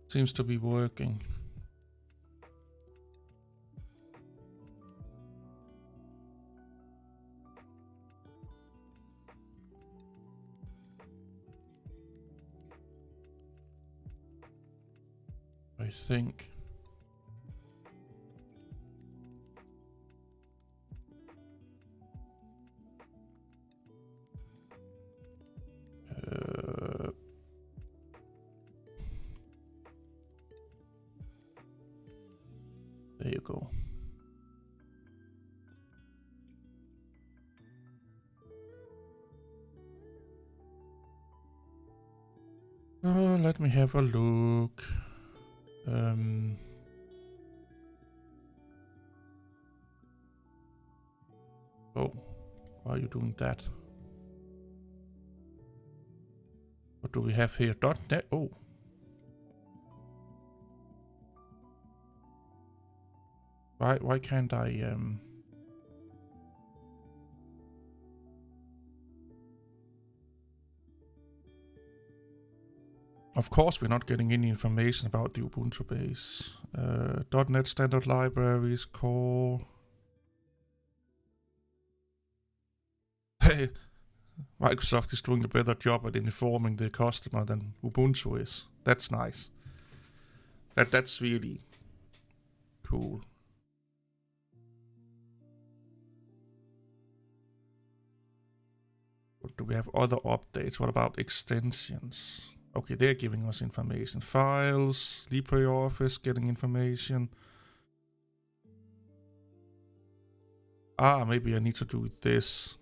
Seems to be working. I think. There you go. Let me have a look. Oh, why are you doing that? What do we have here? .NET. Oh. Why can't I Of course we're not getting any information about the Ubuntu base. .NET standard libraries, core. Microsoft is doing a better job at informing the customer than Ubuntu is. That's nice. That's really cool. Do we have other updates? What about extensions? Okay, they're giving us information. Files, LibreOffice, getting information. Maybe I need to do this.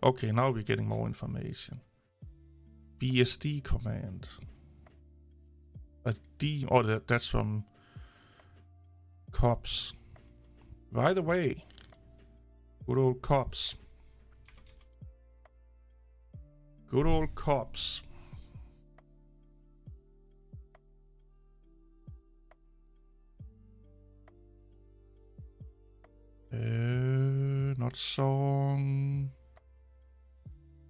Okay, now we're getting more information. BSD command. That's from cops. By the way, good old cops. Good old cops. Not song.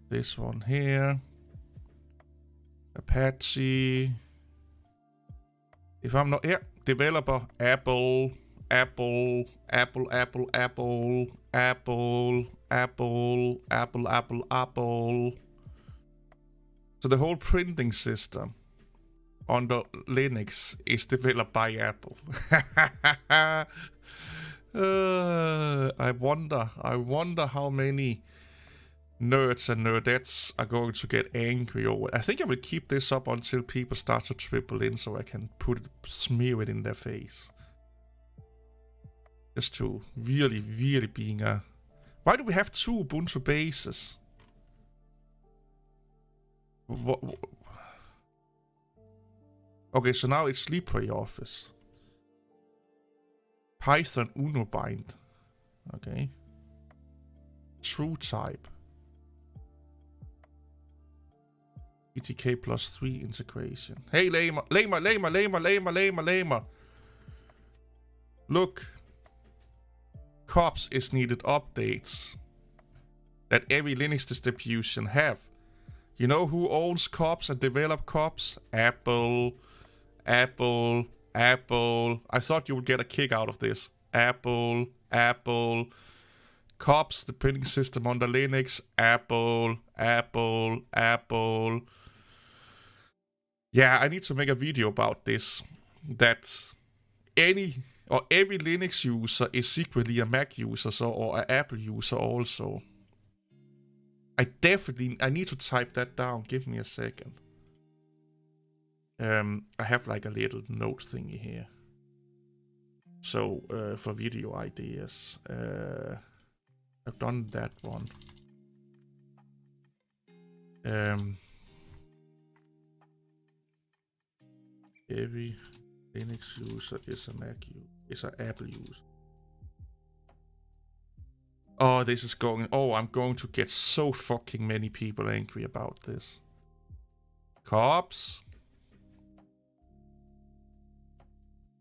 This one here. Apache. If I'm not here, developer Apple. So the whole printing system under Linux is developed by Apple. I wonder how many nerds and nerdettes are going to get angry over it. I think I will keep this up until people start to triple in so I can smear it in their face. Just to really being a... Why do we have two Ubuntu bases? Okay, so now it's LibreOffice. Python Unobind. Okay. TrueType. ETK +3 integration. Hey, Lamer. Look. COPS is needed updates that every Linux distribution have. You know who owns COPS and develop COPS? Apple. I thought you would get a kick out of this. Apple. COPS, the printing system under Linux. Apple. Yeah, I need to make a video about this. That every Linux user is secretly a Mac user or an Apple user also. I need to type that down. Give me a second. I have like a little note thingy here. So for video ideas, I've done that one. Every Linux user is a Mac user, is an Apple user. Oh, this is going. Oh, I'm going to get so fucking many people angry about this. Cops.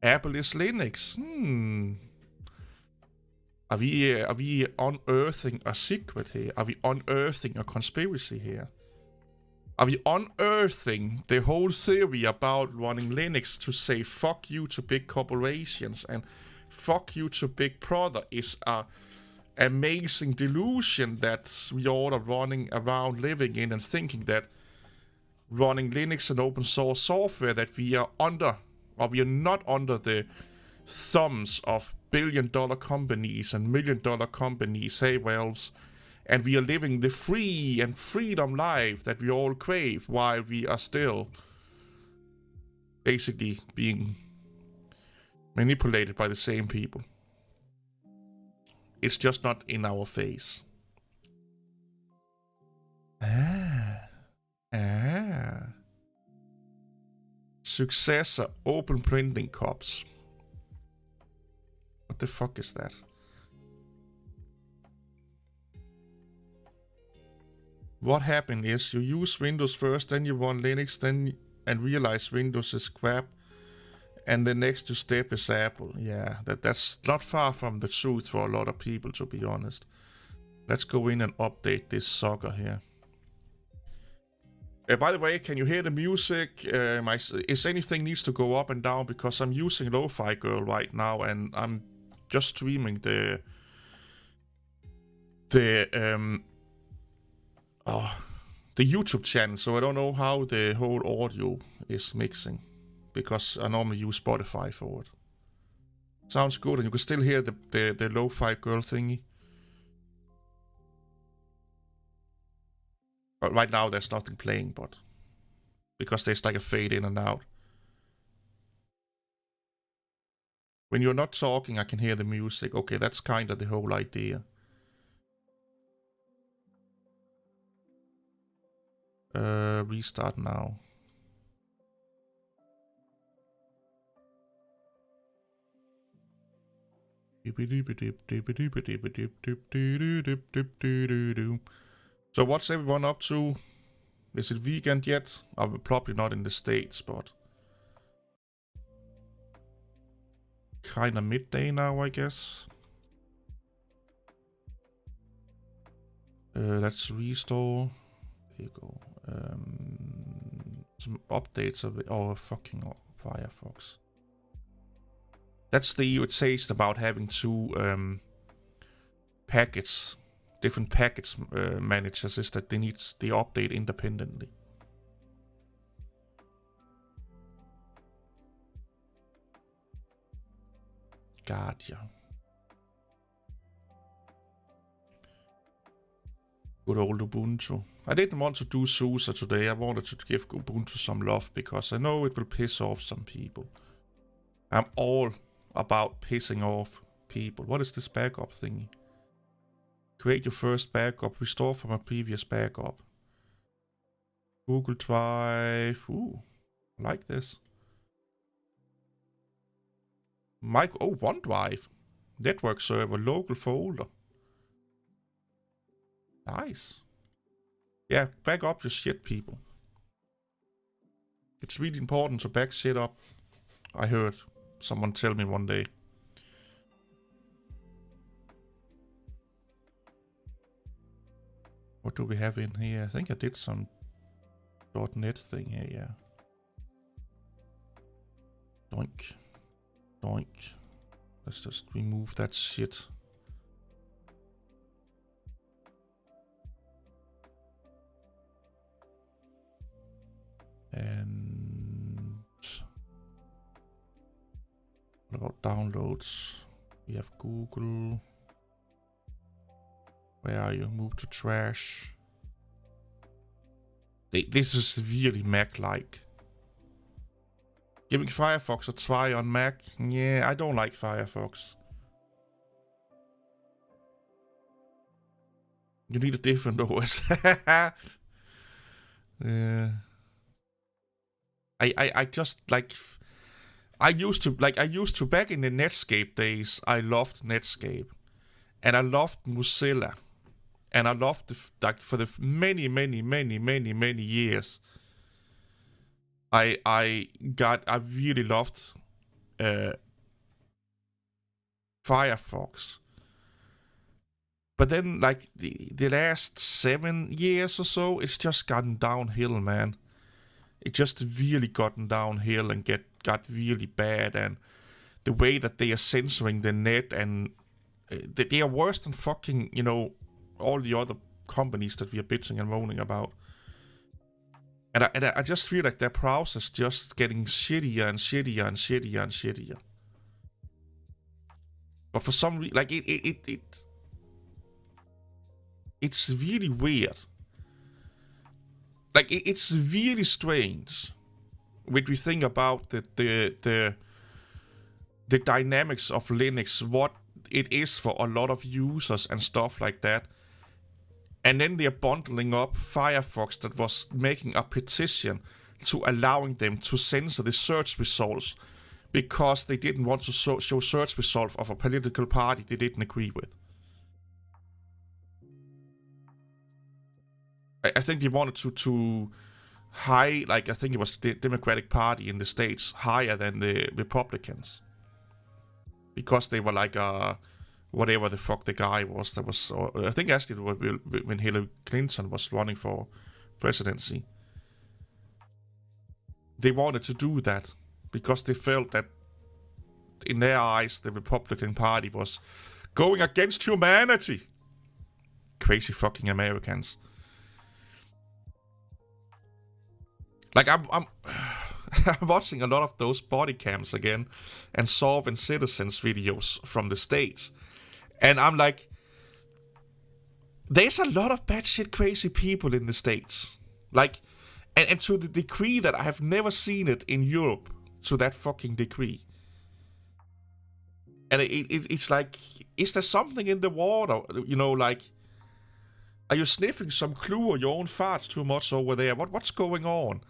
Apple is Linux. Are we unearthing a secret here? Are we unearthing a conspiracy here? Are we unearthing the whole theory about running Linux to say fuck you to big corporations and fuck you to Big Brother is a amazing delusion that we all are running around living in and thinking that running Linux and open source software that we are under, or we are not under the thumbs of billion-dollar companies and million-dollar companies, hey whales, and we are living the free and freedom life that we all crave while we are still basically being manipulated by the same people. It's just not in our face. Successor open printing cups. What the fuck is that? What happened is you use Windows first, then you run Linux, then and realize Windows is crap, and the next step is Apple. Yeah, that's not far from the truth for a lot of people, to be honest. Let's go in and update this sucker here. By the way, can you hear the music? Is anything needs to go up and down because I'm using Lofi Girl right now and I'm just streaming the YouTube channel, so I don't know how the whole audio is mixing because I normally use Spotify for it. Sounds good, and you can still hear the Lo-Fi Girl thingy. But right now there's nothing playing, but because there's like a fade in and out. When you're not talking, I can hear the music. Okay, that's kind of the whole idea. Restart now. So what's everyone up to? Is it weekend yet? I'm probably not in the States, but kind of midday now, I guess. Let's restore. Here you go. Some updates of it. Oh, fucking Firefox. That's the it says about having two packets, different packets managers, is that they need the update independently. Gotcha. Good old Ubuntu. I didn't want to do SUSE today. I wanted to give Ubuntu some love because I know it will piss off some people. I'm all about pissing off people. What is this backup thingy? Create your first backup. Restore from a previous backup. Google Drive. Ooh, I like this. OneDrive. Network server. Local folder. Nice. Yeah, back up your shit, people. It's really important to back shit up. I heard someone tell me one day. What do we have in here? I think I did some .NET thing here, yeah. Doink. Doink. Let's just remove that shit. And what about downloads? We have Google. Where are you? Move to trash. This is really Mac-like. Giving Firefox a try on Mac? Yeah, I don't like Firefox. You need a different OS. Yeah. I just like I used to back in the Netscape days. I loved Netscape, and I loved Mozilla, and I loved for the many years. I really loved Firefox, But then, like, the last 7 years or so, it's just gotten downhill, man. It just really gotten downhill and got really bad. And the way that they are censoring the net, and they are worse than fucking, all the other companies that we are bitching and moaning about. And I just feel like their browser's just getting shittier and shittier and shittier and shittier. But for some reason, like, it's really weird. Like, it's really strange when we think about the dynamics of Linux, what it is for a lot of users and stuff like that. And then they're bundling up Firefox that was making a petition to allowing them to censor the search results because they didn't want to show search results of a political party they didn't agree with. I think they wanted to I think it was the Democratic Party in the States higher than the Republicans. Because they were like whatever the fuck the guy was that was... I think actually when Hillary Clinton was running for presidency. They wanted to do that because they felt that in their eyes the Republican Party was going against humanity. Crazy fucking Americans. Like, I'm I'm watching a lot of those body cams again and Sovereign Citizens videos from the States. And I'm like, there's a lot of batshit crazy people in the States. Like, and to the degree that I have never seen it in Europe, to that fucking degree. And it's like, is there something in the water? Like, are you sniffing some clue or your own farts too much over there? What's going on?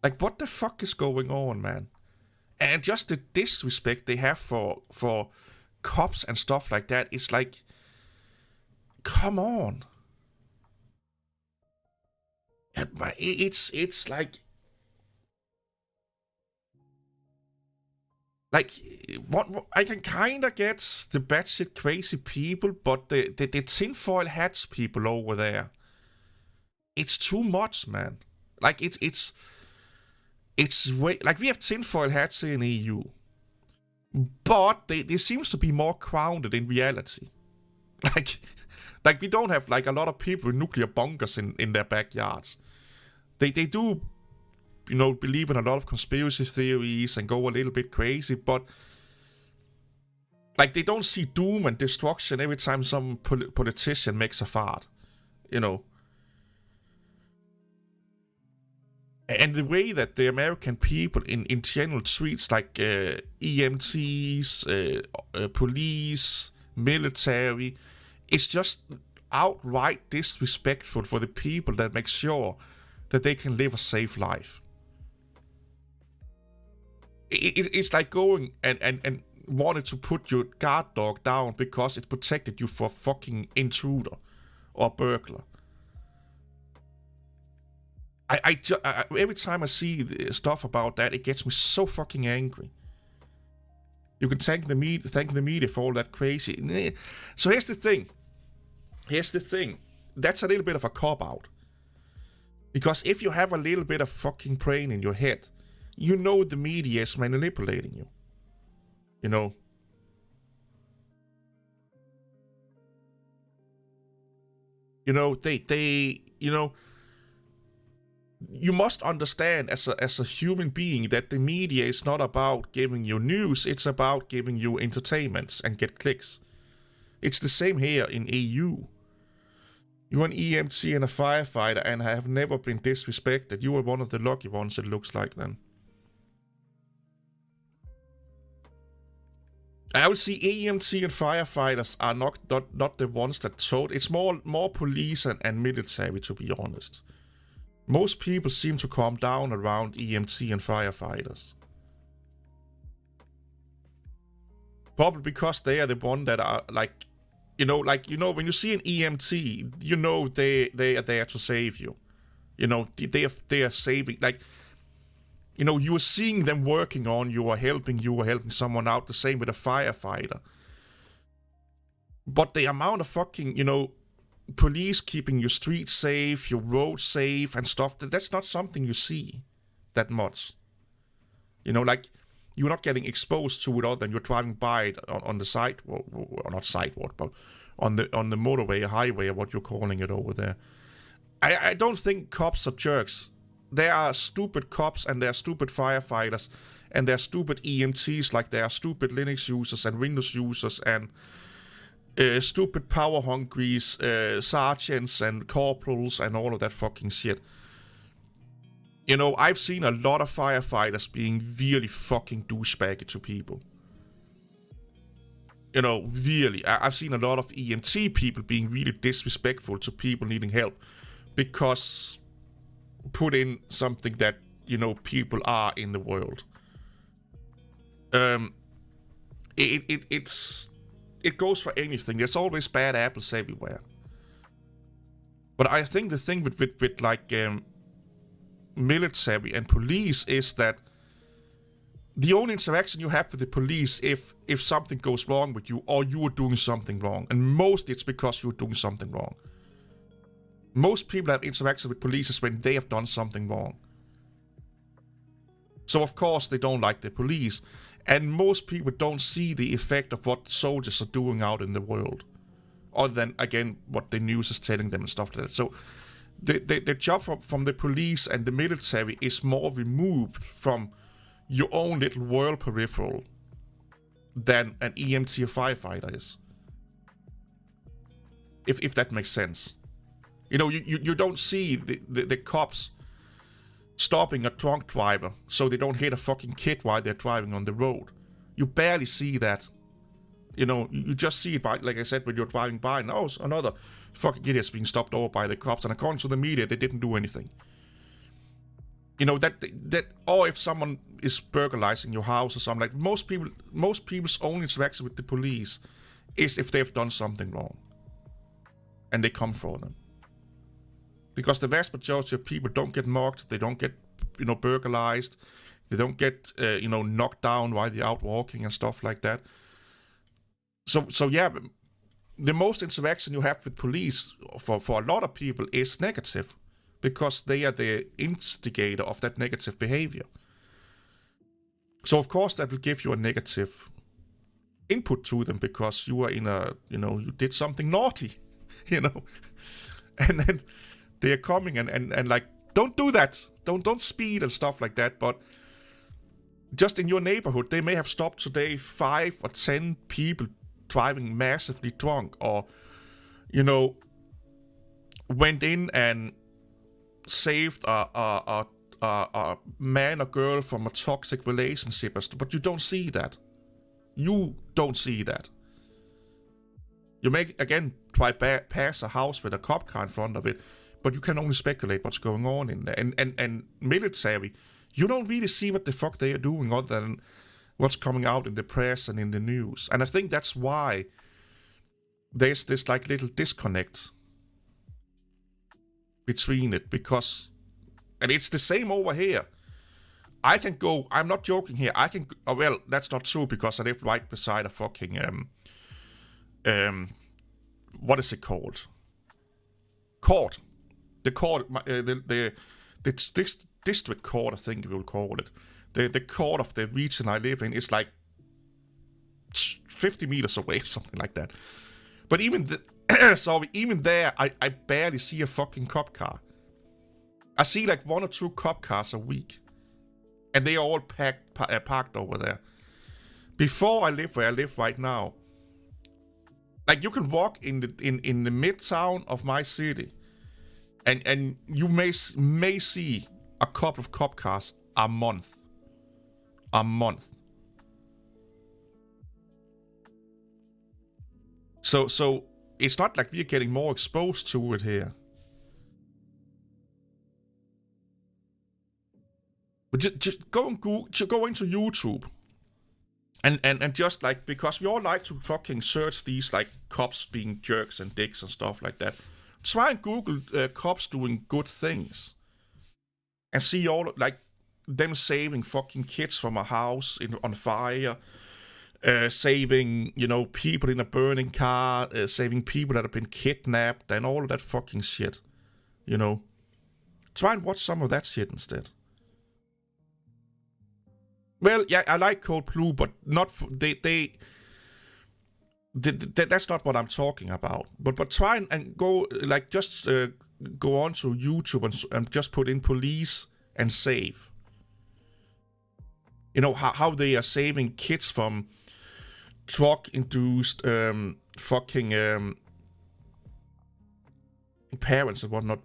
Like, what the fuck is going on, man? And just the disrespect they have for cops and stuff like that is like, come on. And it's like what I can kind of get the batshit crazy people, but the tinfoil hats people over there, it's too much, man. Like, it's way, like, we have tinfoil hats in EU, but they seems to be more grounded in reality. Like we don't have like a lot of people in nuclear bunkers in their backyards. They do, believe in a lot of conspiracy theories and go a little bit crazy, but like, they don't see doom and destruction every time some politician makes a fart, And the way that the American people in general treats like EMTs, police, military, is just outright disrespectful for the people that make sure that they can live a safe life. It's like going and wanted to put your guard dog down because it protected you from a fucking intruder or burglar. I every time I see stuff about that, it gets me so fucking angry. You can thank the media for all that crazy. So here's the thing. That's a little bit of a cop-out. Because if you have a little bit of fucking brain in your head, you know the media is manipulating you. You must understand as a human being that the media is not about giving you news, it's about giving you entertainment and get clicks. It's the same here in EU. You're an EMT and a firefighter and have never been disrespected. You are one of the lucky ones, it looks like then. I would say EMT and firefighters are not the ones that told. It's more police and military, to be honest. Most people seem to calm down around EMT and firefighters. Probably because they are the one that are like, when you see an EMT, they are there to save you. They are saving, like, you are seeing them working on you or helping someone out. The same with a firefighter. But the amount of fucking, police keeping your streets safe, your roads safe, and stuff, that's not something you see that much. Like, you're not getting exposed to it other than you're driving by it on the sidewalk, or not sidewalk, but on the motorway, highway, or what you're calling it over there. I don't think cops are jerks. There are stupid cops, and there are stupid firefighters, and there are stupid EMTs, like there are stupid Linux users and Windows users, and stupid power hungry sergeants and corporals and all of that fucking shit. I've seen a lot of firefighters being really fucking douchebaggy to people. Really. I've seen a lot of EMT people being really disrespectful to people needing help because put in something that, people are in the world. It goes for anything. There's always bad apples everywhere. But I think the thing with like military and police is that the only interaction you have with the police if something goes wrong with you or you are doing something wrong, and mostly it's because you're doing something wrong. Most people have interaction with police is when they have done something wrong. So of course they don't like the police, and most people don't see the effect of what soldiers are doing out in the world, other than, again, what the news is telling them and stuff like that. So the job from the police and the military is more removed from your own little world peripheral than an EMT or firefighter is. If that makes sense. You don't see the cops stopping a drunk driver so they don't hit a fucking kid while they're driving on the road. You barely see that. You just see it by, like I said, when you're driving by, and another fucking idiot's being stopped over by the cops, and according to the media, they didn't do anything. That or if someone is burglarizing your house or something, like most people's only interaction with the police is if they've done something wrong. And they come for them. Because the vast majority of people don't get mugged, they don't get, burglarized, they don't get, knocked down while they're out walking and stuff like that. So yeah, the most interaction you have with police for a lot of people is negative, because they are the instigator of that negative behavior. So of course that will give you a negative input to them, because you are in a, you did something naughty, and then they are coming and like, don't do that, don't speed and stuff like that. But just in your neighborhood, they may have stopped today 5 or 10 people driving massively drunk, or went in and saved a man or girl from a toxic relationship, but you don't see that. You don't see that. You may again try pass a house with a cop car in front of it, but you can only speculate what's going on in there. And military, you don't really see what the fuck they are doing other than what's coming out in the press and in the news. And I think that's why there's this like little disconnect between it, because, and it's the same over here. I can go, I'm not joking here, I can, well, that's not true, because I live right beside a fucking, what is it called? Court. The court, the district court, I think we will call it. The court of the region I live in is like 50 meters away, something like that. But even even there, I barely see a fucking cop car. I see like 1 or 2 cop cars a week, and they are all parked over there. Before I live where I live right now, like you can walk in the midtown of my city, and you may see a couple of cop cars a month. So it's not like we're getting more exposed to it here. But just go into YouTube and just like, because we all like to fucking search these like cops being jerks and dicks and stuff like that. Try and Google cops doing good things, and see all like them saving fucking kids from a house on fire, saving, people in a burning car, saving people that have been kidnapped, and all of that fucking shit. Try and watch some of that shit instead. Well, yeah, I like Code Blue, but not that's not what I'm talking about. But try and go, like, just go on to YouTube and just put in police and save. How they are saving kids from drug-induced fucking parents and whatnot.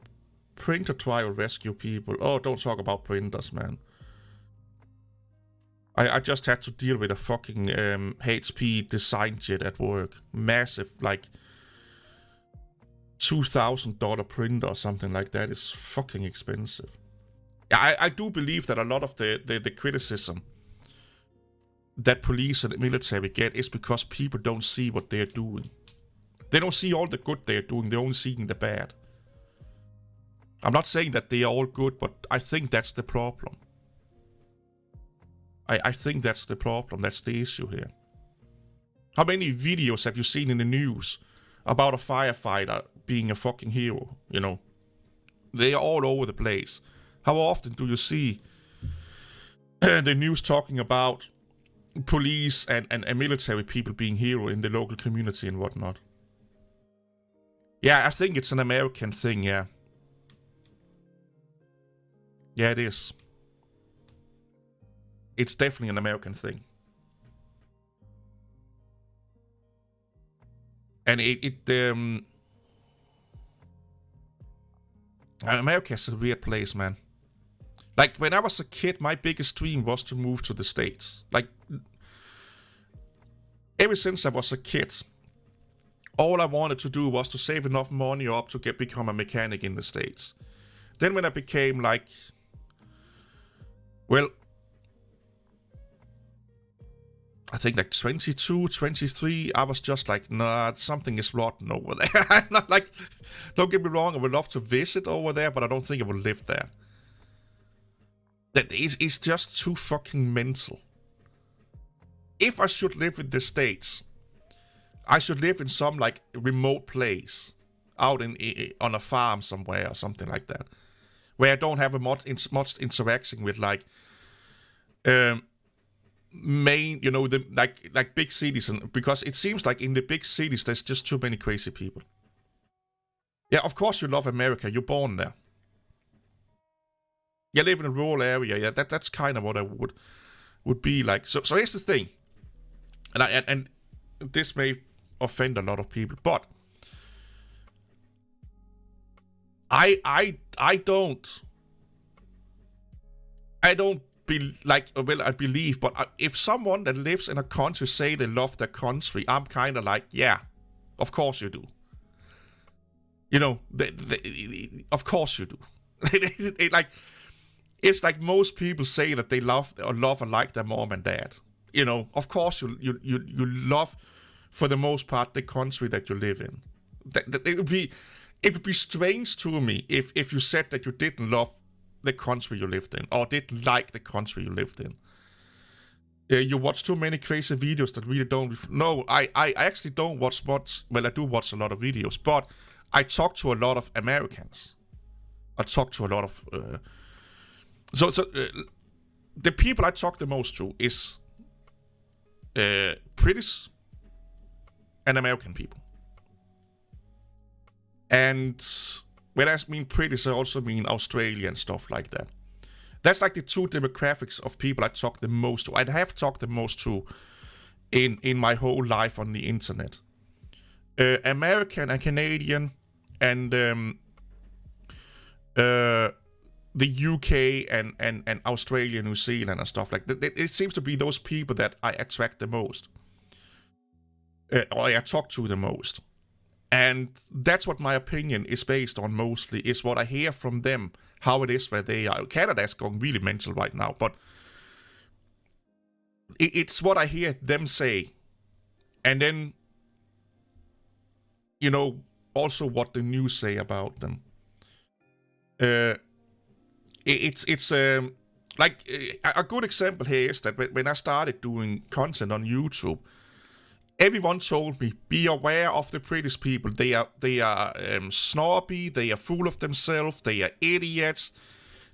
Printer trial rescue people. Oh, don't talk about printers, man. I just had to deal with a fucking HP design jet at work. Massive, like $2,000 printer or something like that. It's fucking expensive. Yeah, I do believe that a lot of the criticism that police and the military get is because people don't see what they're doing. They don't see all the good they're doing. They're only seeing the bad. I'm not saying that they are all good, but I think that's the problem. I think that's the problem. That's the issue here. How many videos have you seen in the news about a firefighter being a fucking hero? They are all over the place. How often do you see the news talking about police and military people being hero in the local community and whatnot? Yeah, I think it's an American thing, yeah. Yeah, it is. It's definitely an American thing. And America is a weird place, man. Like, when I was a kid, my biggest dream was to move to the States. Like, ever since I was a kid, all I wanted to do was to save enough money up to become a mechanic in the States. Then when I became, like, well, I think like 22, 23, I was just like, nah, something is rotten over there. I'm not like, don't get me wrong, I would love to visit over there, but I don't think I would live there. That is just too fucking mental. If I should live in the States, I should live in some like remote place, out on a farm somewhere or something like that, where I don't have much interaction with like main, the like big cities, and because it seems like in the big cities there's just too many crazy people. Yeah, of course you love America. You're born there. You live in a rural area. Yeah, that's kind of what I would be like. So here's the thing, and this may offend a lot of people, but I don't be like, well, I believe, but if someone that lives in a country say they love their country, I'm kind of like, yeah, of course you do. Of course you do. It's like most people say that they love and like their mom and dad. Of course you love, for the most part, the country that you live in. It would be strange to me if you said that you didn't love the country you lived in, or didn't like the country you lived in. You watch too many crazy videos that really don't. No, I actually don't watch much. Well, I do watch a lot of videos, but I talk to a lot of Americans. I talk to a lot of. So the people I talk the most to is British and American people. And when I mean British, I also mean Australia and stuff like that. That's like the two demographics of people I talk the most to. I have talked the most to in my whole life on the internet. American and Canadian and the UK and Australia, New Zealand and stuff like that. It seems to be those people that I attract the most. Or I talk to the most. And that's what my opinion is based on mostly, is what I hear from them, how it is where they are. Canada is going really mental right now, but it's what I hear them say. And then, also what the news say about them. It's like a good example here is that when I started doing content on YouTube, everyone told me, be aware of the British people. They are snobby, they are full of themselves, they are idiots,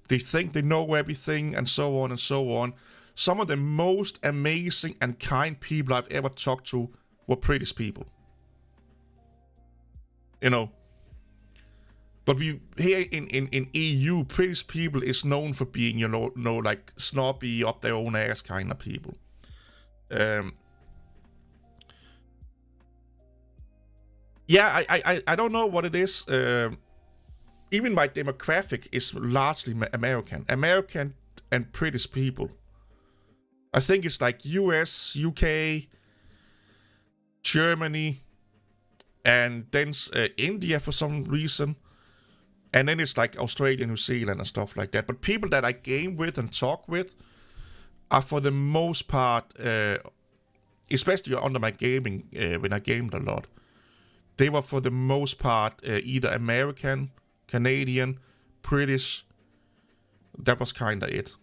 they think they know everything, and so on and so on. Some of the most amazing and kind people I've ever talked to were British people. You know. But we here in EU, British people is known for being, you know, like snobby, up their own ass kind of people. Yeah, I don't know what it is. Even my demographic is largely American and British people. I think it's like US, UK, Germany, and then India for some reason. And then it's like Australia, New Zealand, and stuff like that. But people that I game with and talk with are for the most part, especially under my gaming, when I gamed a lot, they were for the most part either American, Canadian, British. That was kind of it.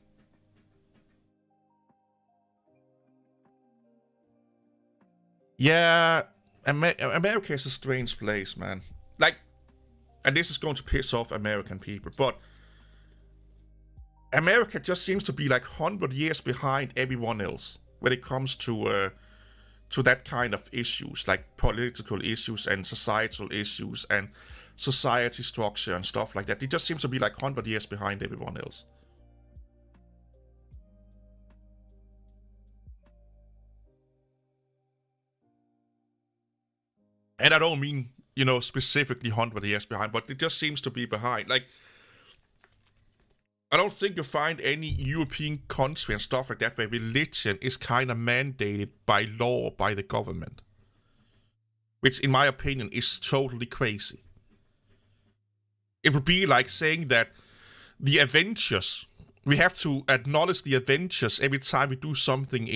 Yeah, America is a strange place, man. Like, and this is going to piss off American people, but America just seems to be like 100 years behind everyone else when it comes to that kind of issues, like political issues and societal issues and society structure and stuff like that. They just seem to be like 100 years behind everyone else. And I don't mean, you know, specifically 100 years behind, but it just seems to be behind. Like, I don't think you find any European country and stuff like that where religion is kind of mandated by law by the government. Which, in my opinion, is totally crazy. It would be like saying that the Avengers, we have to acknowledge the Avengers every time we do something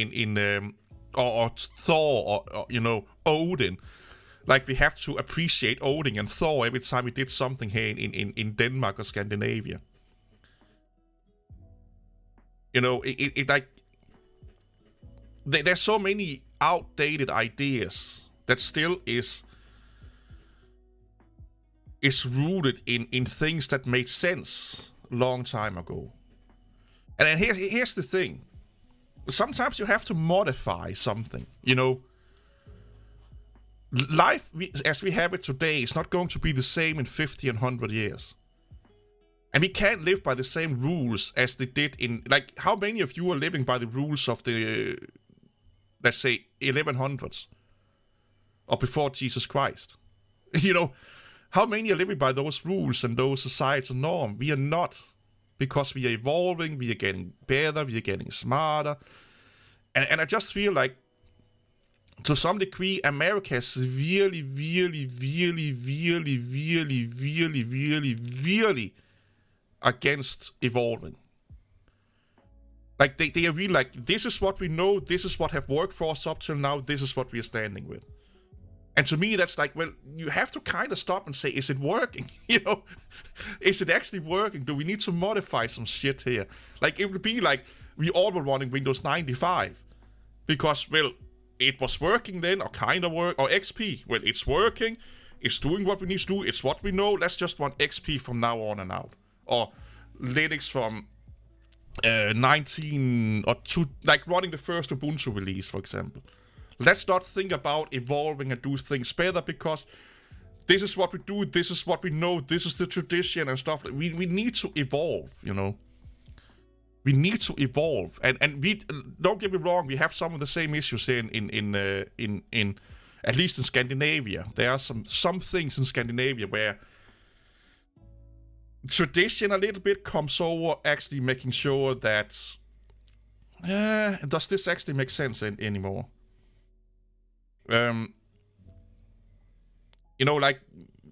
or Thor or, you know, Odin. Like, we have to appreciate Odin and Thor every time we did something here in Denmark or Scandinavia. You know, it like... There's so many outdated ideas that still is rooted in things that made sense a long time ago. And then here's the thing. Sometimes you have to modify something, you know. Life as we have it today is not going to be the same in 50 and 100 years. And we can't live by the same rules as they did in... Like, how many of you are living by the rules of the, let's say, 1100s? Or before Jesus Christ? You know, how many are living by those rules and those societal norms? We are not. Because we are evolving, we are getting better, we are getting smarter. And I just feel like, to some degree, America is really, really, really, really, really, really, really, really against evolving. Like, they are really like, this is what we know, this is what have worked for us up till now, this is what we are standing with. And to me, that's like, well, you have to kind of stop and say, is it working? You know, is it actually working? Do we need to modify some shit here? Like, it would be like, we all were running Windows 95. Because, well, it was working then, or kind of work, or XP. Well, it's working, it's doing what we need to do, it's what we know, let's just run XP from now on and out. Or Linux from 19, or to, like running the first Ubuntu release, for example. Let's not think about evolving and do things better, because this is what we do, this is what we know, this is the tradition and stuff. We need to evolve, you know. We need to evolve, and we don't get me wrong. We have some of the same issues here in at least in Scandinavia. There are some things in Scandinavia where tradition a little bit comes over, actually making sure that does this actually make sense anymore? You know, like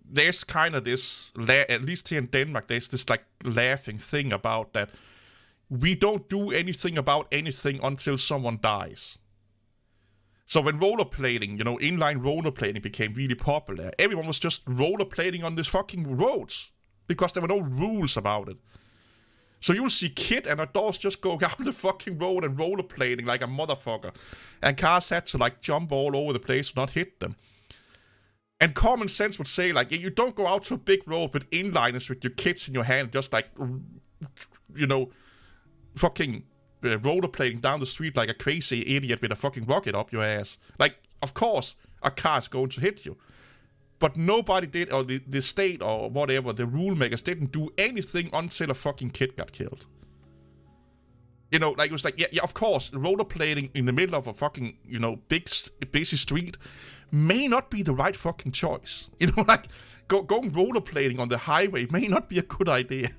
there's kind of this, at least here in Denmark, there's this like laughing thing about that. We don't do anything about anything until someone dies. So when rollerblading, you know, inline rollerblading became really popular, everyone was just rollerblading on these fucking roads because there were no rules about it. So you'll see kid and adults just go down the fucking road and rollerblading like a motherfucker. And cars had to like jump all over the place to not hit them. And common sense would say, like, you don't go out to a big road with inliners with your kids in your hand, just like, you know, fucking rollerblading down the street like a crazy idiot with a fucking rocket up your ass. Like, of course, a car's going to hit you. But nobody did, or the state or whatever, the rule makers didn't do anything until a fucking kid got killed. You know, like, it was like, yeah, of course, rollerblading in the middle of a fucking, you know, big, busy street may not be the right fucking choice. You know, like, going rollerblading on the highway may not be a good idea.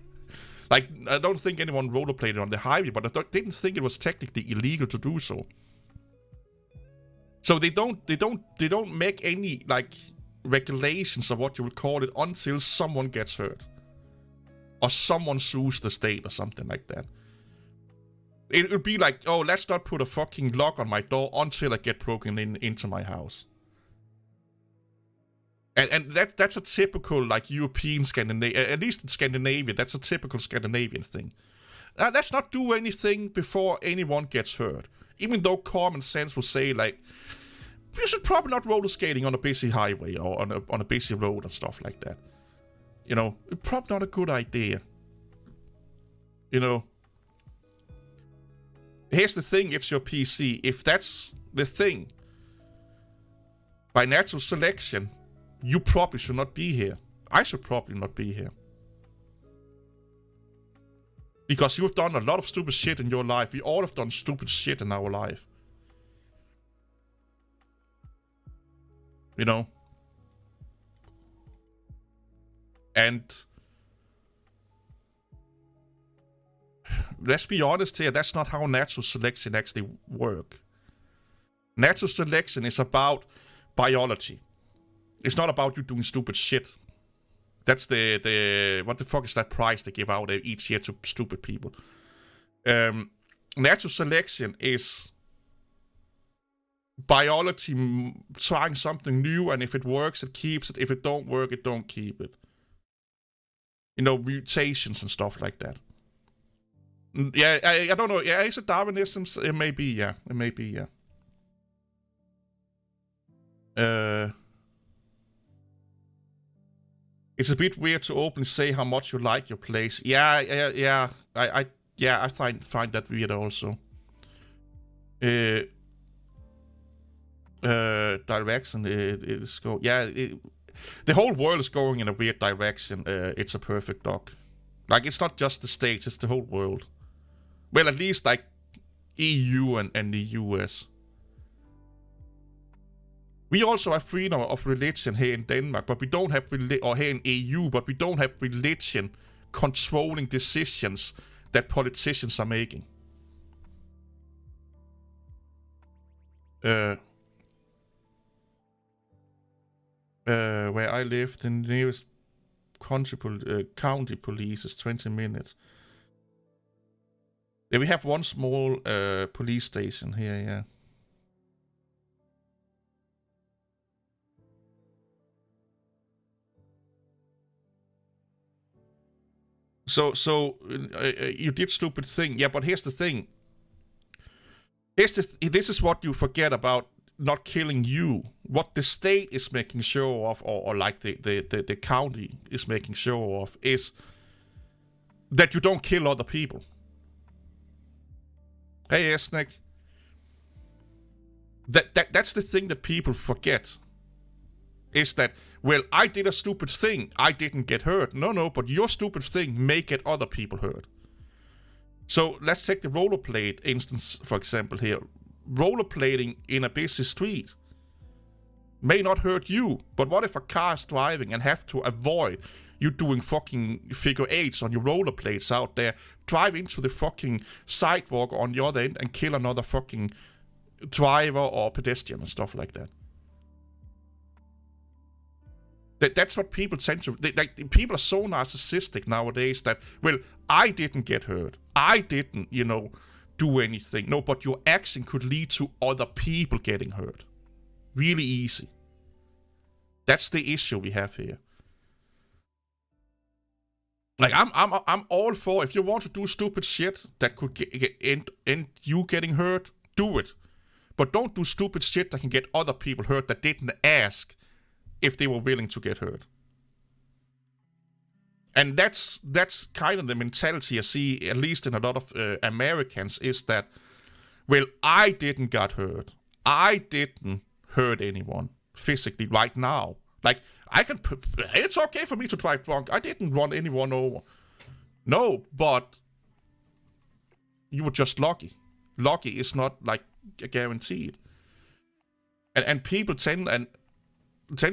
Like, I don't think anyone rollerbladed on the highway, but I didn't think it was technically illegal to do so. So they don't make any, like, regulations or what you would call it until someone gets hurt. Or someone sues the state or something like that. It would be like, oh, let's not put a fucking lock on my door until I get broken into my house. And that's a typical, like, European Scandinavian, at least in Scandinavia, that's a typical Scandinavian thing. Let's not do anything before anyone gets hurt. Even though common sense will say, like, you should probably not roller skating on a busy highway or on a busy road and stuff like that. You know, it's probably not a good idea. You know. Here's the thing, it's your PC. If that's the thing, by natural selection, you probably should not be here. I should probably not be here. Because you've done a lot of stupid shit in your life. We all have done stupid shit in our life. You know? And let's be honest here, that's not how natural selection actually works. Natural selection is about biology. It's not about you doing stupid shit. That's the what the fuck is that prize they give out each year to stupid people? Natural selection is biology trying something new, and if it works, it keeps it. If it don't work, it don't keep it. You know, mutations and stuff like that. Yeah, I don't know. Yeah, is it Darwinism? It may be, yeah. It may be, yeah. It's a bit weird to openly say how much you like your place. Yeah. I find that weird also. Direction is go. Yeah, the whole world is going in a weird direction. It's a perfect dog. Like, it's not just the States, it's the whole world. Well, at least like EU and the US. We also have freedom of religion here in Denmark, but we don't have or here in EU, but we don't have religion controlling decisions that politicians are making. Where I live, the nearest county police is 20 minutes. Yeah, we have one small police station here, yeah. So you did stupid thing. Yeah, but here's the thing. This is what you forget about not killing you. What the state is making sure of, or like the county is making sure of, is that you don't kill other people. Hey, Esnek. That's the thing that people forget. Is that, well, I did a stupid thing, I didn't get hurt. No, but your stupid thing may get other people hurt. So let's take the rollerblade instance, for example, here. Rollerblading in a busy street may not hurt you, but what if a car is driving and have to avoid you doing fucking figure eights on your rollerblades out there, drive into the fucking sidewalk on the other end and kill another fucking driver or pedestrian and stuff like that. That's what people tend to... people are so narcissistic nowadays that, well, I didn't get hurt. I didn't, do anything. No, but your action could lead to other people getting hurt. Really easy. That's the issue we have here. Like, I'm all for, if you want to do stupid shit that could end you getting hurt, do it. But don't do stupid shit that can get other people hurt that didn't ask if they were willing to get hurt. And that's kind of the mentality I see, at least in a lot of Americans, is that, well, I didn't get hurt. I didn't hurt anyone physically right now. Like, it's okay for me to drive drunk. I didn't run anyone over. No, but you were just lucky. Lucky is not, like, guaranteed. And people tend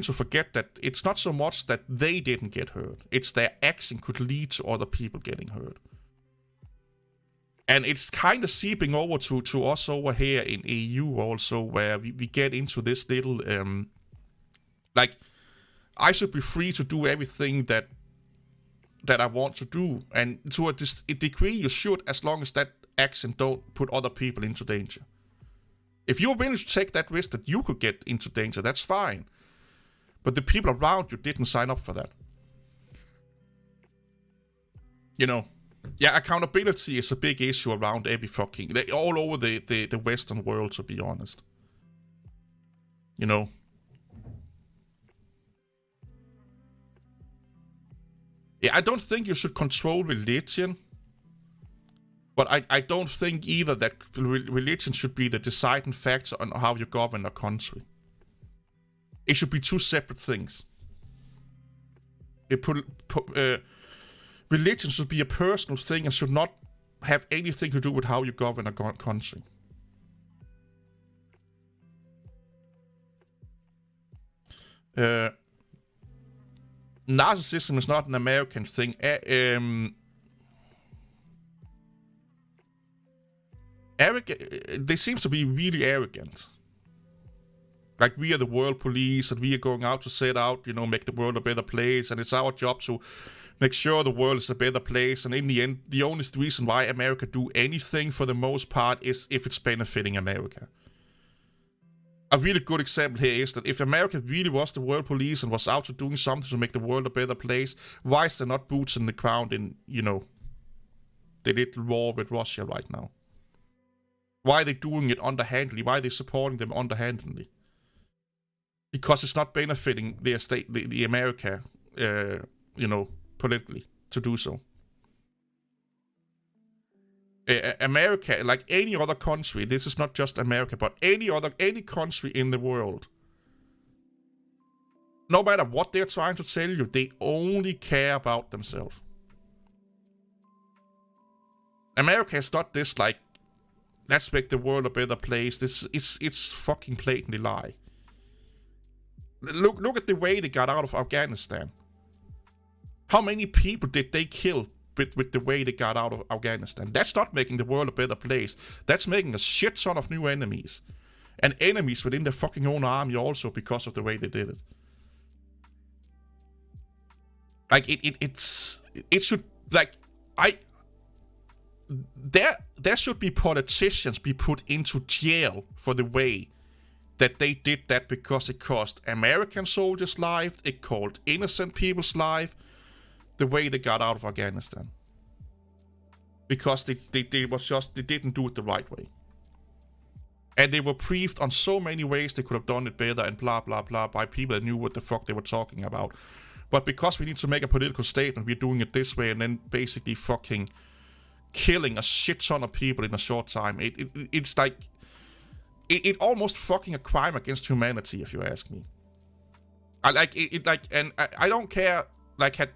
to forget that it's not so much that they didn't get hurt. It's their action could lead to other people getting hurt. And it's kind of seeping over to us over here in EU also, where we get into this little, like, I should be free to do everything that I want to do. And to a degree, you should, as long as that action don't put other people into danger. If you're willing to take that risk that you could get into danger, that's fine. But the people around you didn't sign up for that. You know, yeah, accountability is a big issue around every fucking, all over the Western world, to be honest. You know. Yeah, I don't think you should control religion. But I don't think either that religion should be the deciding factor on how you govern a country. It should be two separate things. Religion should be a personal thing and should not have anything to do with how you govern a country. Narcissism is not an American thing. They seem to be really arrogant. Like, we are the world police and we are going out to set out, make the world a better place, and it's our job to make sure the world is a better place. And in the end, the only reason why America do anything for the most part is if it's benefiting America. A really good example here is that if America really was the world police and was out to doing something to make the world a better place, why is there not boots in the ground in, the little war with Russia right now? Why are they doing it underhandedly? Why are they supporting them underhandedly? Because it's not benefiting their state, the America, politically, to do so. America, like any other country, this is not just America, but any country in the world, no matter what they're trying to tell you, they only care about themselves. America is not this, like, let's make the world a better place. It's fucking blatantly lie. Look at the way they got out of Afghanistan. How many people did they kill with the way they got out of Afghanistan? That's not making the world a better place. That's making a shit ton of new enemies. And enemies within their fucking own army also, because of the way they did it. Like, it should, like, there should be politicians be put into jail for the way that they did that, because it cost American soldiers' life, it cost innocent people's life, the way they got out of Afghanistan. Because they didn't do it the right way. And they were briefed on so many ways they could have done it better and blah blah blah by people that knew what the fuck they were talking about. But because we need to make a political statement, we're doing it this way, and then basically fucking killing a shit ton of people in a short time. It's like, it almost fucking a crime against humanity, if you ask me. I don't care. Like, had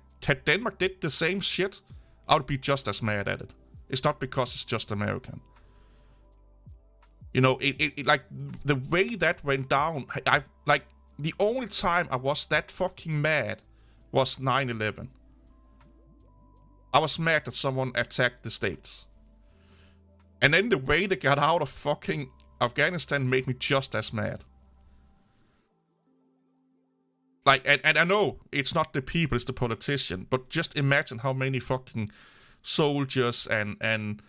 Denmark did the same shit, I would be just as mad at it. It's not because it's just American. Like, the way that went down, the only time I was that fucking mad was 9/11. I was mad that someone attacked the States. And then the way they got out of fucking Afghanistan made me just as mad. Like, and I know it's not the people, it's the politician, but just imagine how many fucking soldiers and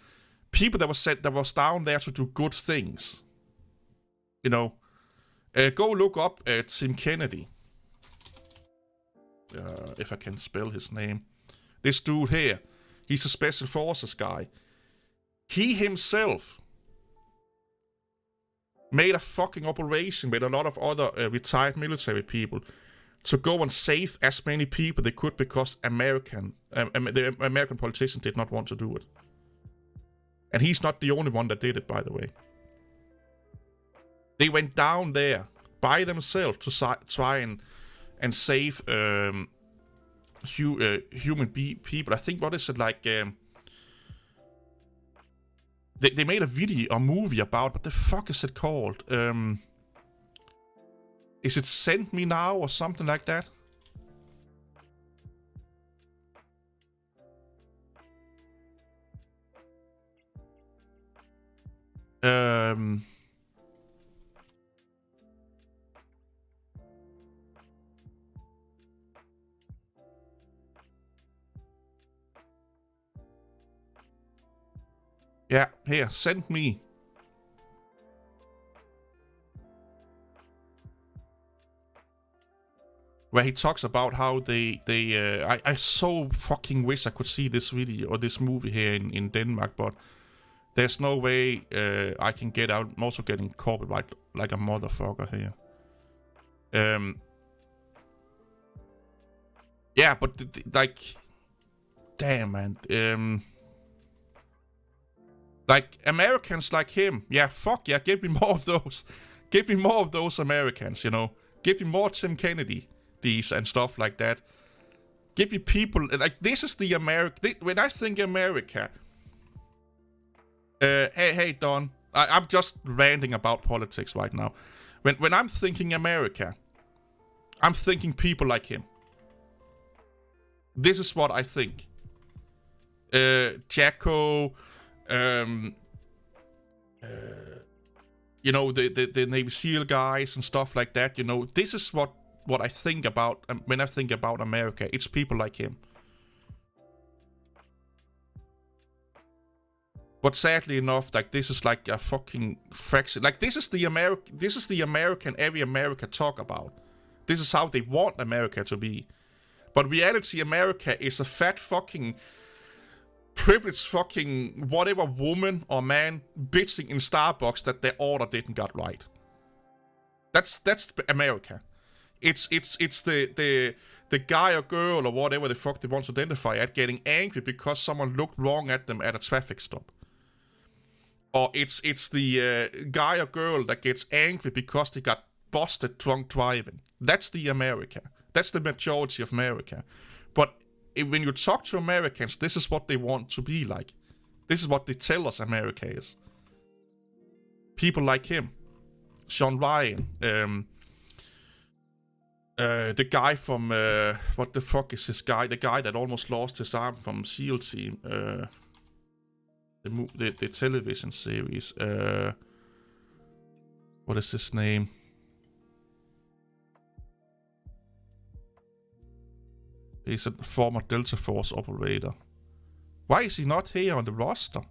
people that was down there to do good things. Go look up Tim Kennedy. If I can spell his name. This dude here, he's a special forces guy. He himself made a fucking operation with a lot of other retired military people to go and save as many people they could because the American politicians did not want to do it. And he's not the only one that did it, by the way. They went down there by themselves to try and save human people. I think, what is it, like... They made a movie about, what the fuck is it called? Is it Send Me Now or something like that? Yeah, here, Send Me. Where he talks about how I so fucking wish I could see this video or this movie here in Denmark, but there's no way I can get out. I'm also getting copyright like a motherfucker here. Yeah, but like, damn, man. Like, Americans like him, yeah, fuck yeah, give me more of those. Give me more of those Americans, you know. Give me more Tim Kennedy, these and stuff like that. Give me people, like, this is the when I think America... hey, Don, I'm just ranting about politics right now. When I'm thinking America, I'm thinking people like him. This is what I think. Jacko... you know, the Navy SEAL guys and stuff like that, you know, this is what I think about when I think about America. It's people like him. But sadly enough, like, this is like a fucking fraction. Like, this is the American every America talk about. This is how they want America to be. But reality, America is a fat fucking... privileged fucking whatever woman or man bitching in Starbucks that their order didn't got right. That's America. It's the guy or girl or whatever the fuck they want to identify at getting angry because someone looked wrong at them at a traffic stop. Or it's the guy or girl that gets angry because they got busted drunk driving. That's the America. That's the majority of America. But when you talk to Americans, this is what they want to be like. This is what they tell us America is. People like him. Sean Ryan. The guy from... what the fuck is this guy? The guy that almost lost his arm from SEAL Team. The television series. What is his name? He's a former Delta Force operator. Why is he not here on the roster?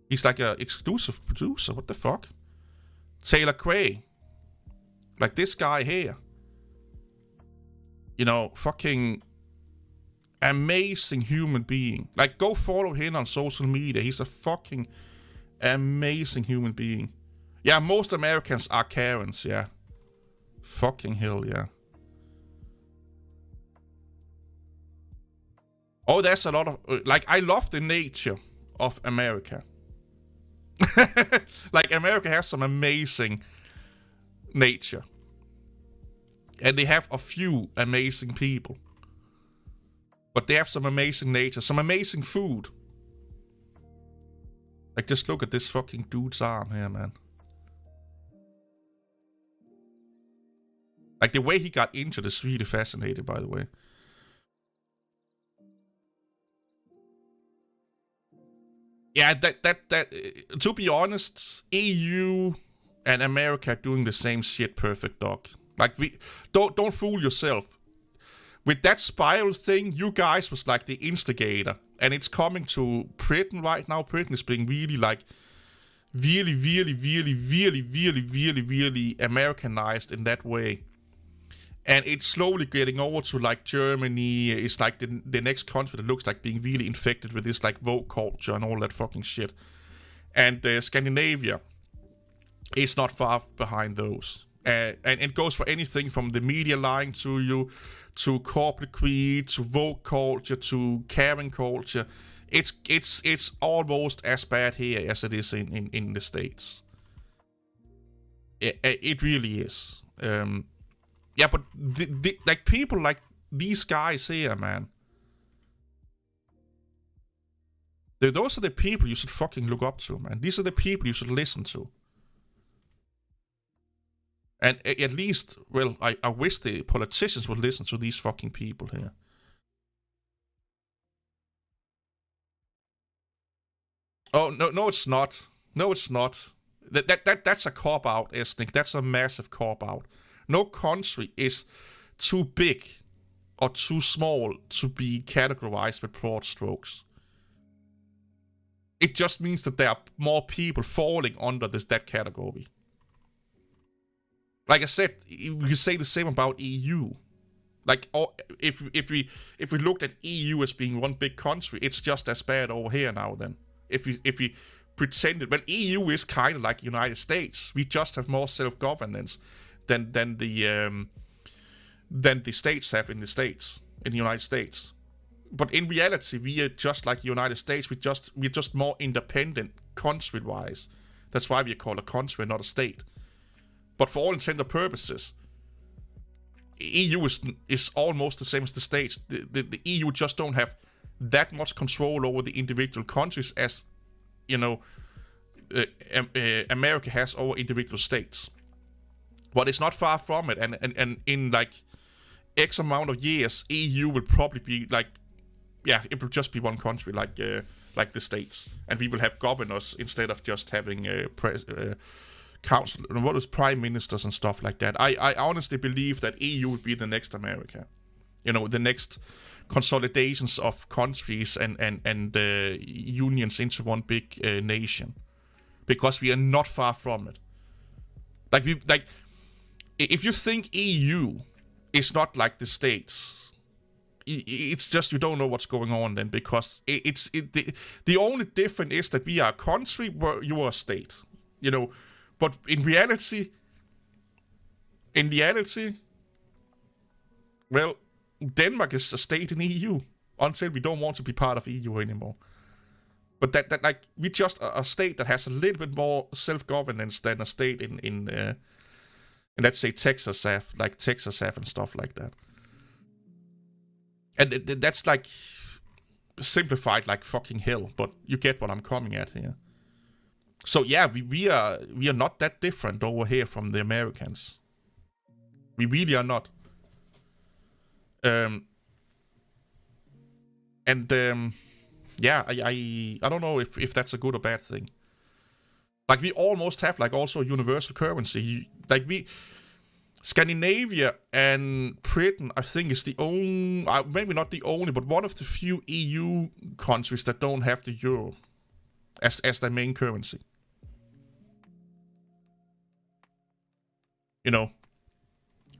He's like an exclusive producer. What the fuck? Taylor Quay. Like this guy here. You know, fucking amazing human being. Like, go follow him on social media. He's a fucking amazing human being. Yeah, most Americans are Karens, yeah. Fucking hell, yeah. Oh, there's a lot of... like, I love the nature of America. Like, America has some amazing nature. And they have a few amazing people. But they have some amazing nature, some amazing food. Like, just look at this fucking dude's arm here, man. Like, the way he got injured is really fascinating, by the way. Yeah, that to be honest, EU and America are doing the same shit, perfect dog. Like, we don't fool yourself. With that spiral thing, you guys was like the instigator, and it's coming to Britain right now. Britain is being really like really Americanized in that way. And it's slowly getting over to like Germany. It's like the next country that looks like being really infected with this like woke culture and all that fucking shit. And Scandinavia is not far behind those. And it goes for anything from the media lying to you, to corporate greed, to woke culture, to caring culture. It's almost as bad here as it is in the States. It really is. Yeah, but like people like these guys here, man. Those are the people you should fucking look up to, man. These are the people you should listen to. And at least, well, I wish the politicians would listen to these fucking people here. Oh, no, it's not. No, it's not. That's a cop-out, Esnik. That's a massive cop-out. No country is too big or too small to be categorized with broad strokes. It just means that there are more people falling under that category. Like I said, you can say the same about EU. Like, if we looked at EU as being one big country, it's just as bad over here now. Then, if we pretended, well, EU is kind of like United States. We just have more self-governance than the states have in the United States. But in reality, we are just like the United States. We're just more independent country-wise. That's why we are called a country, not a state. But for all intents and purposes, EU is almost the same as the States. The EU just don't have that much control over the individual countries as, America has over individual states. But it's not far from it. And in like X amount of years, EU will probably be like, yeah, it will just be one country like the States. And we will have governors instead of just having council, what is prime ministers and stuff like that. I honestly believe that EU would be the next America. The next consolidations of countries and unions into one big nation, because we are not far from it. Like if you think EU is not like the States, it's just you don't know what's going on then, because the only difference is that we are a country where you are a state, But in reality, well, Denmark is a state in EU until we don't want to be part of EU anymore. But that like we just a state that has a little bit more self-governance than a state in let's say Texas have and stuff like that. And that's like simplified like fucking hell, but you get what I'm coming at here. So yeah, we are not that different over here from the Americans. We really are not. Yeah, I don't know if that's a good or bad thing. Like we almost have like also a universal currency. Like Scandinavia and Britain, I think, is the only, maybe not the only, but one of the few EU countries that don't have the euro as their main currency.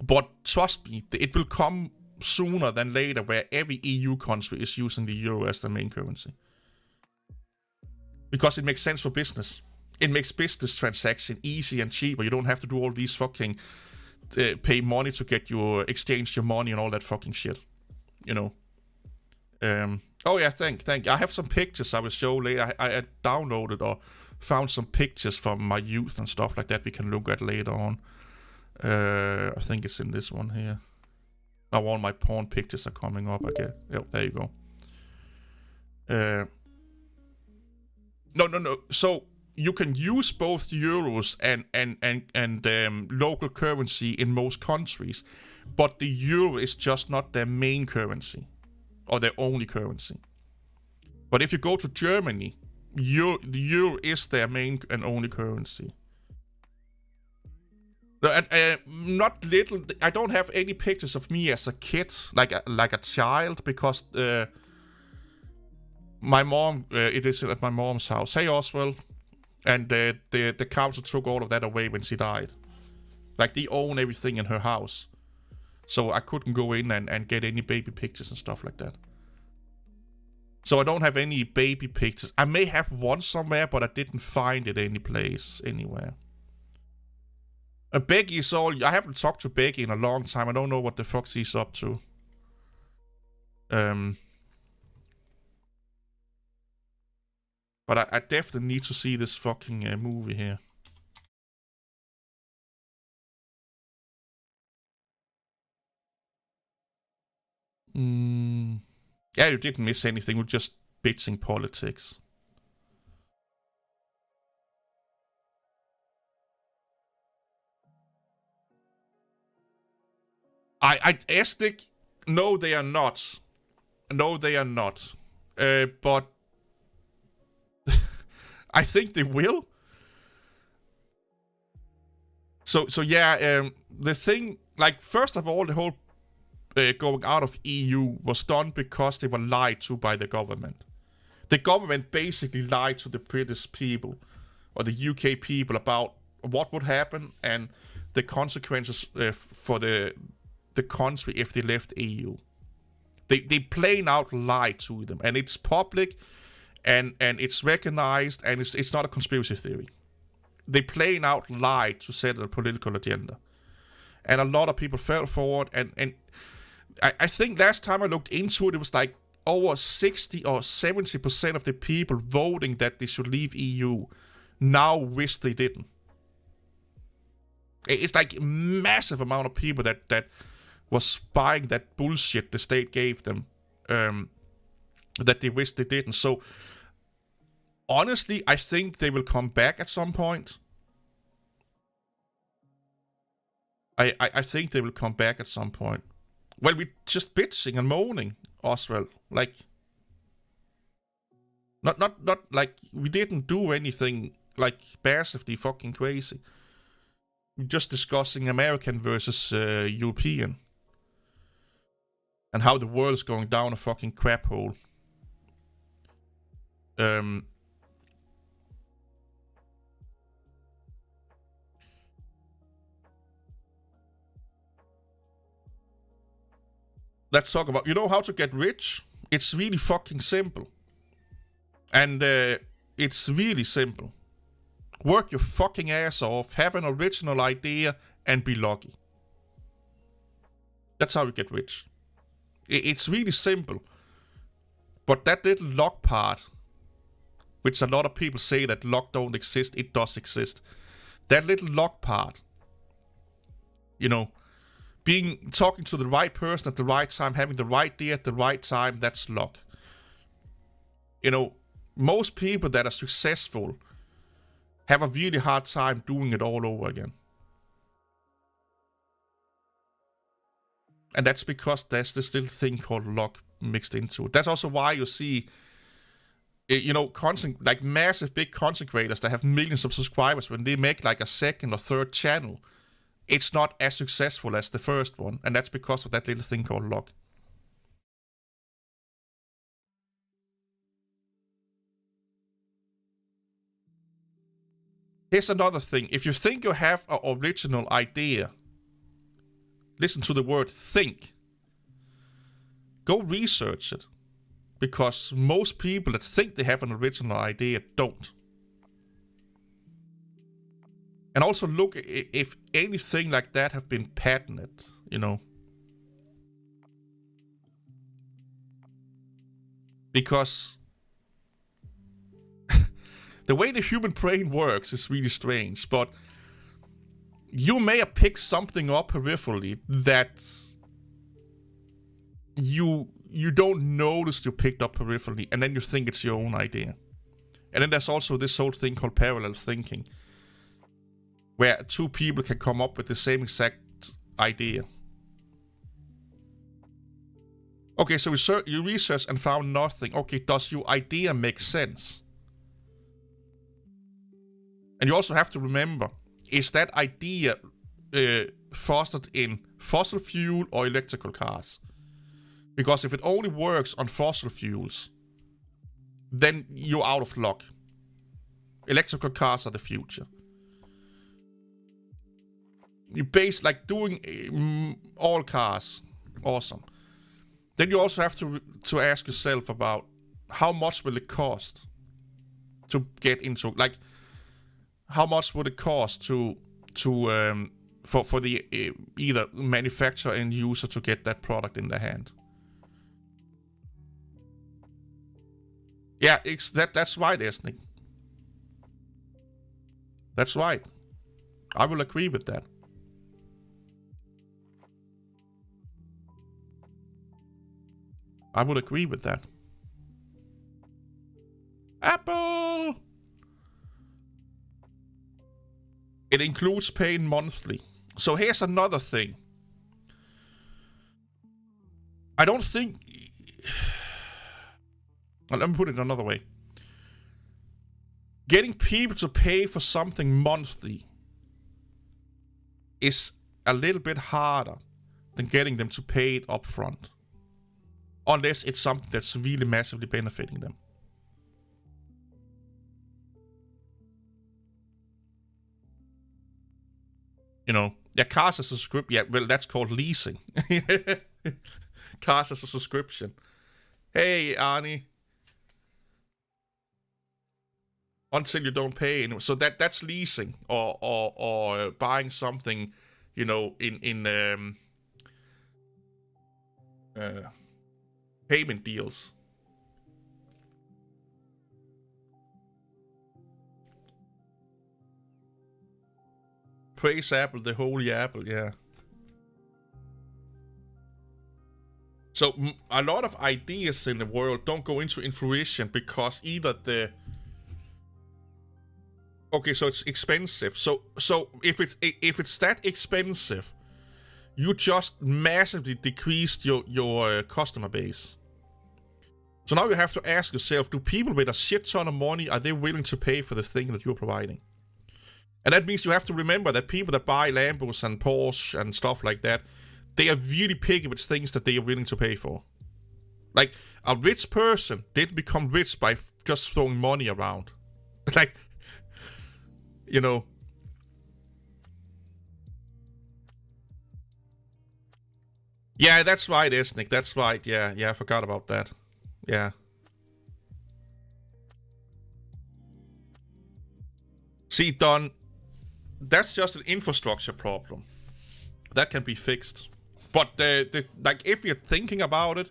But trust me, it will come sooner than later where every EU country is using the euro as their main currency. Because it makes sense for business. It makes business transaction easy and cheaper. You don't have to do all these fucking pay money to get exchange your money and all that fucking shit. Oh yeah, thank. I have some pictures I will show later. I downloaded or found some pictures from my youth and stuff like that we can look at later on. I think it's in this one here. Now all my porn pictures are coming up again. Yep, there you go. No. So you can use both euros and local currency in most countries, but the euro is just not their main currency or their only currency. But if you go to Germany, the euro is their main and only currency. Not little. I don't have any pictures of me as a kid, like a child, because my mom. It is at my mom's house. Hey Oswald, and the council took all of that away when she died. Like they own everything in her house, So I couldn't go in and get any baby pictures and stuff like that. So I don't have any baby pictures. I may have one somewhere, but I didn't find it any place, anywhere. Becky is all... I haven't talked to Becky in a long time. I don't know what the fuck she's up to. But I definitely need to see this fucking movie here. Yeah, you didn't miss anything. We're just bitching politics. Ethnic? No, they are not. No, they are not. But I think they will. So yeah, the thing, like, first of all, the whole going out of EU was done because they were lied to by the government. The government basically lied to the British people or the UK people about what would happen and the consequences for the country if they left EU. They plain out lied to them, and it's public, and it's recognized, and it's not a conspiracy theory. They plain out lied to set a political agenda, and a lot of people fell for it. And I think last time I looked into it, it was like over 60 or 70% of the people voting that they should leave EU now wish they didn't. It's like a massive amount of people that was buying that bullshit the state gave them, that they wish they didn't. So, honestly, I think they will come back at some point. I think they will come back at some point. Well, we're just bitching and moaning, Oswald. Like, not like we didn't do anything like massively fucking crazy. We're just discussing American versus European. And how the world is going down a fucking crap hole. Let's talk about... You know how to get rich? It's really fucking simple. And it's really simple. Work your fucking ass off, have an original idea, and be lucky. That's how you get rich. It's really simple. But that little luck part, which a lot of people say that luck don't exist, it does exist. That little luck part, you know, talking to the right person at the right time, having the right idea at the right time, that's luck. You know, most people that are successful have a really hard time doing it all over again. And that's because there's this little thing called luck mixed into it. That's also why you see, you know, like massive big content creators that have millions of subscribers, when they make like a second or third channel, it's not as successful as the first one. And that's because of that little thing called luck. Here's another thing. If you think you have an original idea, listen to the word think. Go research it. Because most people that think they have an original idea don't. And also look if anything like that have been patented, you know. Because the way the human brain works is really strange, but you may have picked something up peripherally that you don't notice you picked up peripherally, and then you think it's your own idea. And then there's also this whole thing called parallel thinking, where two people can come up with the same exact idea. Okay, so you researched and found nothing. Okay, does your idea make sense? And you also have to remember, is that idea fostered in fossil fuel or electrical cars? Because if it only works on fossil fuels, then you're out of luck. Electrical cars are the future. You base like doing all cars, awesome. Then you also have to ask yourself about how much will it cost to get into, like, how much would it cost for the either manufacturer and user to get that product in their hand? Yeah, that's right, Esnik. That's right. I will agree with that. I would agree with that. Apple! It includes paying monthly. So here's another thing. I don't think... Well, let me put it another way. Getting people to pay for something monthly is a little bit harder than getting them to pay it upfront. Unless it's something that's really massively benefiting them. You know, yeah, cars as a subscription. Yeah, well, that's called leasing. Cars as a subscription. Hey, Arnie. Until you don't pay anymore. So that's leasing or buying something, you know, in payment deals. Praise Apple, the holy Apple, yeah. So a lot of ideas in the world don't go into fruition because either the... Okay, so it's expensive. So if it's that expensive, you just massively decreased your customer base. So now you have to ask yourself, do people with a shit ton of money, are they willing to pay for this thing that you're providing? And that means you have to remember that people that buy Lambos and Porsche and stuff like that, they are really picky with things that they are willing to pay for. Like, a rich person didn't become rich by just throwing money around. Like, you know. Yeah, that's right, Esnik. That's right. Yeah, I forgot about that. Yeah. See, Don, that's just an infrastructure problem. That can be fixed. But, like, if you're thinking about it,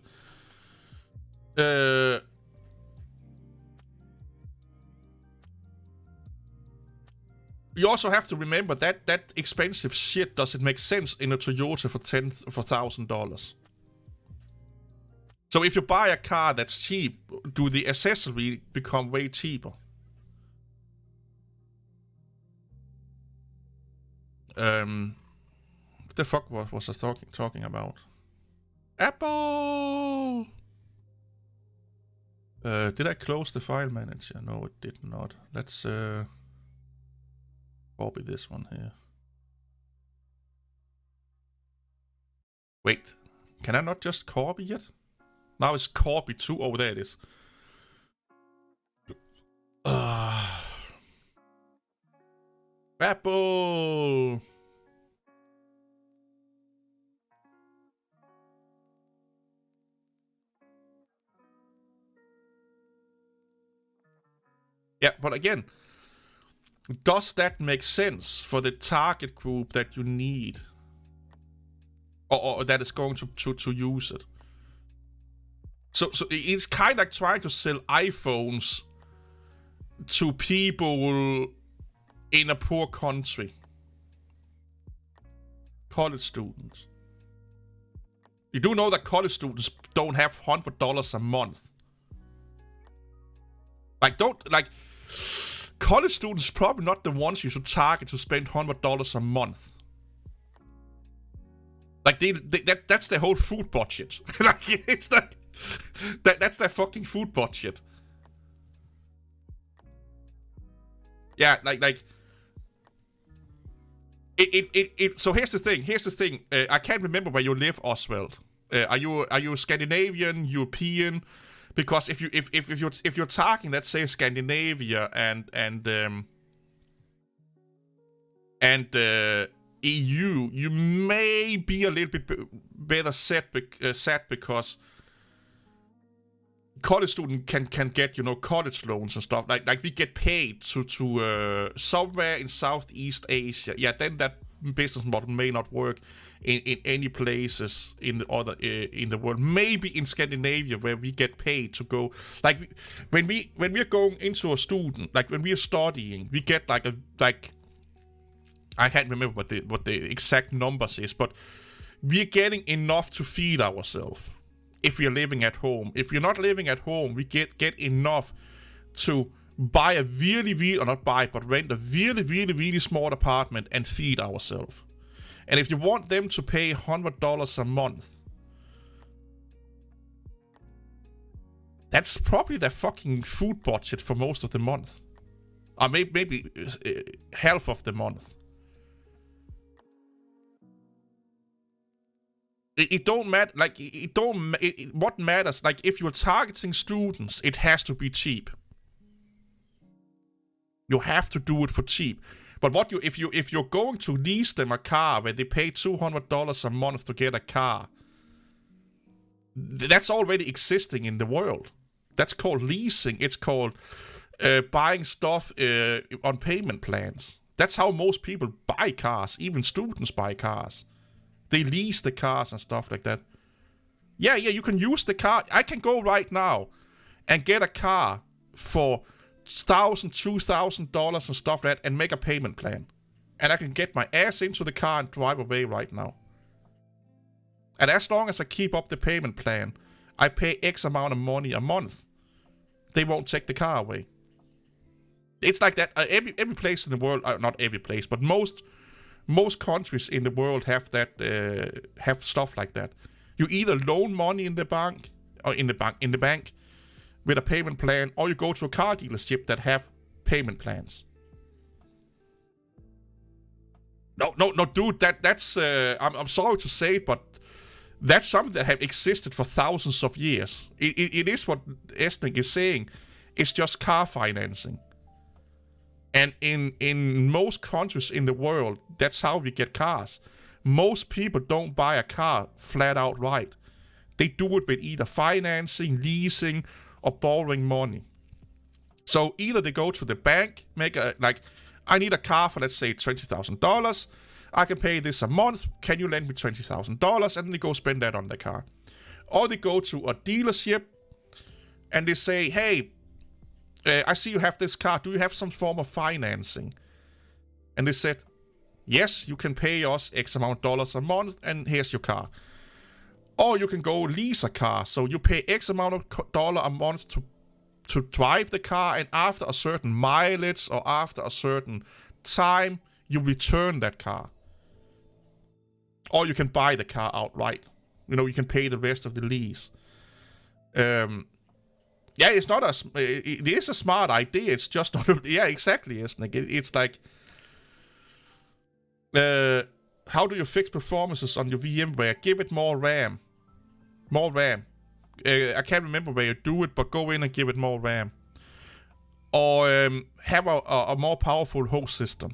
you also have to remember that expensive shit doesn't make sense in a Toyota for $1,000. So if you buy a car that's cheap, do the accessories become way cheaper? What the fuck was I talking about? Apple! Did I close the file manager? No, it did not. Let's copy this one here. Wait, can I not just copy it? Now it's copy to... Oh, there it is. Apple! Yeah, but again, does that make sense for the target group that you need? Or that is going to use it? So it's kind of like trying to sell iPhones to people in a poor country. College students. You do know that college students don't have $100 a month. Like, college students probably not the ones you should target to spend $100 a month. Like, that's their whole food budget. Like, it's that's their fucking food budget. Yeah, like. So here's the thing. I can't remember where you live, Oswald. Are you Scandinavian, European? Because if you're talking, let's say Scandinavia and EU, you may be a little bit better set because college student can get, college loans and stuff. Like we get paid to somewhere in Southeast Asia. Yeah, then that business model may not work in any places in the other in the world. Maybe in Scandinavia, where we get paid to go. Like when we're going into a student, like when we are studying, we get like I can't remember what the exact numbers is, but we're getting enough to feed ourselves if we are living at home. If you're not living at home, we get enough to buy a really, or not buy, but rent a really small apartment and feed ourselves. And if you want them to pay $100 a month, that's probably their fucking food budget for most of the month. Or maybe half of the month. It don't matter. Like what matters? Like if you're targeting students, it has to be cheap. You have to do it for cheap. But if you're going to lease them a car where they pay $200 a month to get a car, that's already existing in the world. That's called leasing. It's called buying stuff on payment plans. That's how most people buy cars. Even students buy cars. They lease the cars and stuff like that. Yeah, you can use the car. I can go right now and get a car for $1,000, $2,000 and stuff like that and make a payment plan. And I can get my ass into the car and drive away right now. And as long as I keep up the payment plan, I pay X amount of money a month. They won't take the car away. It's like that. Every place in the world, not every place, but most countries in the world have that, have stuff like that. You either loan money in the bank with a payment plan, or you go to a car dealership that have payment plans. No, dude, that's I'm sorry to say it, but that's something that have existed for thousands of years. It is what Esnik is saying. It's just car financing. And in most countries in the world, that's how we get cars. Most people don't buy a car flat out right. They do it with either financing, leasing, or borrowing money. So either they go to the bank, I need a car for, let's say, $20,000. I can pay this a month. Can you lend me $20,000? And then they go spend that on the car. Or they go to a dealership and they say, hey, I see you have this car. Do you have some form of financing? And they said, yes, you can pay us X amount of dollars a month and here's your car. Or you can go lease a car. So you pay X amount of dollar a month to drive the car, and after a certain mileage or after a certain time, you return that car. Or you can buy the car outright. You can pay the rest of the lease. Yeah, it is a smart idea. It's just not. Yeah, exactly, isn't it? It's like, how do you fix performances on your VMware? Give it more RAM. More RAM. I can't remember where you do it, but go in and give it more RAM. Or have a more powerful host system.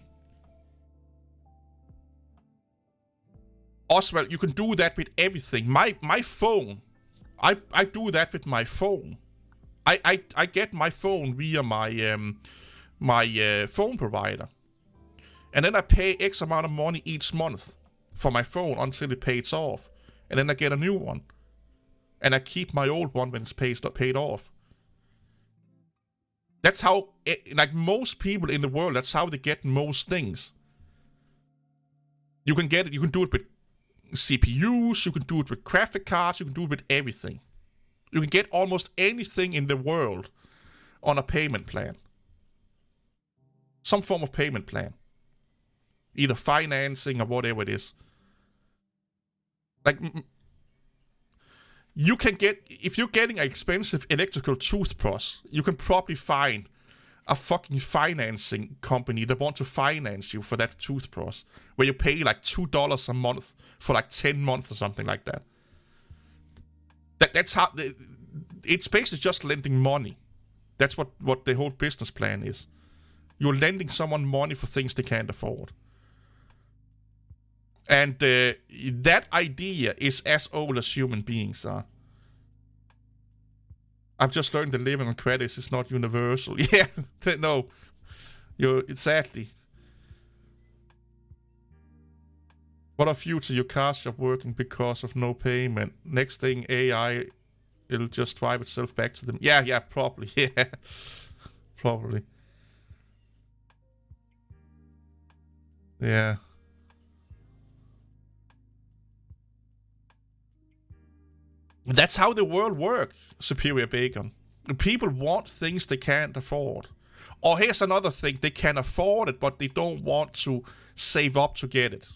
Oswald, you can do that with everything. My phone, I do that with my phone. I get my phone via my phone provider. And then I pay X amount of money each month for my phone until it pays off. And then I get a new one. And I keep my old one when it's paid off. That's how, like most people in the world, that's how they get most things. You can do it with CPUs, you can do it with graphic cards, you can do it with everything. You can get almost anything in the world on a payment plan. Some form of payment plan. Either financing or whatever it is. Like, you can get, if you're getting an expensive electrical toothbrush, you can probably find a fucking financing company that want to finance you for that toothbrush, where you pay like $2 a month for like 10 months or something like that. That's how, it's basically just lending money. That's what the whole business plan is. You're lending someone money for things they can't afford. And that idea is as old as human beings are. I've just learned that living on credits is not universal. Yeah, no, exactly. What a future your car shop working because of no payment. Next thing, AI, it'll just drive itself back to them. Yeah, probably. Yeah, probably. Yeah. That's how the world works, Superior Bacon. People want things they can't afford. Or here's another thing, they can afford it, but they don't want to save up to get it.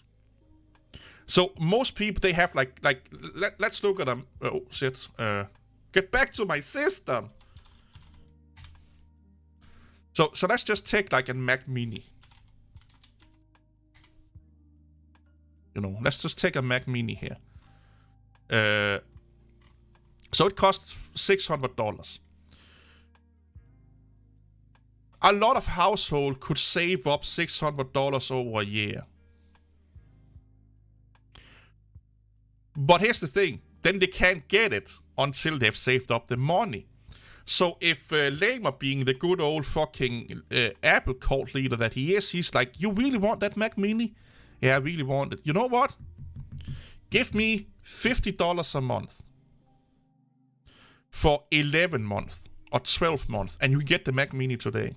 So most people, they have let's look at them. Oh, shit. Get back to my system. So let's just take like a Mac Mini. Let's just take a Mac Mini here. So it costs $600. A lot of households could save up $600 over a year. But here's the thing. Then they can't get it until they've saved up the money. So if Lamer, being the good old fucking Apple cult leader that he is, he's like, you really want that Mac Mini? Yeah, I really want it. You know what? Give me $50 a month for 11 months or 12 months, and you get the Mac Mini today.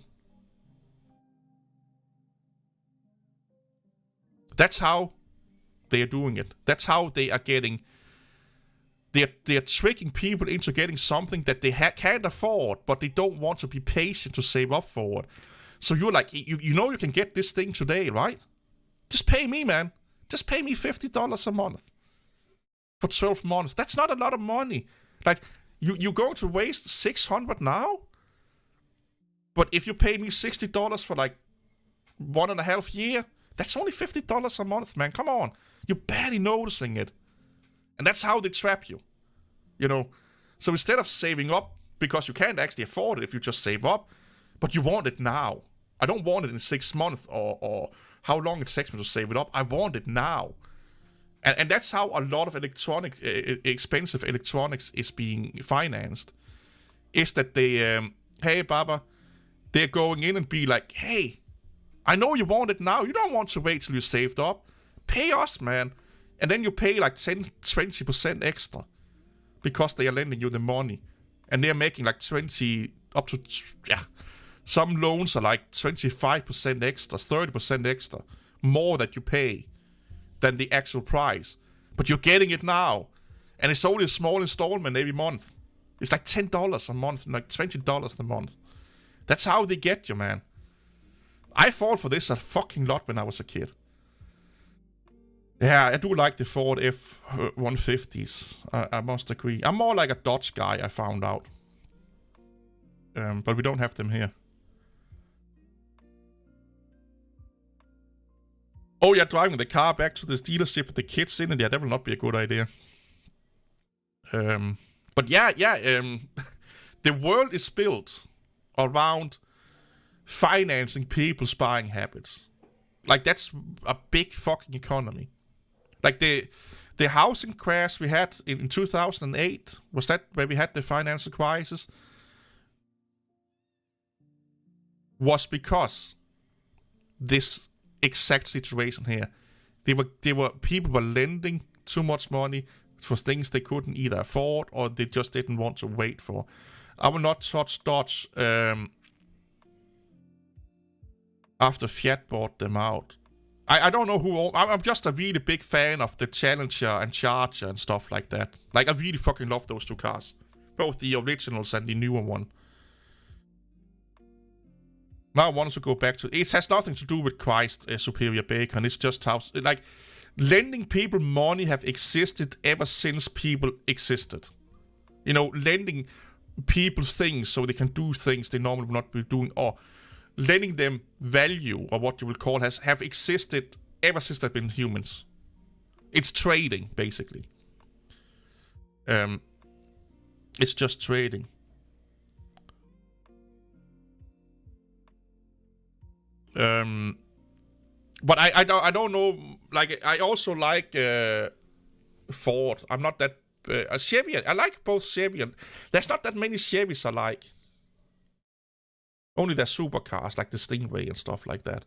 That's how they are doing it. That's how they are getting. They're tricking people into getting something that they can't afford, but they don't want to be patient to save up for it. So you're like, you know you can get this thing today, right? Just pay me, man. Just pay me $50 a month for 12 months. That's not a lot of money. Like, you're going to waste $600 now? But if you pay me $60 for like 1.5 years, that's only $50 a month, man. Come on. You're barely noticing it. And that's how they trap you. So instead of saving up, because you can't actually afford it if you just save up, but you want it now. I don't want it in 6 months or how long it takes me to save it up. I want it now. And that's how a lot of expensive electronics is being financed. Is that they, hey, Baba, they're going in and be like, hey, I know you want it now. You don't want to wait till you saved up. Pay us, man. And then you pay like 10-20% extra because they are lending you the money. And they're making like 20 up to, some loans are like 25% extra, 30% extra, more that you pay than the actual price. But you're getting it now. And it's only a small installment every month. It's like $10 a month, like $20 a month. That's how they get you, man. I fall for this a fucking lot when I was a kid. Yeah, I do like the Ford F-150s. I must agree. I'm more like a Dodge guy, I found out. But we don't have them here. Oh, you're driving the car back to the dealership with the kids in it. Yeah, that will not be a good idea. But yeah. The world is built around financing people's buying habits. Like, that's a big fucking economy. Like, the housing crash we had in 2008, was that where we had the financial crisis? Was because this exact situation here. People were lending too much money for things they couldn't either afford or they just didn't want to wait for. I will not touch Dodge after Fiat bought them out. I don't know who. I'm just a really big fan of the Challenger and Charger and stuff like that. Like, I really fucking love those two cars. Both the originals and the newer one. Now I want to go back to... It has nothing to do with Christ, Superior Bacon. It's just how... Like, lending people money have existed ever since people existed. Lending people things so they can do things they normally would not be doing. Or lending them value, or what you will call, have existed ever since they've been humans. It's trading, basically. It's just trading. But I don't know I also like Ford. I'm not that Chevy. I like both Chevy and there's not that many Chevys I like. Only their supercars like the Stingray and stuff like that.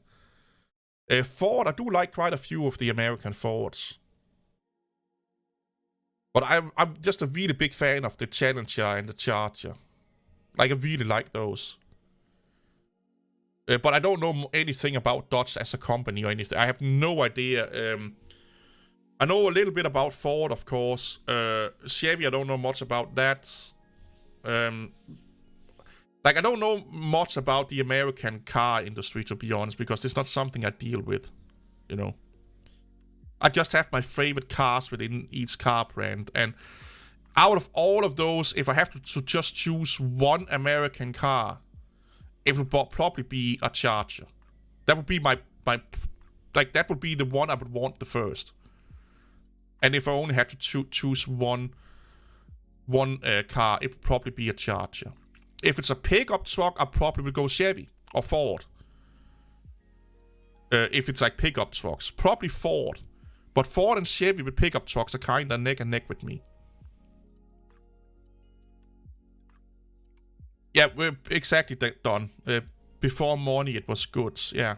Ford, I do like quite a few of the American Fords. But I'm just a really big fan of the Challenger and the Charger. Like, I really like those. But I don't know anything about Dodge as a company or anything. I have no idea. I know a little bit about Ford, of course. Chevy, I don't know much about that. Like, I don't know much about the American car industry, to be honest, because it's not something I deal with, you know. I just have my favorite cars within each car brand, and out of all of those, if I have to just choose one American car, it would probably be a Charger. That would be my like, that would be the one I would want the first. And if I only had to choose one car, it would probably be a Charger. If it's a pickup truck, I probably would go Chevy or Ford. If it's like pickup trucks, probably Ford. But Ford and Chevy with pickup trucks are kind of neck and neck with me. Yeah, we're exactly done. Before money, it was good. Yeah.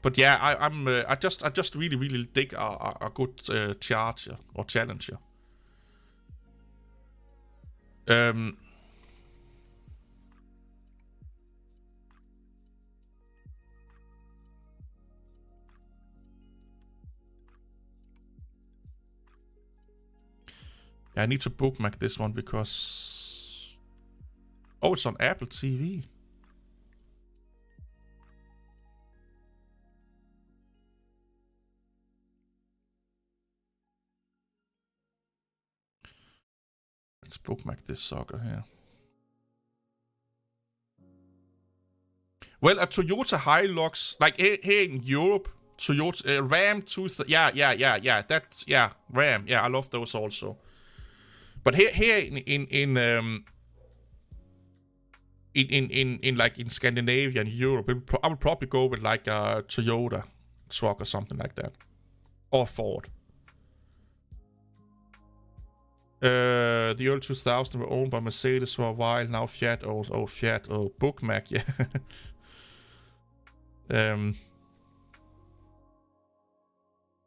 But yeah, I just really dig a good Charger or Challenger. I need to bookmark this one because... Oh, it's on Apple TV. Let's bookmark this sucker here. Well, a Toyota Hilux, like here in Europe, Toyota Ram 2000. Yeah. That's Ram. Yeah, I love those also. But here in like in Scandinavia and Europe, I would probably go with like a Toyota truck or something like that, or Ford. The early 2000s were owned by Mercedes for a while. Now Fiat. Fiat. Bookmark. Yeah.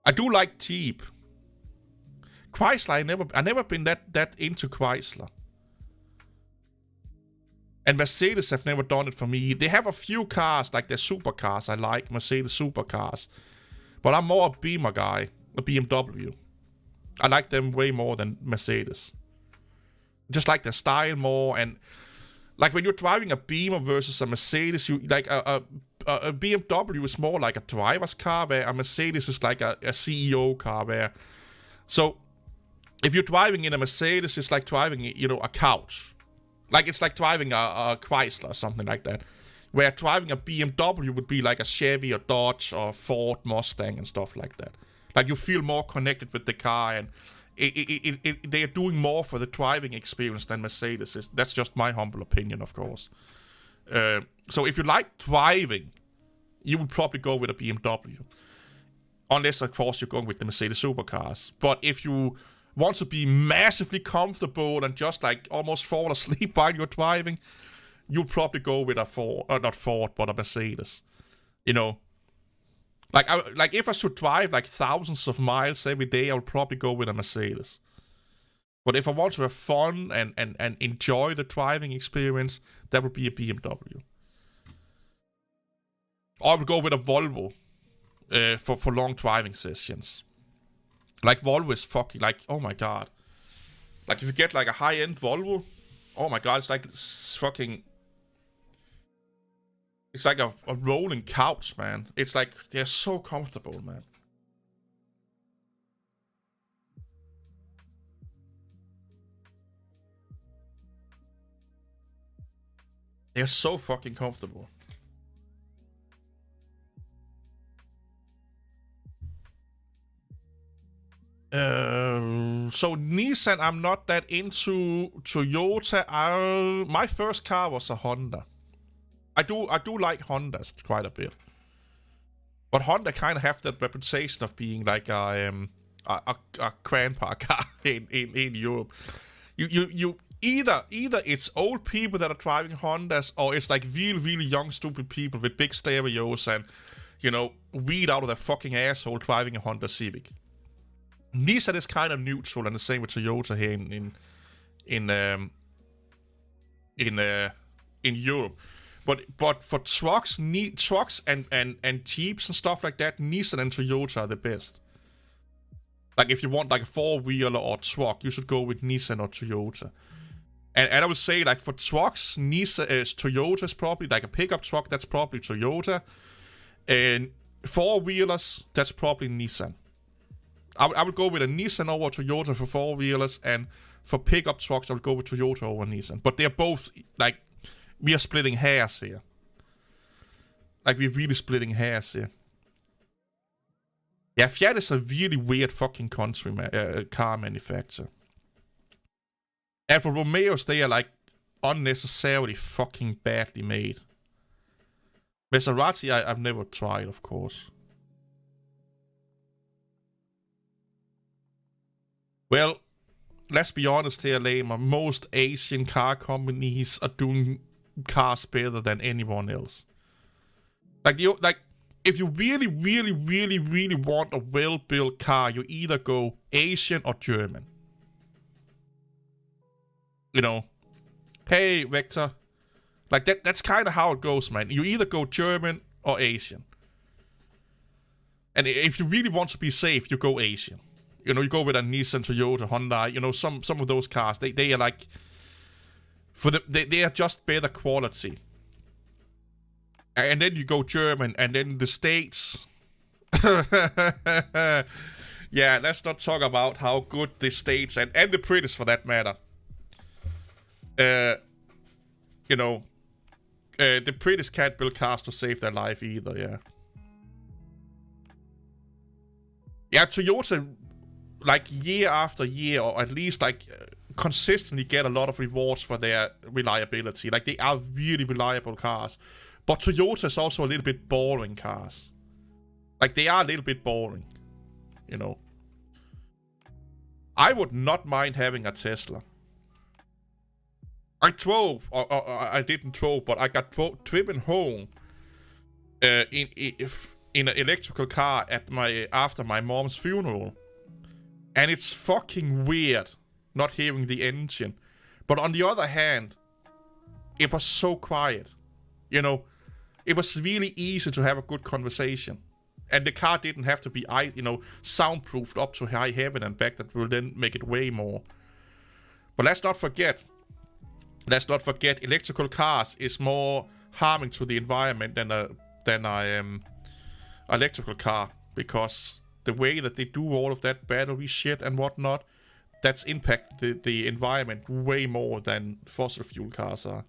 I do like Jeep. Chrysler, I never been that into Chrysler. And Mercedes have never done it for me. They have a few cars, like their supercars I like, Mercedes supercars. But I'm more a Beamer guy, a BMW. I like them way more than Mercedes. Just like their style more, and like when you're driving a Beamer versus a Mercedes, you like a BMW is more like a driver's car, where a Mercedes is like a CEO car. Where, so if you're driving in a Mercedes, it's like driving, you know, a couch. Like it's like driving a Chrysler or something like that. Where driving a BMW would be like a Chevy or Dodge or Ford Mustang and stuff like that. Like you feel more connected with the car, and they are doing more for the driving experience than Mercedes is. That's just my humble opinion, of course. So if you like driving, you would probably go with a BMW. Unless, of course, you're going with the Mercedes supercars. But if you want to be massively comfortable and just like almost fall asleep while you're driving, you'll probably go with a Ford, not Ford, but a Mercedes. You know, like if I should drive like thousands of miles every day, I would probably go with a Mercedes. But if I want to have fun and enjoy the driving experience, that would be a BMW. Or I would go with a Volvo for long driving sessions. Like Volvo is fucking, like, oh my god. Like if you get like a high-end Volvo, oh my god, it's like fucking... It's like a rolling couch, man. It's like, they're so comfortable, man. They're so fucking comfortable. So Nissan, I'm not that into. Toyota, my first car was a Honda. I do like Hondas quite a bit. But Honda kind of have that reputation of being like a grandpa car in Europe. You either it's old people that are driving Hondas, or it's like really young stupid people with big stereos and weed out of their fucking asshole driving a Honda Civic. Nissan is kind of neutral, and the same with Toyota here in Europe. But for trucks and Jeeps and stuff like that, Nissan and Toyota are the best. Like if you want like a 4-wheeler or truck, you should go with Nissan or Toyota. And I would say like for trucks, Toyota is probably like a pickup truck. That's probably Toyota. And 4-wheelers, that's probably Nissan. I would go with a Nissan over Toyota for 4-wheelers, and for pickup trucks, I would go with Toyota over Nissan. But they're both like, we are splitting hairs here. Like, we're really splitting hairs here. Yeah, Fiat is a really weird fucking country car manufacturer. And for Romeos, they are like unnecessarily fucking badly made. Maserati, I've never tried, of course. Well, let's be honest here, Lama. Most Asian car companies are doing cars better than anyone else. Like if you really want a well-built car, you either go Asian or German. Hey, Vector. Like that's kind of how it goes, man. You either go German or Asian. And if you really want to be safe, you go Asian. You go with a Nissan, Toyota, Hyundai. Some of those cars, they are like, they are just better quality. And then you go German, and then the States. Yeah, let's not talk about how good the States and the British, for that matter. The British can't build cars to save their life either. Yeah. Yeah, Toyota, like year after year, or at least like consistently get a lot of rewards for their reliability. Like, they are really reliable cars. But Toyota is also a little bit boring cars. Like, they are a little bit boring. I would not mind having a Tesla. I drove, or I didn't drove, but I got driven home in an electrical car after my mom's funeral. And it's fucking weird not hearing the engine. But on the other hand, it was so quiet. It was really easy to have a good conversation. And the car didn't have to be, soundproofed up to high heaven and back. That will then make it way more. But let's not forget, electrical cars is more harming to the environment than a electrical car, because the way that they do all of that battery shit and whatnot, that's impacted the environment way more than fossil fuel cars are.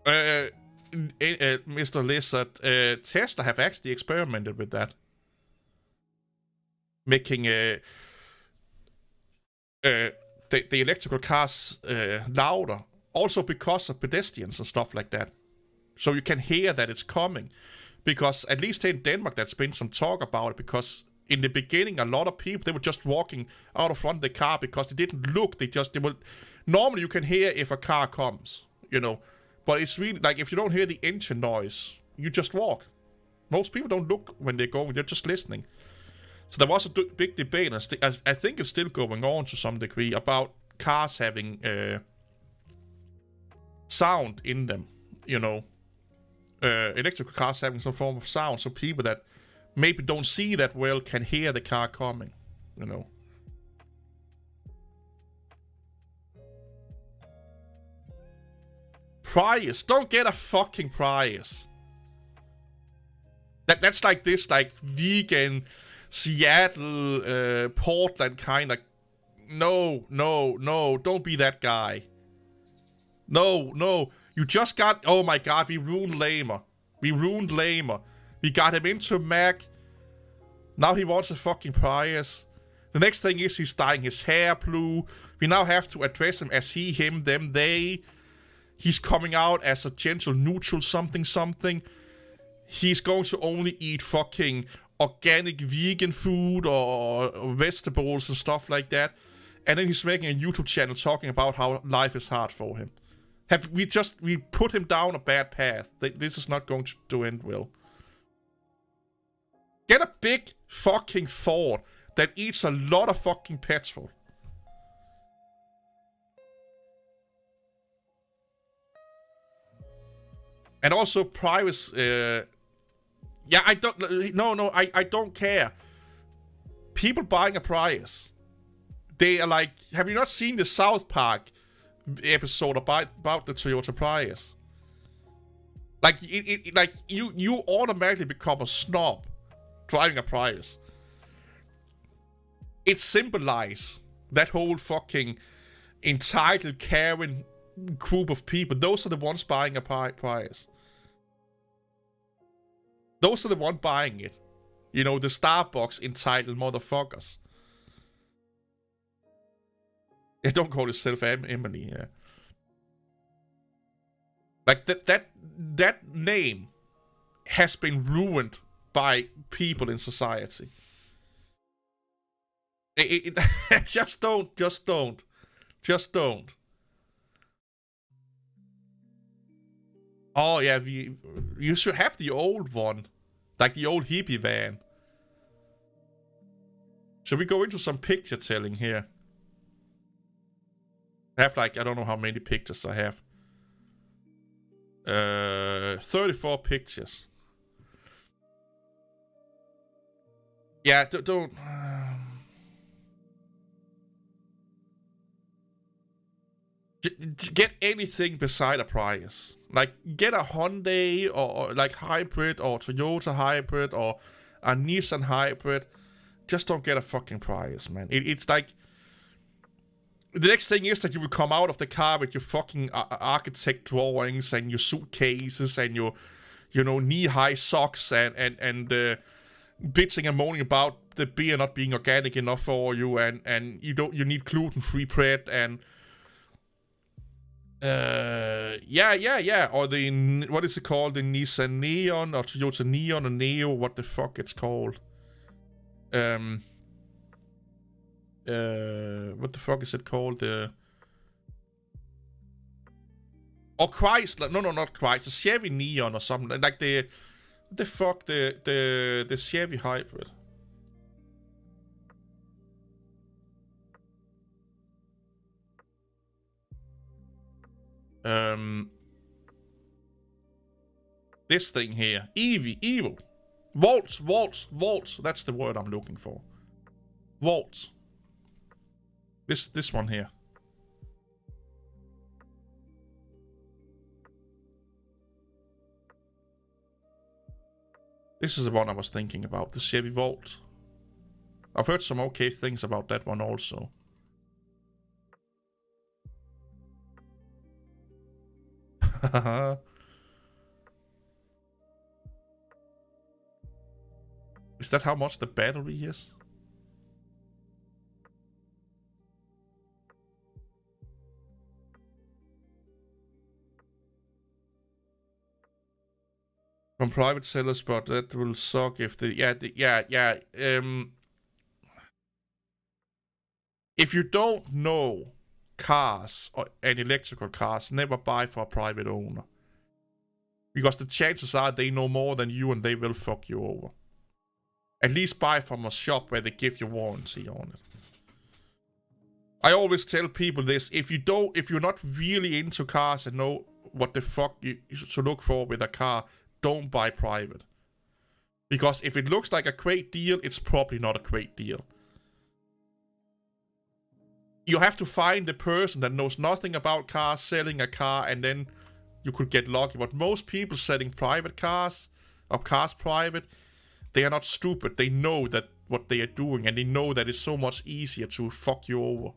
Mr. Lizard, Tesla have actually experimented with that, making the electrical cars louder, also because of pedestrians and stuff like that. So you can hear that it's coming. Because at least in Denmark, there's been some talk about it, because in the beginning, a lot of people, they were just walking out of front of the car because they didn't look. They would. Normally, you can hear if a car comes, But it's really, like, if you don't hear the engine noise, you just walk. Most people don't look when they're going, they're just listening. So there was a big debate, and I think it's still going on to some degree, about cars having sound in them, electrical cars having some form of sound, so people that maybe don't see that well can hear the car coming, Prius, don't get a fucking Prius. That's like this, like, vegan Seattle, Portland kind of. No, don't be that guy. No, you just got. Oh my god, we ruined Lamer. We got him into Mac. Now he wants a fucking Prius. The next thing is he's dyeing his hair blue. We now have to address him as he, him, them, they. He's coming out as a gentle, neutral something. He's going to only eat fucking organic vegan food or vegetables and stuff like that. And then he's making a YouTube channel talking about how life is hard for him. We put him down a bad path. This is not going to end well. Get a big fucking Ford that eats a lot of fucking petrol. And also privacy. Yeah, I don't. No, I don't care. People buying a Prius. They are like, have you not seen the South Park episode about the Toyota Prius? Like, like you automatically become a snob driving a Prius. It symbolizes that whole fucking entitled, caring group of people. Those are the ones buying a Prius. Those are the ones buying it. You know, the Starbucks entitled motherfuckers. Yeah, don't call yourself Emily, yeah. Like, that name has been ruined by people in society. Just don't. Oh, yeah, you should have the old one. Like the old hippie van. Should we go into some picture telling here? I have like, I don't know how many pictures I have. 34 pictures. Yeah, don't... Get anything beside a Prius. Like, get a Hyundai or like hybrid or Toyota hybrid or a Nissan hybrid. Just don't get a fucking Prius, man. It's like... The next thing is that you will come out of the car with your fucking architect drawings and your suitcases and your, you know, knee-high socks and bitching and moaning about the beer not being organic enough for you and you need gluten-free bread and... yeah. Or the, what is it called? The Nissan Neon or Toyota Neon or Neo, what the fuck it's called. What the fuck is it called? Or Chrysler. No, not Chrysler. Chevy Neon or something. Like the Chevy hybrid. This thing here. Evil. Waltz. That's the word I'm looking for. Waltz. This one here. This is the one I was thinking about, the Chevy Volt. I've heard some okay things about that one also. Is that how much the battery is? From private sellers, but that will suck if the if you don't know cars and electrical cars, never buy for a private owner. Because the chances are they know more than you and they will fuck you over. At least buy from a shop where they give you warranty on it. I always tell people this, if you're not really into cars and know what the fuck you should look for with a car, don't buy private. Because if it looks like a great deal, it's probably not a great deal. You have to find the person that knows nothing about cars, selling a car, and then you could get lucky. But most people selling private cars, or cars private, they are not stupid. They know that what they are doing, and they know that it's so much easier to fuck you over.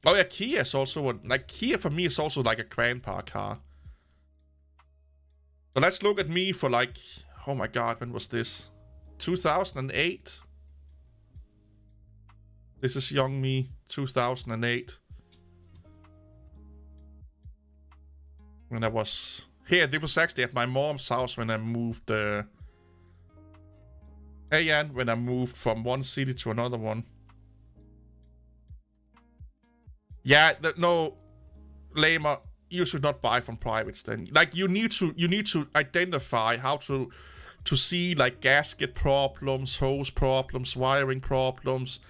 Oh yeah, Kia is also like Kia for me is also like a grandpa car. So let's look at me for like, oh my god, when was this? 2008. This is young me, 2008. when I was here. This was actually at my mom's house when I moved. When I moved from one city to another one. Yeah, no, Lama, you should not buy from privates then. Like, you need to identify how to see, like, gasket problems, hose problems, wiring problems,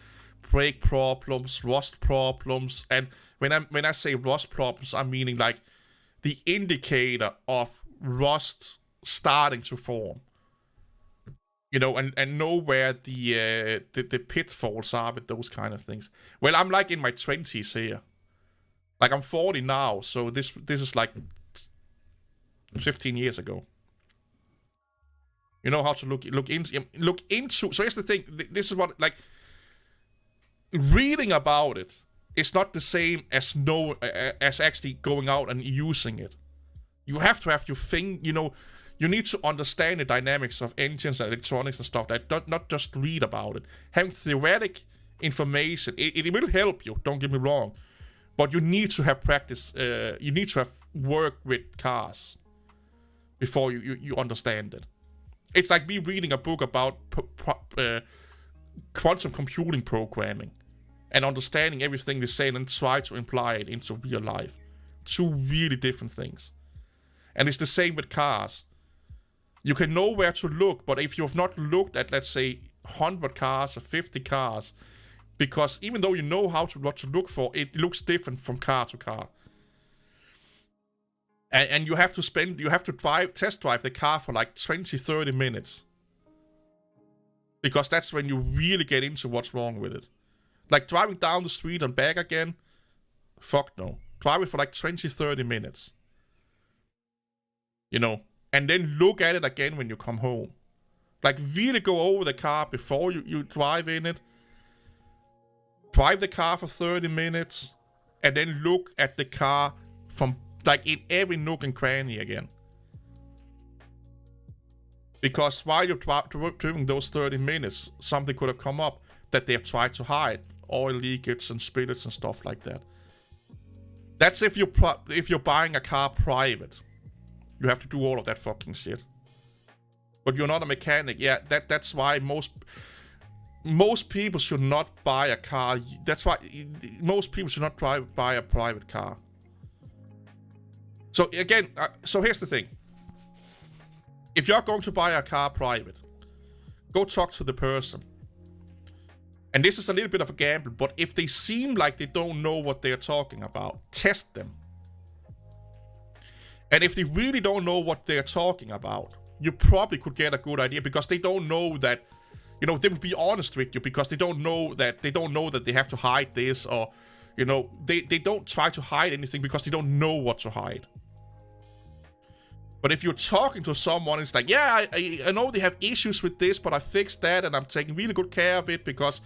brake problems, rust problems. And when I say rust problems, I'm meaning, like, the indicator of rust starting to form. You know, and know where the pitfalls are with those kind of things. Well, I'm like in my 20s here. Like, I'm 40 now, so this is like 15 years ago. You know how to look into. So here's the thing. This is what, like, reading about it is not the same as as actually going out and using it. You have to have your thing. You know, you need to understand the dynamics of engines and electronics and stuff. That not just read about it. Having theoretic information, it will help you. Don't get me wrong, but you need to have practice. You need to have worked with cars before you understand it. It's like me reading a book about quantum computing programming and understanding everything they say and then try to imply it into real life. Two really different things. And it's the same with cars. You can know where to look, but if you have not looked at, let's say, 100 cars or 50 cars, because even though you know what to look for, it looks different from car to car. And you have to test drive the car for like 20-30 minutes. Because that's when you really get into what's wrong with it. Like driving down the street and back again, fuck no. Drive it for like 20-30 minutes. You know, and then look at it again when you come home. Like, really go over the car before you drive in it. Drive the car for 30 minutes, and then look at the car from, like, in every nook and cranny again. Because while you're driving those 30 minutes, something could have come up that they have tried to hide. Oil leakage and spillage and stuff like that. That's if you're buying a car private. You have to do all of that fucking shit. But you're not a mechanic. Yeah, that's why most people should not buy a car. That's why most people should not buy a private car. So again, so here's the thing. If you're going to buy a car private, go talk to the person. And this is a little bit of a gamble, but if they seem like they don't know what they're talking about, test them. And if they really don't know what they're talking about, you probably could get a good idea, because they don't know that, you know, they will be honest with you, because they don't know that they have to hide this, or, you know, they don't try to hide anything because they don't know what to hide. But if you're talking to someone, it's like, yeah, I know they have issues with this, but I fixed that and I'm taking really good care of it, because,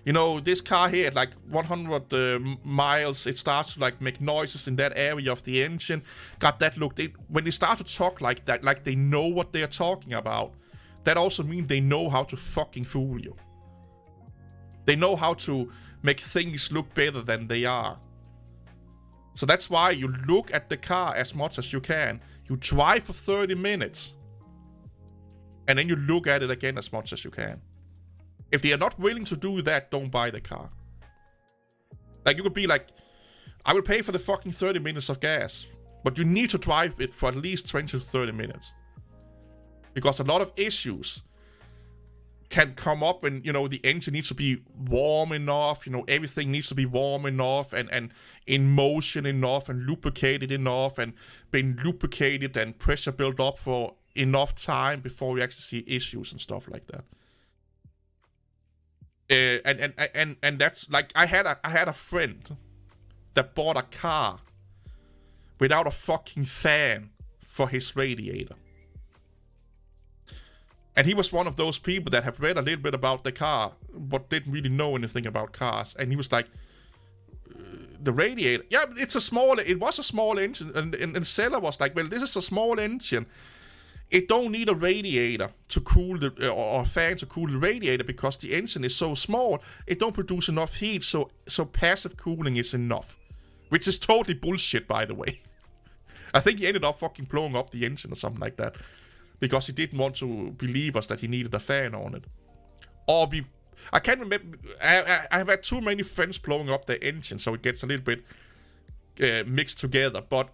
you know, this car here at like 100 miles, it starts to like make noises in that area of the engine. Got that looked in. When they start to talk like that, like they know what they're talking about, that also means they know how to fucking fool you. They know how to make things look better than they are. So that's why you look at the car as much as you can. You drive for 30 minutes. And then you look at it again as much as you can. If they are not willing to do that, don't buy the car. Like, you could be like, I will pay for the fucking 30 minutes of gas. But you need to drive it for at least 20 to 30 minutes. Because a lot of issues can come up when, you know, the engine needs to be warm enough, you know, everything needs to be warm enough and in motion enough and lubricated enough and been lubricated and pressure built up for enough time before you actually see issues and stuff like that. And that's like, I had a friend that bought a car without a fucking fan for his radiator. And he was one of those people that have read a little bit about the car, but didn't really know anything about cars. And he was like, the radiator, yeah, it was a small engine. And the seller was like, well, this is a small engine. It don't need a radiator to cool or a fan to cool the radiator, because the engine is so small, it don't produce enough heat, so passive cooling is enough. Which is totally bullshit, by the way. I think he ended up fucking blowing up the engine or something like that. Because he didn't want to believe us that he needed a fan on it. Or I can't remember. I've had too many friends blowing up their engine, so it gets a little bit mixed together. But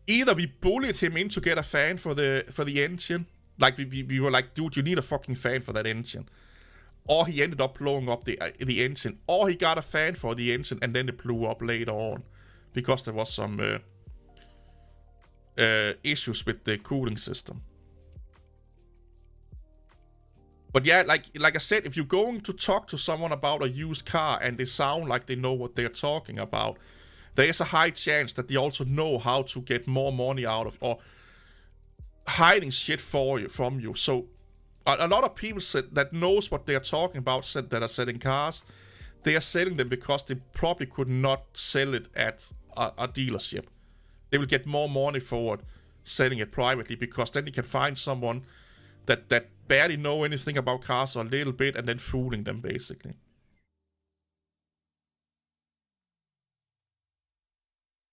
either we bullied him in to get a fan for the engine. Like, we were like, dude, you need a fucking fan for that engine. Or he ended up blowing up the engine. Or he got a fan for the engine, and then it blew up later on. Because there was some issues with the cooling system. But yeah, like I said, if you're going to talk to someone about a used car and they sound like they know what they're talking about, there is a high chance that they also know how to get more money out of, or hiding shit from you. So a lot of people that knows what they're talking about, that are selling cars, they are selling them because they probably could not sell it at a dealership. They will get more money for it selling it privately, because then you can find someone that barely know anything about cars or a little bit, and then fooling them, basically.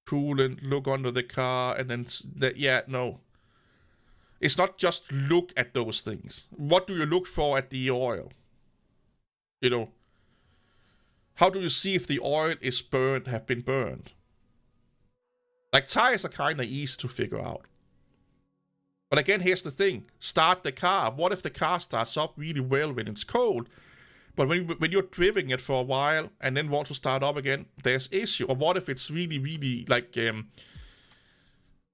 Coolant, look under the car, and then no. It's not just look at those things. What do you look for at the oil? You know, how do you see if the oil is have been burned? Like, tires are kind of easy to figure out. But again, here's the thing. Start the car. What if the car starts up really well when it's cold? But when you're driving it for a while and then want to start up again, there's issue. Or what if it's really, really like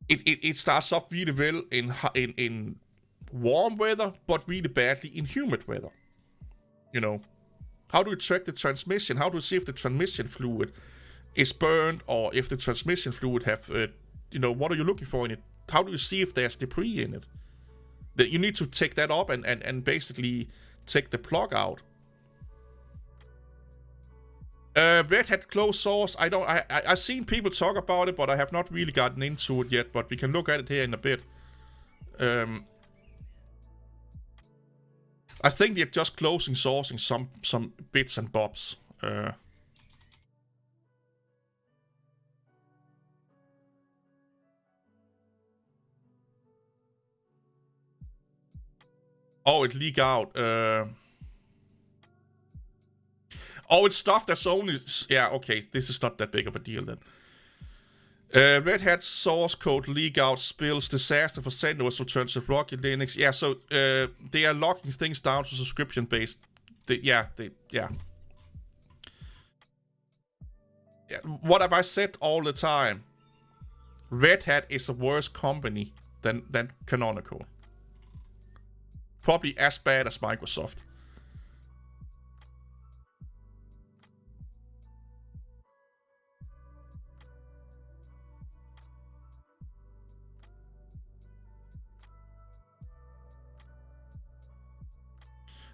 it starts up really well in warm weather, but really badly in humid weather? You know, how do you track the transmission? How do you see if the transmission fluid is burned, or if the transmission fluid have what are you looking for in it? How do you see if there's debris in it? That you need to take that up and basically take the plug out. Red Hat closed source. I've seen people talk about it, but I have not really gotten into it yet. But we can look at it here in a bit. I think they're just closing sourcing some bits and bobs. Oh, it leaked out. Oh, it's stuff that's only... Yeah, okay. This is not that big of a deal then. Red Hat source code leak out spills disaster for CentOS returns to Rocky Linux. Yeah, so they are locking things down to subscription-based. Yeah. What have I said all the time? Red Hat is a worse company than Canonical. Probably as bad as Microsoft.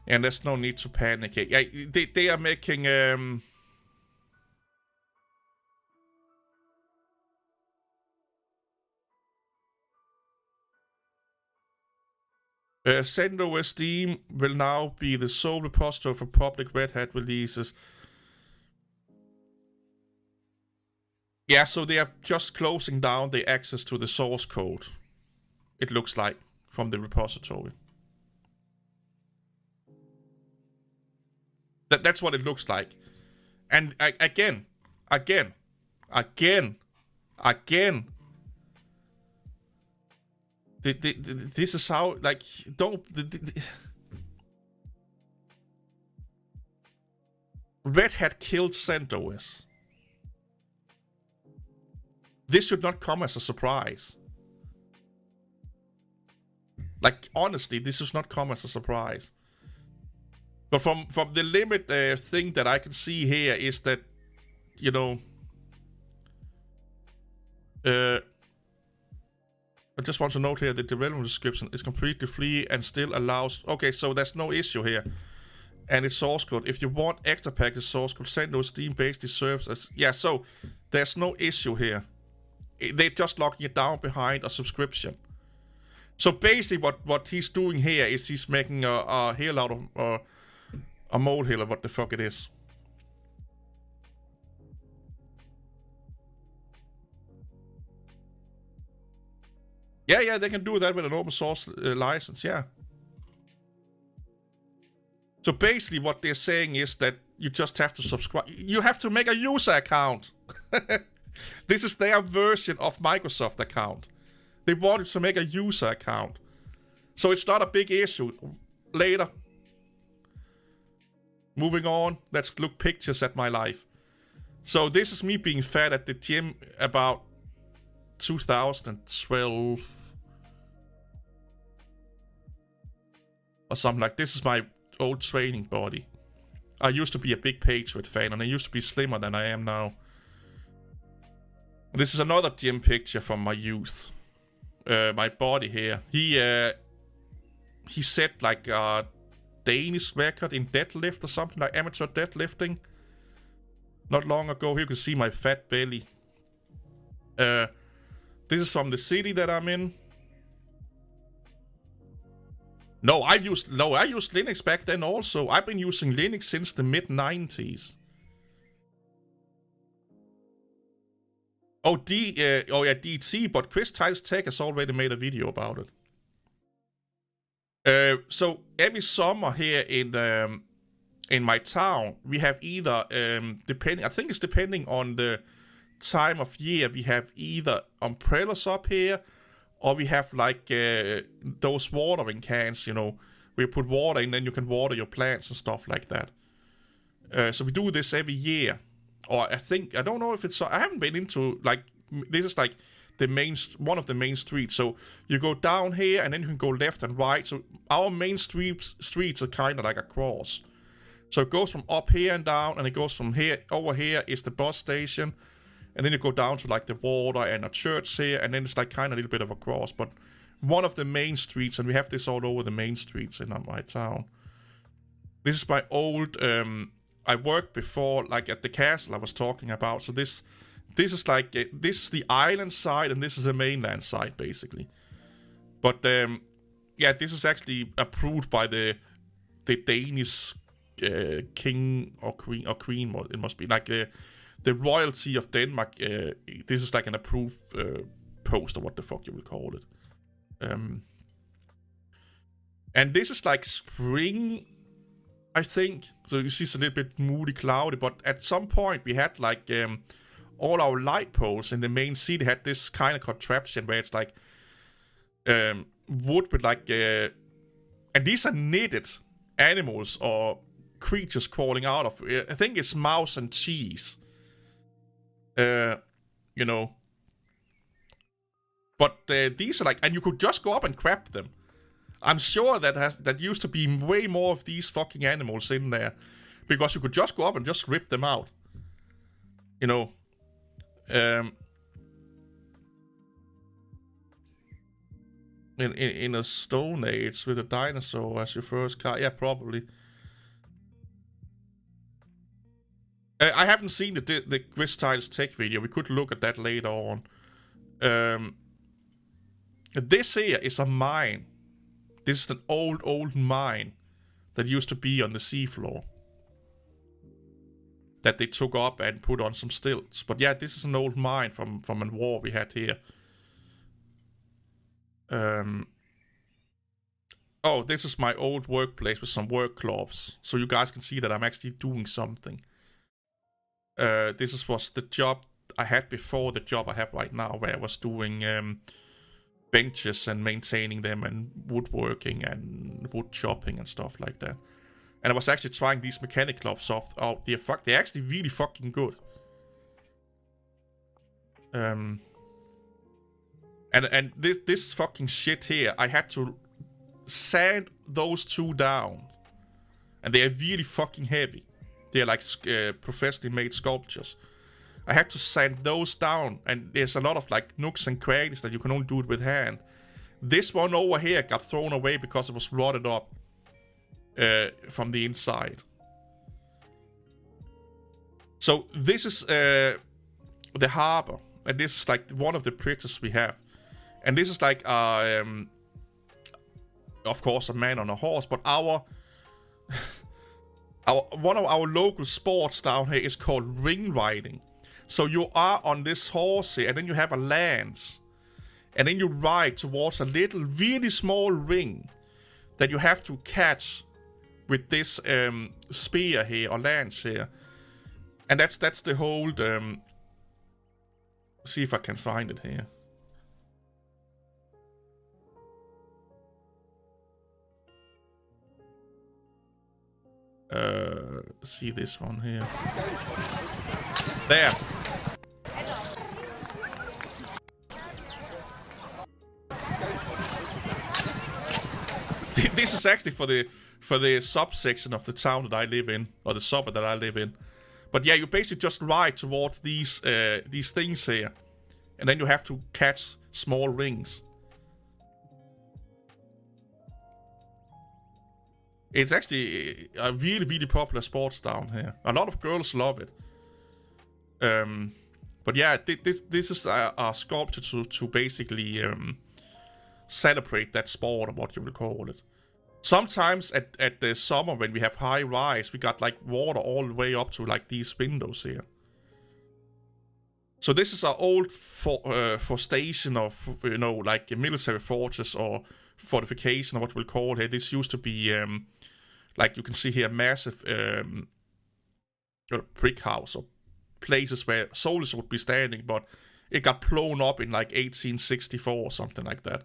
And there's no need to panic. Yeah, they are making CentOS Steam will now be the sole repository for public Red Hat releases. Yeah, so they are just closing down the access to the source code. It looks like from the repository. That's what it looks like. And again. This is how, like, don't... Red Hat killed CentOS. This should not come as a surprise. Like, honestly, this does not come as a surprise. But from the limit thing that I can see here is that, you know... I just want to note here that the development description is completely free and still allows... Okay, so there's no issue here. And it's source code. If you want extra package source code, CentOS Steam basically serves as... Yeah, so there's no issue here. They're just locking it down behind a subscription. So basically what he's doing here is he's making a hill out of... a molehill, or what the fuck it is. Yeah, they can do that with an open source license, yeah. So basically what they're saying is that you just have to subscribe. You have to make a user account. This is their version of Microsoft account. They want you to make a user account. So it's not a big issue. Later. Moving on. Let's look pictures at my life. So this is me being fat at the gym about 2012. Or something like this. Is my old training body. I used to be a big Patriot fan, and I used to be slimmer than I am now. This is another gym picture from my youth. My body here. He set like a Danish record in deadlift or something, like amateur deadlifting. Not long ago. Here you can see my fat belly. This is from the city that I'm in. No, I used Linux back then also. I've been using Linux since the mid-90s. Oh, DT, but Chris Tiles Tech has already made a video about it. So every summer here in my town, we have either I think it's depending on the time of year, we have either umbrellas up here, or we have like those watering cans, you know, where you put water in, then you can water your plants and stuff like that. So we do this every year. Or I don't know if it's, I haven't been into, like, this is like one of the main streets. So you go down here and then you can go left and right. So our main streets are kind of like a cross. So it goes from up here and down, and it goes from here, over here is the bus station. And then you go down to like the water and a church here, and then it's like kind of a little bit of a cross. But one of the main streets, and we have this all over the main streets in my town. This is my old, I worked before, like at the castle I was talking about. So this is like, this is the island side, and this is the mainland side, basically. But yeah, this is actually approved by the Danish king or queen, it must be, like the royalty of Denmark. This is like an approved post, or what the fuck you will call it. And this is like spring, I think. So you see it's a little bit moody, cloudy, but at some point we had like all our light poles in the main city had this kind of contraption where it's like wood with like and these are knitted animals or creatures crawling out of, I think it's mouse and cheese. You know. But these are like, and you could just go up and grab them. I'm sure that used to be way more of these fucking animals in there, because you could just go up and just rip them out. You know. In a Stone Age with a dinosaur as your first car, yeah, probably. I haven't seen the Chris Tiles Tech video. We could look at that later on. This here is a mine. This is an old mine that used to be on the seafloor. That they took up and put on some stilts. But yeah, this is an old mine from a war we had here. Oh, this is my old workplace with some work clothes. So you guys can see that I'm actually doing something. This was the job I had before the job I have right now, where I was doing benches and maintaining them and woodworking and wood chopping and stuff like that. And I was actually trying these mechanic gloves off. Oh, they're actually really fucking good. And this fucking shit here, I had to sand those two down. And they are really fucking heavy. They're like professionally made sculptures. I had to sand those down, and there's a lot of like nooks and crannies that you can only do it with hand. This one over here got thrown away because it was rotted up from the inside. So this is the harbor, and this is like one of the bridges we have. And this is like, of course, a man on a horse, but one of our local sports down here is called ring riding. So you are on this horse here, and then you have a lance. and then you ride towards a little, really small ring that you have to catch with this spear here, or lance here. And that's the whole... see if I can find it here. See this one here. There. This is actually for the subsection of the town that I live in, or the suburb that I live in. But yeah, you basically just ride towards these things here, and then you have to catch small rings. It's actually a really, really popular sports down here. A lot of girls love it. But yeah, this is a sculpture to basically celebrate that sport, or what you will call it. Sometimes at the summer when we have high rise, we got like water all the way up to like these windows here. So this is our old for station of, you know, like a military fortress or fortification, or what we'll call here. This used to be like you can see here, massive brick house, or places where soldiers would be standing, but it got blown up in like 1864 or something like that.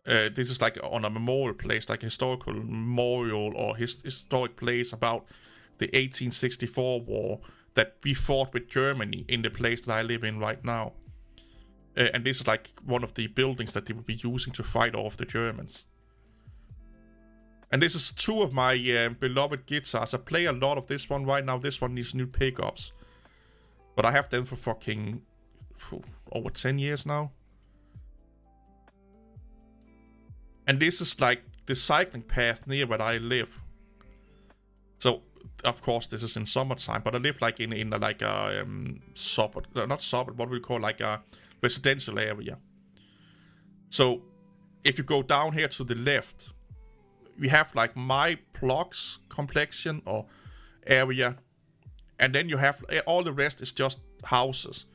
This is like on a memorial place, like a historical memorial or historic place about the 1864 war that we fought with Germany in the place that I live in right now. And this is like one of the buildings that they would be using to fight off the Germans. And this is two of my beloved guitars. I play a lot of this one right now. This one needs new pickups. But I have them for fucking over 10 years now. And this is like the cycling path near where I live. So, of course, this is in summertime, but I live like in like a suburb, not suburb, what we call like a residential area. So, if you go down here to the left, we have like my blocks complexion or area, and then you have all the rest is just houses.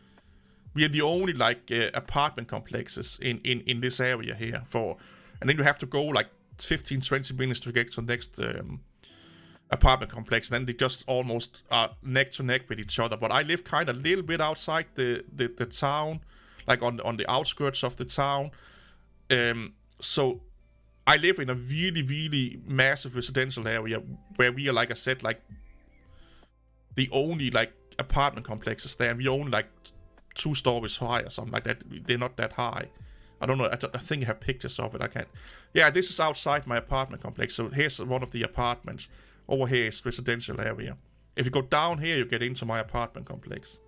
We are the only like apartment complexes in this area here for. And then you have to go like 15-20 minutes to get to the next apartment complex. And then they just almost are neck to neck with each other. But I live kind of a little bit outside the town, like on the outskirts of the town. So I live in a really, really massive residential area where we are, like I said, like the only like apartment complexes there. And we're only like 2 stories high or something like that. They're not that high. I don't know, I think I have pictures of it, I can't. Yeah, this is outside my apartment complex, so here's one of the apartments. Over here is residential area. If you go down here, you get into my apartment complex.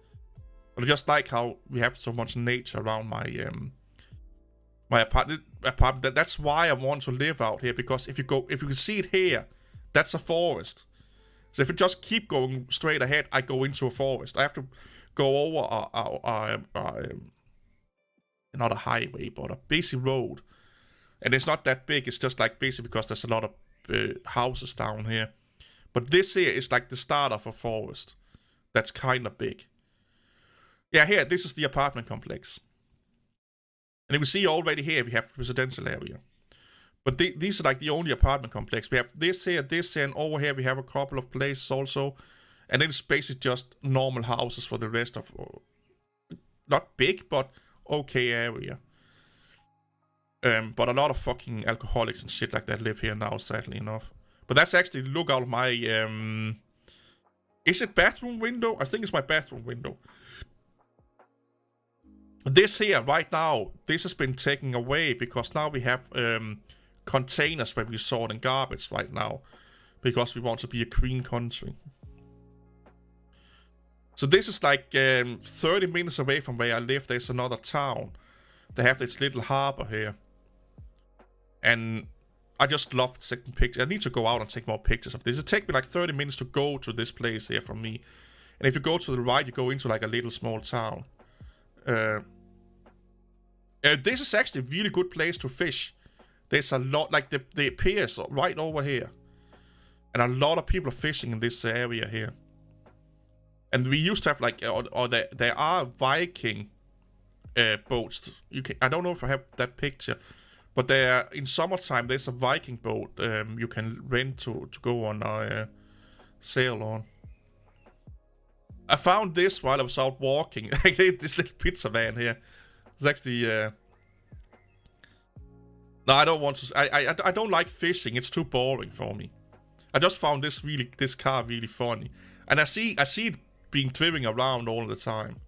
But I just like how we have so much nature around my apartment. That's why I want to live out here, because if you can see it here, that's a forest. So if you just keep going straight ahead, I go into a forest. I have to go over not a highway, but a busy road. And it's not that big, it's just like busy because there's a lot of houses down here. But this here is like the start of a forest that's kind of big. Yeah, here, this is the apartment complex. And you can see already here we have residential area. But these are like the only apartment complex. We have this here, and over here we have a couple of places also. And then it's basically just normal houses for the rest of... not big, but... okay area. But a lot of fucking alcoholics and shit like that live here now, sadly enough. But that's actually, look out my is it bathroom window? I think it's my bathroom window. This here right now, this has been taken away because now we have containers where we sort in garbage right now, because we want to be a green country. So this is like 30 minutes away from where I live. There's another town. They have this little harbor here. And I just love taking pictures. I need to go out and take more pictures of this. It takes me like 30 minutes to go to this place here from me. And if you go to the right, you go into like a little small town. This is actually a really good place to fish. There's a lot, like the piers right over here. And a lot of people are fishing in this area here. And we used to have like, or there are Viking boats. I don't know if I have that picture, but in summertime there's a Viking boat you can rent to go on sail on. I found this while I was out walking. This little pizza van here. It's actually no, I don't want to. I don't like fishing. It's too boring for me. I just found this car really funny, and I see it being driven around all the time.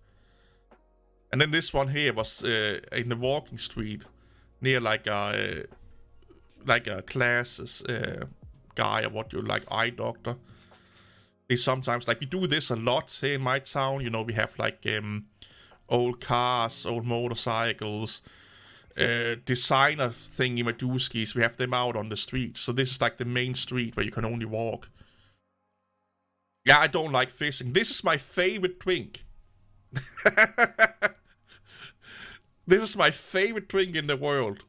And then this one here was in the walking street near like a classes guy or what you like, eye doctor. They sometimes like we do this a lot here in my town. You know, we have like old cars, old motorcycles, designer thingy madooskies. We have them out on the street. So this is like the main street where you can only walk. Yeah, I don't like fishing. This is my favorite drink. This is my favorite drink in the world.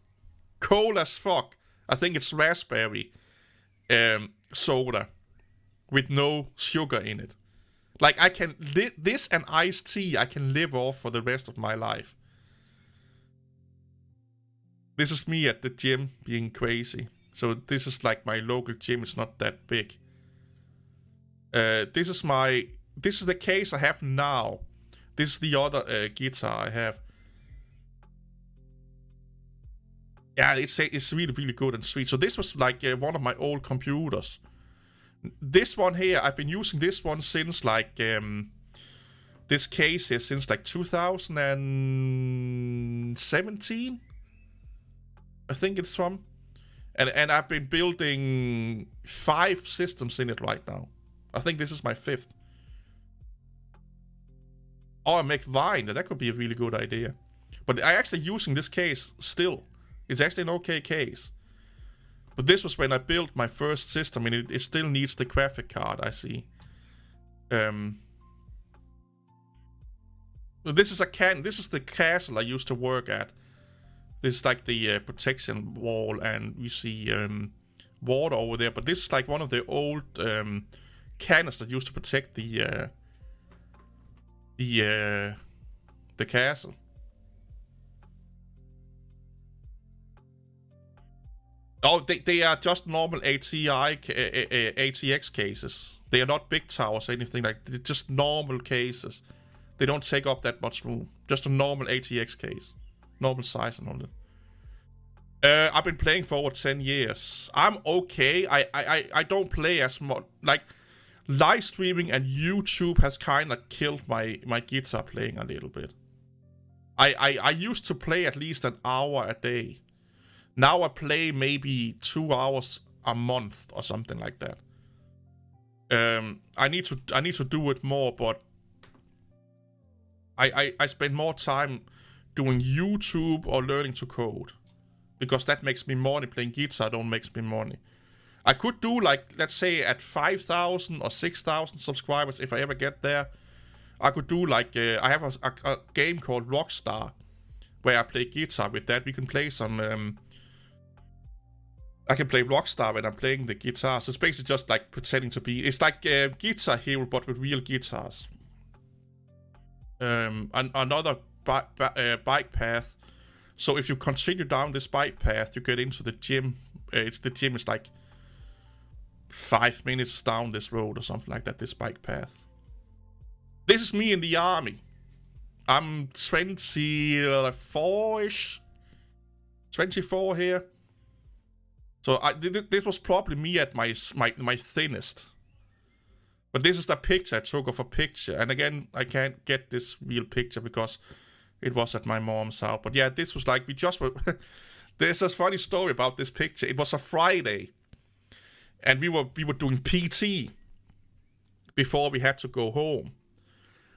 Cold as fuck. I think it's raspberry soda with no sugar in it. Like I can this and iced tea I can live off for the rest of my life. This is me at the gym being crazy. So this is like my local gym. It's not that big. This is the case I have now. This is the other guitar I have. Yeah, it's really, really good and sweet. So this was like one of my old computers. This one here, I've been using this one since like, this case here since like 2017. I think it's from. And I've been building 5 systems in it right now. I think this is my 5th. Or I make Vine, that could be a really good idea. But I'm actually using this case still. It's actually an okay case. But this was when I built my first system, and it still needs the graphic card, I see. This is the castle I used to work at. This is like the protection wall, and we see water over there. But this is like one of the old cannons that used to protect the castle. Oh, they are just normal ATX cases. They are not big towers or anything like that. They're just normal cases. They don't take up that much room. Just a normal ATX case. Normal size and all that. I've been playing for over 10 years. I'm okay. I don't play as much. Like, live streaming and YouTube has kind of killed my guitar playing a little bit. I used to play at least an hour a day. Now I play maybe 2 hours a month or something like that. I need to do it more, but I spend more time doing YouTube or learning to code, because that makes me money. Playing guitar don't makes me money. I could do like, let's say at 5,000 or 6,000 subscribers, if I ever get there, I could do like I have a game called Rockstar where I play guitar with that. We can play some. I can play Rockstar when I'm playing the guitar. So it's basically just like pretending to be. It's like Guitar Hero, but with real guitars. Another bike path. So if you continue down this bike path, you get into the gym. The gym is like 5 minutes down this road or something like that. This bike path. This is me in the army. I'm 24-ish. 24 here. So this was probably me at my thinnest. But this is the picture I took of a picture. And again, I can't get this real picture because it was at my mom's house. But yeah, this was like, we just were... There's a funny story about this picture. It was a Friday. And we were doing PT before we had to go home.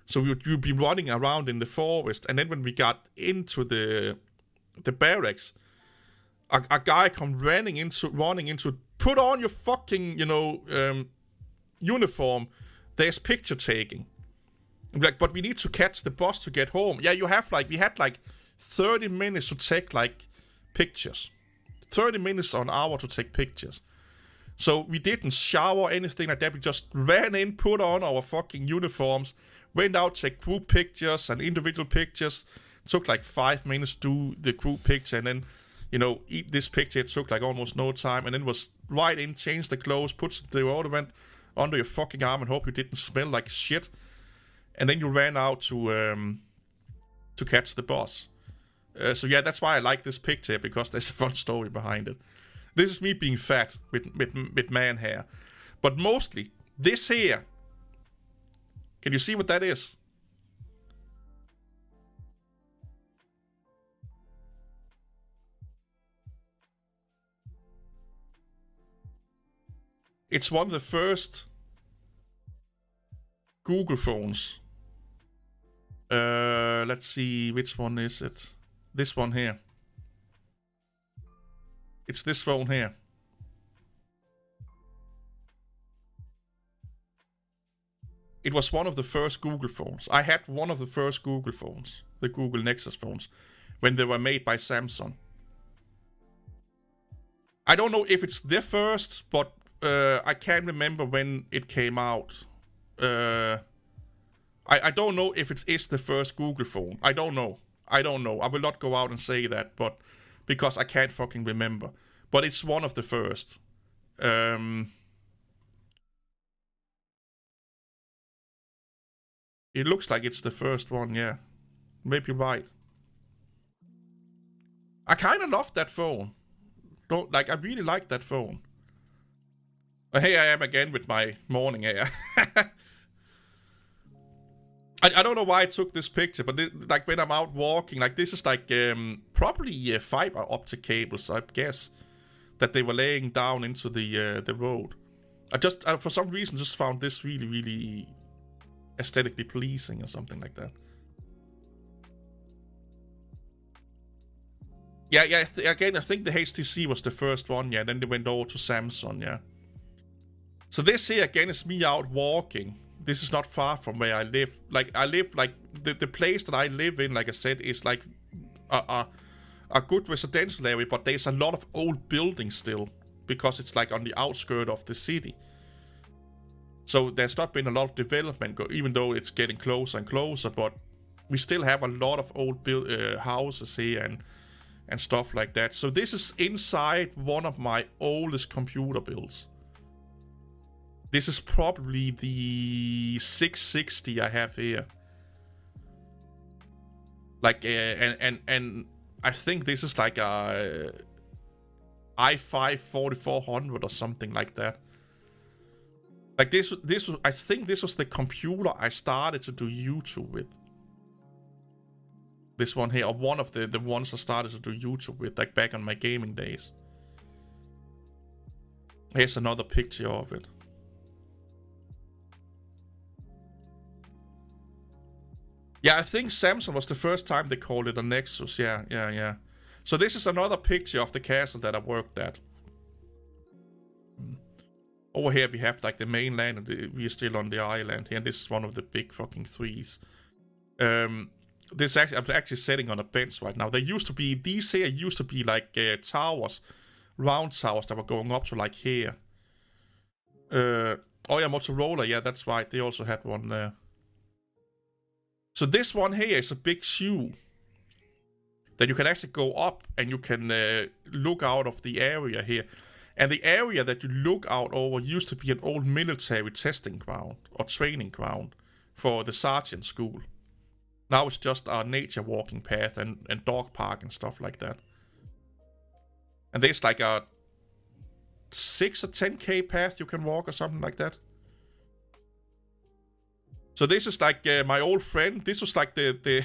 So we would be running around in the forest. And then when we got into the barracks... A guy come running into, put on your fucking, uniform. There's picture taking. I'm like, but we need to catch the bus to get home. Yeah, we had like 30 minutes to take like pictures. 30 minutes or an hour to take pictures. So we didn't shower or anything like that. We just ran in, put on our fucking uniforms, went out, take group pictures and individual pictures, took like 5 minutes to do the group picture, and then, eat this picture. It took like almost no time, and then was right in, change the clothes, put the deodorant under your fucking arm, and hope you didn't smell like shit. And then you ran out to catch the bus. So yeah, that's why I like this picture, because there's a fun story behind it. This is me being fat with man hair. But mostly, this here. Can you see what that is? It's one of the first Google phones. Let's see, which one is it? This one here. It's this phone here. It was one of the first Google phones. I had one of the first Google phones, the Google Nexus phones, when they were made by Samsung. I don't know if it's the first, but I can't remember when it came out. I don't know if it is the first Google phone. I don't know. I will not go out and say that, but because I can't fucking remember. But it's one of the first. It looks like it's the first one, yeah. Maybe you're right. I kind of love that phone. I really like that phone. Here I am again with my morning hair. I don't know why I took this picture, but like when I'm out walking, like this is like probably fiber optic cables, I guess, that they were laying down into the road. I just for some reason just found this really, really aesthetically pleasing or something like that. Yeah. Again, I think the HTC was the first one. Yeah, then they went over to Samsung. Yeah. So this here again is me out walking. This is not far from where I live. Like I live like the place that I live in. Like I said, is like a good residential area, but there's a lot of old buildings still because it's like on the outskirts of the city. So there's not been a lot of development, even though it's getting closer and closer. But we still have a lot of old houses here and stuff like that. So this is inside one of my oldest computer builds. This is probably the 660 I have here. Like and I think this is like a i5 4400 or something like that. Like this I think this was the computer I started to do YouTube with. This one here, or one of the ones I started to do YouTube with, like back on my gaming days. Here's another picture of it. Yeah, I think Samsung was the first time they called it a Nexus. Yeah. So this is another picture of the castle that I worked at. Over here we have like the mainland, and we are still on the island here. And this is one of the big fucking threes. This actually, I'm actually sitting on a bench right now. There used to be, these here used to be like towers, round towers that were going up to like here. Oh yeah, Motorola, yeah, that's right. They also had one there. So this one here is a big shoe that you can actually go up and you can look out of the area here. And the area that you look out over used to be an old military testing ground or training ground for the sergeant school. Now it's just a nature walking path and dog park and stuff like that. And there's like a 6 or 10k path you can walk or something like that. So this is like my old friend. This was like the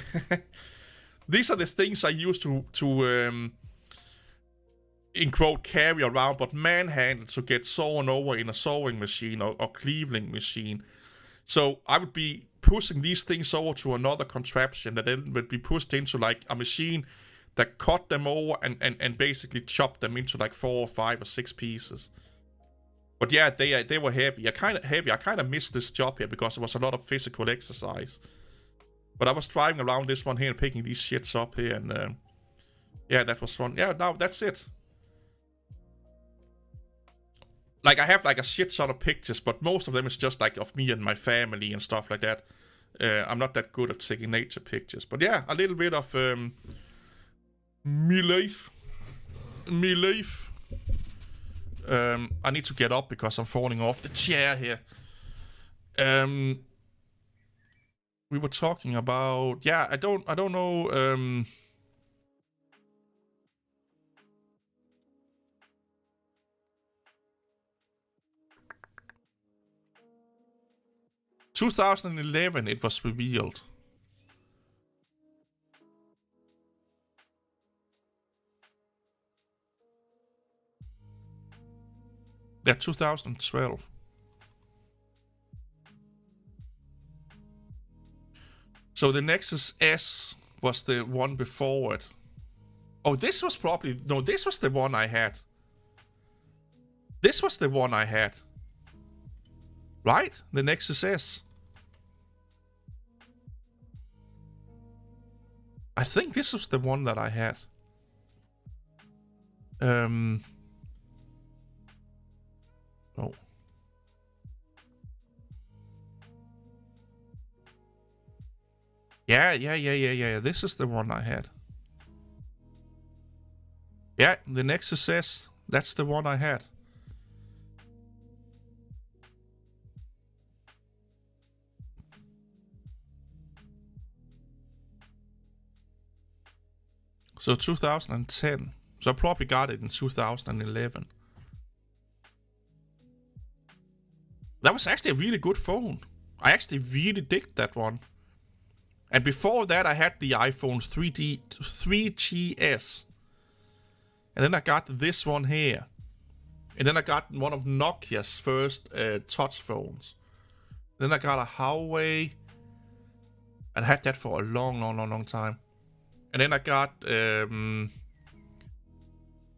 these are the things I used to in quote carry around, but manhandle to get sewn over in a sewing machine or cleaving machine. So I would be pushing these things over to another contraption that then would be pushed into like a machine that cut them over and basically chopped them into like 4 or 5 or 6 pieces. But yeah, they were heavy. I kind of missed this job here because it was a lot of physical exercise. But I was driving around this one here and picking these shits up here, and yeah, that was fun. Yeah, now that's it. Like I have like a shit ton of pictures, but most of them is just like of me and my family and stuff like that. I'm not that good at taking nature pictures. But yeah, a little bit of me life. Me life. I need to get up because I'm falling off the chair here. We were talking about... Yeah, I don't know... 2011 it was revealed. Yeah, 2012. So the Nexus S was the one before it. Oh, this was probably... No, this was the one I had. This was the one I had. Right? The Nexus S. I think this was the one that I had. Oh. Yeah. This is the one I had. Yeah, the Nexus S. That's the one I had. So 2010. So I probably got it in 2011. That was actually a really good phone. I actually really digged that one. And before that, I had the iPhone 3GS. And then I got this one here. And then I got one of Nokia's first touch phones. Then I got a Huawei. And I had that for a long time. And then I got the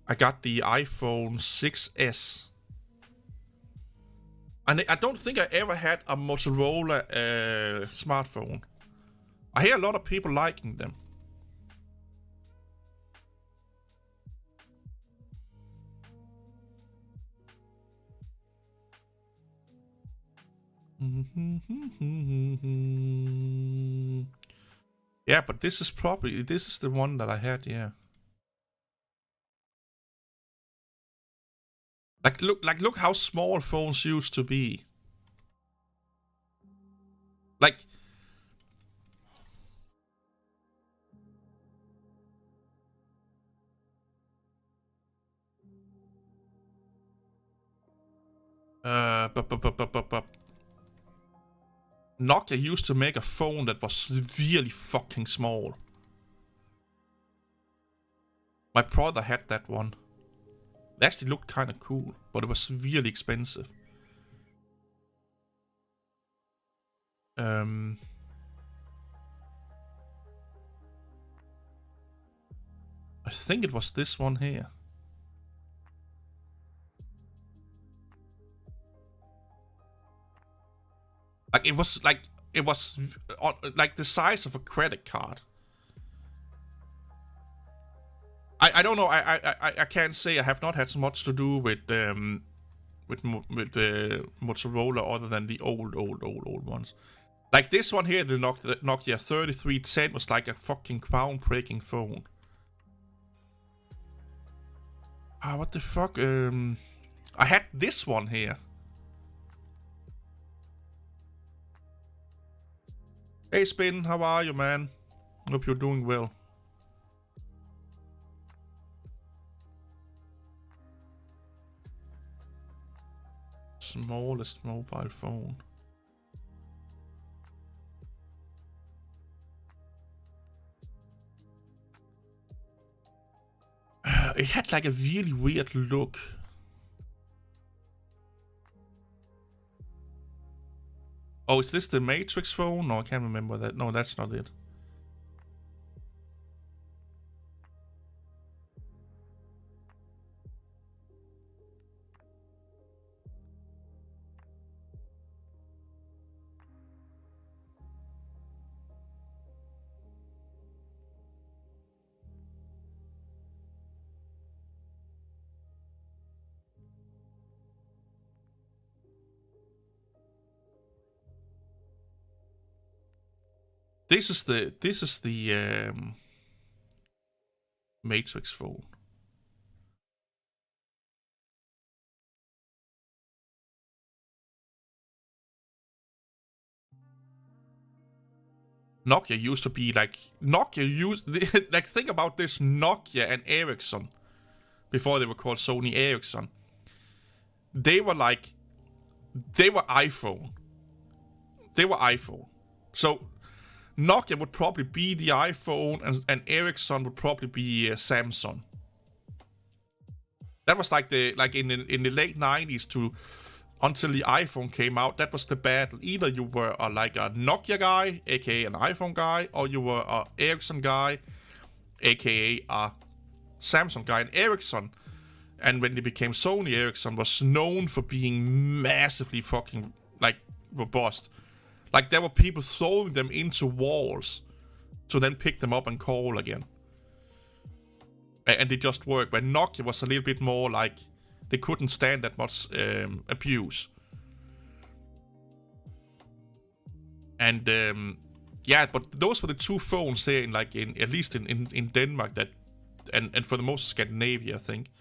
iPhone 6S. And I don't think I ever had a Motorola smartphone. I hear a lot of people liking them. Yeah, but this is the one that I had, yeah. Look how small phones used to be. Like... Nokia used to make a phone that was really fucking small. My brother had that one. It actually looked kind of cool, but it was really expensive. I think it was this one here. Like it was like the size of a credit card. I don't know. I can't say. I have not had so much to do with Motorola other than the old ones. Like this one here, the Nokia 3310 was like a fucking groundbreaking phone. Ah, what the fuck? I had this one here. Hey Spin, how are you, man? Hope you're doing well. Smallest mobile phone. It had like a really weird look. Oh, is this the Matrix phone? No, I can't remember that. No, that's not it. This is the Matrix phone. Nokia used to be like like think about this, Nokia and Ericsson before they were called Sony Ericsson. They were iPhone. They were iPhone. So Nokia would probably be the iPhone, and Ericsson would probably be Samsung. That was like in the late 90s to until the iPhone came out. That was the battle. Either you were like a Nokia guy, aka an iPhone guy, or you were a Ericsson guy, aka a Samsung guy. And Ericsson, and when they became Sony Ericsson, was known for being massively fucking like robust. Like there were people throwing them into walls to then pick them up and call again. And they just worked. When Nokia was a little bit more like they couldn't stand that much abuse. And yeah, but those were the two phones there in at least in Denmark that and for the most of Scandinavia, I think.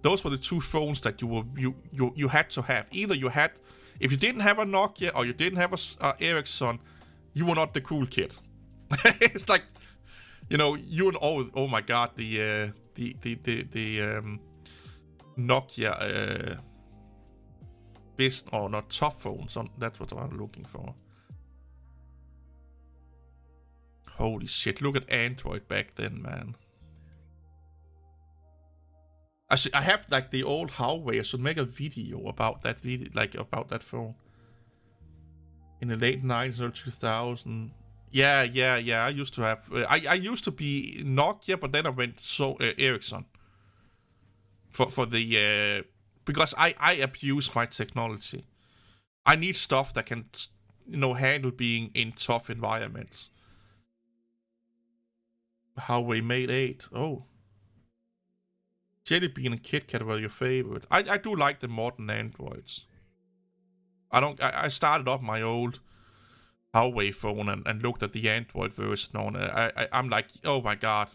Those were the two phones that you had to have. Either you had, if you didn't have a Nokia or you didn't have a Ericsson, you were not the cool kid. It's like, you and oh my god, the Nokia best or not tough phones. That's what I'm looking for. Holy shit! Look at Android back then, man. I have like the old Huawei. I should make a video about that about that phone. In the late 90s, early 2000. Yeah. I used to have. I used to be Nokia, but then I went Ericsson. For the because I abuse my technology. I need stuff that can handle being in tough environments. Huawei Mate 8. Oh. Jelly Bean and KitKat were your favorite. I do like the modern Androids. I started up my old Huawei phone and looked at the Android version on it. I'm like, oh my god.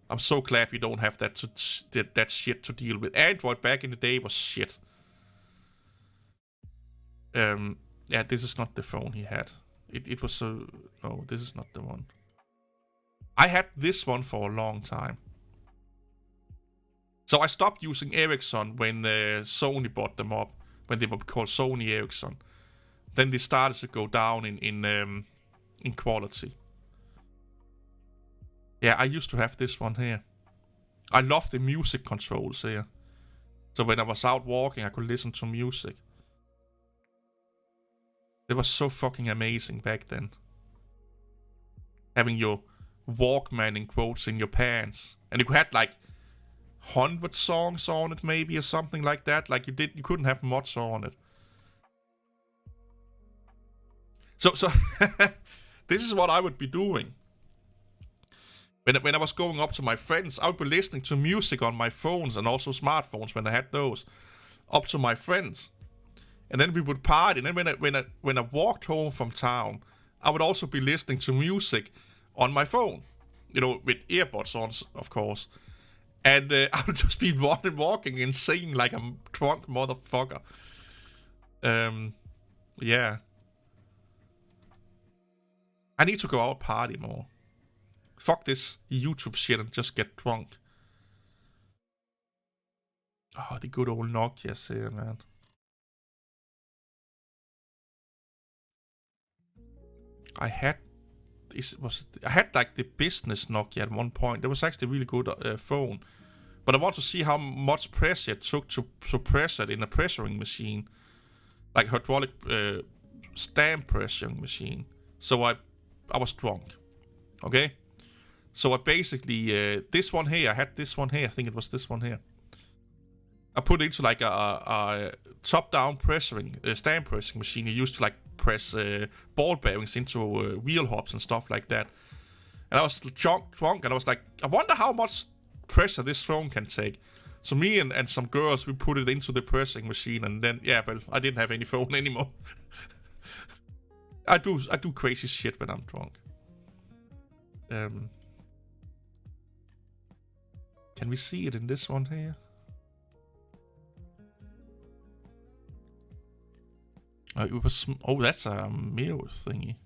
I'm so glad we don't have that shit to deal with. Android back in the day was shit. Yeah, this is not the phone he had. It was so... No, this is not the one. I had this one for a long time. So I stopped using Ericsson when Sony bought them up, when they were called Sony Ericsson. Then they started to go down in quality. Yeah, I used to have this one here. I love the music controls here. So when I was out walking, I could listen to music. It was so fucking amazing back then. Having your Walkman in quotes in your pants. And you had like 100 songs on it maybe or something like that. Like you couldn't have much on it. So this is what I would be doing. When I was going up to my friends, I would be listening to music on my phones and also smartphones when I had those. Up to my friends. And then we would party. And then when I walked home from town, I would also be listening to music on my phone. With earbuds on, of course. And I would just be walking and singing like a drunk motherfucker. Yeah. I need to go out party more. Fuck this YouTube shit and just get drunk. Oh, the good old Nokias here, man. I had like the business Nokia at one point. It was actually a really good phone. But I want to see how much pressure it took to press it in a pressuring machine. Like hydraulic stamp pressuring machine. So I was drunk. Okay? So I basically, this one here, I had this one here. I think it was this one here. I put it into like a top-down pressuring, stamp pressing machine. You used to like press ball bearings into wheel hubs and stuff like that. And I was drunk, and I was like, I wonder how much pressure this phone can take. So me and some girls, we put it into the pressing machine, and then I didn't have any phone anymore. I do crazy shit when I'm drunk. Can we see it in this one here? It was. Oh, that's a mirror thingy.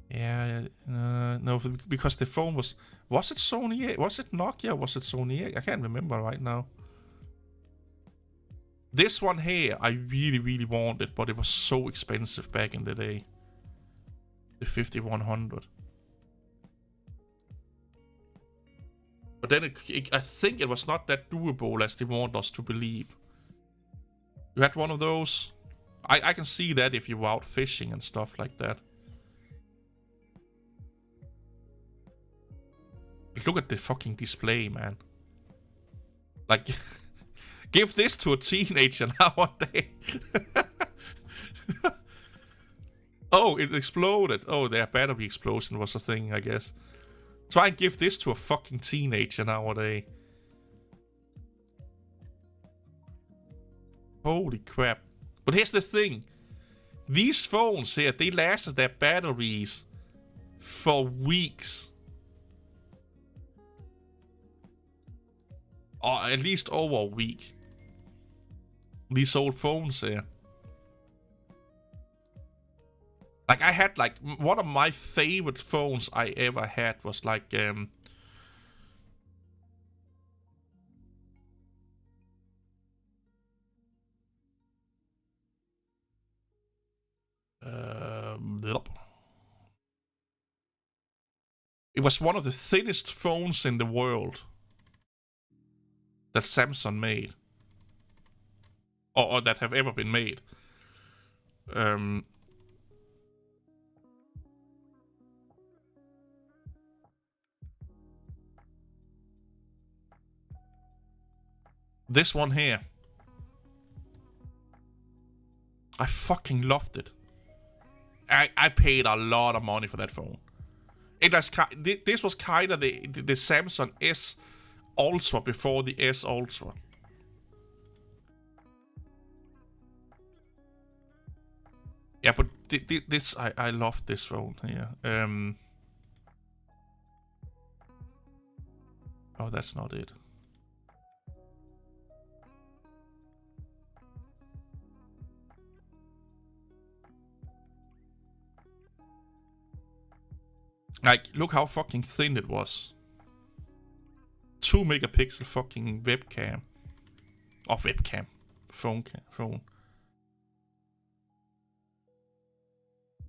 Yeah, no, because the phone was it Sony? Was it Nokia? Was it Sony? I can't remember right now. This one here, I really wanted, but it was so expensive back in the day. The 5100. But then I think it was not that doable as they want us to believe. You had one of those? I can see that if you were out fishing and stuff like that. Look at the fucking display, man. Like, give this to a teenager nowadays. Oh, it exploded. Oh, their battery explosion was a thing, I guess. Try and give this to a fucking teenager nowadays. Holy crap. But here's the thing. These phones here, they lasted their batteries for weeks. Or at least over a week. These old phones here. Like, I had, like, one of my favorite phones I ever had was, like, it was one of the thinnest phones in the world that Samsung made. Or that have ever been made. This one here. I fucking loved it. I paid a lot of money for that phone. It was this was kind of the Samsung S Ultra before the S Ultra. Yeah, but this I love this phone here. Oh, that's not it. Like, look how fucking thin it was. 2 megapixel fucking webcam. Or webcam. Phone.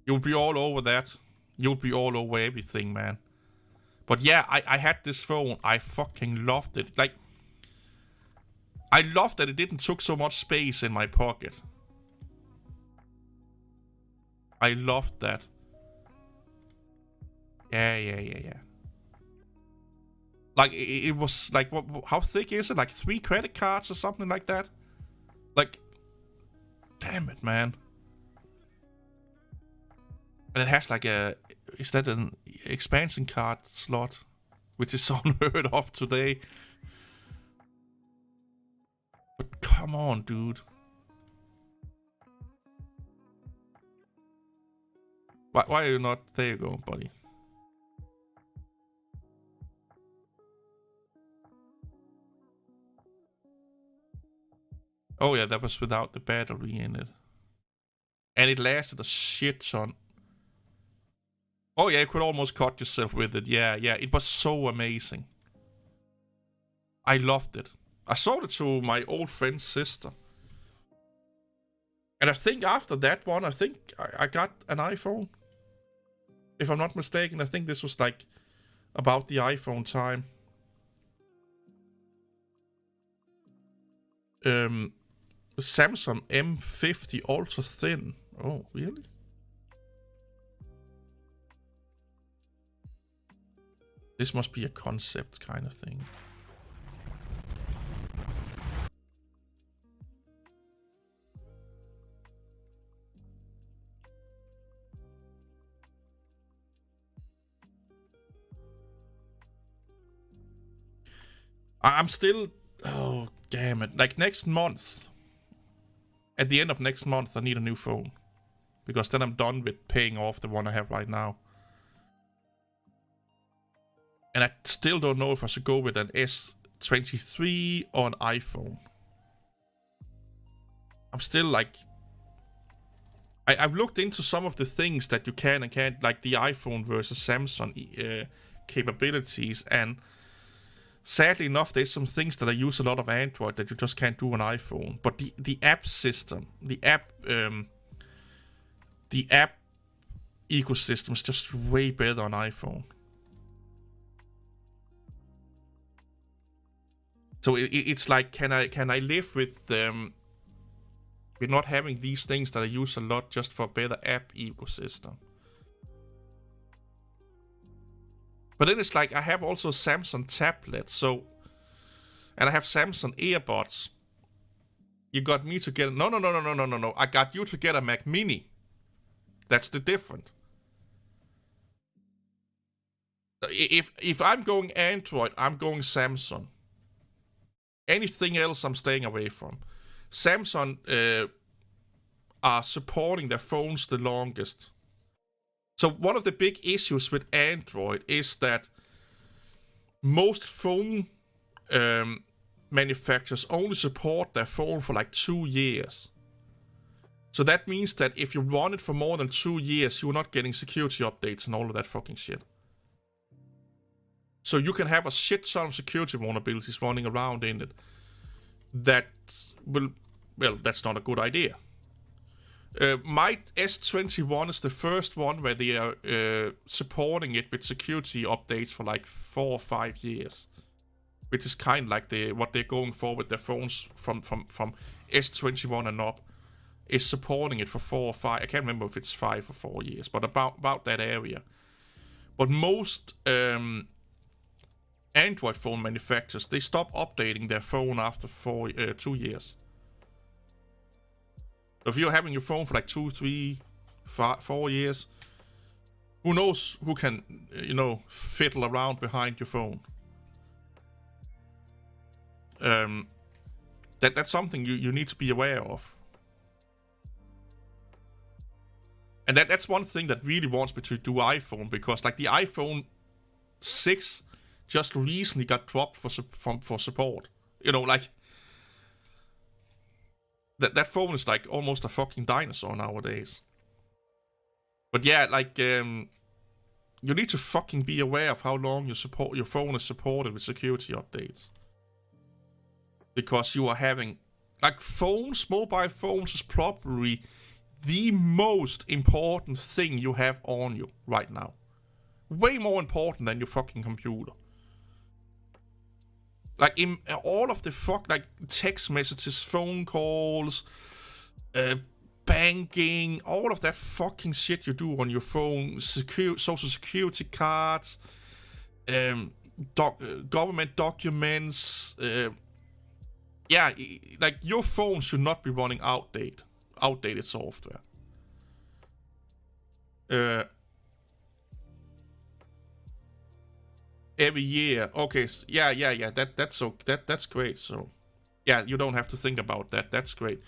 You'll be all over that. You'll be all over everything, man. But yeah, I had this phone. I fucking loved it. Like, I loved that it didn't took so much space in my pocket. I loved that. Yeah. Like, it was like, how thick is it? Like 3 credit cards or something like that? Like, damn it, man. And it has like is that an expansion card slot? Which is unheard of today. But come on, dude. Why are you not? There you go, buddy. Oh yeah, that was without the battery in it. And it lasted a shit ton. Oh yeah, you could almost cut yourself with it. Yeah, it was so amazing. I loved it. I sold it to my old friend's sister. And I think after that one, I think I got an iPhone. If I'm not mistaken, I think this was like about the iPhone time. Samsung M50 ultra thin. Oh, really? This must be a concept kind of thing. I'm still... Oh, damn it. Like, next month... At the end of next month, I need a new phone. Because then I'm done with paying off the one I have right now. And I still don't know if I should go with an S23 or an iPhone. I'm still like... I've looked into some of the things that you can and can't, like the iPhone versus Samsung capabilities, and sadly enough, there's some things that I use a lot of Android that you just can't do on iPhone. But the app system, the app ecosystem is just way better on iPhone. So it's like, can I live with not having these things that I use a lot just for a better app ecosystem? But then it's like, I have also a Samsung tablet, so, and I have Samsung earbuds. You got me to get, no. I got you to get a Mac Mini. That's the difference. If I'm going Android, I'm going Samsung. Anything else, I'm staying away from. Samsung are supporting their phones the longest. So one of the big issues with Android is that most phone manufacturers only support their phone for like 2 years. So that means that if you run it for more than 2 years, you're not getting security updates and all of that fucking shit. So you can have a shit ton of security vulnerabilities running around in it. That will, well, that's not a good idea. My S21 is the first one where they are supporting it with security updates for like 4 or 5 years, which is kind of like what they're going for with their phones from S21 and up, is supporting it for 4 or 5. I can't remember if it's 5 or 4 years, but about that area. But most Android phone manufacturers, they stop updating their phone after 2 years. So if you're having your phone for like 2, 3, 4 years, who knows who can, fiddle around behind your phone. That's something you need to be aware of. And that's one thing that really wants me to do iPhone, because like the iPhone 6 just recently got dropped for support. Like that phone is like almost a fucking dinosaur nowadays. But yeah, like you need to fucking be aware of how long your phone is supported with security updates, because you are having like mobile phones is probably the most important thing you have on you right now. Way more important than your fucking computer. Like in all of the like text messages, phone calls, banking, all of that fucking shit you do on your phone, social security cards, government documents. Yeah, like your phone should not be running outdated software. Every year, okay, yeah. That's great. So, yeah, you don't have to think about that. That's great.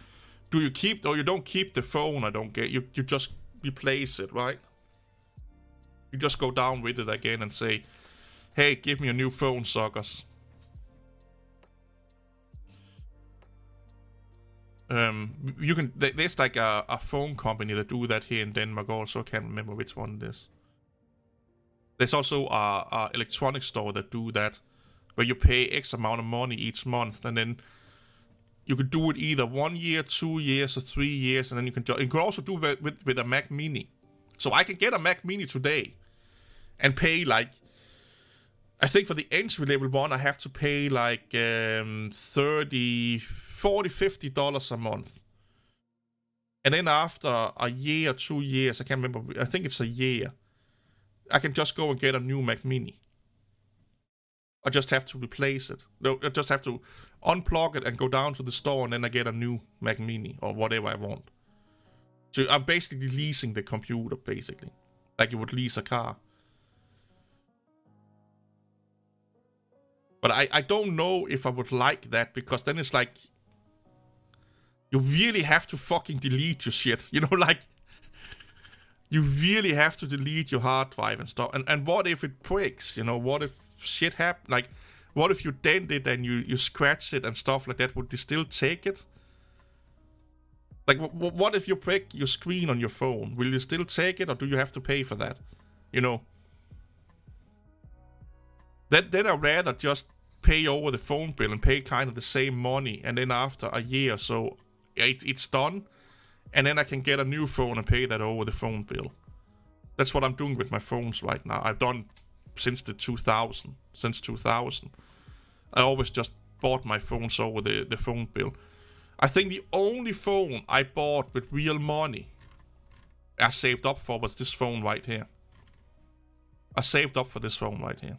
Do you keep, or you don't keep the phone? I don't get you. You just replace it, right? You just go down with it again and say, "Hey, give me a new phone, suckers." You can. There's like a phone company that do that here in Denmark. Also, I can't remember which one it is. There's also a electronics store that do that, where you pay X amount of money each month, and then you could do it either 1 year, 2 years, or 3 years, and then you can also do it with a Mac Mini. So I can get a Mac Mini today and pay like, I think for the entry level one, I have to pay like $30, $40, $50 a month. And then after a year, 2 years, I can't remember, I think it's a year, I can just go and get a new Mac Mini. I just have to replace it. No, I just have to unplug it and go down to the store, and then I get a new Mac Mini or whatever I want. So I'm basically leasing the computer, basically. Like you would lease a car. But I don't know if I would like that, because then it's like, you really have to fucking delete your shit. Like, you really have to delete your hard drive and stuff. And what if it breaks? What if shit happen? Like, what if you dent it and you scratch it and stuff like that? Would they still take it? Like, what if you break your screen on your phone? Will you still take it, or do you have to pay for that? You know? Then I'd rather just pay over the phone bill and pay kind of the same money, and then after a year or so, it's done, and then I can get a new phone and pay that over the phone bill. That's what I'm doing with my phones right now. I've done since 2000. I always just bought my phones over the phone bill. I think the only phone I bought with real money I saved up for was this phone right here. I saved up for this phone right here.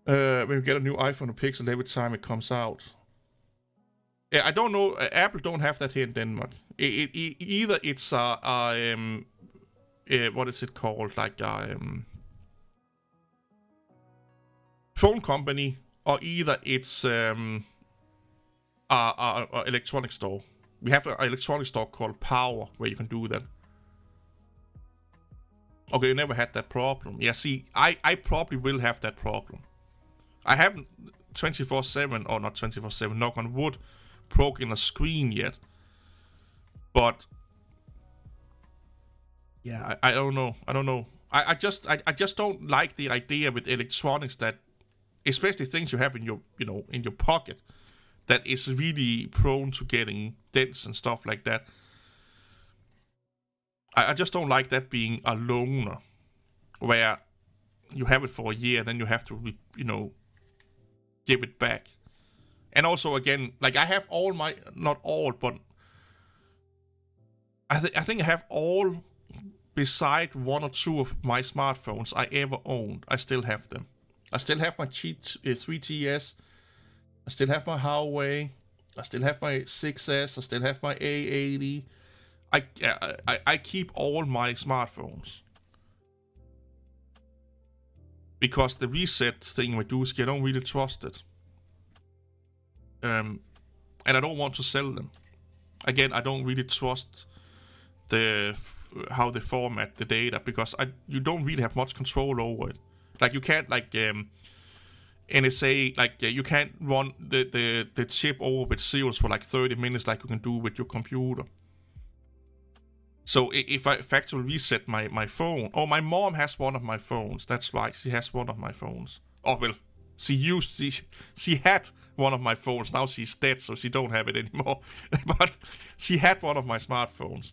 When we get a new iPhone or Pixel every time it comes out. Yeah, I don't know. Apple don't have that here in Denmark. Either it's what is it called? Like a phone company, or either it's a electronic store. We have an electronic store called Power where you can do that. Okay, you never had that problem. Yeah, see, I probably will have that problem. I haven't 24/7, or not 24/7, knock on wood, broken a screen yet. But yeah, I don't know. I just don't like the idea with electronics that, especially things you have in your in your pocket, that is really prone to getting dents and stuff like that. I just don't like that being a loaner, where you have it for a year, then you have to give it back. And also, again, like, I have all my, not all, but I think I have all beside one or two of my smartphones I ever owned. I still have them. I still have my 3GS. I still have my Huawei. I still have my 6S. I still have my A80. I keep all my smartphones. Because the reset thing with Dusky, I don't really trust it. And I don't want to sell them. Again, I don't really trust how they format the data, because you don't really have much control over it. Like, you can't, like, NSA, like, you can't run the chip over with zeros for like 30 minutes like you can do with your computer. So if I factory reset my phone, my mom has one of my phones. That's right, she has one of my phones. Oh, well, she had one of my phones. Now she's dead, so she don't have it anymore. But she had one of my smartphones.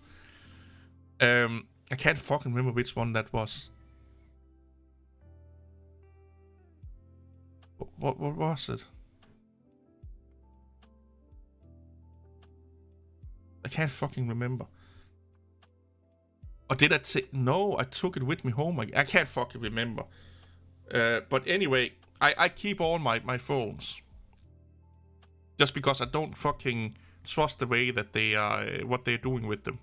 I can't fucking remember which one that was. What was it? I can't fucking remember. Or did I take... No, I took it with me home. I can't fucking remember. But anyway, I keep all my phones. Just because I don't fucking trust the way that they are... what they're doing with them.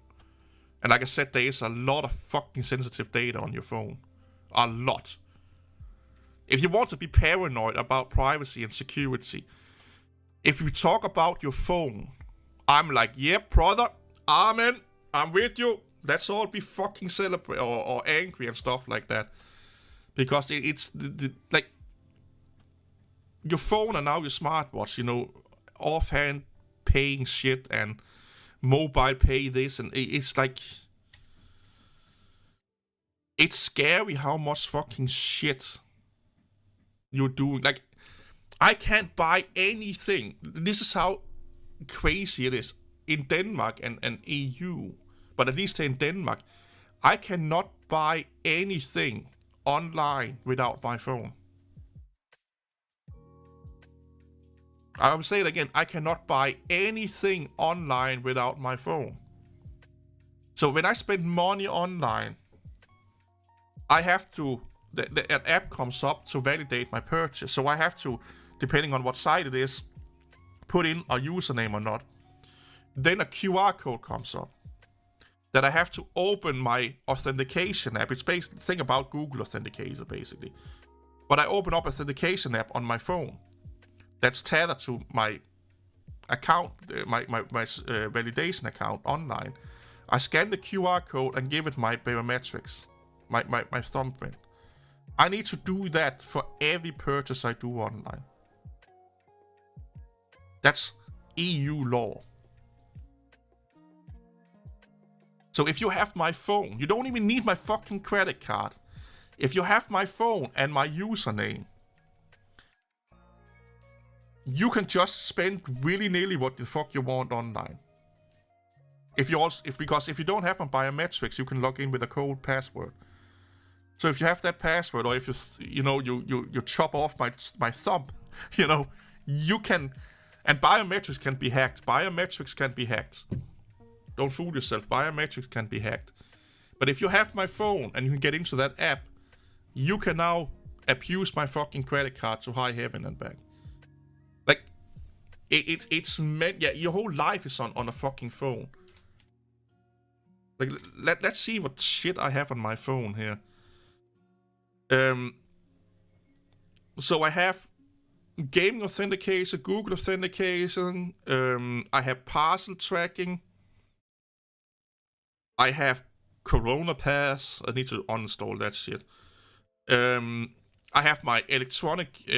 And like I said, there is a lot of fucking sensitive data on your phone. A lot. If you want to be paranoid about privacy and security, if we talk about your phone, I'm like, yep, brother, amen, I'm with you. Let's all be fucking celebrate or angry and stuff like that. Because it's like, your phone and now your smartwatch, offhand paying shit and mobile pay this, and it's like, it's scary how much fucking shit you're doing. Like, I can't buy anything. This is how crazy it is in Denmark and EU. But at least in Denmark, I cannot buy anything online without my phone. I will say it again, I cannot buy anything online without my phone. So when I spend money online, I have to, an app comes up to validate my purchase. So I have to, depending on what site it is, put in a username or not. Then a QR code comes up that I have to open my authentication app. It's basically, think about Google Authenticator basically. But I open up authentication app on my phone that's tethered to my account, my validation account online. I scan the QR code and give it my biometrics, my thumbprint. I need to do that for every purchase I do online. That's EU law. So if you have my phone, you don't even need my fucking credit card. If you have my phone and my username, you can just spend willy-nilly what the fuck you want online. Because if you don't have my biometrics, you can log in with a cold password. So if you have that password, or if you chop off my thumb, you can, and biometrics can be hacked. Biometrics can be hacked. Don't fool yourself. Biometrics can be hacked. But if you have my phone and you can get into that app, you can now abuse my fucking credit card to high heaven and back. Like, it's meant. Yeah, your whole life is on a fucking phone. Like, let's see what shit I have on my phone here. So I have gaming authentication, Google authentication. I have parcel tracking. I have Corona Pass. I need to uninstall that shit. I have my electronic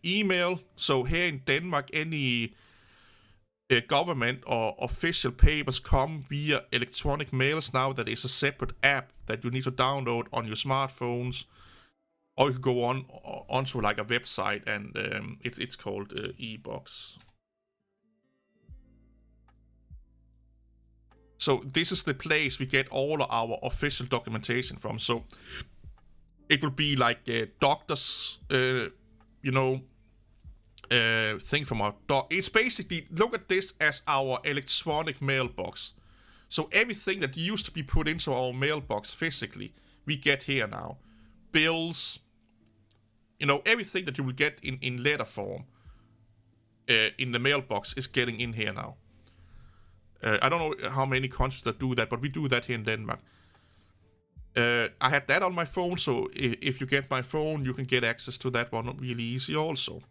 email. So here in Denmark, any government or official papers come via electronic mails now. That is a separate app that you need to download on your smartphones, or you can go onto like a website, and it's called eBox. So this is the place we get all of our official documentation from. So it will be like doctors, thing from our it's basically, look at this as our electronic mailbox. So everything that used to be put into our mailbox physically, we get here now. Bills, everything that you will get in letter form in the mailbox is getting in here now. I don't know how many countries that do that, but we do that here in Denmark. I had that on my phone, so if you get my phone, you can get access to that one really easy also.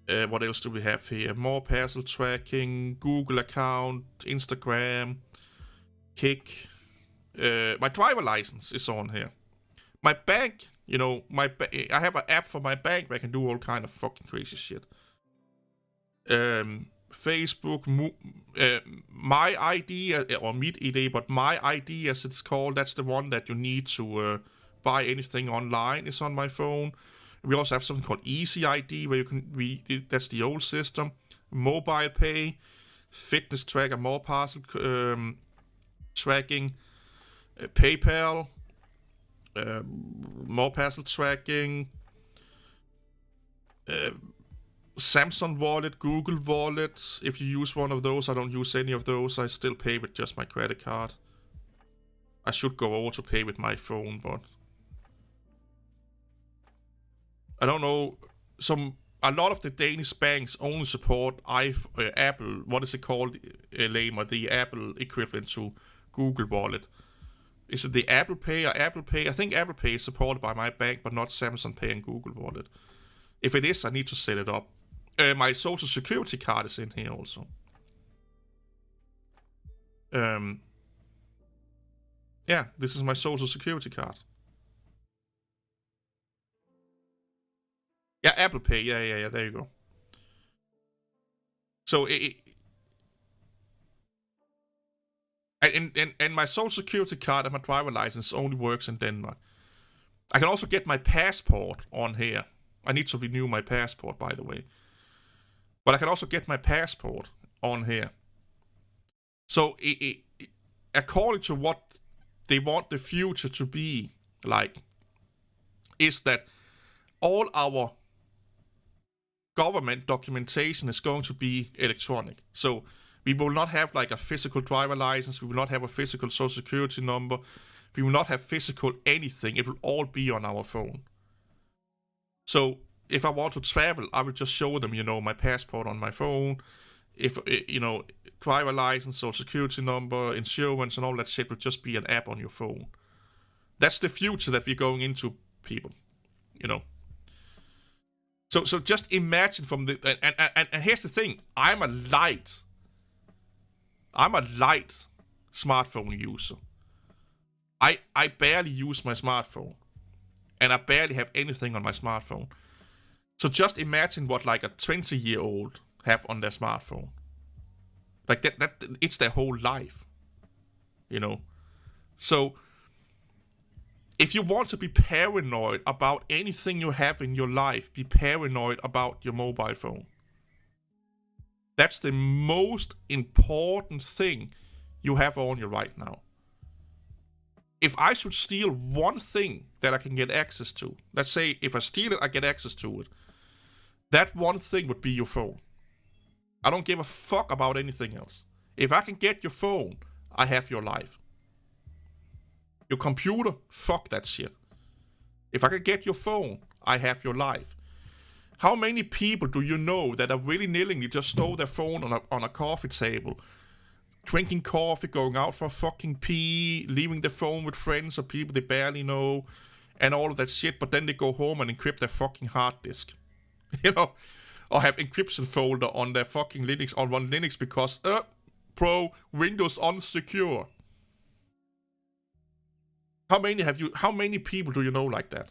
What else do we have here? More parcel tracking, Google account, Instagram, Kik. My driver license is on here. My bank, I have an app for my bank where I can do all kind of fucking crazy shit. Facebook, my ID, or Meet ID, but my ID as it's called, that's the one that you need to buy anything online, is on my phone. We also have something called Easy ID, where you can that's the old system. Mobile Pay, fitness tracker, more parcel tracking, PayPal, more parcel tracking, Samsung Wallet, Google Wallet. If you use one of those, I don't use any of those. I still pay with just my credit card. I should go over to pay with my phone, but I don't know. A lot of the Danish banks only support Apple. What is it called, Lamer? The Apple equivalent to Google Wallet. Is it the Apple Pay or Apple Pay? I think Apple Pay is supported by my bank, but not Samsung Pay and Google Wallet. If it is, I need to set it up. My social security card is in here also. Yeah, this is my social security card. Yeah, Apple Pay. Yeah. There you go. So and my social security card and my driver license only works in Denmark. I can also get my passport on here. I need to renew my passport, by the way. But I can also get my passport on here. So according to what they want the future to be like, is that all our government documentation is going to be electronic. So we will not have like a physical driver license. We will not have a physical social security number. We will not have physical anything. It will all be on our phone. So if I want to travel, I will just show them, my passport on my phone. If, driver license, social security number, insurance, and all that shit will just be an app on your phone. That's the future that we're going into, people. So just imagine from the and here's the thing. I'm a light smartphone user. I barely use my smartphone. and I barely have anything on my smartphone. So just imagine what like a 20-year-old have on their smartphone. Like that it's their whole life, you know. So if you want to be paranoid about anything you have in your life, be paranoid about your mobile phone. That's the most important thing you have on you right now. If I should steal one thing that I can get access to, let's say if I steal it, I get access to it. That one thing would be your phone. I don't give a fuck about anything else. If I can get your phone, I have your life. Your computer, fuck that shit. If I can get your phone, I have your life. How many people do you know that are willy-nilly just stole their phone on a coffee table, drinking coffee, going out for a fucking pee, leaving their phone with friends or people they barely know, and all of that shit, but then they go home and encrypt their fucking hard disk. You know? Or have encryption folder on their fucking Linux, or run Linux because, bro, Windows unsecure. How many people do you know like that?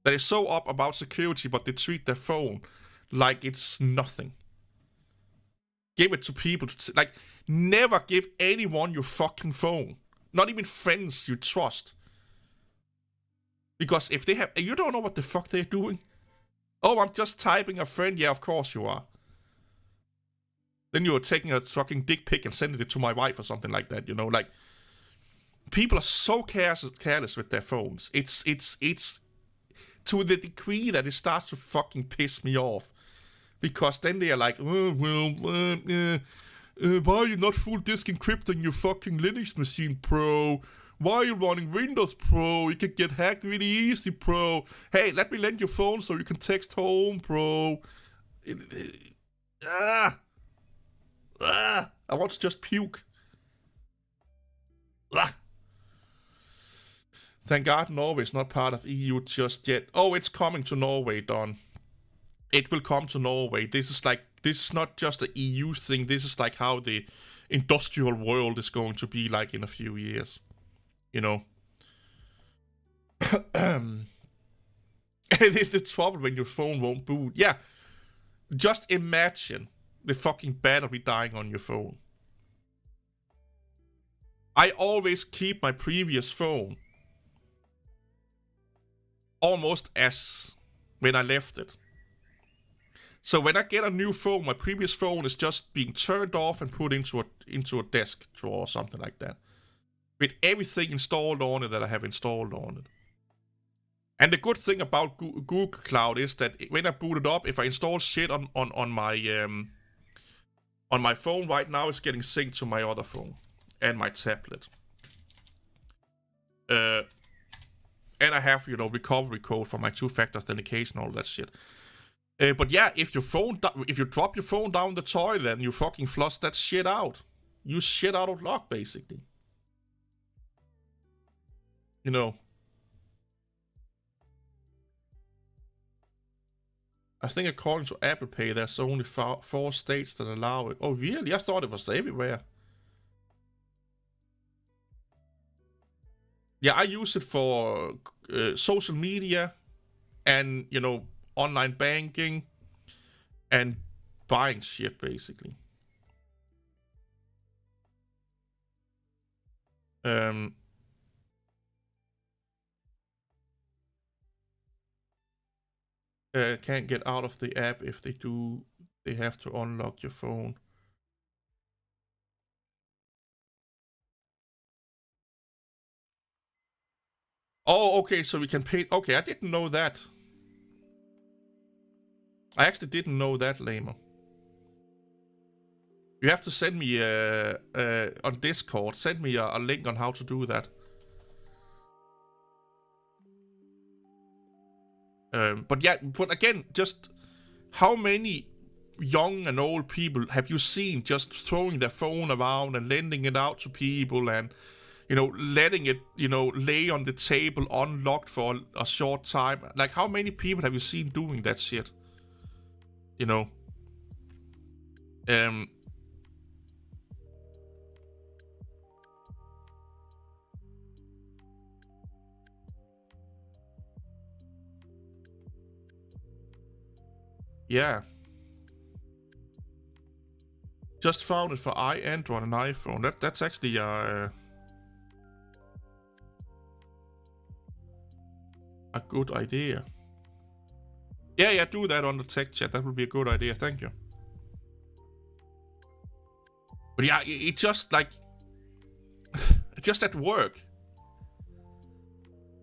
That is so up about security, but they treat their phone like it's nothing. Give it to people. Like, never give anyone your fucking phone. Not even friends you trust. Because if they have... You don't know what the fuck they're doing. Oh, I'm just typing a friend. Yeah, of course you are. Then you're taking a fucking dick pic and sending it to my wife or something like that, you know? Like, people are so careless with their phones. It's to the degree that it starts to fucking piss me off. Because then they are like, why are you not full disk encrypting your fucking Linux machine, bro? Why are you running Windows, bro? You can get hacked really easy, bro. Hey, let me lend your phone so you can text home, bro. I want to just puke. Thank God Norway is not part of EU just yet. Oh, it's coming to Norway, Don. It will come to Norway. This is not just an EU thing. This is like how the industrial world is going to be like in a few years. You know? It is the trouble when your phone won't boot. Yeah. Just imagine the fucking battery dying on your phone. I always keep my previous phone almost as when I left it. So when I get a new phone, my previous phone is just being turned off and put into a desk drawer or something like that. With everything installed on it that I have installed on it. And the good thing about Google Cloud is that when I boot it up, if I install shit on my phone right now, it's getting synced to my other phone and my tablet. And I have, recovery code for my two-factor authentication, all that shit. But yeah, if you drop your phone down the toilet and you fucking flush that shit out, you shit out of luck, basically. You know. I think according to Apple Pay, there's only 4 states that allow it. Oh, really? I thought it was everywhere. Yeah, I use it for social media and, online banking and buying shit, basically. Can't get out of the app. If they do, they have to unlock your phone. Oh, okay, so we can pay. Okay, I didn't know that. I actually didn't know that, Lamer. You have to send me on Discord. Send me a link on how to do that. But yeah, but again, just how many young and old people have you seen just throwing their phone around and lending it out to people and, letting it, lay on the table unlocked for a short time? Like, how many people have you seen doing that shit? Yeah. Just found it for Android and iPhone. That's actually a good idea. Yeah, do that on the tech chat. That would be a good idea. Thank you. But yeah, it just like just at work.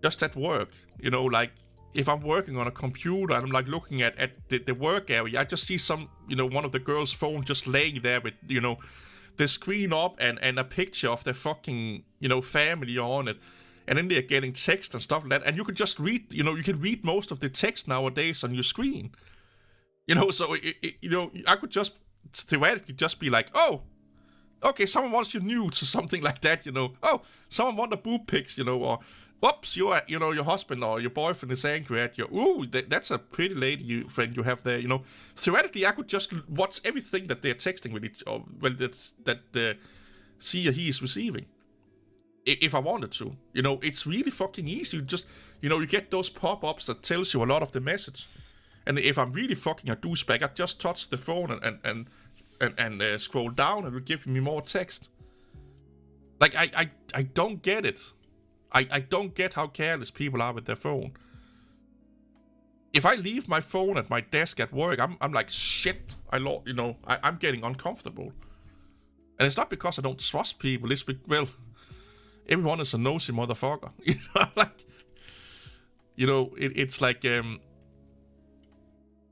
Just at work, you know, like if I'm working on a computer and I'm like looking at the work area, I just see some, you know, one of the girls' phone just laying there with, you know, the screen up and a picture of their fucking, you know, family on it. And then they're getting text and stuff like that. And you can just read, you know, you can read most of the text nowadays on your screen. You know, so, you know, I could just theoretically just be like, oh, okay, someone wants you nudes or something like that, you know. Oh, someone wants the boob pics, you know, or whoops, your husband or your boyfriend is angry at you. Ooh, that's a pretty lady friend you have there, you know. Theoretically, I could just watch everything that they're texting with each, or well, that she or he is receiving, if I wanted to. You know, it's really fucking easy. You just, you know, you get those pop-ups that tells you a lot of the message. And if I'm really fucking a douchebag, I just touch the phone and scroll down, and it'll give me more text. Like I don't get it. I don't get how careless people are with their phone. If I leave my phone at my desk at work, I'm like, shit. I'm getting uncomfortable. And it's not because I don't trust people. It's well, everyone is a nosy motherfucker. You know, like, you know, it's like,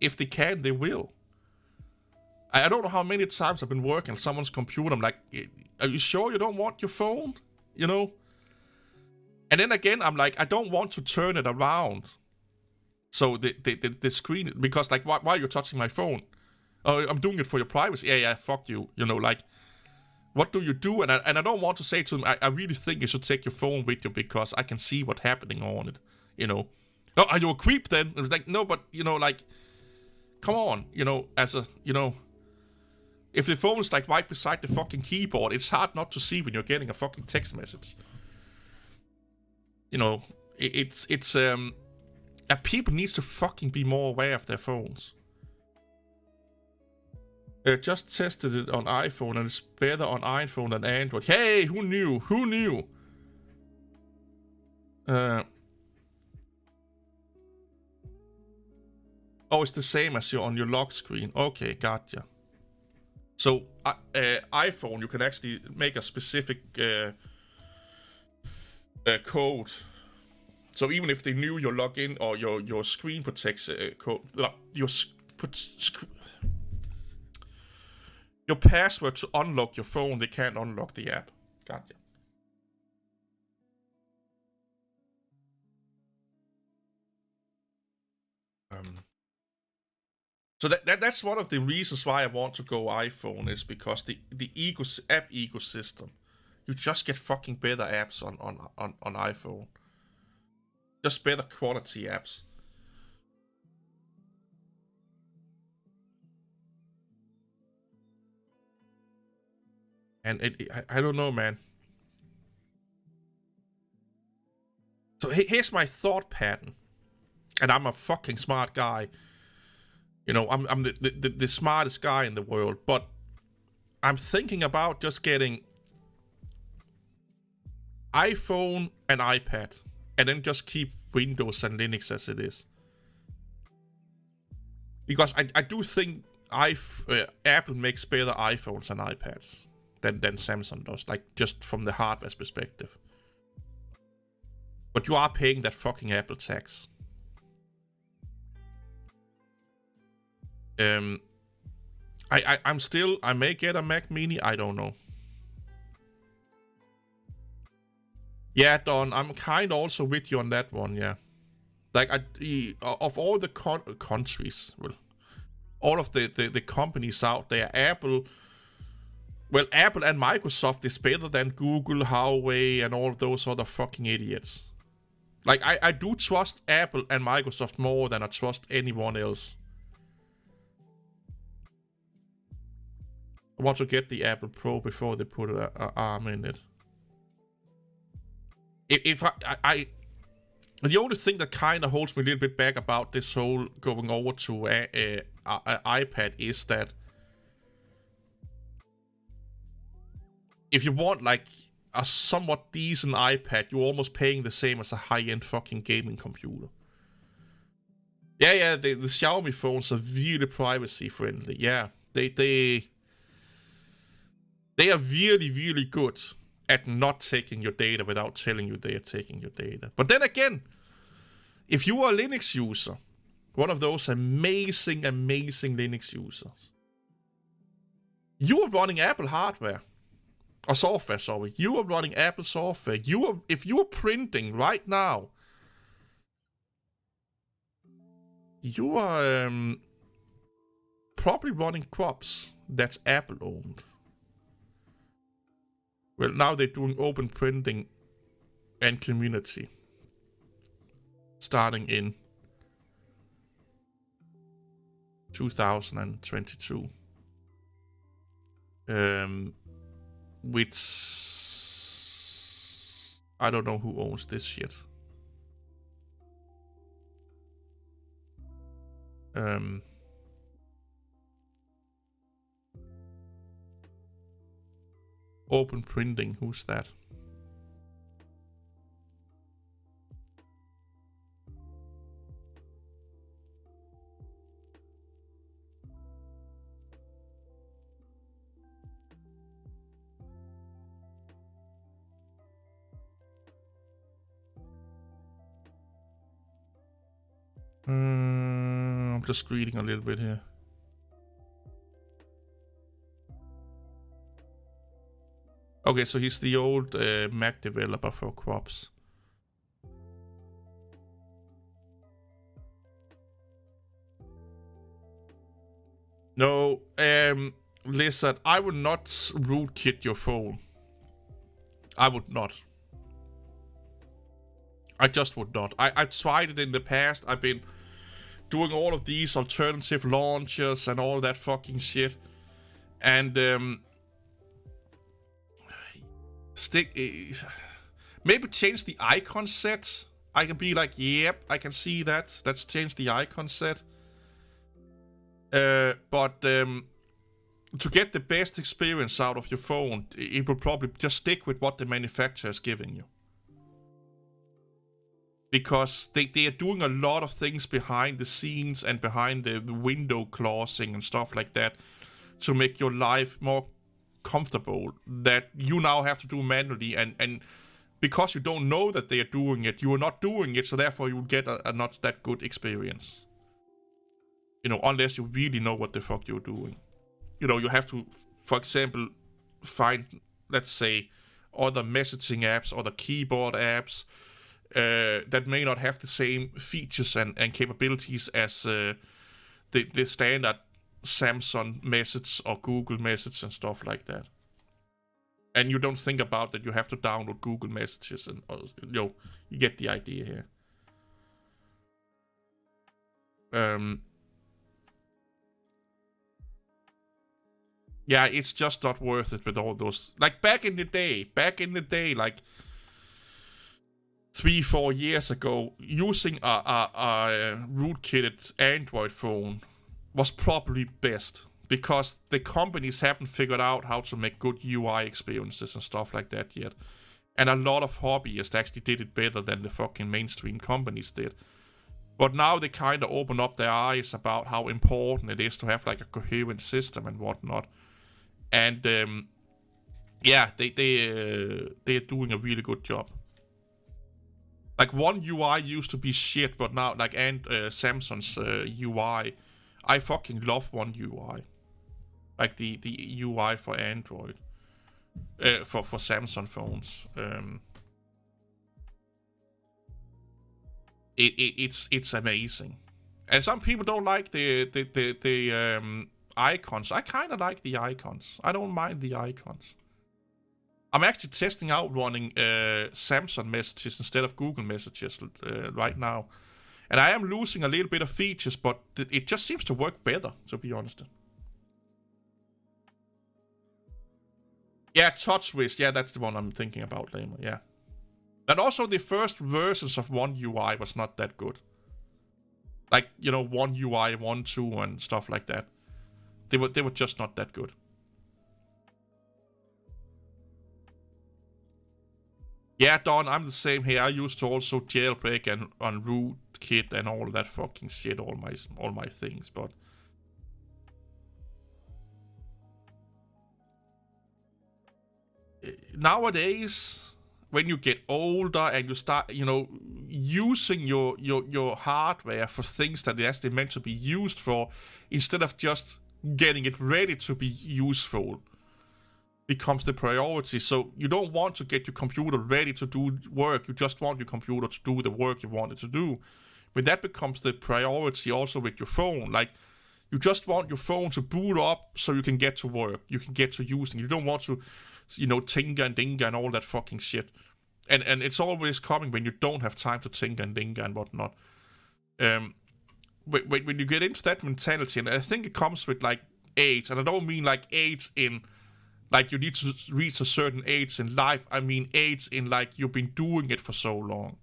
if they can, they will. I don't know how many times I've been working on someone's computer. I'm like, are you sure you don't want your phone? You know? And then again, I'm like, I don't want to turn it around. So the screen, because like, why are you touching my phone? Oh, I'm doing it for your privacy. Yeah, fuck you. You know, like, what do you do? And I don't want to say to them, I really think you should take your phone with you because I can see what's happening on it. You know? Oh, are you a creep then? And it's like, no, but, you know, like, come on. You know, if the phone is like right beside the fucking keyboard, it's hard not to see when you're getting a fucking text message. You know, people needs to fucking be more aware of their phones. Just tested it on iPhone and it's better on iPhone than Android. Hey, who knew? Who knew? Oh, it's the same as on your lock screen. Okay, gotcha. So, iPhone, you can actually make a specific code. So even if they knew your login or your screen protects code, your password to unlock your phone, they can't unlock the app. Gotcha. So that's one of the reasons why I want to go iPhone, is because the app ecosystem, you just get fucking better apps on iPhone. Just better quality apps. And I don't know, man. So here's my thought pattern. And I'm a fucking smart guy. You know, I'm the smartest guy in the world. But I'm thinking about just getting iPhone and iPad. And then just keep Windows and Linux as it is. Because I do think Apple makes better iPhones and iPads than Samsung does. Like, just from the hardware perspective. But you are paying that fucking Apple tax. I may get a Mac Mini, I don't know. Yeah, Don, I'm kind of also with you on that one, yeah. Like, of all the countries, well, all of the companies out there, Apple and Microsoft is better than Google, Huawei, and all those other fucking idiots. Like, I do trust Apple and Microsoft more than I trust anyone else. I want to get the Apple Pro before they put an ARM in it. If I The only thing that kind of holds me a little bit back about this whole going over to a iPad is that if you want like a somewhat decent iPad, you're almost paying the same as a high-end fucking gaming computer. Yeah, the Xiaomi phones are really privacy friendly. Yeah, they are really, really good at not taking your data without telling you they are taking your data. But then again, if you are a Linux user, one of those amazing Linux users, you are running Apple hardware. Or software, sorry. You are running Apple software. If you are printing right now, you are probably running crops that's Apple owned. Well, now they're doing open printing and community. Starting in 2022. Which I don't know who owns this shit. Open printing, who's that? I'm just reading a little bit here. Okay, so he's the old Mac developer for crops. No, Lizard, I would not rootkit your phone. I would not. I just would not. I've tried it in the past. I've been doing all of these alternative launchers and all that fucking shit. And maybe change the icon set. I can be like, yep, I can see that. Let's change the icon set. But to get the best experience out of your phone, it will probably just stick with what the manufacturer is giving you. Because they are doing a lot of things behind the scenes and behind the window closing and stuff like that to make your life more comfortable that you now have to do manually. And because you don't know that they are doing it, you are not doing it, so therefore you will get a not that good experience. You know, unless you really know what the fuck you're doing. You know, you have to, for example, find, let's say, other messaging apps, other keyboard apps that may not have the same features and capabilities as the standard Samsung message or Google message and stuff like that. And you don't think about that you have to download Google messages and, you know, you get the idea here. Yeah, it's just not worth it with all those. Like back in the day, like 3-4 years ago, using a rootkitted Android phone was probably best because the companies haven't figured out how to make good UI experiences and stuff like that yet. And a lot of hobbyists actually did it better than the fucking mainstream companies did. But now they kind of open up their eyes about how important it is to have like a coherent system and whatnot. And yeah, they're doing a really good job. Like One UI used to be shit, but now like Samsung's UI, I fucking love One UI. Like the UI for Android, for Samsung phones. It's amazing. And some people don't like the icons. I kind of like the icons. I don't mind the icons. I'm actually testing out running Samsung messages instead of Google messages right now. And I am losing a little bit of features, but it just seems to work better, to be honest. Yeah, TouchWiz. Yeah, that's the one I'm thinking about, Lamer. Yeah. And also the first versions of One UI was not that good. Like, you know, One UI 1.2 and stuff like that. They were just not that good. Yeah, Don, I'm the same here. I used to also jailbreak and on rootkit and all that fucking shit, all my things, but nowadays, when you get older and you start, you know, using your hardware for things that it actually meant to be used for, instead of just getting it ready to be useful, becomes the priority. So you don't want to get your computer ready to do work. You just want your computer to do the work you want it to do. But that becomes the priority also with your phone. Like, you just want your phone to boot up so you can get to work. You can get to using. You don't want to, you know, tinker and dinga and all that fucking shit. And it's always coming when you don't have time to tinker and dinga and whatnot. When you get into that mentality, and I think it comes with like age, and I don't mean like age in like you need to reach a certain age in life. I mean age in like you've been doing it for so long.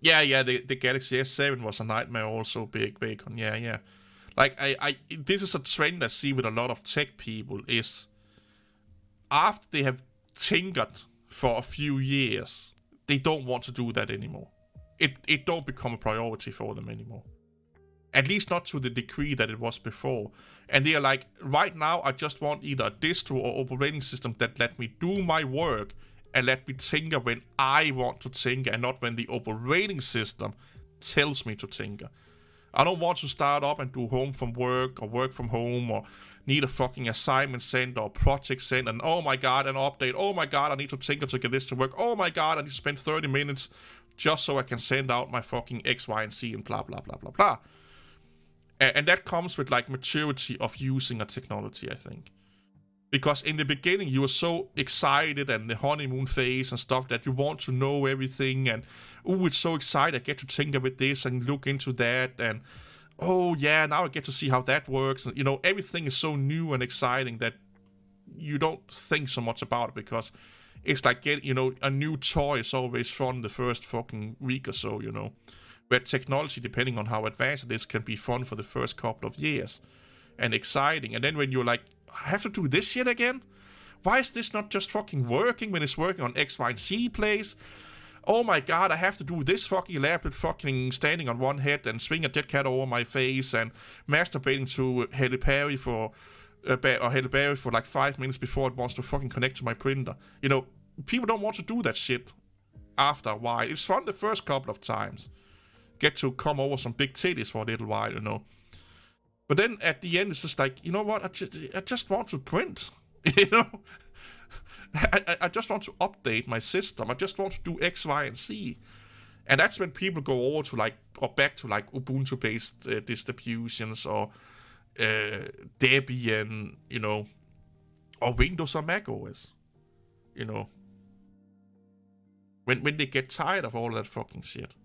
Yeah, the Galaxy S7 was a nightmare also, Big Bacon. Yeah. Like, I this is a trend I see with a lot of tech people, is after they have tinkered for a few years, they don't want to do that anymore. It don't become a priority for them anymore. At least not to the degree that it was before. And they are like, right now I just want either a distro or operating system that let me do my work and let me tinker when I want to tinker, and not when the operating system tells me to tinker. I don't want to start up and do home from work or work from home, or need a fucking assignment sent or project sent, and oh my god, an update, oh my god, I need to tinker to get this to work, oh my god, I need to spend 30 minutes just so I can send out my fucking X, Y, and Z and blah, blah, blah, blah, blah. And that comes with like maturity of using a technology, I think. Because in the beginning you were so excited and the honeymoon phase and stuff that you want to know everything, and oh, it's so excited, I get to tinker with this and look into that, and oh yeah, now I get to see how that works. And, you know, everything is so new and exciting that you don't think so much about it, because it's like getting, you know, a new toy is always fun the first fucking week or so, you know. Where technology, depending on how advanced it is, can be fun for the first couple of years and exciting. And then when you're like, I have to do this shit again? Why is this not just fucking working when it's working on X, Y, and Z place? Oh my god, I have to do this fucking elaborate fucking standing on one head and swing a jet cat over my face and masturbating to Halle Berry for like 5 minutes before it wants to fucking connect to my printer. You know, people don't want to do that shit after a while. It's fun the first couple of times. Get to come over some big titties for a little while, you know. But then at the end, it's just like, you know what? I just want to print, you know. I just want to update my system. I just want to do X, Y, and Z. And that's when people go over to like, or back to like Ubuntu-based distributions, or Debian, you know, or Windows or Mac OS, you know. When they get tired of all that fucking shit.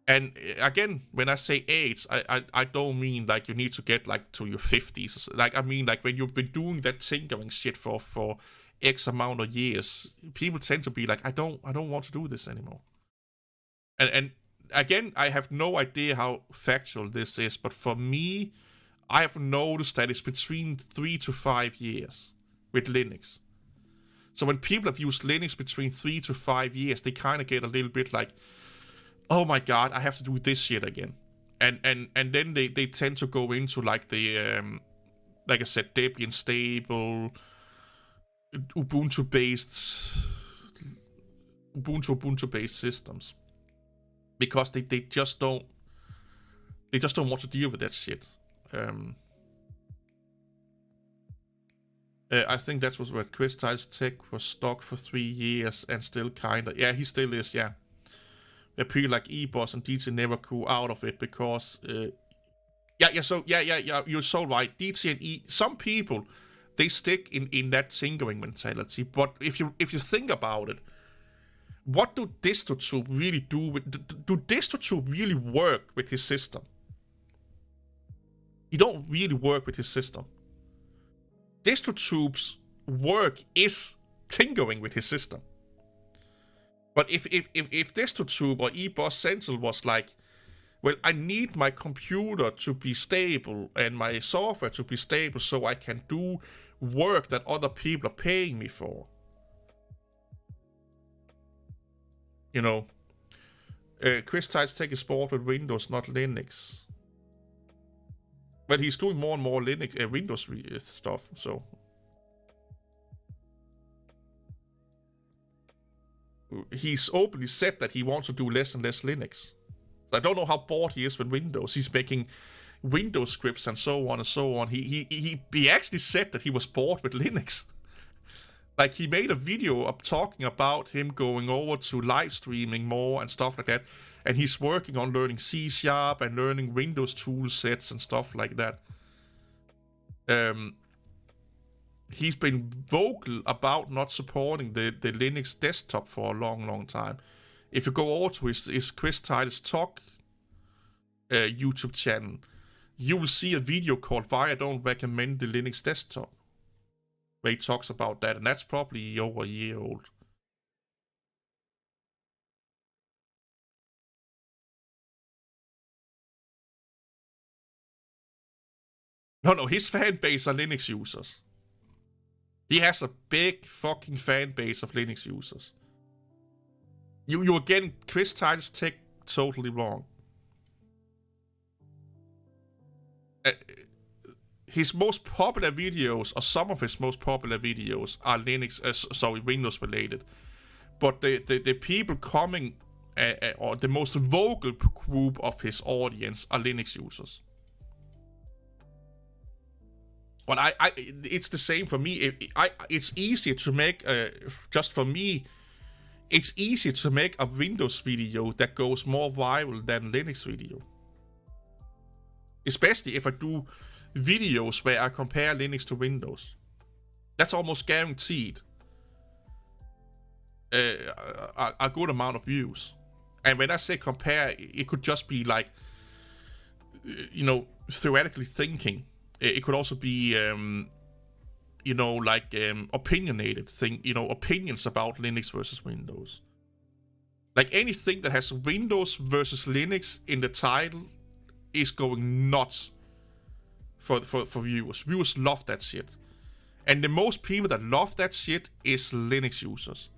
And again, when I say age, I don't mean like you need to get like to your 50s. Like, I mean like when you've been doing that tinkering shit for X amount of years, people tend to be like, I don't want to do this anymore. And again, I have no idea how factual this is, but for me, I have noticed that it's between 3 to 5 years with Linux. So when people have used Linux between 3 to 5 years, they kind of get a little bit like, oh my god, I have to do this shit again. And then they tend to go into like the, like I said, Debian stable, Ubuntu-based systems. Because they just don't want to deal with that shit. I think that was where Chris Tiles Tech was stuck for 3 years and still kinda, yeah, he still is, yeah. People like eBoss and DT never grew out of it because, you're so right. DT and E, some people, they stick in that tinkering mentality. But if you think about it, what do DistroTube really do? Do DistroTube really work with his system? He don't really work with his system. DistroTube's work is tinkering with his system. But if DistroTube or eBoss Central was like, well, I need my computer to be stable and my software to be stable so I can do work that other people are paying me for. You know, Chris Tides take his sport with Windows, not Linux. But he's doing more and more Linux, Windows stuff, so. He's openly said that he wants to do less and less Linux. So I don't know how bored he is with Windows. He's making Windows scripts and so on and so on. He actually said that he was bored with Linux. Like, he made a video of talking about him going over to live streaming more and stuff like that. And he's working on learning C# and learning Windows tool sets and stuff like that. He's been vocal about not supporting the Linux desktop for a long, long time. If you go over to his Chris Titus Talk YouTube channel, you will see a video called Why I Don't Recommend the Linux Desktop, where he talks about that, and that's probably over a year old. No, his fan base are Linux users. He has a big fucking fan base of Linux users. You're getting Chris Titus Tech totally wrong. His most popular videos, or some of his most popular videos, are Windows related. But the people coming, or the most vocal group of his audience are Linux users. But it's the same for me. It's easier to make, just for me, it's easier to make a Windows video that goes more viral than Linux video. Especially if I do videos where I compare Linux to Windows. That's almost guaranteed a good amount of views. And when I say compare, it could just be like, theoretically thinking. It could also be, opinionated thing, opinions about Linux versus Windows. Like, anything that has Windows versus Linux in the title is going nuts for viewers. Viewers love that shit. And the most people that love that shit is Linux users.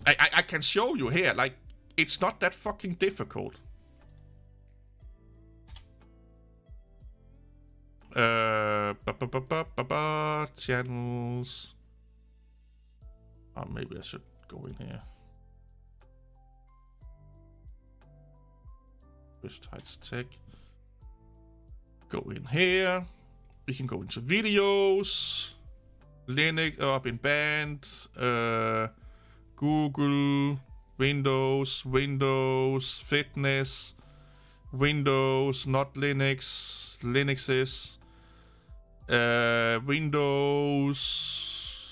I can show you here, like, it's not that fucking difficult. Channels. Oh, maybe I should go in here. This Tides Tech. Go in here. We can go into videos. Linux up in band. Google. Windows. Fitness. Windows, not Linux. Linux is. Windows.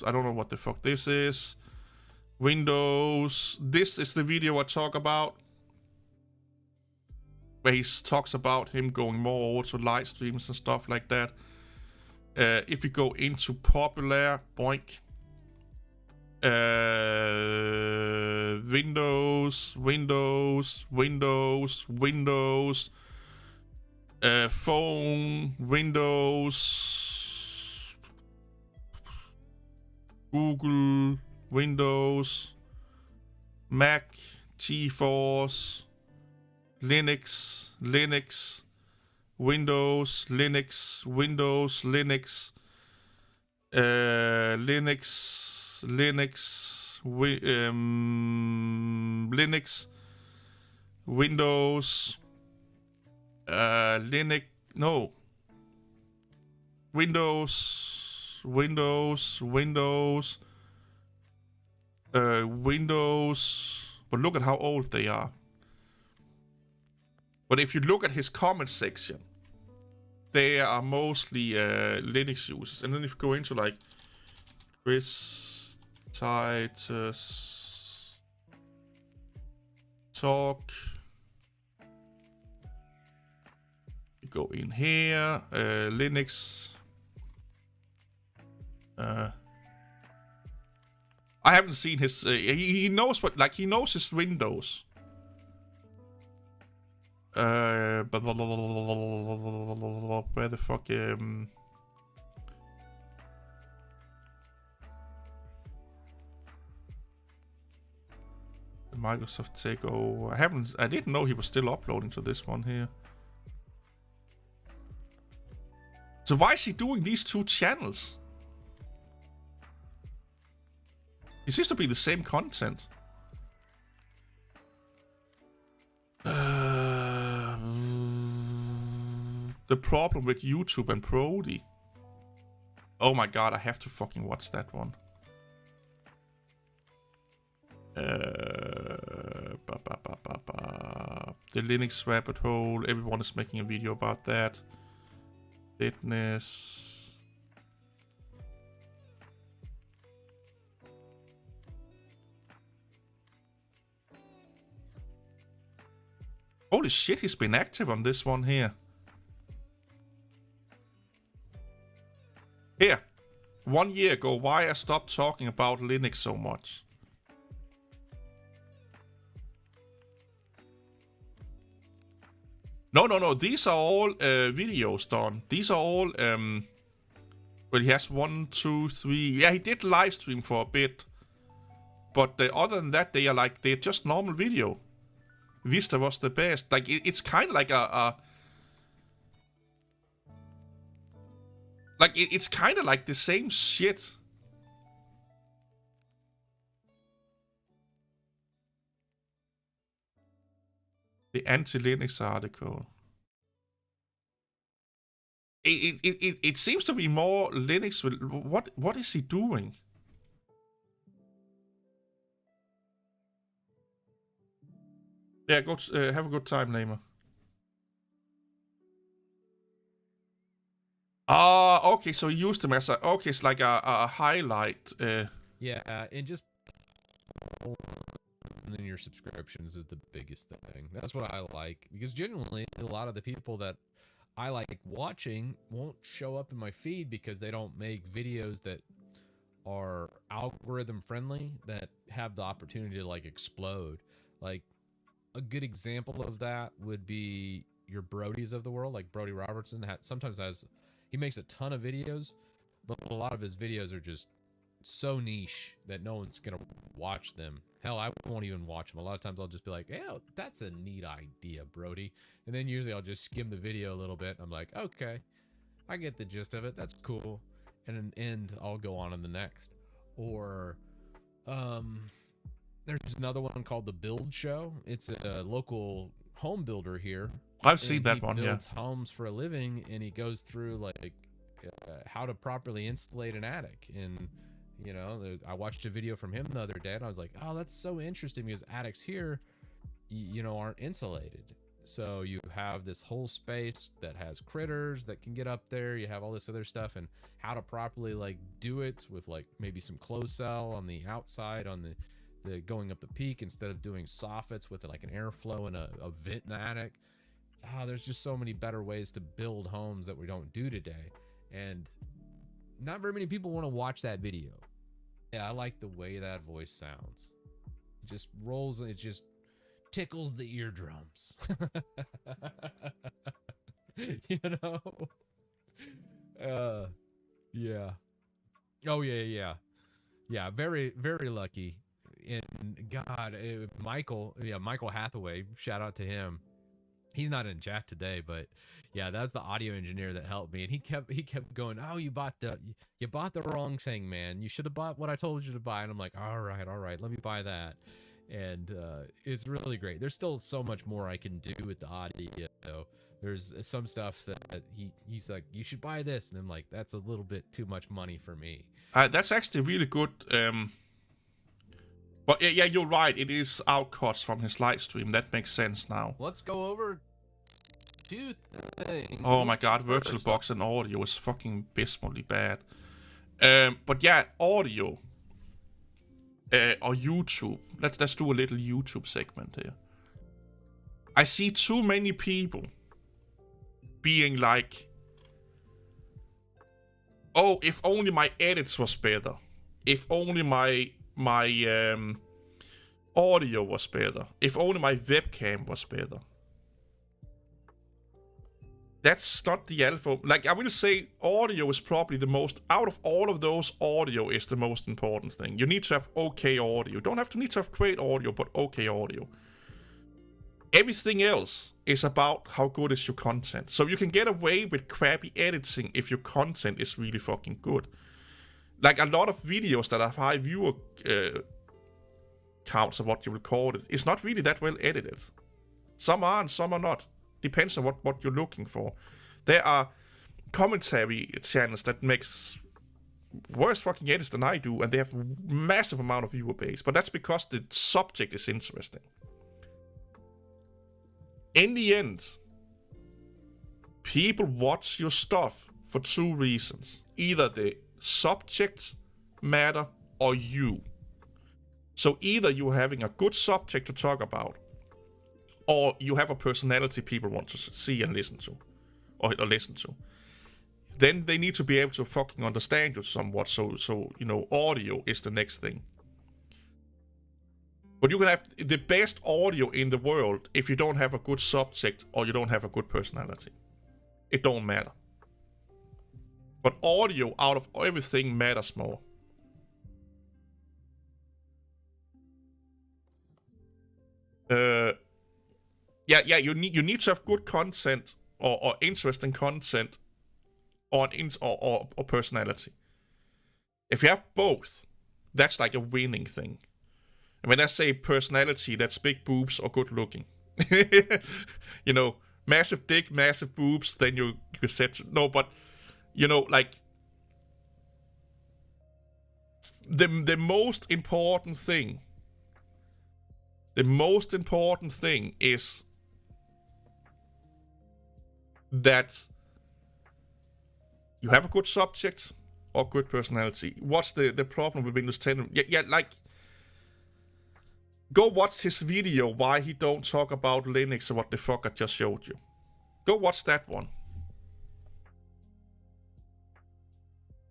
I don't know what the fuck this is. Windows. This is the video I talk about, where he talks about him going more over to live streams and stuff like that. If we go into popular, boink. Windows. Phone, Windows, Google, Windows, Mac, GeForce, Linux, Windows, Linux, Windows, Linux, no. Windows, but look at how old they are. But if you look at his comment section, they are mostly Linux users. And then if you go into like Chris Titus Talk, you go in here, Linux I haven't seen his. He knows what, like, he knows his windows. But where the fuck? Microsoft takeover. I didn't know he was still uploading to this one here. So why is he doing these two channels? It seems to be the same content. The problem with YouTube and Brody. Oh my god, I have to fucking watch that one. The Linux rabbit hole. Everyone is making a video about that. Fitness. Holy shit, he's been active on this one here. Here. 1 year ago, why I stopped talking about Linux so much. No. These are all videos done. These are all... well, he has 1, 2, 3... Yeah, he did live stream for a bit. But other than that, they are like... They're just normal video. Vista was the best. Like, it's kind of like it's kind of like the same shit. The anti-Linux article. It seems to be more Linux. What is he doing? Yeah, go have a good time, Namer. Ah, okay, so he used them as a... Okay, it's like a highlight. Yeah, and just... And then your subscriptions is the biggest thing. That's what I like. Because genuinely, a lot of the people that I like watching won't show up in my feed because they don't make videos that are algorithm friendly, that have the opportunity to, like, explode. Like, a good example of that would be your Brodies of the world, like Brody Robertson. Sometimes he makes a ton of videos, but a lot of his videos are just so niche that no one's gonna watch them. Hell, I won't even watch them. A lot of times I'll just be like, "Yeah, that's a neat idea, Brody," and then usually I'll just skim the video a little bit. I'm like, "Okay, I get the gist of it. That's cool," and I'll go on to the next. Or, there's another one called The Build Show. It's a local home builder here. I've seen that one, yeah. He builds homes for a living, and he goes through, like, how to properly insulate an attic. And, you know, I watched a video from him the other day, and I was like, oh, that's so interesting, because attics here, you know, aren't insulated. So you have this whole space that has critters that can get up there. You have all this other stuff, and how to properly, like, do it with, like, maybe some closed cell on the outside, on the going up the peak, instead of doing soffits with, like, an airflow and a vent in the attic. There's just so many better ways to build homes that we don't do today, and not very many people want to watch that video. Yeah, I like the way that voice sounds. It just rolls, it just tickles the eardrums. You know? Yeah. Oh yeah. Yeah, very, very lucky. And God, Michael Hathaway, shout out to him. He's not in chat today, but yeah, that's the audio engineer that helped me, and he kept going, "Oh, you bought the wrong thing, man. You should have bought what I told you to buy." And I'm like, all right, let me buy that. And it's really great. There's still so much more I can do with the audio. There's some stuff that he's like, you should buy this, and I'm like, that's a little bit too much money for me. That's actually really good. But yeah, you're right. It is outcuts from his live stream. That makes sense now. Let's go over two things. Oh my god, VirtualBox and audio is fucking abysmally bad. But yeah, audio or YouTube. Let's do a little YouTube segment here. I see too many people being like, oh, if only my edits was better. If only my audio was better. If only my webcam was better. That's not the alpha. Like, I will say audio is probably the most, out of all of those, audio is the most important thing. You need to have okay audio. You don't have to need to have great audio, but okay audio. Everything else is about how good is your content. So you can get away with crappy editing if your content is really fucking good. Like, a lot of videos that have high viewer counts, or what you will call it, is not really that well edited. Some are and some are not. Depends on what you're looking for. There are commentary channels that makes worse fucking edits than I do, and they have massive amount of viewer base. But that's because the subject is interesting. In the end, people watch your stuff for two reasons. Either the subject matter or you. So either you're having a good subject to talk about, or you have a personality people want to see and listen to, or listen to. Then they need to be able to fucking understand you somewhat. So you know, audio is the next thing. But you can have the best audio in the world if you don't have a good subject or you don't have a good personality. It don't matter. But audio out of everything matters more. Yeah, you need to have good content or interesting content or personality. If you have both, that's like a winning thing. And when I say personality, that's big boobs or good looking. You know, massive dick, massive boobs, then you set no, but you know, like the most important thing. The most important thing is that you have a good subject or good personality. What's the problem with Windows 10? Yeah, like, go watch his video why he don't talk about Linux or what the fuck I just showed you. Go watch that one.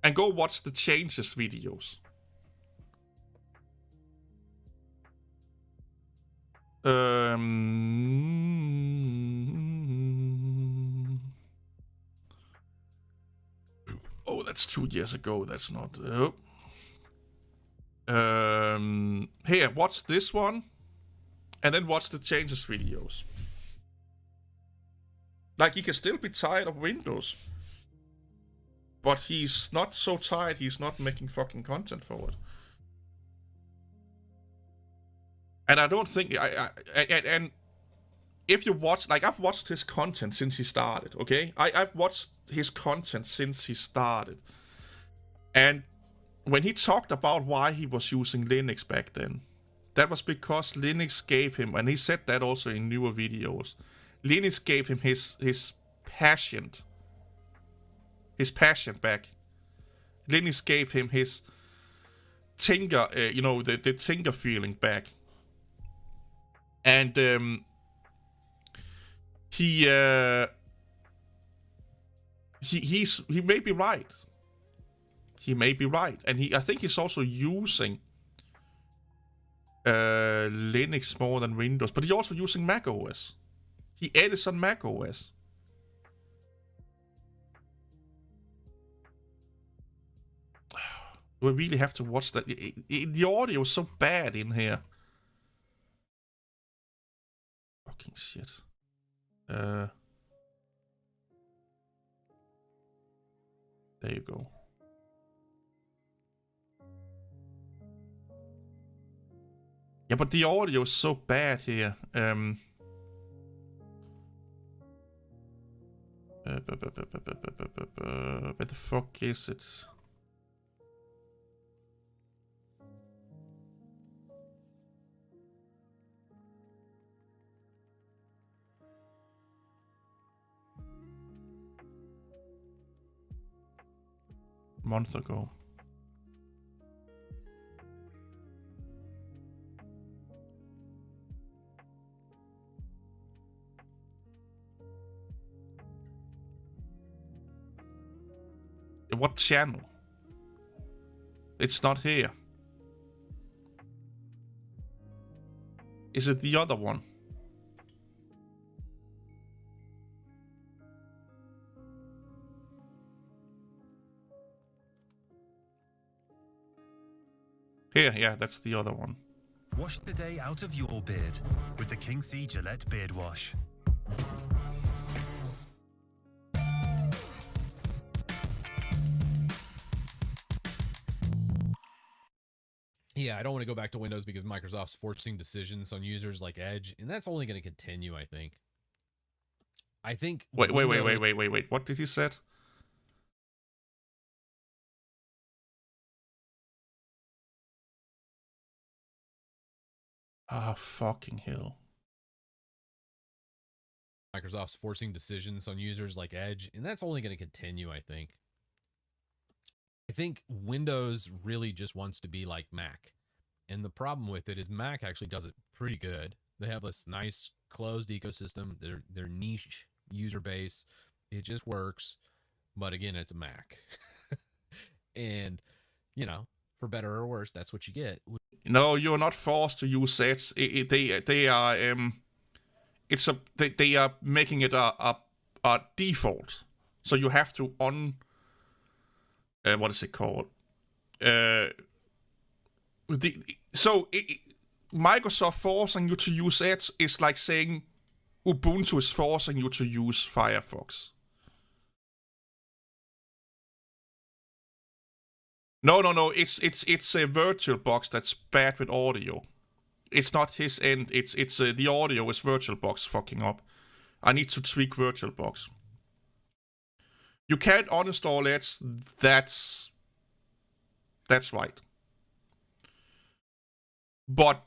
And go watch the changes videos. Oh, that's 2 years ago. That's not. Here, watch this one, and then watch the changes videos. Like, he can still be tired of Windows, but he's not so tired. He's not making fucking content for it. And I don't think and if you watch, like, I've watched his content since he started. Okay, I've watched his content since he started, and when he talked about why he was using Linux back then, that was because Linux gave him, and he said that also in newer videos, Linux gave him his passion back. Linux gave him his tinker, the tinker feeling back. And he may be right. He may be right, and I think he's also using Linux more than Windows, but he's also using Mac OS. He edits on Mac OS. We really have to watch that. The audio is so bad in here. Fucking shit. There you go. Yeah, but the audio is so bad here. Where the fuck is it? Month ago. What channel? It's not here. Is it the other one? Here, yeah, that's the other one. Wash the day out of your beard with the King C Gillette Beard Wash. Yeah, I don't want to go back to Windows because Microsoft's forcing decisions on users like Edge, and that's only going to continue, I think. Wait. What did he said? Ah, fucking hell. Microsoft's forcing decisions on users like Edge, and that's only going to continue, I think. I think Windows really just wants to be like Mac. And the problem with it is Mac actually does it pretty good. They have this nice closed ecosystem, their niche user base. It just works. But again, it's a Mac. And, you know, for better or worse, that's what you get. No, you're not forced to use Edge. They are they are making it a default. So you have to what is it called? Microsoft forcing you to use Edge is like saying Ubuntu is forcing you to use Firefox. No. It's a VirtualBox that's bad with audio. It's not his end. It's the audio is VirtualBox fucking up. I need to tweak VirtualBox. You can't uninstall Edge. That's right. But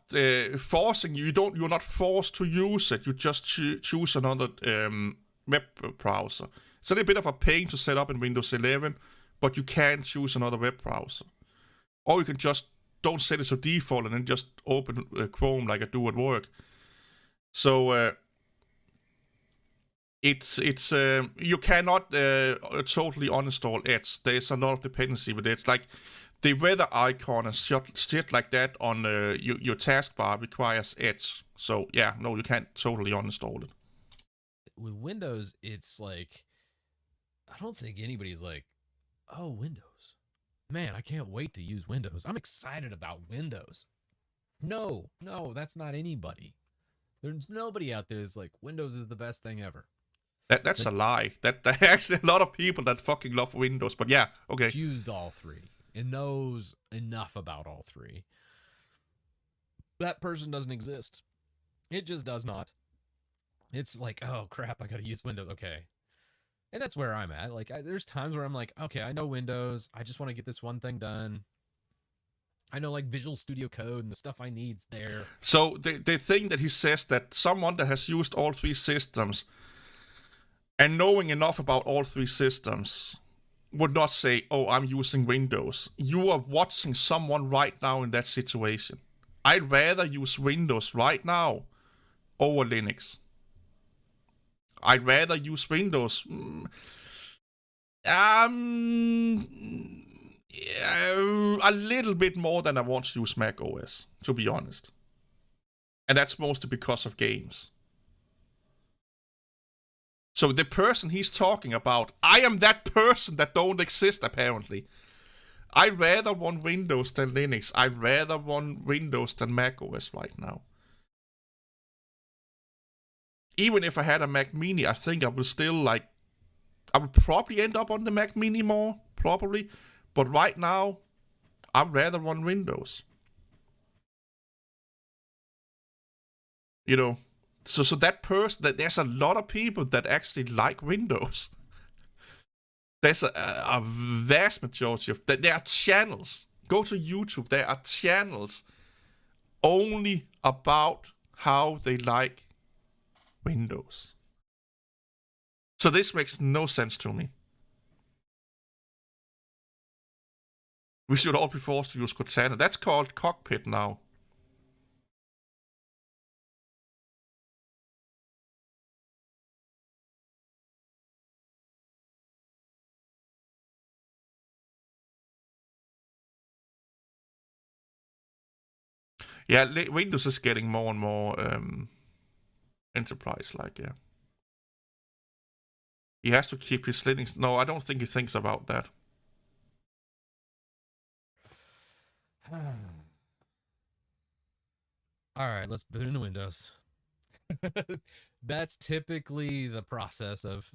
forcing you're not forced to use it. You just choose another web browser. It's a little bit of a pain to set up in Windows 11, but you can choose another web browser, or you can just don't set it to default and then just open Chrome like I do at work. So it's you cannot totally uninstall Edge. There's a lot of dependency with it. It's like the weather icon and shit like that on your taskbar requires Edge. So yeah, no, you can't totally uninstall it. With Windows, it's like, I don't think anybody's like, oh, Windows. Man, I can't wait to use Windows. I'm excited about Windows. No, that's not anybody. There's nobody out there that's like, Windows is the best thing ever. That's a lie. That actually a lot of people that fucking love Windows. But yeah, okay. Used all three. It knows enough about all three. That person doesn't exist. It just does not. It's like, oh crap, I gotta use Windows. Okay. And that's where I'm at. Like, there's times where I'm like, okay, I know Windows. I just want to get this one thing done. I know, like, Visual Studio Code and the stuff I need's there. So the thing that he says that someone that has used all three systems and knowing enough about all three systems would not say, oh, I'm using Windows. You are watching someone right now in that situation. I'd rather use Windows right now over Linux. I'd rather use Windows. A little bit more than I want to use Mac OS, to be honest. And that's mostly because of games. So the person he's talking about, I am that person that don't exist apparently. I rather want Windows than Linux. I rather want Windows than Mac OS right now. Even if I had a Mac Mini, I think I would still I would probably end up on the Mac Mini more, probably. But right now, I'd rather want Windows. You know, so that person, that there's a lot of people that actually like Windows. There's a vast majority of there are channels. Go to YouTube. There are channels only about how they like Windows. So this makes no sense to me. We should all be forced to use Cortana. That's called Cockpit now. Yeah, Windows is getting more and more enterprise-like, yeah. He has to keep his Linux. No, I don't think he thinks about that. All right, let's boot into Windows. That's typically the process of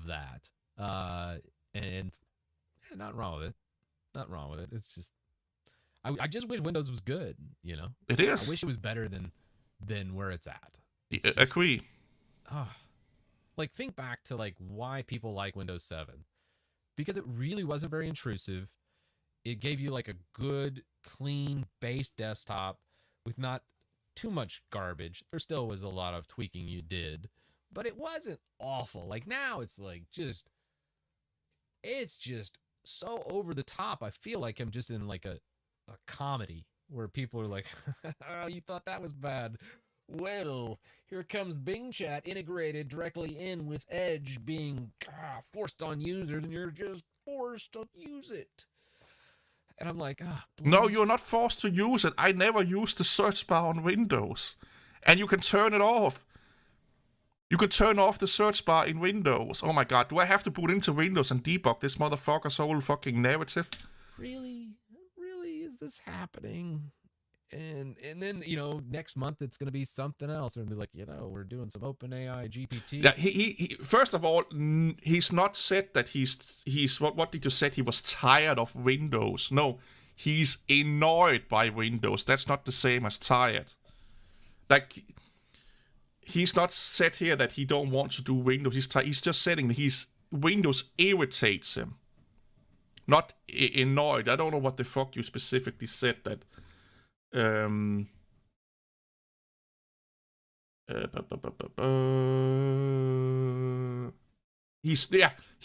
that. And not wrong with it. Not wrong with it. It's just I just wish Windows was good, you know? It is. I wish it was better than where it's at. It's just, agree. Like, think back to like why people like Windows 7. Because it really wasn't very intrusive. It gave you like a good, clean base desktop with not too much garbage. There still was a lot of tweaking you did, but it wasn't awful. Like now it's like it's just so over the top. I feel like I'm just in like a comedy where people are like, oh, you thought that was bad. Well, here comes Bing Chat integrated directly in with Edge being forced on users, and you're just forced to use it. And I'm like, no, you're not forced to use it. I never use the search bar on Windows. And you can turn it off. You can turn off the search bar in Windows. Oh my god, do I have to boot into Windows and debug this motherfucker's whole fucking narrative? Really? Really? Is this happening? And then, you know, next month it's going to be something else. They're going to be like, you know, we're doing some OpenAI GPT. Yeah, he first of all, he's not said that he's what did you say? He was tired of Windows. No, he's annoyed by Windows. That's not the same as tired. Like, he's not said here that he don't want to do Windows. He's just saying that Windows irritates him. Not annoyed. I don't know what the fuck you specifically said that. He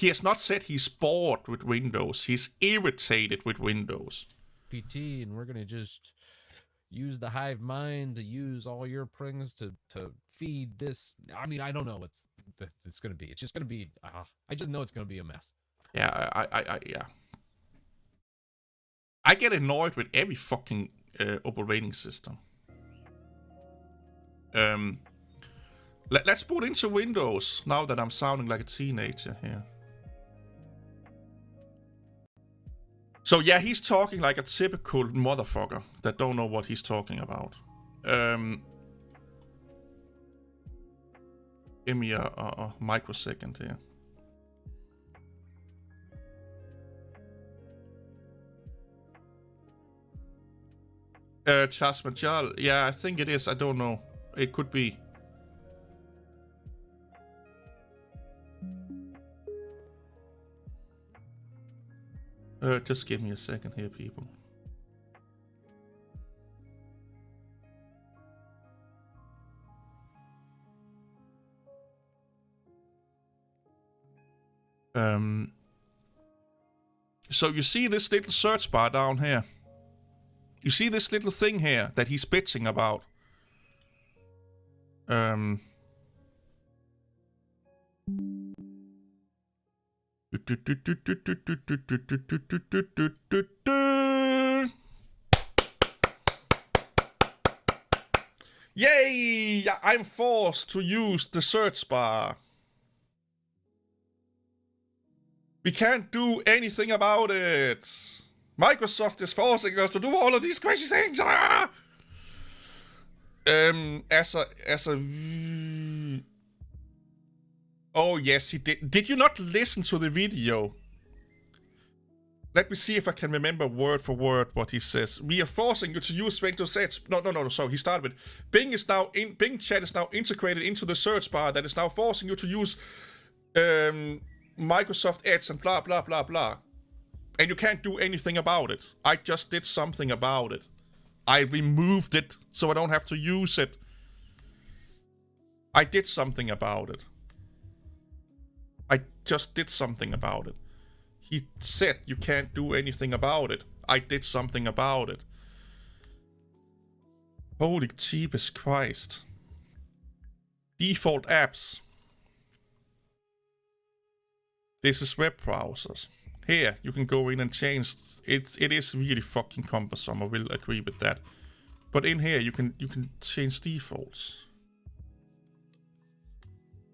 has not said he's bored with Windows. He's irritated with Windows. PT, and we're gonna just use the hive mind to use all your prings to feed this. I mean, I don't know what's it's gonna be. It's just gonna be. I just know it's gonna be a mess. Yeah, yeah. I get annoyed with every fucking operating system. Let's boot into Windows now that I'm sounding like a teenager here. So yeah, he's talking like a typical motherfucker that don't know what he's talking about. Give me a microsecond here. Chas Majal. Yeah, I think it is. I don't know. It could be. Just give me a second here, people. So you see this little search bar down here? You see this little thing here that he's bitching about? Yay! I'm forced to use the search bar. We can't do anything about it. Microsoft is forcing us to do all of these crazy things. Oh yes, he did. Did you not listen to the video? Let me see if I can remember word for word what he says. We are forcing you to use Windows Edge. No. So he started with Bing Chat is now integrated into the search bar that is now forcing you to use Microsoft Edge and blah blah blah blah. And you can't do anything about it. I just did something about it. I removed it so I don't have to use it. I did something about it. I just did something about it. He said you can't do anything about it. I did something about it. Holy Jesus Christ. Default apps. This is web browsers. Here, you can go in and change. It is really fucking cumbersome. I will agree with that. But in here, you can change defaults.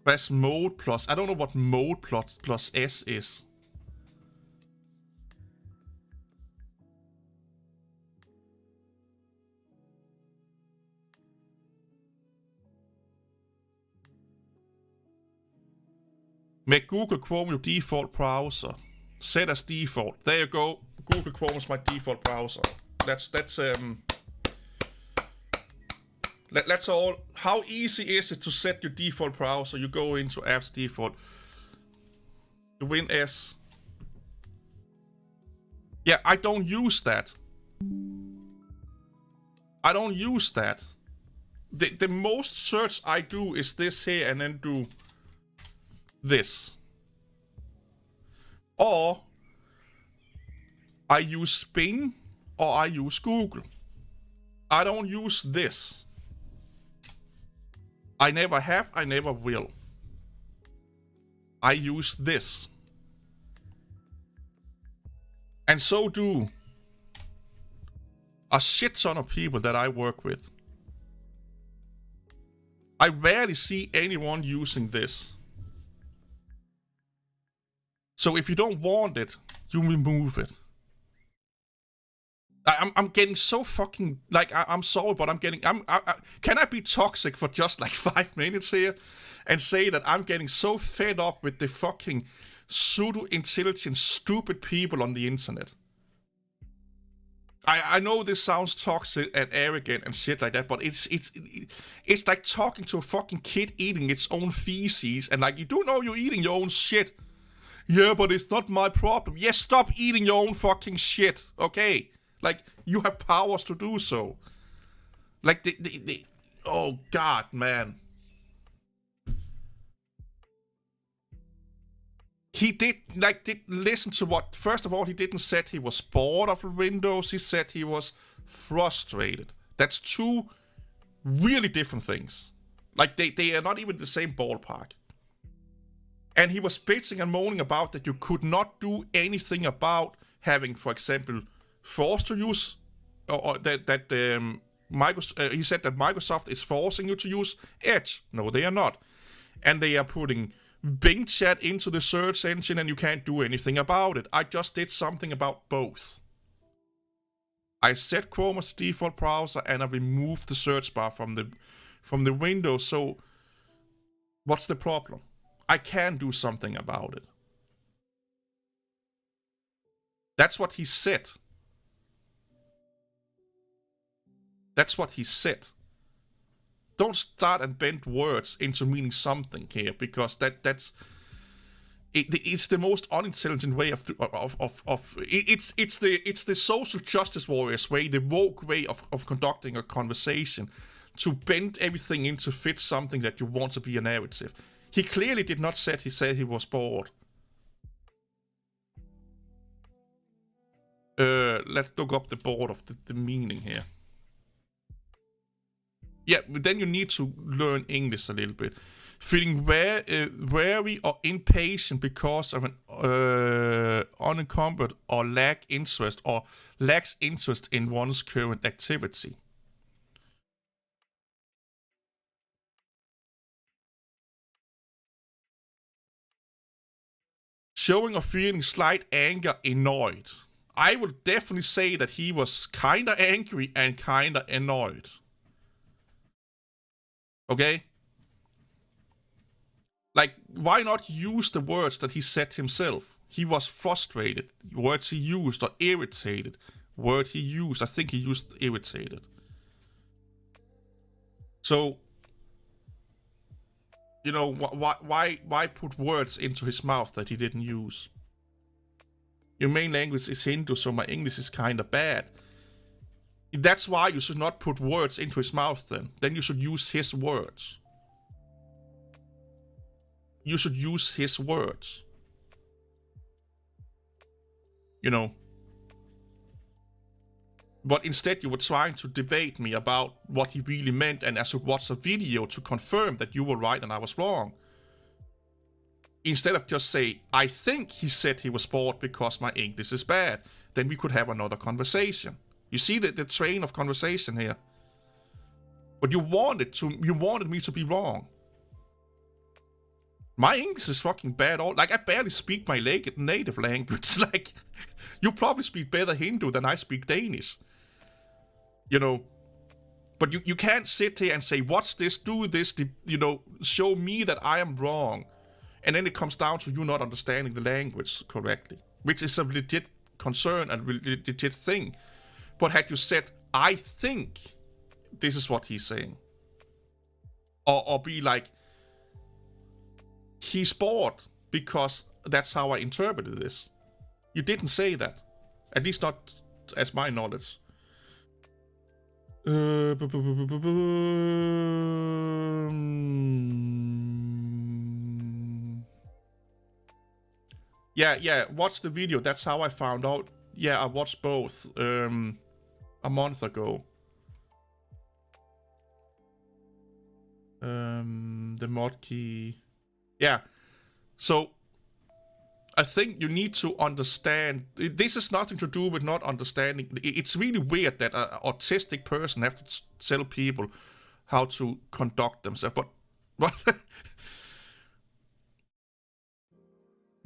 Press mode plus. I don't know what mode plus S is. Make Google Chrome your default browser. Set as default. There you go. Google Chrome is my default browser. That's all. How easy is it to set your default browser? You go into apps default. You win S. Yeah, I don't use that. I don't use that. The most search I do is this here and then do this. Or I use Bing or I use Google. I don't use this. I never have, I never will. I use this. And so do a shit ton of people that I work with. I rarely see anyone using this. So if you don't want it, you remove it. I'm getting so fucking, like, I'm sorry, but can I be toxic for just like 5 minutes here and say that I'm getting so fed up with the fucking pseudo-intelligent, stupid people on the internet? I know this sounds toxic and arrogant and shit like that, but it's like talking to a fucking kid eating its own feces and like, you do know you're eating your own shit. Yeah, but it's not my problem. Yeah, stop eating your own fucking shit, okay? Like, you have powers to do so. Like, oh, God, man. He did listen to what... First of all, he didn't say he was bored of Windows. He said he was frustrated. That's two really different things. Like, they are not even the same ballpark. And he was bitching and moaning about that you could not do anything about having, for example... forced to use, or that Microsoft, he said that Microsoft is forcing you to use Edge. No, they are not. And they are putting Bing chat into the search engine and you can't do anything about it. I just did something about both. I set Chrome as the default browser and I removed the search bar from the window. So what's the problem? I can do something about it. That's what he said. That's what he said. Don't start and bend words into meaning something here, because it's the most unintelligent way it's the social justice warriors way, the woke way of conducting a conversation, to bend everything in to fit something that you want to be a narrative. He clearly did not say he was bored. Let's look up the board of the meaning here. Yeah, but then you need to learn English a little bit. Feeling wary or impatient because of an unencumbered or lacks interest in one's current activity. Showing or feeling slight anger, annoyed. I would definitely say that he was kinda angry and kinda annoyed. Okay? Like, why not use the words that he said himself? He was frustrated. Words he used, or irritated. Word he used. I think he used irritated. So, you know, why put words into his mouth that he didn't use? Your main language is Hindu, so my English is kinda bad. That's why you should not put words into his mouth then. Then you should use his words. You should use his words. You know. But instead you were trying to debate me about what he really meant, and I should watch a video to confirm that you were right and I was wrong. Instead of just say, I think he said he was bored because my English is bad. Then we could have another conversation. You see the train of conversation here? But you wanted me to be wrong. My English is fucking bad. Like, I barely speak my native language. Like, you probably speak better Hindu than I speak Danish. You know, but you can't sit here and say, watch this, do this, you know, show me that I am wrong. And then it comes down to you not understanding the language correctly, which is a legit concern and legit thing. But had you said, I think this is what he's saying, or be like, he's bored because that's how I interpreted this. You didn't say that. At least not as my knowledge. Yeah, watch the video. That's how I found out. Yeah, I watched both a month ago. The mod key. Yeah. So I think you need to understand. This has nothing to do with not understanding. It's really weird that an autistic person have to tell people how to conduct themselves. But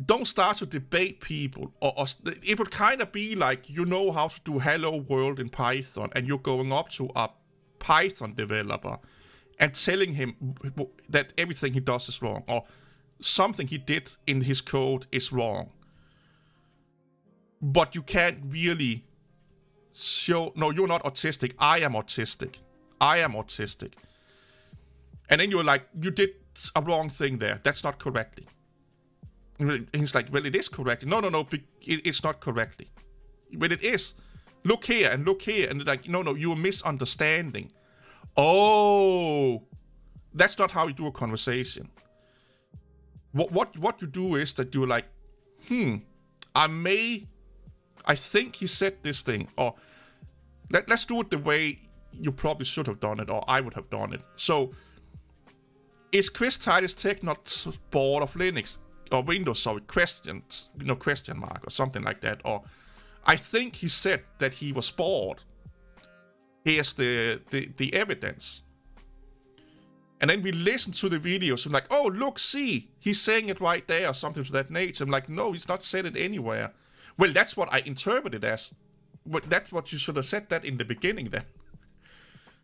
don't start to debate people. Or it would kind of be like, you know how to do hello world in Python, and you're going up to a Python developer and telling him that everything he does is wrong, or something he did in his code is wrong. But you can't really show, no, you're not autistic, I am autistic. And then you're like, you did a wrong thing there. That's not correctly. And he's like, well, it is correctly. No, it's not correctly. But it is. Look here, and like, no, you're misunderstanding. Oh, that's not how you do a conversation. What you do is that you're like, I think he said this thing, or let's do it the way you probably should have done it, or I would have done it. So, is Chris Titus Tech not bored of Linux or Windows? Sorry, question mark or something like that. Or I think he said that he was bored. Here's the evidence. And then we listen to the videos. I'm like, oh, look, see, he's saying it right there, or something to that nature. I'm like, no, he's not said it anywhere. Well, that's what I interpreted as. But that's what you should have said that in the beginning then.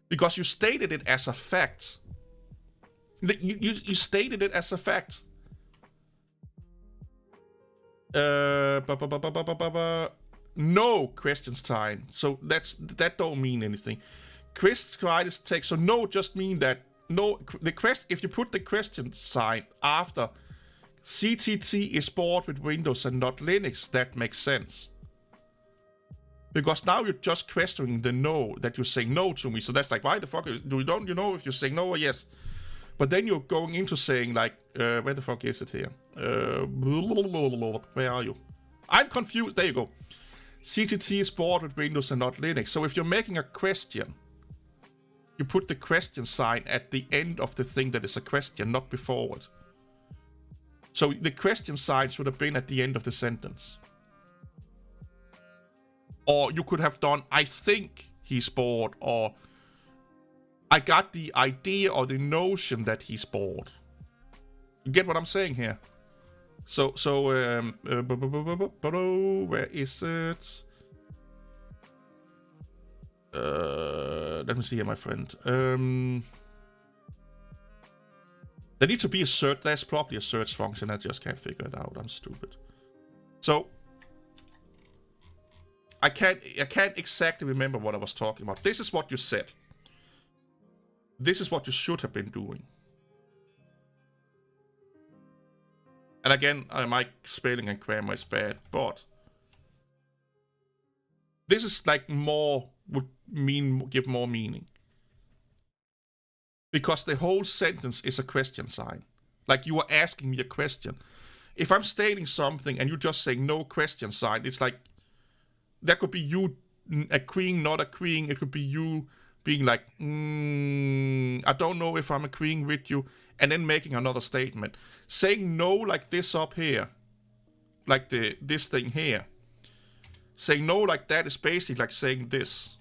Because you stated it as a fact. You stated it as a fact. No, question sign. So that don't mean anything. Chris Titus Tech. So no just mean that. No, if you put the question sign after CTT is bored with Windows and not Linux, that makes sense. Because now you're just questioning the no, that you're saying no to me. So that's like, why the fuck don't you know if you say no or yes? But then you're going into saying like, where the fuck is it here? Where are you? I'm confused. There you go. CTT is bored with Windows and not Linux. So if you're making a question, you put the question sign at the end of the thing that is a question, not before it. So the question sign should have been at the end of the sentence. Or you could have done, I think he's bored, or I got the idea or the notion that he's bored. You get what I'm saying here? So where is it? Let me see here, my friend. There needs to be a search. There's probably a search function. I just can't figure it out. I'm stupid. So I can't exactly remember what I was talking about. This is what you said. This is what you should have been doing. And again, my spelling and grammar is bad, but this is like more would give more meaning. Because the whole sentence is a question sign. Like you are asking me a question. If I'm stating something and you just say no question sign, it's like that could be you agreeing, not agreeing. It could be you being like, I don't know if I'm agreeing with you, and then making another statement. Saying no like this up here, like this thing here. Saying no like that is basically like saying this.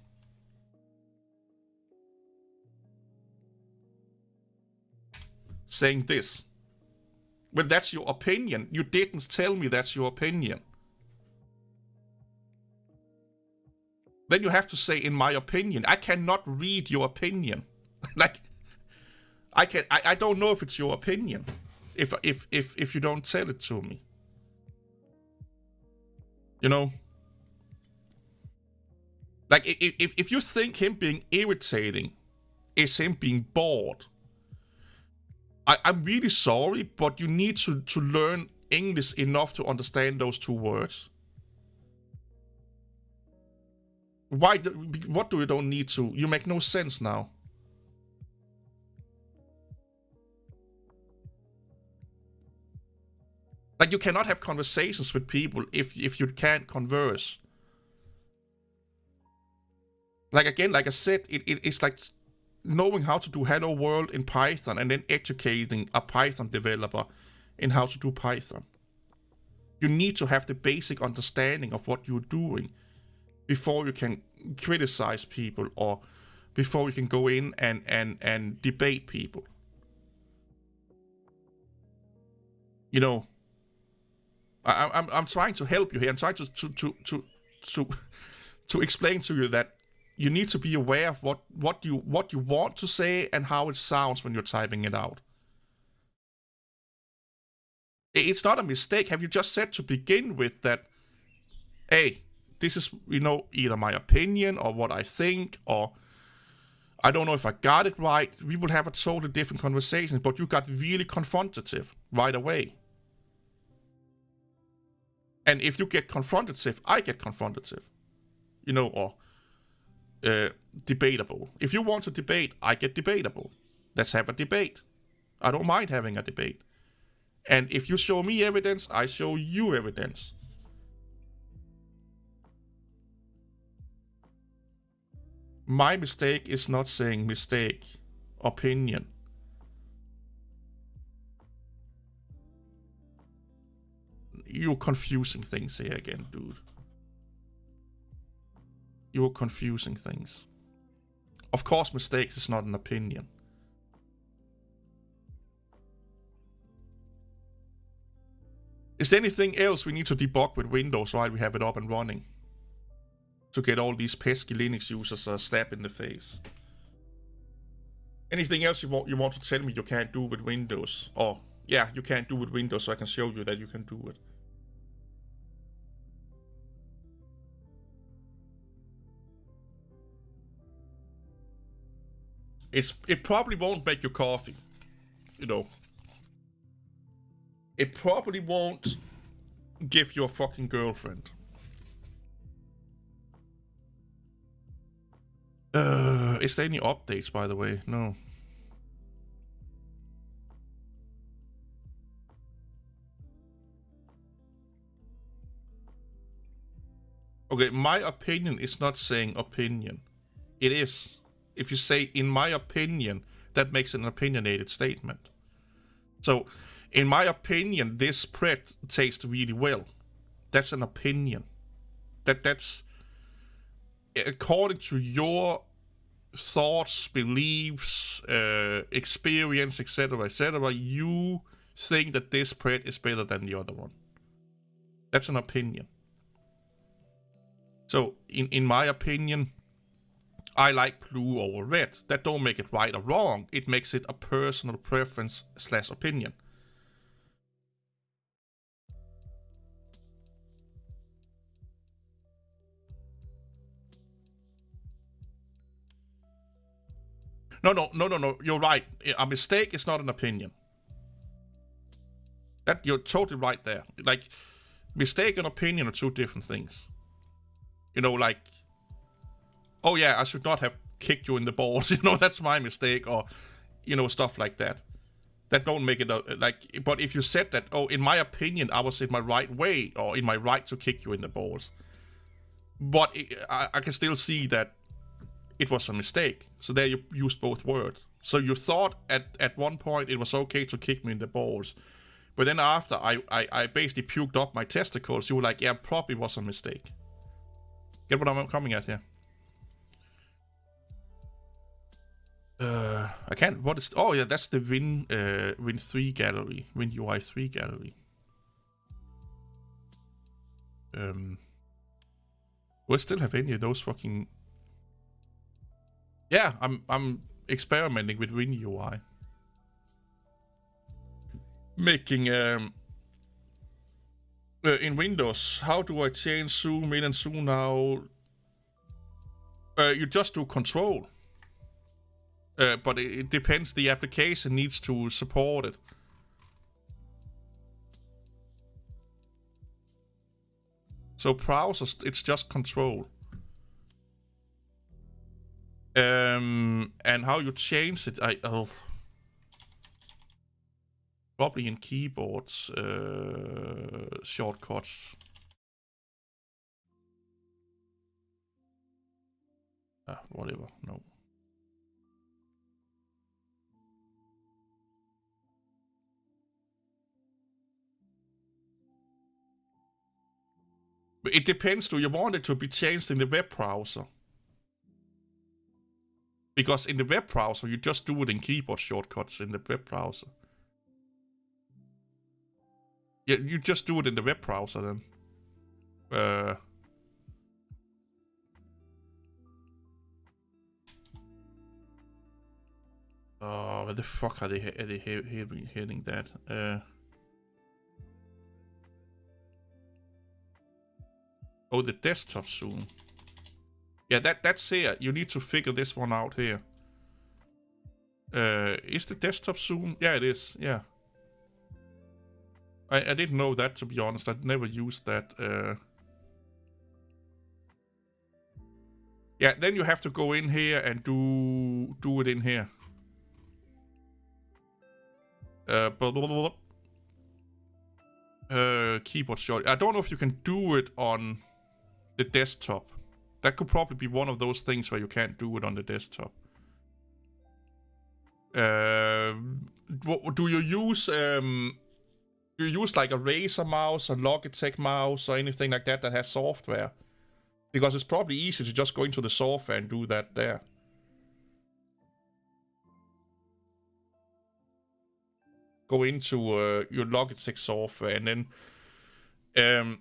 saying this. Well, that's your opinion. You didn't tell me that's your opinion. Then you have to say, in my opinion. I cannot read your opinion. Like, I don't know if it's your opinion if you don't tell it to me. You know? Like, if you think him being irritating is him being bored, I'm really sorry, but you need to learn English enough to understand those two words. What do you don't need to? You make no sense now. Like, you cannot have conversations with people if you can't converse. Like, again, like I said, it's like knowing how to do Hello World in Python and then educating a Python developer in how to do Python. You need to have the basic understanding of what you're doing before you can criticize people or before you can go in and debate people. You know, I'm trying to help you here. I'm trying to explain to you that you need to be aware of what you want to say and how it sounds when you're typing it out. It's not a mistake. Have you just said to begin with that, hey, this is, you know, either my opinion or what I think, or I don't know if I got it right. We will have a totally different conversation, but you got really confrontative right away. And if you get confrontative, I get confrontative. You know, or debatable. If you want to debate, I get debatable. Let's have a debate. I don't mind having a debate. And if you show me evidence, I show you evidence. My mistake is not saying mistake. Opinion. You're confusing things here again, dude. You're confusing things. Of course, mistakes is not an opinion. Is there anything else we need to debug with Windows while we have it up and running? To get all these pesky Linux users a slap in the face. Anything else you want to tell me you can't do with Windows? Or, yeah, you can't do with Windows, so I can show you that you can do it. It probably won't make you coffee, you know. It probably won't give you a fucking girlfriend. Is there any updates, by the way? No. Okay, my opinion is not saying opinion. It is. If you say, in my opinion, that makes an opinionated statement. So, in my opinion, this spread tastes really well. That's an opinion. That's according to your thoughts, beliefs, experience, etc., you think that this spread is better than the other one. That's an opinion. So, in my opinion, I like blue over red. That don't make it right or wrong. It makes it a personal preference / opinion. No. You're right. A mistake is not an opinion. That you're totally right there. Like, mistake and opinion are two different things. You know, like, oh yeah, I should not have kicked you in the balls. You know, that's my mistake, or, you know, stuff like that. That don't make it like. But if you said that, oh, in my opinion, I was in my right way, or in my right to kick you in the balls. But I can still see that it was a mistake. So there you used both words. So you thought at one point it was okay to kick me in the balls. But then after I basically puked up my testicles, you were like, yeah, probably was a mistake. Get what I'm coming at here? I can't. What is? Oh yeah, that's the Win 3 gallery, Win UI 3 gallery. Do I still have any of those fucking? Yeah, I'm experimenting with Win UI, making in Windows. How do I change zoom in and zoom out? You just do control. But it depends. The application needs to support it. So browsers, it's just control. And how you change it, probably in keyboards shortcuts. Whatever. No. It depends. Do you want it to be changed in the web browser? Because in the web browser, you just do it in keyboard shortcuts in the web browser. Yeah, you just do it in the web browser then. Oh, where the fuck are they hitting that? Oh, the desktop zoom. Yeah, that's here. You need to figure this one out here. Is the desktop zoom? Yeah, it is. Yeah. I didn't know that, to be honest. I'd never used that. Yeah, then you have to go in here and do it in here. Keyboard short. I don't know if you can do it on the desktop. That could probably be one of those things where you can't do it on the desktop. What do you use? Do you use like a Razer mouse, a Logitech mouse, or anything like that that has software? Because it's probably easy to just go into the software and do that there. Go into your Logitech software and then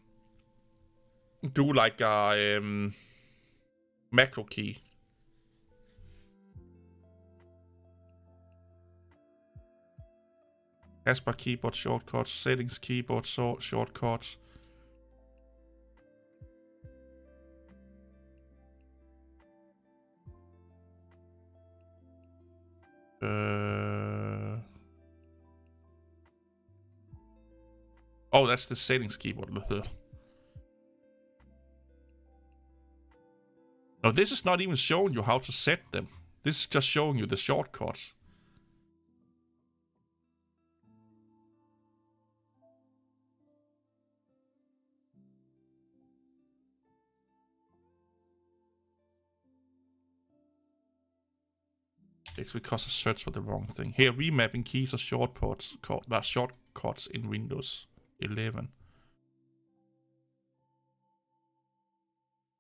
do like a macro key. Taskbar keyboard shortcuts, settings keyboard shortcuts. Oh, that's the settings keyboard. No, this is not even showing you how to set them. This is just showing you the shortcuts. It's because I searched for the wrong thing. Here, remapping keys are shortcuts in Windows 11.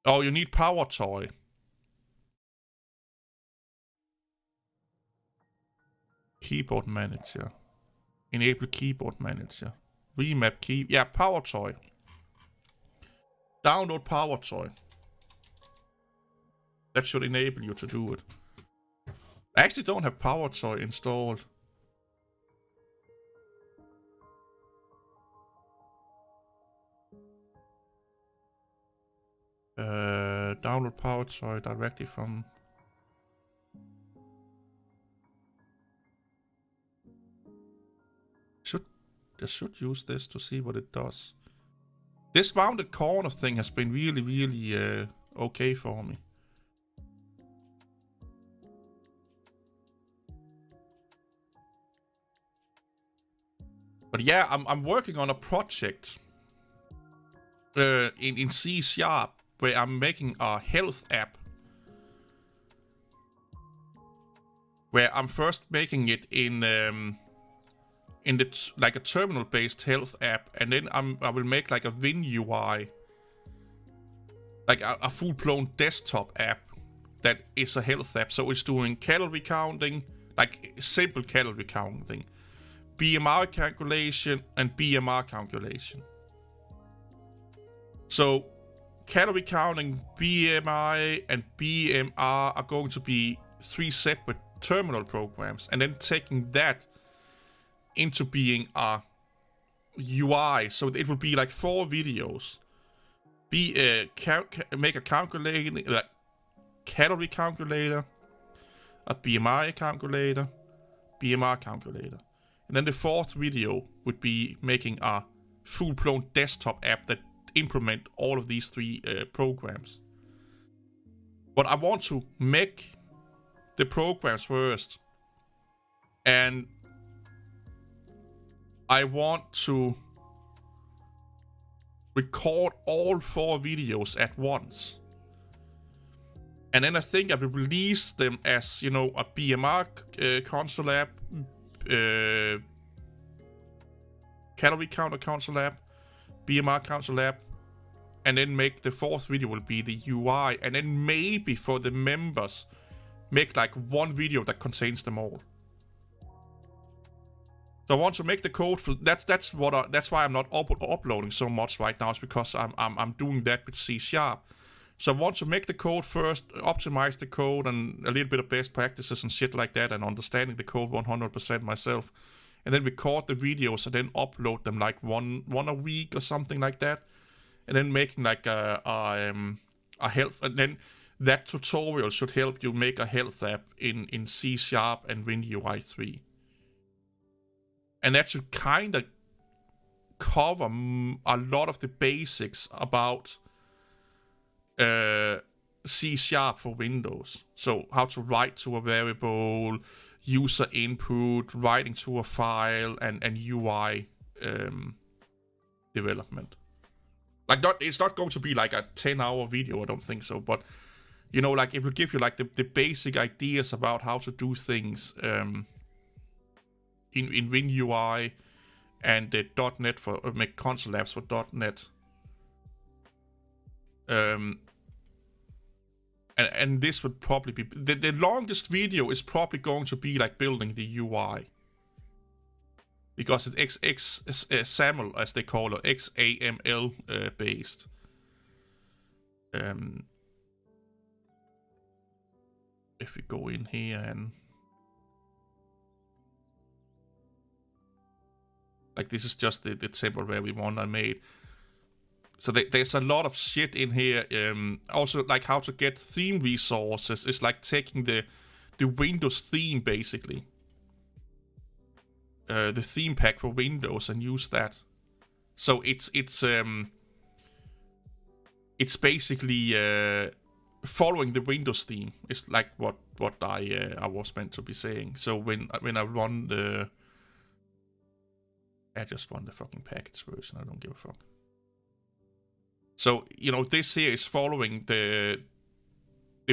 Oh, you need Power Toy. Keyboard Manager. Enable Keyboard Manager. Remap key. Yeah, Power Toy. Download Power Toy. That should enable you to do it. I actually don't have Power Toy installed. Download Power Toy directly from... I should use this to see what it does. This mounted corner thing has been really okay for me. But yeah, I'm working on a project in C# where I'm making a health app. Where I'm first making it in like a terminal-based health app, and then I will make like a Win UI, like a full-blown desktop app that is a health app. So it's doing calorie counting, like simple calorie counting, BMI calculation, and BMR calculation. So calorie counting, BMI, and BMR are going to be 3 separate terminal programs, and then taking that into being a UI. So it will be like 4 videos. Make a calculator, like calorie calculator, a BMI calculator, BMR calculator. And then the 4th video would be making a full-blown desktop app that implement all of these 3 programs. But I want to make the programs first, and I want to record all 4 videos at once. And then I think I will release them as, you know, a BMR console app, calorie counter console app, BMR console app, and then make the 4th video will be the UI, and then maybe for the members, make like 1 video that contains them all. So I want to make the code for that's why I'm not uploading so much right now. Is because I'm doing that with C#. So I want to make the code first, optimize the code, and a little bit of best practices and shit like that, and understanding the code 100% myself, and then record the videos and then upload them like one a week or something like that, and then making like a health, and then that tutorial should help you make a health app in C# and WinUI 3. And that should kind of cover a lot of the basics about C# for Windows. So how to write to a variable, user input, writing to a file, and UI development. Like, it's not going to be like a 10-hour video, I don't think so. But, you know, like, it will give you like the basic ideas about how to do things in WinUI and .NET for make console apps for .NET. And this would probably be the longest video is probably going to be like building the UI, because it's XAML, as they call it, XAML based. If we go in here and like, this is just the temporary one I made. So there's a lot of shit in here. Also, like how to get theme resources. It's like taking the Windows theme, basically. The theme pack for Windows, and use that. So it's basically following the Windows theme. It's like what I was meant to be saying. So when I run the, I just run the fucking package version. I don't give a fuck. So, you know, this here is following the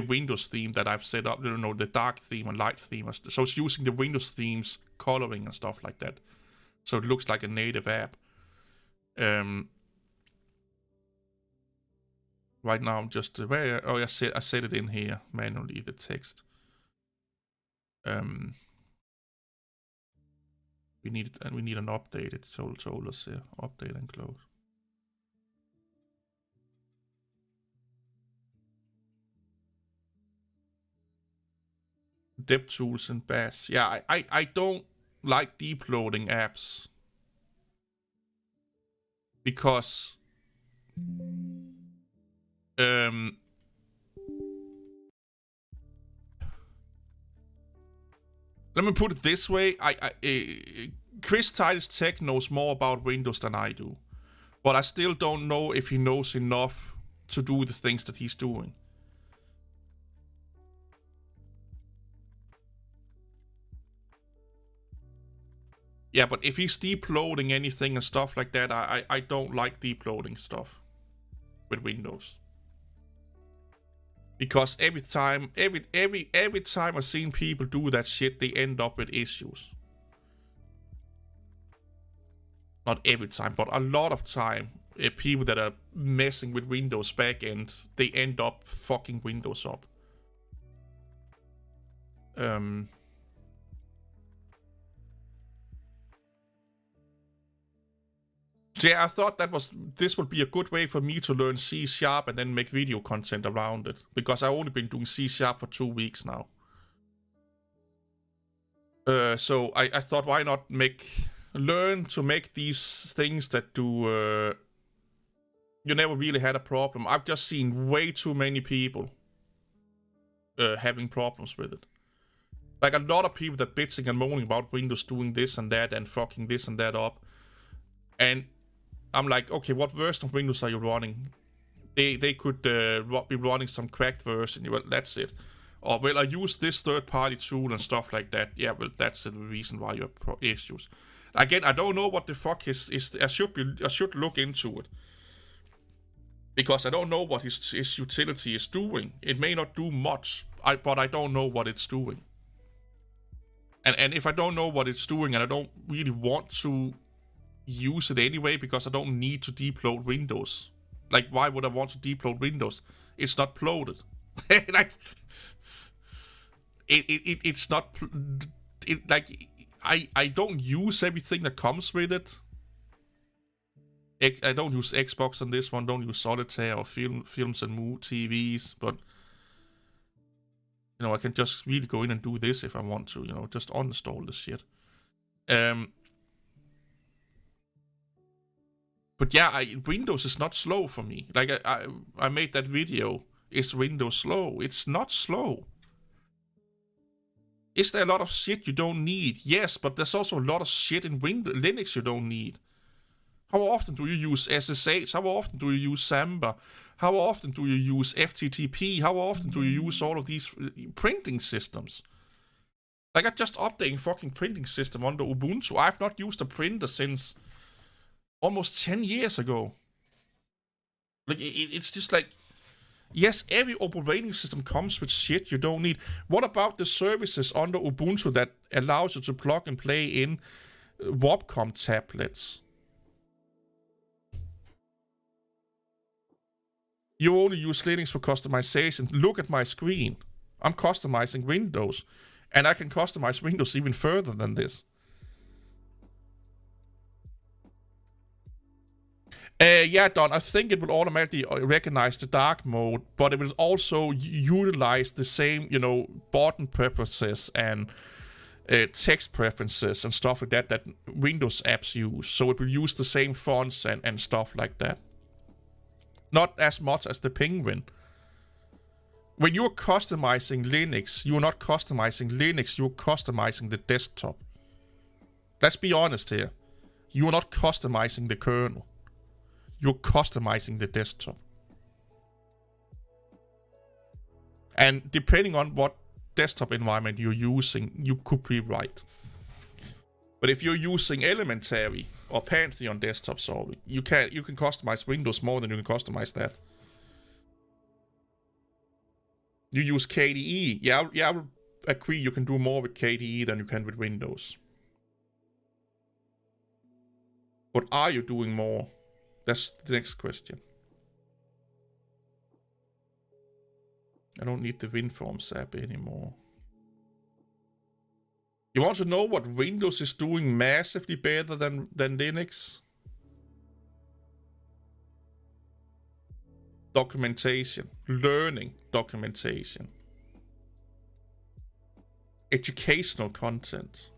Windows theme that I've set up. You know, the dark theme and light theme. So it's using the Windows themes, coloring and stuff like that. So it looks like a native app. Right now I'm just I set it in here manually, the text. We need an update. It told us here, update and close. DevTools and Bash. Yeah, I don't like deep loading apps, because let me put it this way. Chris Titus Tech knows more about Windows than I do, but I still don't know if he knows enough to do the things that he's doing. Yeah, but if he's deep loading anything and stuff like that, I don't like deep loading stuff with Windows. Because every time I've seen people do that shit, they end up with issues. Not every time, but a lot of time, people that are messing with Windows backend, they end up fucking Windows up. So yeah, I thought this would be a good way for me to learn C# and then make video content around it, because I've only been doing C# for 2 weeks now. So I thought, why not learn to make these things that do you never really had a problem. I've just seen way too many people having problems with it. Like a lot of people that bitching and moaning about Windows doing this and that and fucking this and that up. And I'm like, okay, what version of Windows are you running? They could be running some cracked version. Well, that's it. Or, well, I use this third-party tool and stuff like that. Yeah, well, that's the reason why you have issues. Again, I don't know what the fuck is. I should look into it. Because I don't know what his utility is doing. It may not do much, but I don't know what it's doing. And if I don't know what it's doing and I don't really want to use it anyway because I don't need to depload Windows. Like, why would I want to depload Windows? It's not uploaded. Like, it's not... like, I don't use everything that comes with it. I don't use Xbox on this one, don't use Solitaire or films and TVs, but... You know, I can just really go in and do this if I want to, you know, just uninstall this shit. But yeah, Windows is not slow for me. Like, I made that video. Is Windows slow? It's not slow. Is there a lot of shit you don't need? Yes, but there's also a lot of shit in Linux you don't need. How often do you use SSH? How often do you use Samba? How often do you use FTTP? How often do you use all of these printing systems? Like, I just updating fucking printing system under Ubuntu. I've not used a printer since almost 10 years ago. Like, it's just like, yes, every operating system comes with shit you don't need. What about the services under Ubuntu that allows you to plug and play in Wacom tablets? You only use Linux for customization. Look at my screen. I'm customizing Windows. And I can customize Windows even further than this. Yeah, Don, I think it will automatically recognize the dark mode, but it will also utilize the same, you know, button preferences and text preferences and stuff like that Windows apps use. So it will use the same fonts and stuff like that. Not as much as the Penguin. When you're customizing Linux, you're not customizing Linux, you're customizing the desktop. Let's be honest here. You're not customizing the kernel. You're customizing the desktop. And depending on what desktop environment you're using, you could be right. But if you're using Elementary or Pantheon desktop, sorry, you can customize Windows more than you can customize that. You use KDE. Yeah, I will agree you can do more with KDE than you can with Windows. But are you doing more? That's the next question. I don't need the WinForms app anymore. You want to know what Windows is doing massively better than Linux? Documentation. Learning documentation. Educational content.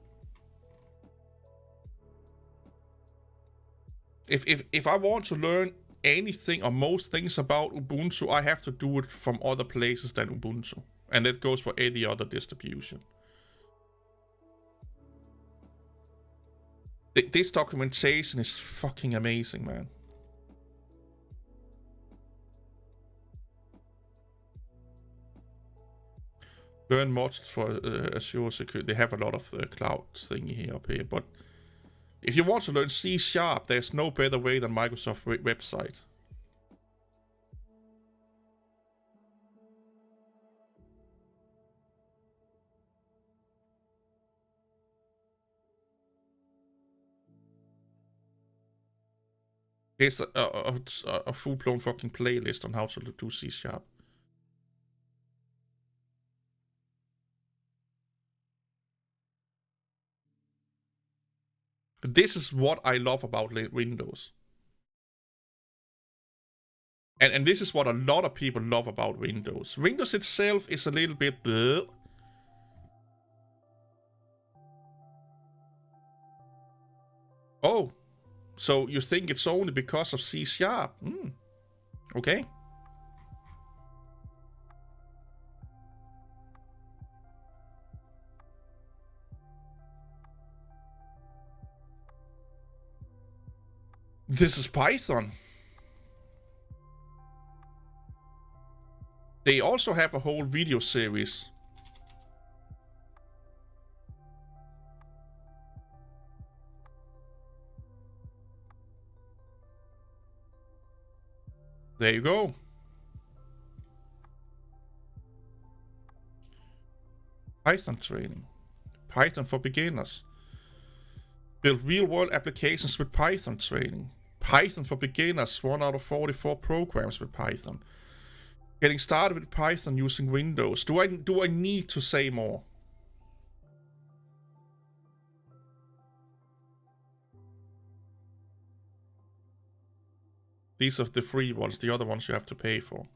If I want to learn anything or most things about Ubuntu, I have to do it from other places than Ubuntu. And that goes for any other distribution. This documentation is fucking amazing, man. Learn modules for Azure Security. They have a lot of cloud thingy here up here, but if you want to learn C#, there's no better way than Microsoft website. There's a full-blown fucking playlist on how to do C#. This is what I love about Windows. And this is what a lot of people love about Windows. Windows itself is a little bit... Oh, so you think it's only because of C#? Okay. This is Python. They also have a whole video series. There you go. Python training. Python for beginners. Build real-world applications with Python training. Python for beginners, 1 out of 44 programs with Python. Getting started with Python using Windows. Do I need to say more? These are the free ones. The other ones you have to pay for.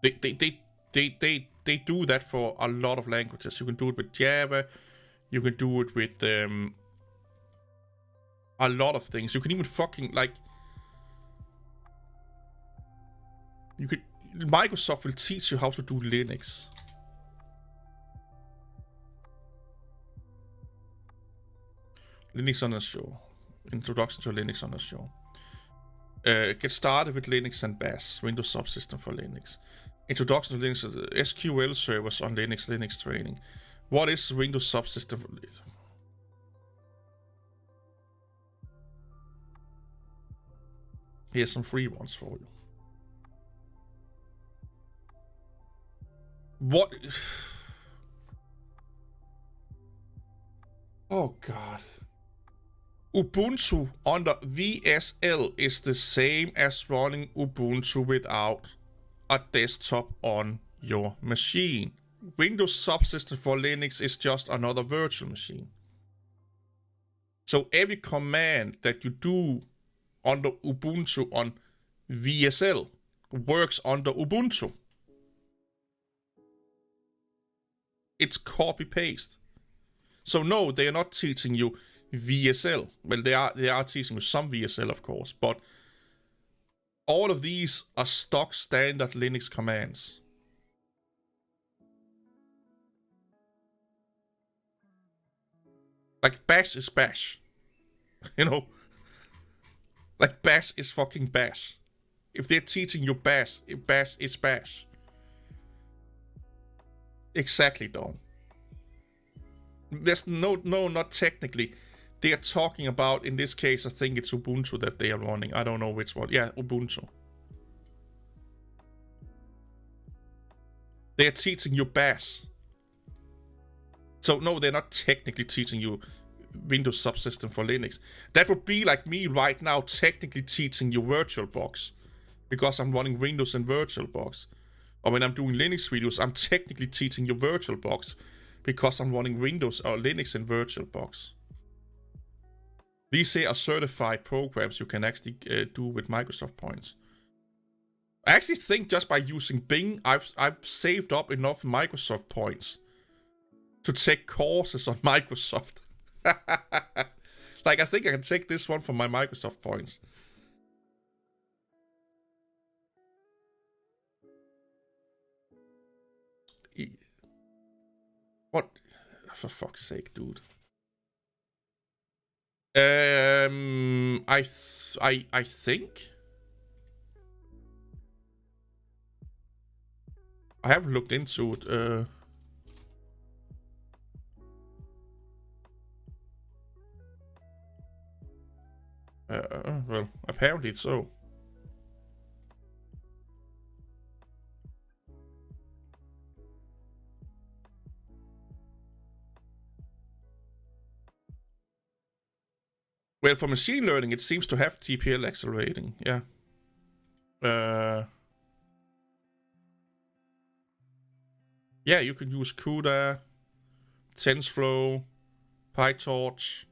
They do that for a lot of languages. You can do it with Java. You can do it with a lot of things. You can even fucking like. You could. Microsoft will teach you how to do Linux. Linux on a show. Introduction to Linux on a show. Get started with Linux and Bash. Windows subsystem for Linux. Introduction to Linux. SQL servers on Linux. Linux training. What is Windows subsystem for Linux? Here's some free ones for you. What? Oh god. Ubuntu under VSL is the same as running Ubuntu without a desktop on your machine. Windows subsystem for Linux is just another virtual machine. So every command that you do under Ubuntu on VSL works under Ubuntu. It's copy-paste. So no, they are not teaching you VSL. Well, they are teaching you some VSL, of course, but all of these are stock standard Linux commands. Like bash is bash. You know? Like bash is fucking bash. If they're teaching you bash is bash. Exactly, Don. There's no, not technically. They are talking about, in this case, I think it's Ubuntu that they are running. I don't know which one. Yeah, Ubuntu. They are teaching you bash. So no, they're not technically teaching you Windows subsystem for Linux. That would be like me right now technically teaching you VirtualBox. Because I'm running Windows in VirtualBox. Or when I'm doing Linux videos, I'm technically teaching you VirtualBox. Because I'm running Windows or Linux in VirtualBox. These here are certified programs you can actually do with Microsoft points. I actually think just by using Bing, I've saved up enough Microsoft points to take courses on Microsoft. Like, I think I can take this one from my Microsoft points. What? For fuck's sake, dude. I think I haven't looked into it. Well, apparently it's so. Well, for machine learning, it seems to have TPL accelerating. Yeah. Yeah, you can use CUDA, TensorFlow, PyTorch.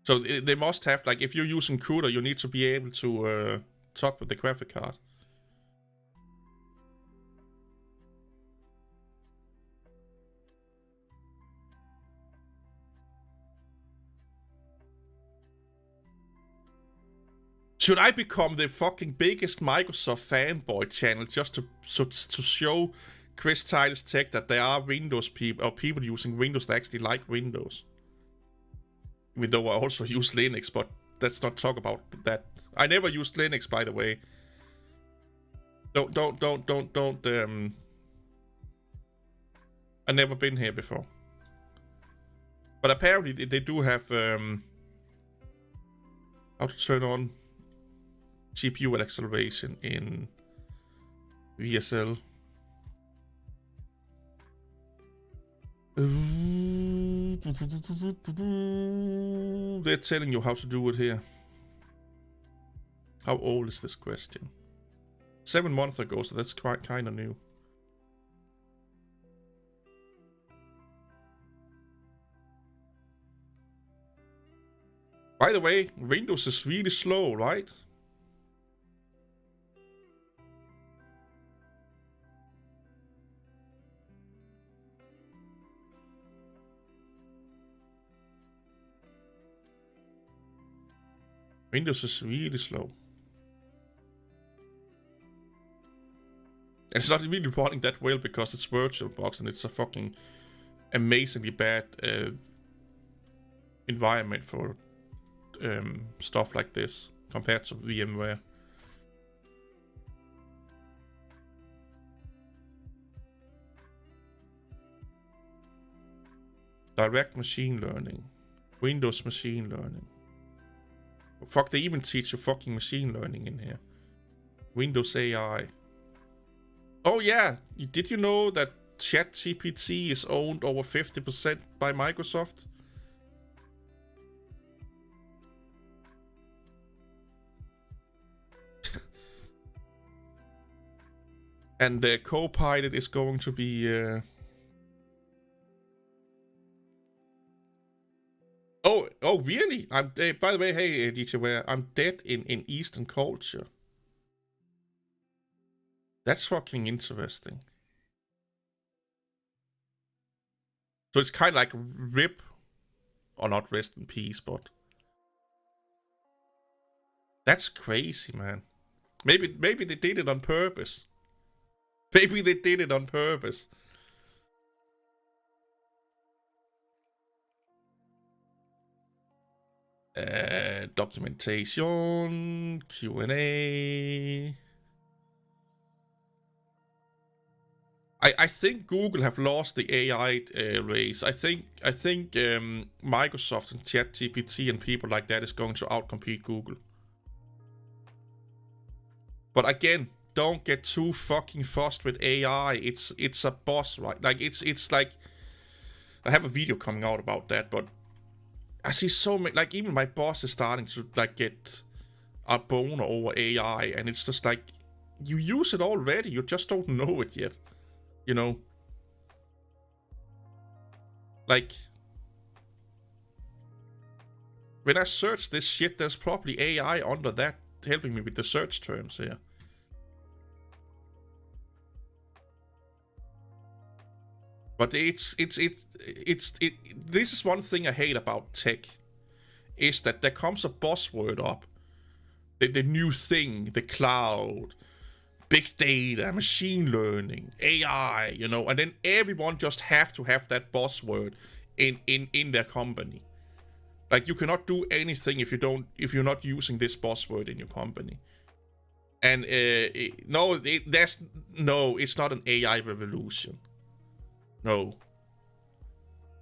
So they must have, like, if you're using CUDA, you need to be able to talk with the graphic card. Should I become the fucking biggest Microsoft fanboy channel just to show Chris Titus Tech that there are Windows people, or people using Windows that actually like Windows? Even though I also use Linux, but let's not talk about that. I never used Linux, by the way. Don't. I've never been here before. But apparently they do have how to turn on GPU acceleration in VSL. They're telling you how to do it here. How old is this question? 7 months ago, so that's quite kind of new. By the way, Windows is really slow, right? Windows is really slow. It's not really running that well because it's VirtualBox and it's a fucking amazingly bad environment for stuff like this compared to VMware. Direct machine learning. Windows machine learning. Fuck, they even teach you fucking machine learning in here. Windows AI. Oh yeah, did you know that ChatGPT is owned over 50% by Microsoft? And the Copilot is going to be... Oh, really? I'm by the way, hey, DJ Ware, I'm dead in Eastern culture. That's fucking interesting. So it's kind of like RIP, or not rest in peace, but that's crazy, man. Maybe they did it on purpose. Maybe they did it on purpose. Documentation, Q&A. I think Google have lost the AI race. I think Microsoft and ChatGPT and people like that is going to outcompete Google. But again, don't get too fucking fussed with AI. It's a boss, right? Like it's like, I have a video coming out about that, but I see so many, like even my boss is starting to like get a boner over AI, and it's just like, you use it already, you just don't know it yet, you know? Like, when I search this shit, there's probably AI under that helping me with the search terms here. But this is one thing I hate about tech, is that there comes a buzzword up, the new thing, the cloud, big data, machine learning, AI, you know, and then everyone just have to have that buzzword in their company. Like, you cannot do anything if you're not using this buzzword in your company. And it's not an AI revolution. No.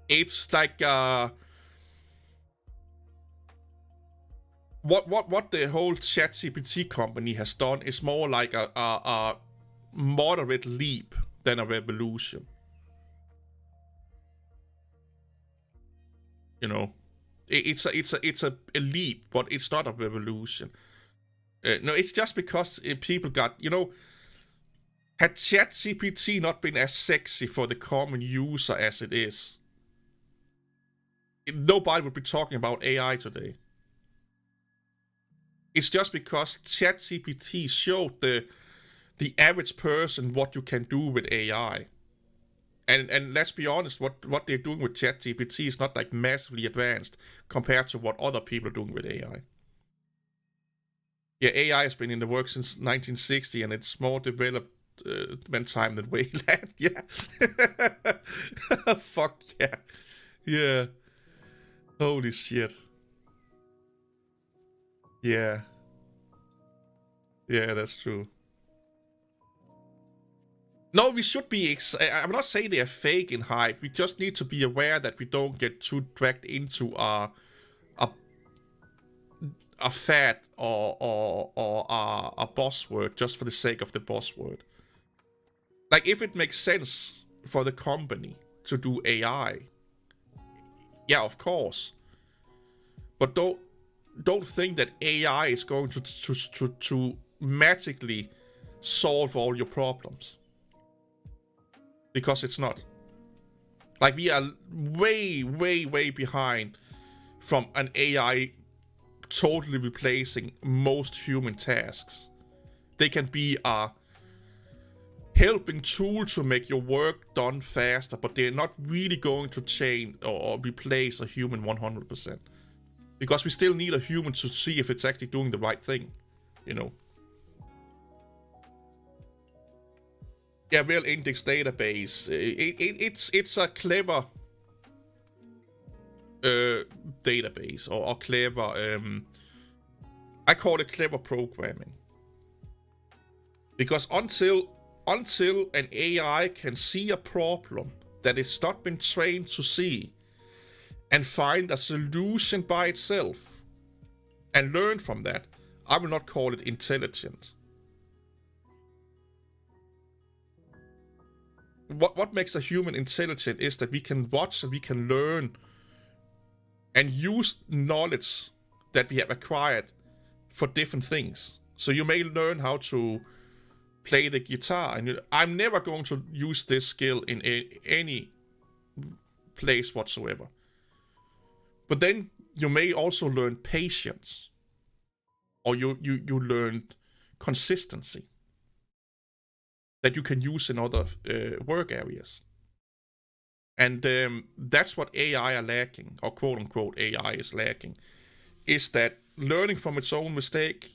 It's like what the whole ChatGPT company has done is more like a moderate leap than a revolution. You know, it's a leap, but it's not a revolution. No, it's just because people got, you know, had ChatGPT not been as sexy for the common user as it is, nobody would be talking about AI today. It's just because ChatGPT showed the average person what you can do with AI. And let's be honest, what they're doing with ChatGPT is not like massively advanced compared to what other people are doing with AI. Yeah, AI has been in the works since 1960, and it's more developed time than Wayland. Yeah. Fuck yeah. Yeah. Holy shit. Yeah. Yeah, that's true. No, we should be. I'm not saying they are fake in hype. We just need to be aware that we don't get too dragged into a fad or a buzzword just for the sake of the buzzword. Like, if it makes sense for the company to do AI, yeah, of course. But don't think that AI is going to magically solve all your problems. Because it's not. Like, we are way, way, way behind from an AI totally replacing most human tasks. They can be a helping tool to make your work done faster, but they're not really going to change or replace a human 100%. Because we still need a human to see if it's actually doing the right thing, you know. Yeah, real index database. It's a clever database or clever. I call it clever programming, because until an AI can see a problem that it's not been trained to see and find a solution by itself and learn from that, I will not call it intelligent. What makes a human intelligent is that we can watch and we can learn and use knowledge that we have acquired for different things. So you may learn how to play the guitar, and I'm never going to use this skill in any place whatsoever. But then you may also learn patience, or you learn consistency that you can use in other work areas. And that's what AI are lacking, or quote unquote AI is lacking, is that learning from its own mistake,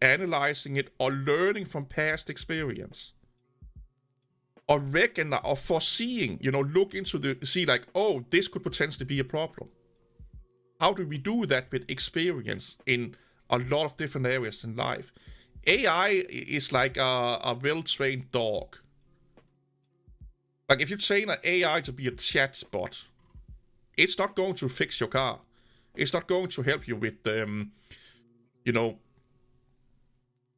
analyzing it, or learning from past experience, or recognize or foreseeing, look into see like, oh, this could potentially be a problem. How do we do that with experience in a lot of different areas in life? AI is like a well-trained dog. Like, if you train an AI to be a chatbot, it's not going to fix your car. It's not going to help you with,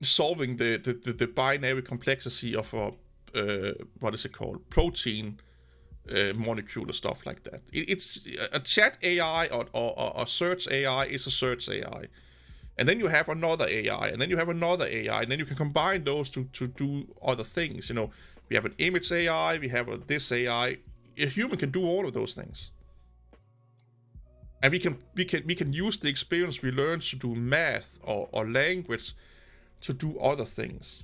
solving the binary complexity of what is it called? Protein molecule or stuff like that. It's a chat AI or a search AI is a search AI. And then you have another AI, and then you have another AI, and then you can combine those to do other things. We have an image AI, we have this AI. A human can do all of those things. And we can use the experience we learn to do math or language to do other things.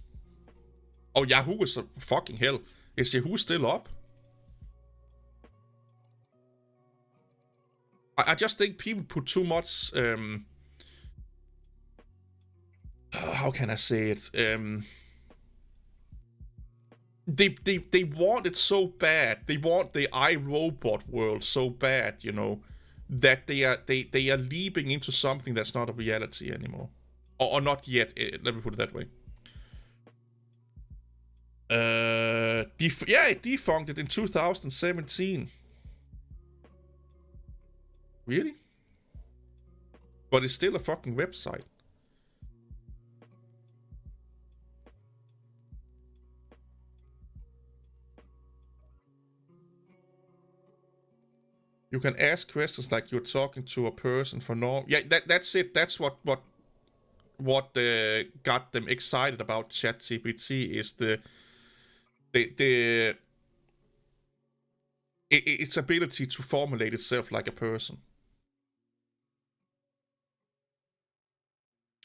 Oh, Yahoo is a fucking hell. Is Yahoo still up? I just think people put too much how can I say it? They want it so bad. They want the iRobot world so bad, that they are leaping into something that's not a reality anymore, or not yet. Let me put it that way. It defunct it in 2017. Really? But it's still a fucking website. You can ask questions like you're talking to a person for norm. Yeah, that's it. That's what got them excited about ChatGPT is its ability to formulate itself like a person.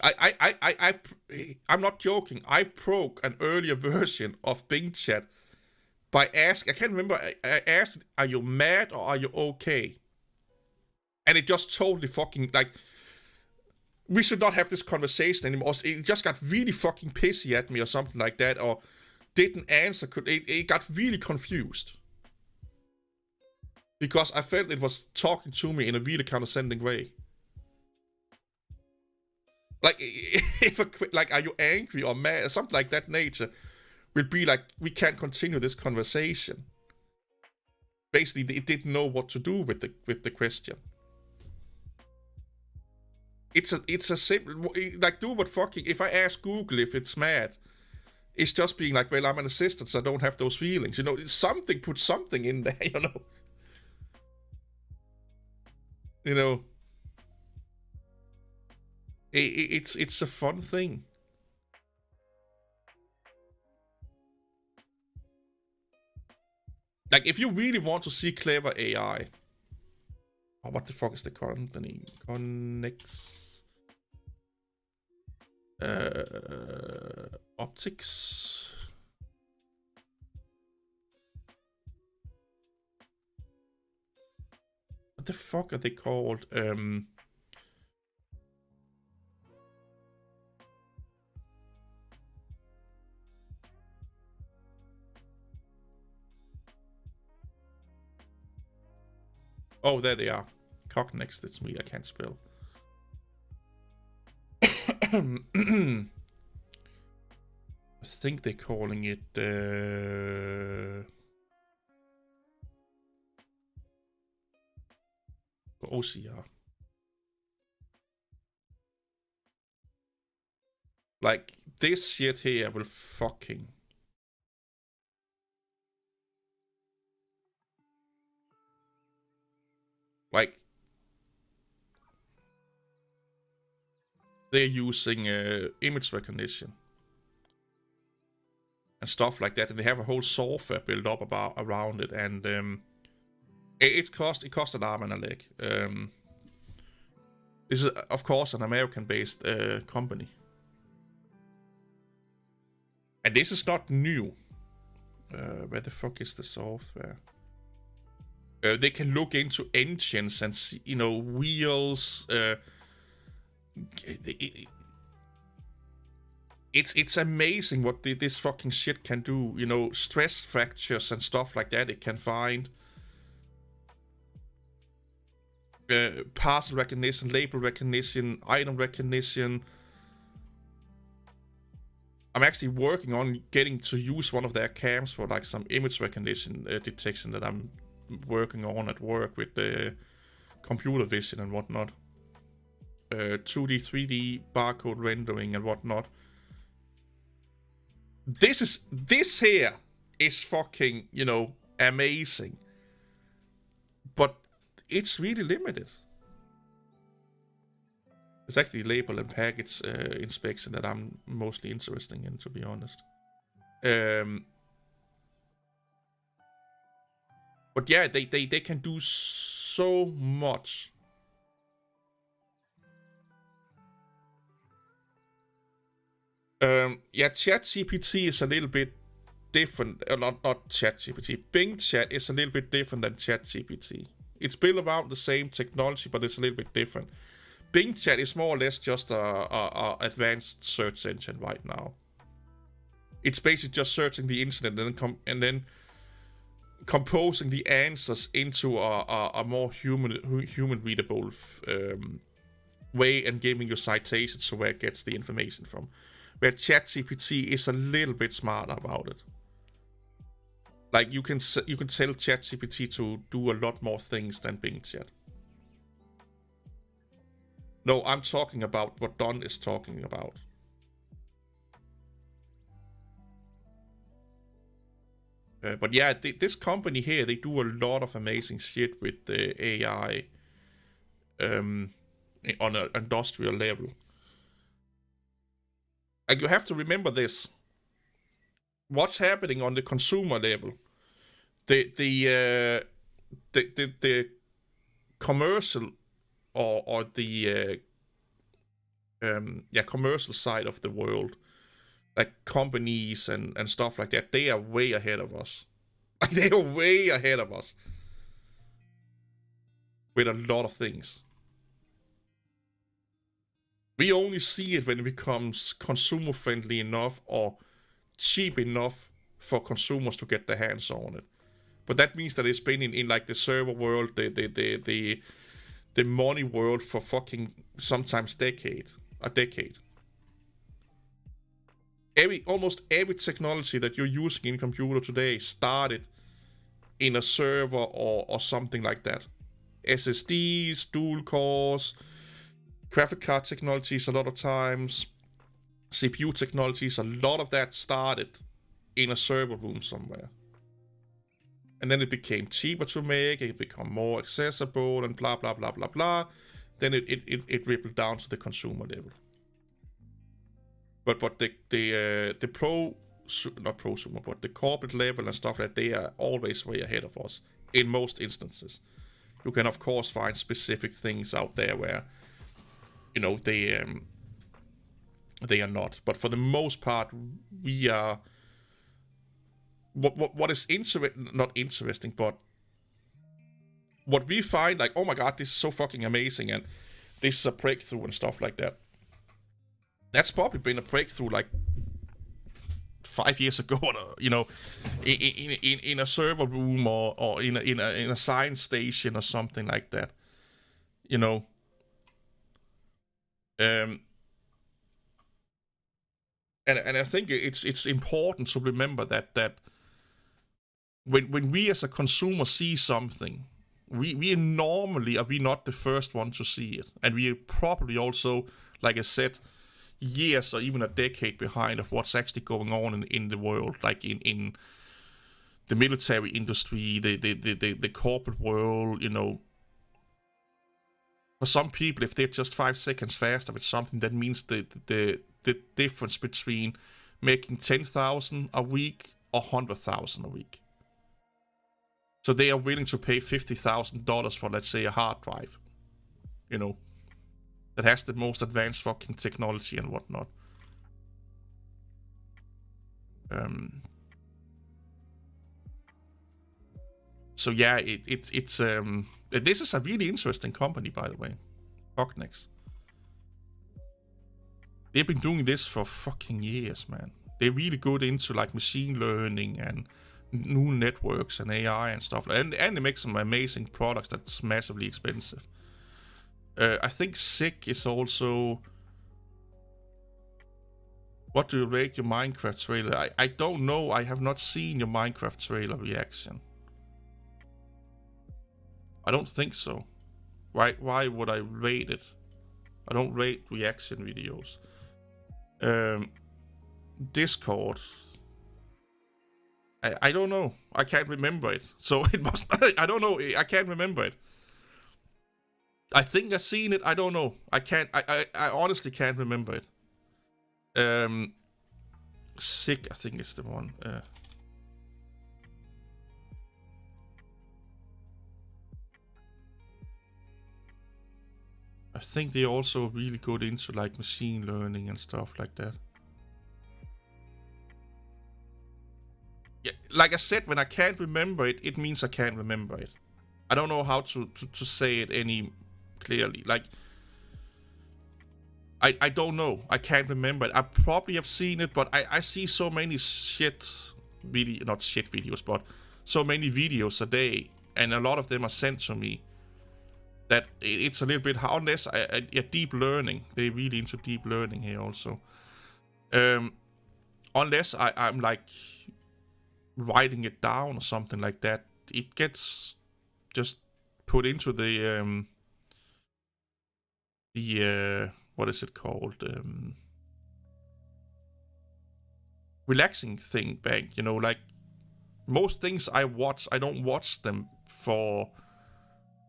I'm not joking. I broke an earlier version of Bing Chat by asking. I can't remember. I asked, "Are you mad or are you okay?" And it just totally fucking like. We should not have this conversation anymore. It just got really fucking pissy at me or something like that, or didn't answer. It got really confused because I felt it was talking to me in a really condescending way. Like, if like, are you angry or mad or something like that nature, will be like, we can't continue this conversation. Basically, it didn't know what to do with the question. It's a simple, like, do what fucking, if I ask Google if it's mad, it's just being like, well, I'm an assistant, so I don't have those feelings. You know, something, put something in there, you know. You know. It's a fun thing. Like, if you really want to see clever AI, oh, what the fuck is the company? Connex Optics. What the fuck are they called? Oh, there they are. Cognex, that's me, I can't spell. I think they're calling it OCR. Like, this shit here will fucking... Like, they're using image recognition and stuff like that, and they have a whole software built up around it, and it cost an arm and a leg. This is, of course, an American-based company, and this is not new. Where the fuck is the software? They can look into engines and see, you know, wheels. It's amazing what this fucking shit can do. You know, stress fractures and stuff like that. It can find parcel recognition, label recognition, item recognition. I'm actually working on getting to use one of their cams for like some image recognition detection that I'm working on at work with the computer vision and whatnot. 2D, 3D barcode rendering and whatnot. This here is fucking, you know, amazing. But it's really limited. It's actually label and package inspection that I'm mostly interested in, to be honest. But yeah, they can do so much. Yeah, ChatGPT is a little bit different. Not ChatGPT. Bing Chat is a little bit different than ChatGPT. It's built around the same technology, but it's a little bit different. Bing Chat is more or less just a advanced search engine right now. It's basically just searching the internet and then composing the answers into a more human readable way and giving you citations to where it gets the information from. Where ChatGPT is a little bit smarter about it. Like, you can tell ChatGPT to do a lot more things than Bing Chat. No, I'm talking about what Don is talking about. But yeah, this company here, they do a lot of amazing shit with the AI on an industrial level. And you have to remember this. What's happening on the consumer level? The commercial or the commercial side of the world, like companies and stuff like that, they are way ahead of us. Like, they are way ahead of us with a lot of things. We only see it when it becomes consumer friendly enough or cheap enough for consumers to get their hands on it. But that means that it's been in like the server world, the money world for fucking sometimes a decade. Almost every technology that you're using in computer today started in a server or something like that. SSDs, dual cores, graphic card technologies a lot of times, CPU technologies, a lot of that started in a server room somewhere. And then it became cheaper to make, it became more accessible, and blah, blah, blah, blah, blah. Then it rippled down to the consumer level. But the not prosumer, but the corporate level and stuff like that, they are always way ahead of us in most instances. You can of course find specific things out there where, you know, they are not. But for the most part, we are. What is not interesting, but what we find, like, oh my god, this is so fucking amazing, and this is a breakthrough and stuff like that. That's probably been a breakthrough like 5 years ago, you know, in a server room or in a science station or something like that, you know. And I think it's important to remember that when we as a consumer see something, we normally are not the first one to see it, and we are probably also, like I said, years or even a decade behind of what's actually going on in the world, like in the military industry, the corporate world, you know. For some people, if they're just 5 seconds faster with something, that means the difference between making 10,000 a week or 100,000 a week. So they are willing to pay $50,000 for, let's say, a hard drive, you know, that has the most advanced fucking technology and whatnot. So yeah, it's this is a really interesting company, by the way, Cognex. They've been doing this for fucking years, man. They're really good into like machine learning and neural networks and AI and stuff, and they make some amazing products that's massively expensive. I think SICK is also. What do you rate your Minecraft trailer? I don't know. I have not seen your Minecraft trailer reaction. I don't think so. Why would I rate it? I don't rate reaction videos. Discord. I don't know. I can't remember it. So it must. I don't know. I can't remember it. I think I've seen it. I don't know. I can't. I honestly can't remember it. Sick, I think is the one. I think they're also really good into like machine learning and stuff like that. Yeah, like I said, when I can't remember it, it means I can't remember it. I don't know how to say it any clearly. Like, I don't know. I can't remember it. I probably have seen it, but I see so many not shit videos, but so many videos a day, and a lot of them are sent to me, that it's a little bit hard, unless deep learning. They're really into deep learning here also. Unless I'm like writing it down or something like that, it gets just put into the what is it called? Relaxing thing bank, you know, like most things I watch, I don't watch them to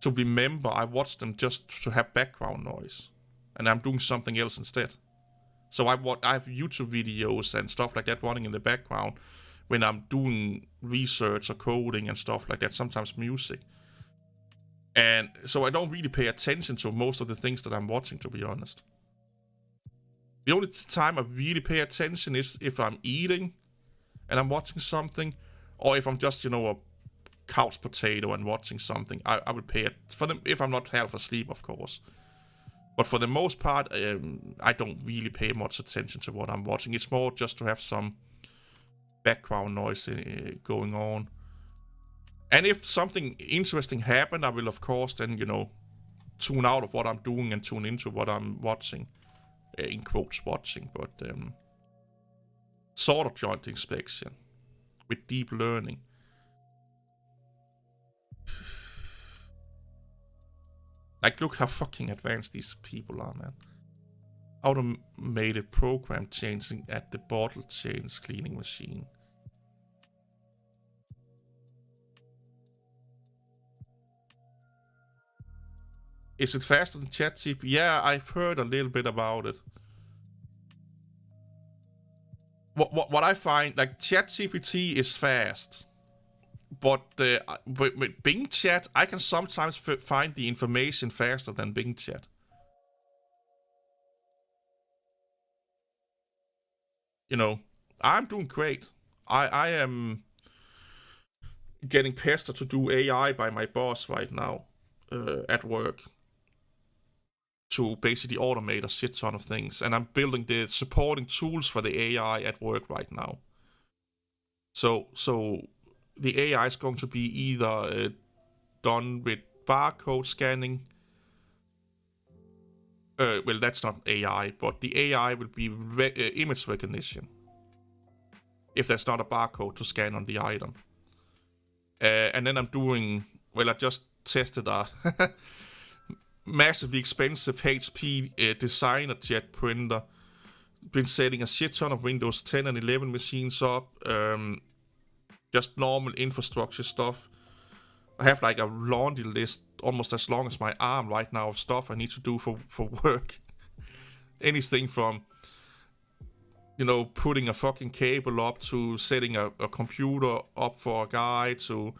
remember. I watch them just to have background noise, and I'm doing something else instead. So I have YouTube videos and stuff like that running in the background when I'm doing research or coding and stuff like that, sometimes music. And so I don't really pay attention to most of the things that I'm watching, to be honest. The only time I really pay attention is if I'm eating and I'm watching something, or if I'm just, a couch potato and watching something. I would pay it for them if I'm not half asleep, of course. But for the most part, I don't really pay much attention to what I'm watching. It's more just to have some background noise going on. And if something interesting happened, I will, of course, then, tune out of what I'm doing and tune into what I'm watching. In quotes, watching. But sort of joint inspection with deep learning. Like, look how fucking advanced these people are, man. Automated program changing at the bottle change cleaning machine. Is it faster than ChatGPT? Yeah, I've heard a little bit about it. What I find, like, ChatGPT is fast. But with Bing Chat, I can sometimes find the information faster than Bing Chat. I'm doing great. I am getting pestered to do AI by my boss right now at work. To basically automate a shit ton of things. And I'm building the supporting tools for the AI at work right now. So the AI is going to be either done with barcode scanning. Well, that's not AI, but the AI will be image recognition. If there's not a barcode to scan on the item. And then I'm doing, well, I just tested a massively expensive HP designer jet printer. Been setting a shit ton of Windows 10 and 11 machines up. Just normal infrastructure stuff. I have like a laundry list almost as long as my arm right now of stuff I need to do for work. Anything from, putting a fucking cable up to setting a computer up for a guy to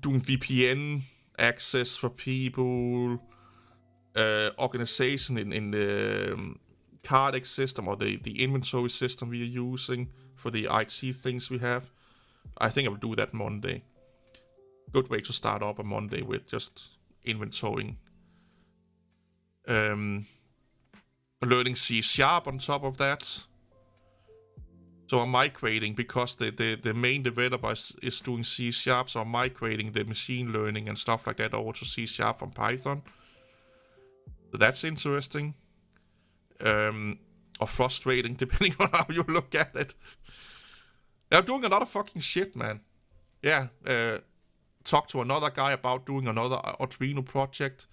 doing VPN access for people, organization in the Cardex system or the inventory system we are using for the IT things we have. I think I will do that Monday. Good way to start up a Monday with just inventorying. Learning C# on top of that. So I'm migrating because the main developer is doing C#, so I'm migrating the machine learning and stuff like that over to C# from Python. So that's interesting. Or frustrating, depending on how you look at it. They're doing a lot of fucking shit, man. Yeah, talked to another guy about doing another Arduino project.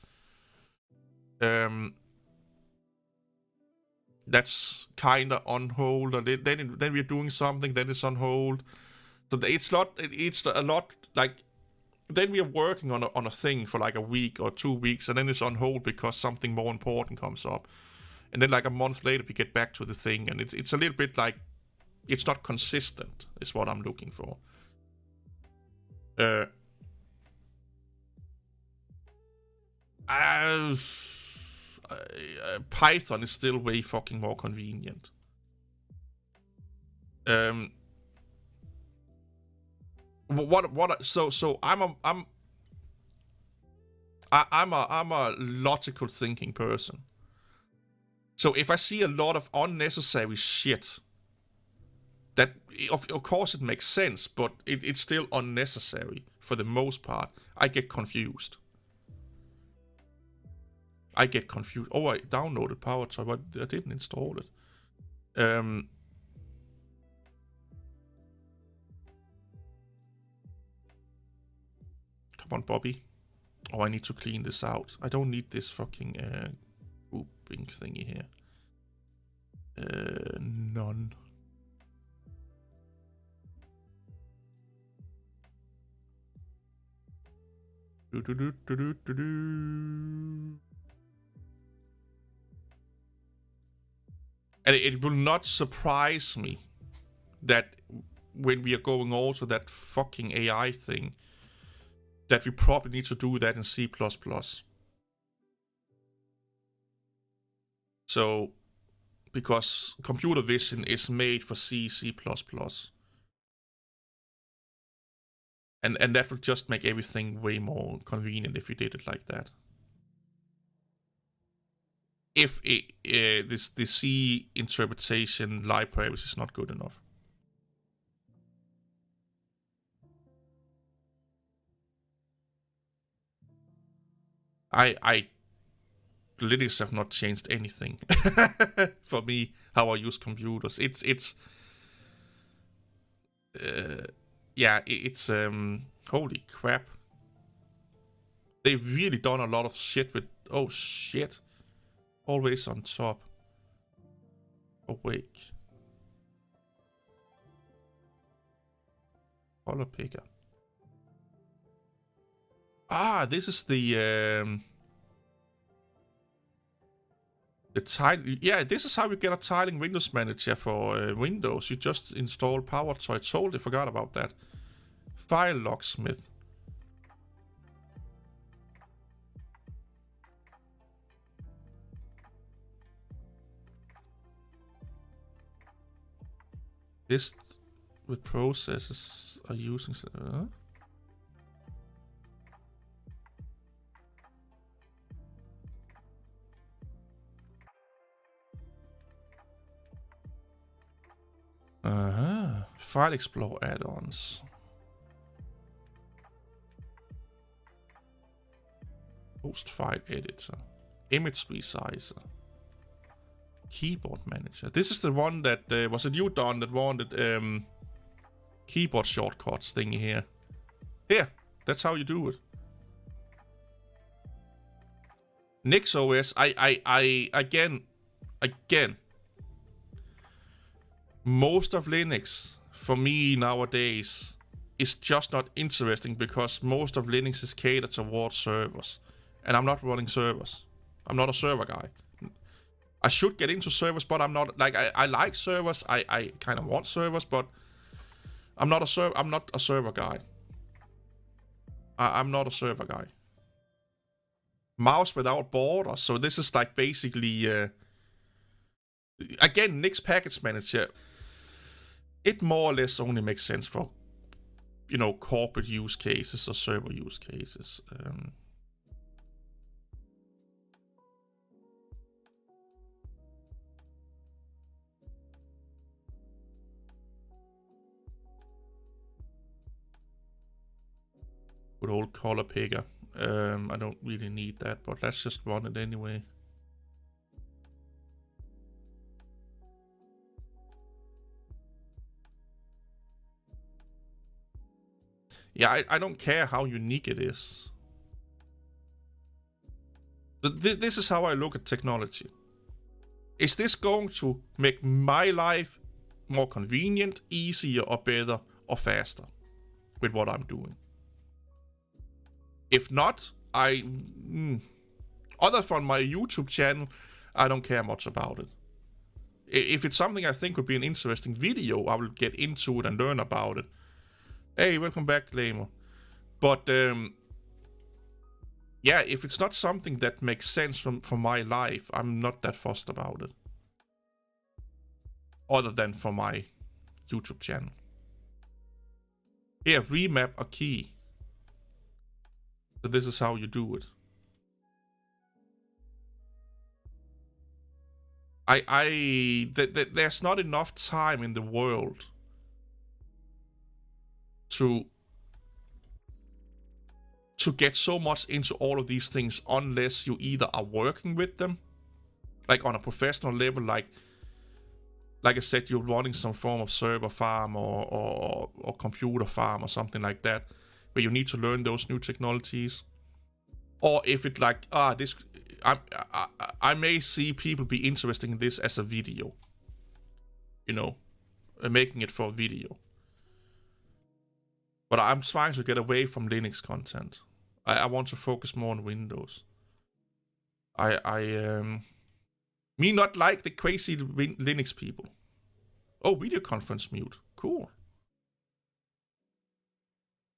That's kinda on hold, and then we're doing something, then it's on hold. So it's a lot like. Then we are working on a thing for like a week or 2 weeks, and then it's on hold because something more important comes up. And then like a month later we get back to the thing, and it's a little bit like it's not consistent is what I'm looking for. Python is still way fucking more convenient. So I'm a logical thinking person. So if I see a lot of unnecessary shit, that of course it makes sense, but it's still unnecessary for the most part. I get confused. Oh, I downloaded PowerToy, but I didn't install it. Come on, Bobby. Oh, I need to clean this out. I don't need this fucking grouping thingy here. None. And it will not surprise me that when we are going also that fucking AI thing, that we probably need to do that in C++. So because computer vision is made for C, C++. And that would just make everything way more convenient if you did it like that. If the C interpretation libraries is not good enough. I Linux have not changed anything for me how I use computers. It's holy crap. They've really done a lot of shit with, oh shit. Always on top. Awake. Color picker. Ah, this is the tile. Yeah, this is how you get a tiling Windows manager for Windows. You just install Power, so I totally forgot about that. File locksmith. This with processes are using. File Explorer add-ons. Post file editor. Image resizer. Keyboard manager. This is the one that was it you, Don, that wanted keyboard shortcuts thingy here. Here, that's how you do it. NixOS. I again. Most of Linux for me nowadays is just not interesting because most of Linux is catered towards servers, and I'm not running servers. I'm not a server guy. I should get into servers, but I'm not. Like I like servers. I kind of want servers, but I'm not a server guy. I'm not a server guy. Mouse without borders. So this is like basically again Nix package manager. It more or less only makes sense for, you know, corporate use cases or server use cases. Good old color picker. I don't really need that, but let's just run it anyway. Yeah, I don't care how unique it is. This is how I look at technology. Is this going to make my life more convenient, easier, or better, or faster with what I'm doing? If not, other from my YouTube channel, I don't care much about it. If it's something I think would be an interesting video, I will get into it and learn about it. Hey, welcome back, Lamer. But yeah, if it's not something that makes sense for my life, I'm not that fussed about it. Other than for my YouTube channel. Here, remap a key. So this is how you do it. There's not enough time in the world to get so much into all of these things unless you either are working with them, like on a professional level, like I said, you're running some form of server farm or computer farm or something like that, where you need to learn those new technologies. Or if it like, I may see people be interested in this as a video, you know, making it for a video. But I'm trying to get away from Linux content. I want to focus more on Windows. Me not like the crazy Linux people. Oh, video conference mute. Cool.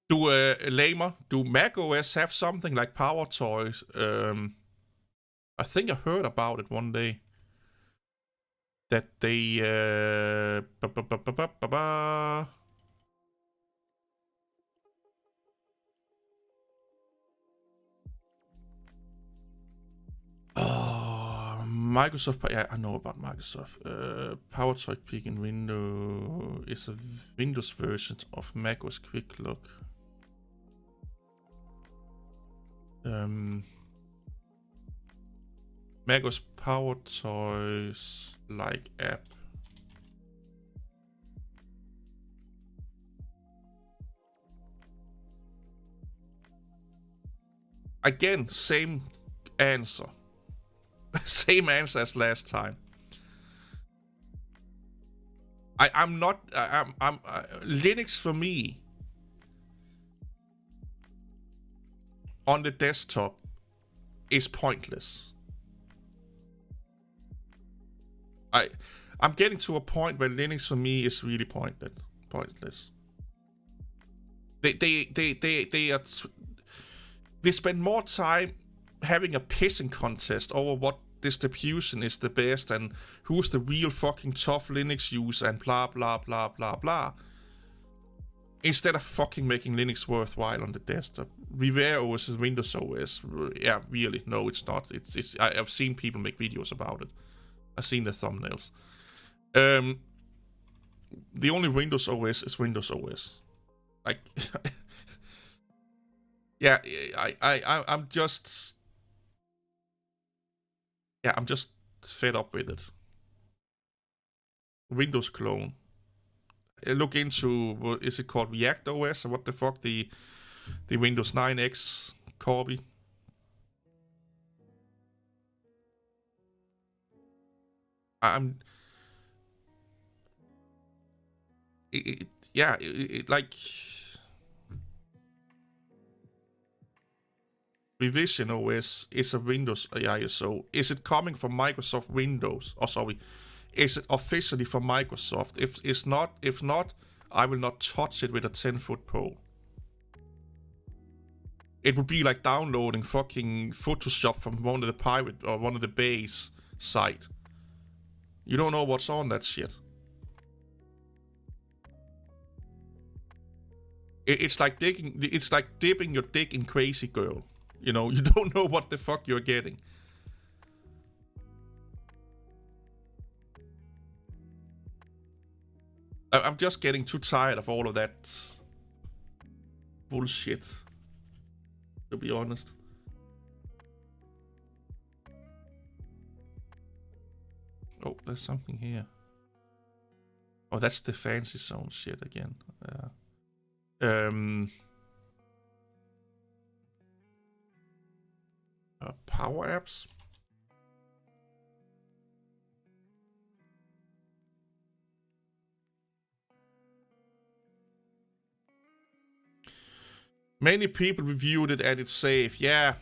Do Mac OS have something like Power Toys? I think I heard about it one day. that they Microsoft. Yeah, I know about Microsoft. PowerTalk Peek in Windows is a Windows version of macOS Quick Look. macOS PowerToys like app. Again, same answer. Same answer as last time. I'm not. I'm Linux for me on the desktop is pointless. I'm getting to a point where Linux for me is really pointless. They spend more time having a pissing contest over what distribution is the best and who's the real fucking tough Linux user and blah blah blah blah blah, instead of fucking making Linux worthwhile on the desktop. Revere OS is Windows OS. Yeah, really, no, it's not. I've seen people make videos about it. I've seen the thumbnails. The only Windows OS is Windows OS. Like, yeah, I'm just fed up with it. Windows clone. Look into, what is it called, React OS or what the fuck, the Windows 9X copy. Like Revision OS is a Windows ISO. Is it coming from Microsoft Windows? Oh, sorry. Is it officially from Microsoft? If not, I will not touch it with a 10-foot pole. It would be like downloading fucking Photoshop from one of the pirate or one of the base site. You don't know what's on that shit. It's like dipping your dick in Crazy Girl. You know, you don't know what the fuck you're getting. I'm just getting too tired of all of that bullshit, to be honest. Oh, there's something here. Oh, that's the fancy zone shit again. Power apps. Many people reviewed it and it's safe. Yeah,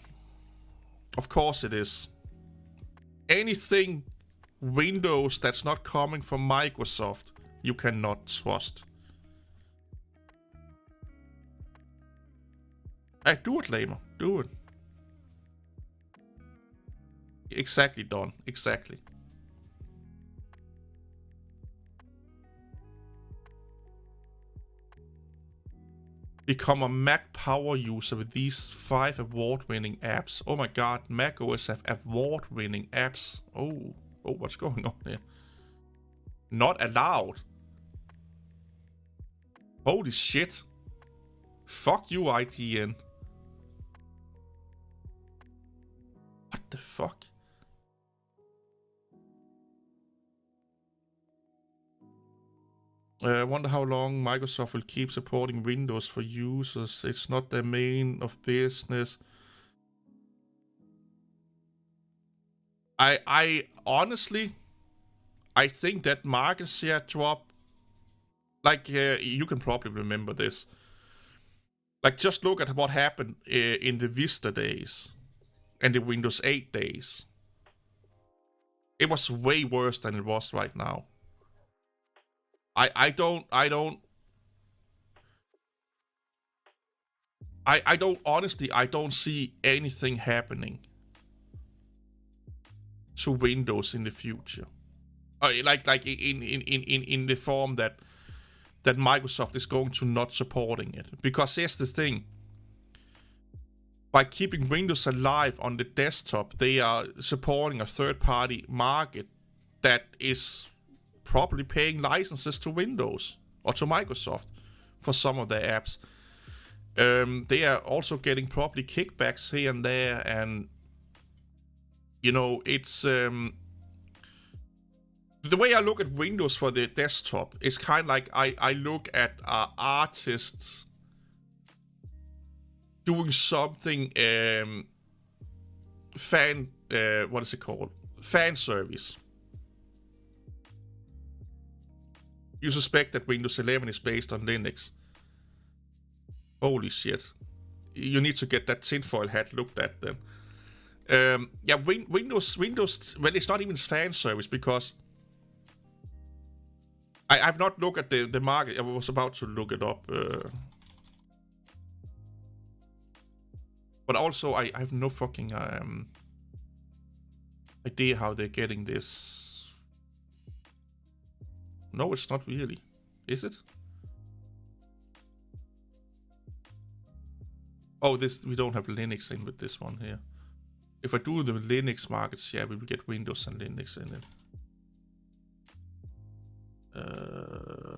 of course it is. Anything Windows that's not coming from Microsoft, you cannot trust. Hey, do it, Lamer. Do it. Exactly, Don. Exactly. Become a Mac power user with these 5 award-winning apps. Oh my god, Mac OS have award-winning apps. Oh, what's going on here? Not allowed. Holy shit. Fuck you, IGN. What the fuck? I wonder how long Microsoft will keep supporting Windows for users. It's not their main of business. I honestly, I think that market share drop, like, you can probably remember this. Like, just look at what happened in the Vista days and the Windows 8 days. It was way worse than it was right now. I don't honestly, I don't see anything happening to Windows in the future. Like in the form that Microsoft is going to not supporting it. Because here's the thing. By keeping Windows alive on the desktop, they are supporting a third-party market that is probably paying licenses to Windows or to Microsoft for some of their apps. They are also getting probably kickbacks here and there, and it's the way I look at Windows for the desktop is kind of like I look at artists doing something what is it called? Fan service. You suspect that Windows 11 is based on Linux. Holy shit. You need to get that tinfoil hat looked at then. Windows, well, it's not even fan service because I've not looked at the market. I was about to look it up. But also, I have no fucking idea how they're getting this. No, it's not really. Is it? Oh, we don't have Linux in with this one here. If I do the Linux market share, we will get Windows and Linux in it.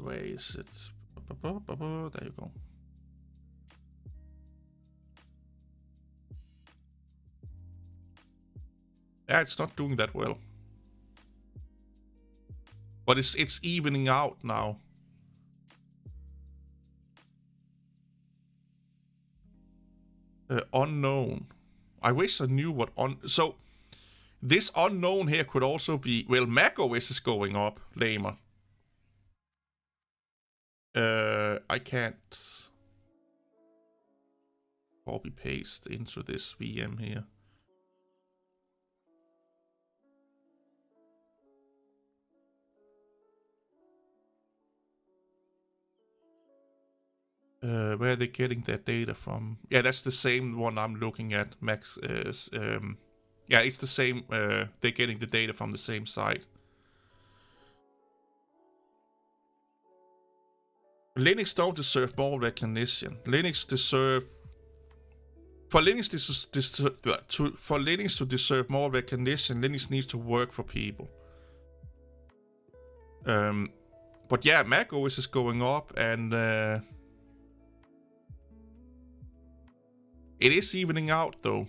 Where is it? There you go. Yeah, it's not doing that well. But it's evening out now. Unknown. I wish I knew what so this unknown here could also be, well, macOS is going up, lamer. I can't copy paste into this VM here. Where are they getting their data from? Yeah, that's the same one I'm looking at. Max is, yeah, it's the same. They're getting the data from the same site. Linux don't deserve more recognition. Linux deserve for Linux for Linux to deserve more recognition. Linux needs to work for people. But yeah, macOS is going up, and it is evening out though.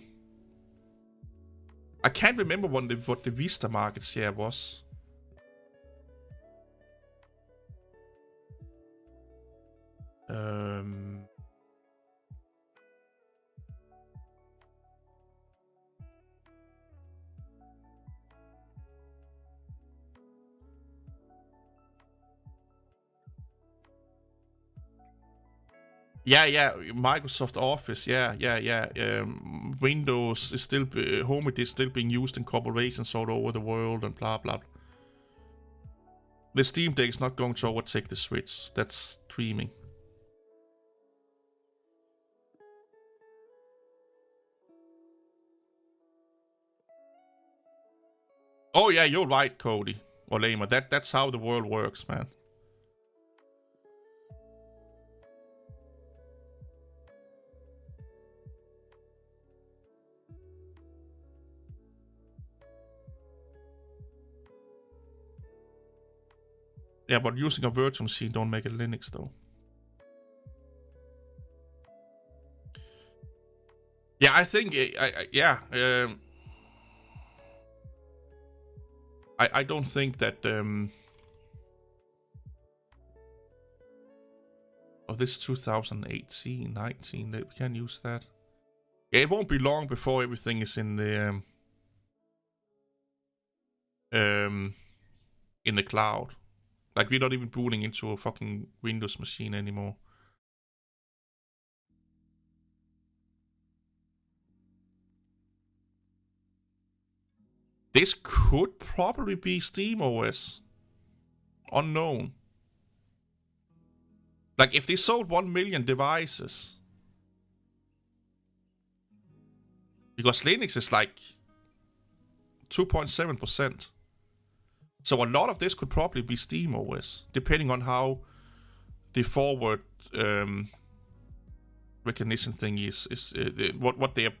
I can't remember what the Vista market share was. Yeah, Microsoft Office, yeah. Windows is still, Home is still being used in corporations all over the world and blah blah. The Steam Deck is not going to overtake the Switch. That's dreaming. Oh yeah, you're right, Cody or Lama. That's how the world works, man. Yeah, but using a virtual machine don't make it Linux though. Yeah, I think I don't think that this 2018, 19, that we can use that. Yeah, it won't be long before everything is in the cloud. Like, we're not even booting into a fucking Windows machine anymore. This could probably be SteamOS. Unknown. Like, if they sold 1 million devices. Because Linux is like 2.7%. So a lot of this could probably be Steam OS, depending on how the forward recognition thing is what they are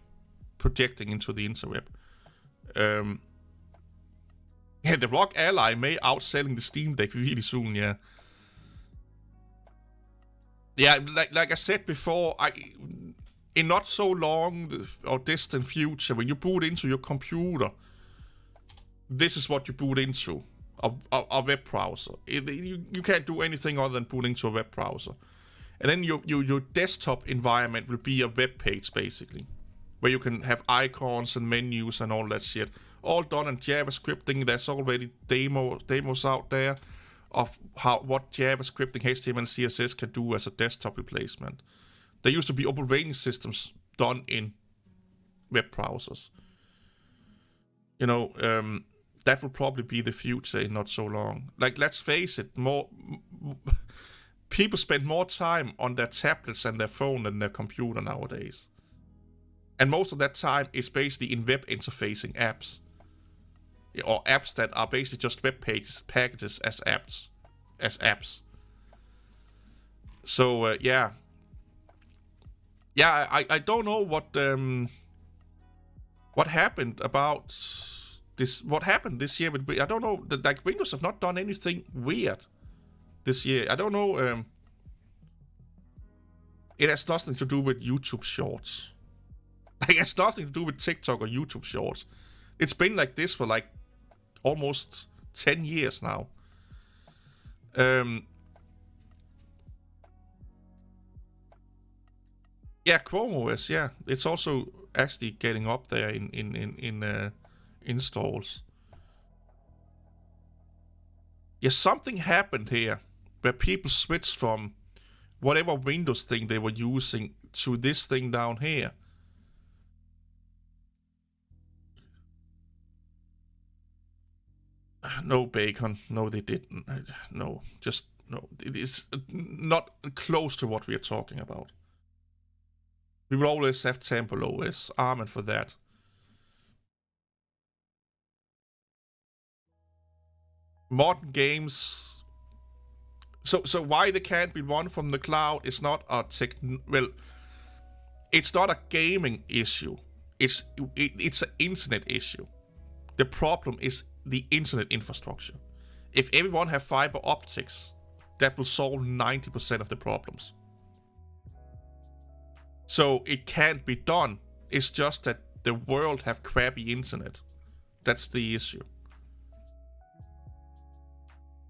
projecting into the interweb. The ROG Ally may outselling the Steam Deck really soon. Yeah, like I said before, in not so long or distant future, when you boot into your computer, this is what you boot into, a web browser. You can't do anything other than boot into a web browser. And then your desktop environment will be a web page, basically, where you can have icons and menus and all that shit. All done in JavaScripting. There's already demos out there of what JavaScripting, HTML, and CSS can do as a desktop replacement. There used to be operating systems done in web browsers. You know, that will probably be the future in not so long. Like, let's face it, people spend more time on their tablets and their phone than their computer nowadays. And most of that time is basically in web interfacing apps. Or apps that are basically just web pages, packages as apps. So, yeah. Yeah, I don't know what happened about this. What happened this year? I don't know. Like, Windows have not done anything weird this year. I don't know. It has nothing to do with YouTube Shorts. Like, it has nothing to do with TikTok or YouTube Shorts. It's been like this for like almost 10 years now. Yeah, Chrome OS. Yeah, it's also actually getting up there in installs. Yeah, something happened here where people switched from whatever Windows thing they were using to this thing down here. No, Bacon. No, they didn't. No, just no. It is not close to what we are talking about. We will always have Temple OS. Amen for that. Modern games. So why they can't be run from the cloud is not a it's not a gaming issue. It's an internet issue. The problem is the internet infrastructure. If everyone have fiber optics, that will solve 90% of the problems. So it can't be done. It's just that the world have crappy internet. That's the issue.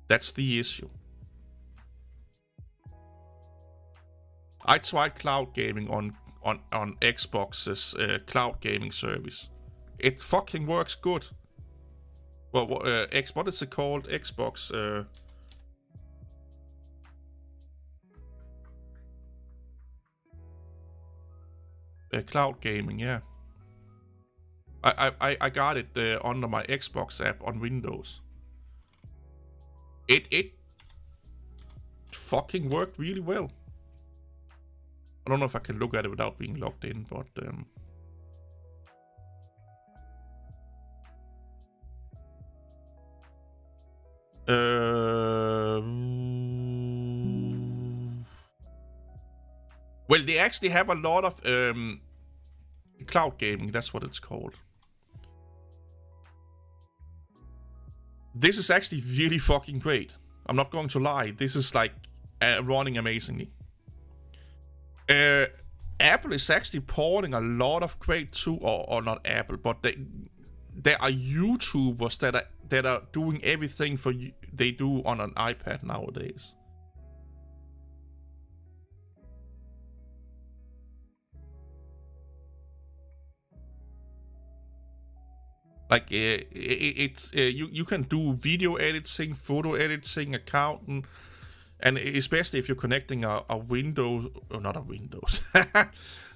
That's the issue. I tried cloud gaming on Xbox's cloud gaming service. It fucking works good. Well, what is it called? Xbox. Cloud gaming, yeah. I got it under my Xbox app on Windows. It fucking worked really well. I don't know if I can look at it without being logged in, but well, they actually have a lot of cloud gaming. That's what it's called. This is actually really fucking great. I'm not going to lie. This is like running amazingly. Apple is actually porting a lot of great too, or not Apple, but there are YouTubers that are doing everything they do on an iPad nowadays. Like you can do video editing, photo editing, accounting, and especially if you're connecting a Windows, or not a Windows,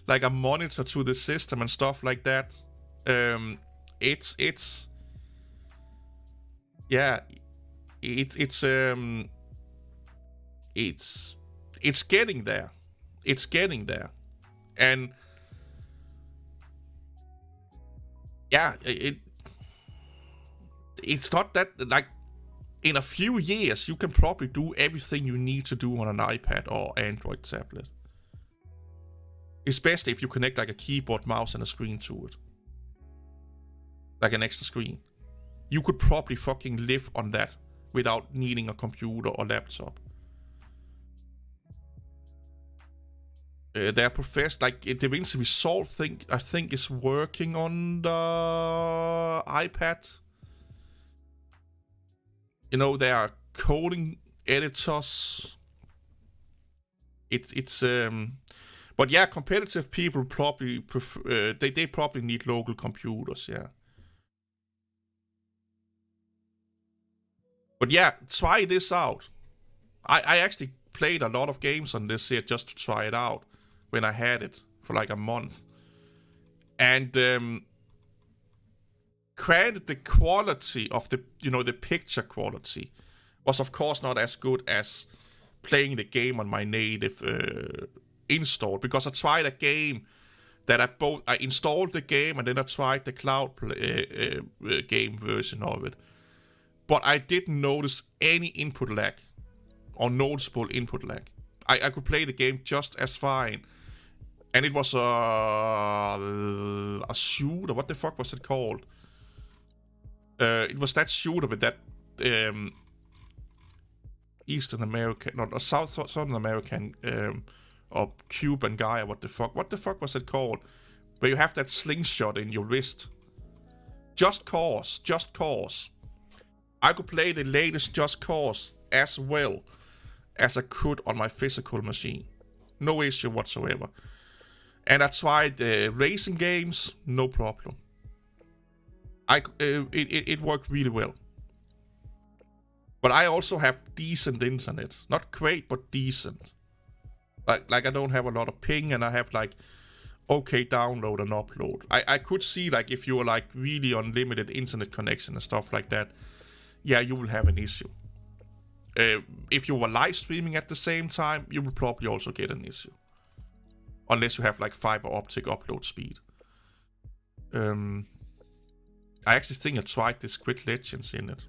like a monitor to the system and stuff like that. It's getting there. It's getting there, and yeah, it's not that like in a few years, you can probably do everything you need to do on an iPad or Android tablet. Especially if you connect like a keyboard, mouse, and a screen to it. Like an extra screen. You could probably fucking live on that without needing a computer or laptop. Their professor, like DaVinci Resolve, I think is working on the iPad. You know, there are coding editors. But yeah, competitive people probably prefer. They probably need local computers. Yeah. But yeah, try this out. I actually played a lot of games on this here just to try it out when I had it for like a month. And granted, the quality of the picture quality was of course not as good as playing the game on my native install, because I tried a game that I installed the game and then I tried the cloud game version of it. But I didn't notice any input lag or noticeable input lag. I could play the game just as fine. And it was a shooter. What the fuck was it called? It was that shooter with that Eastern American, not a Southern American or Cuban guy. Or what the fuck was it called? Where you have that slingshot in your wrist. Just Cause. I could play the latest Just Cause as well as I could on my physical machine. No issue whatsoever. And I tried racing games, no problem. It worked really well. But I also have decent internet. Not great, but decent. Like I don't have a lot of ping, and I have like okay download and upload. I could see like if you were like really unlimited internet connection and stuff like that, yeah, you will have an issue. If you were live streaming at the same time, you will probably also get an issue. Unless you have like fiber optic upload speed. I actually think I tried the Squid Legends in it.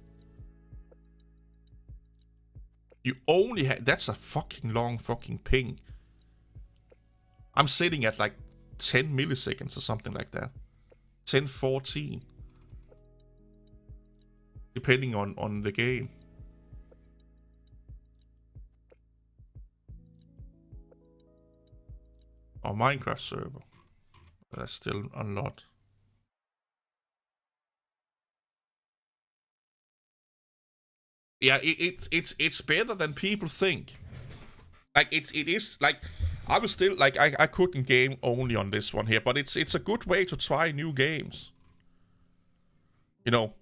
You only have... That's a fucking long fucking ping. I'm sitting at like 10 milliseconds or something like that. 10, 14. Depending on the game. Or Minecraft server. That's still a lot. Yeah, it's better than people think. Like it is like I was still like I couldn't game only on this one here, but it's a good way to try new games. You know,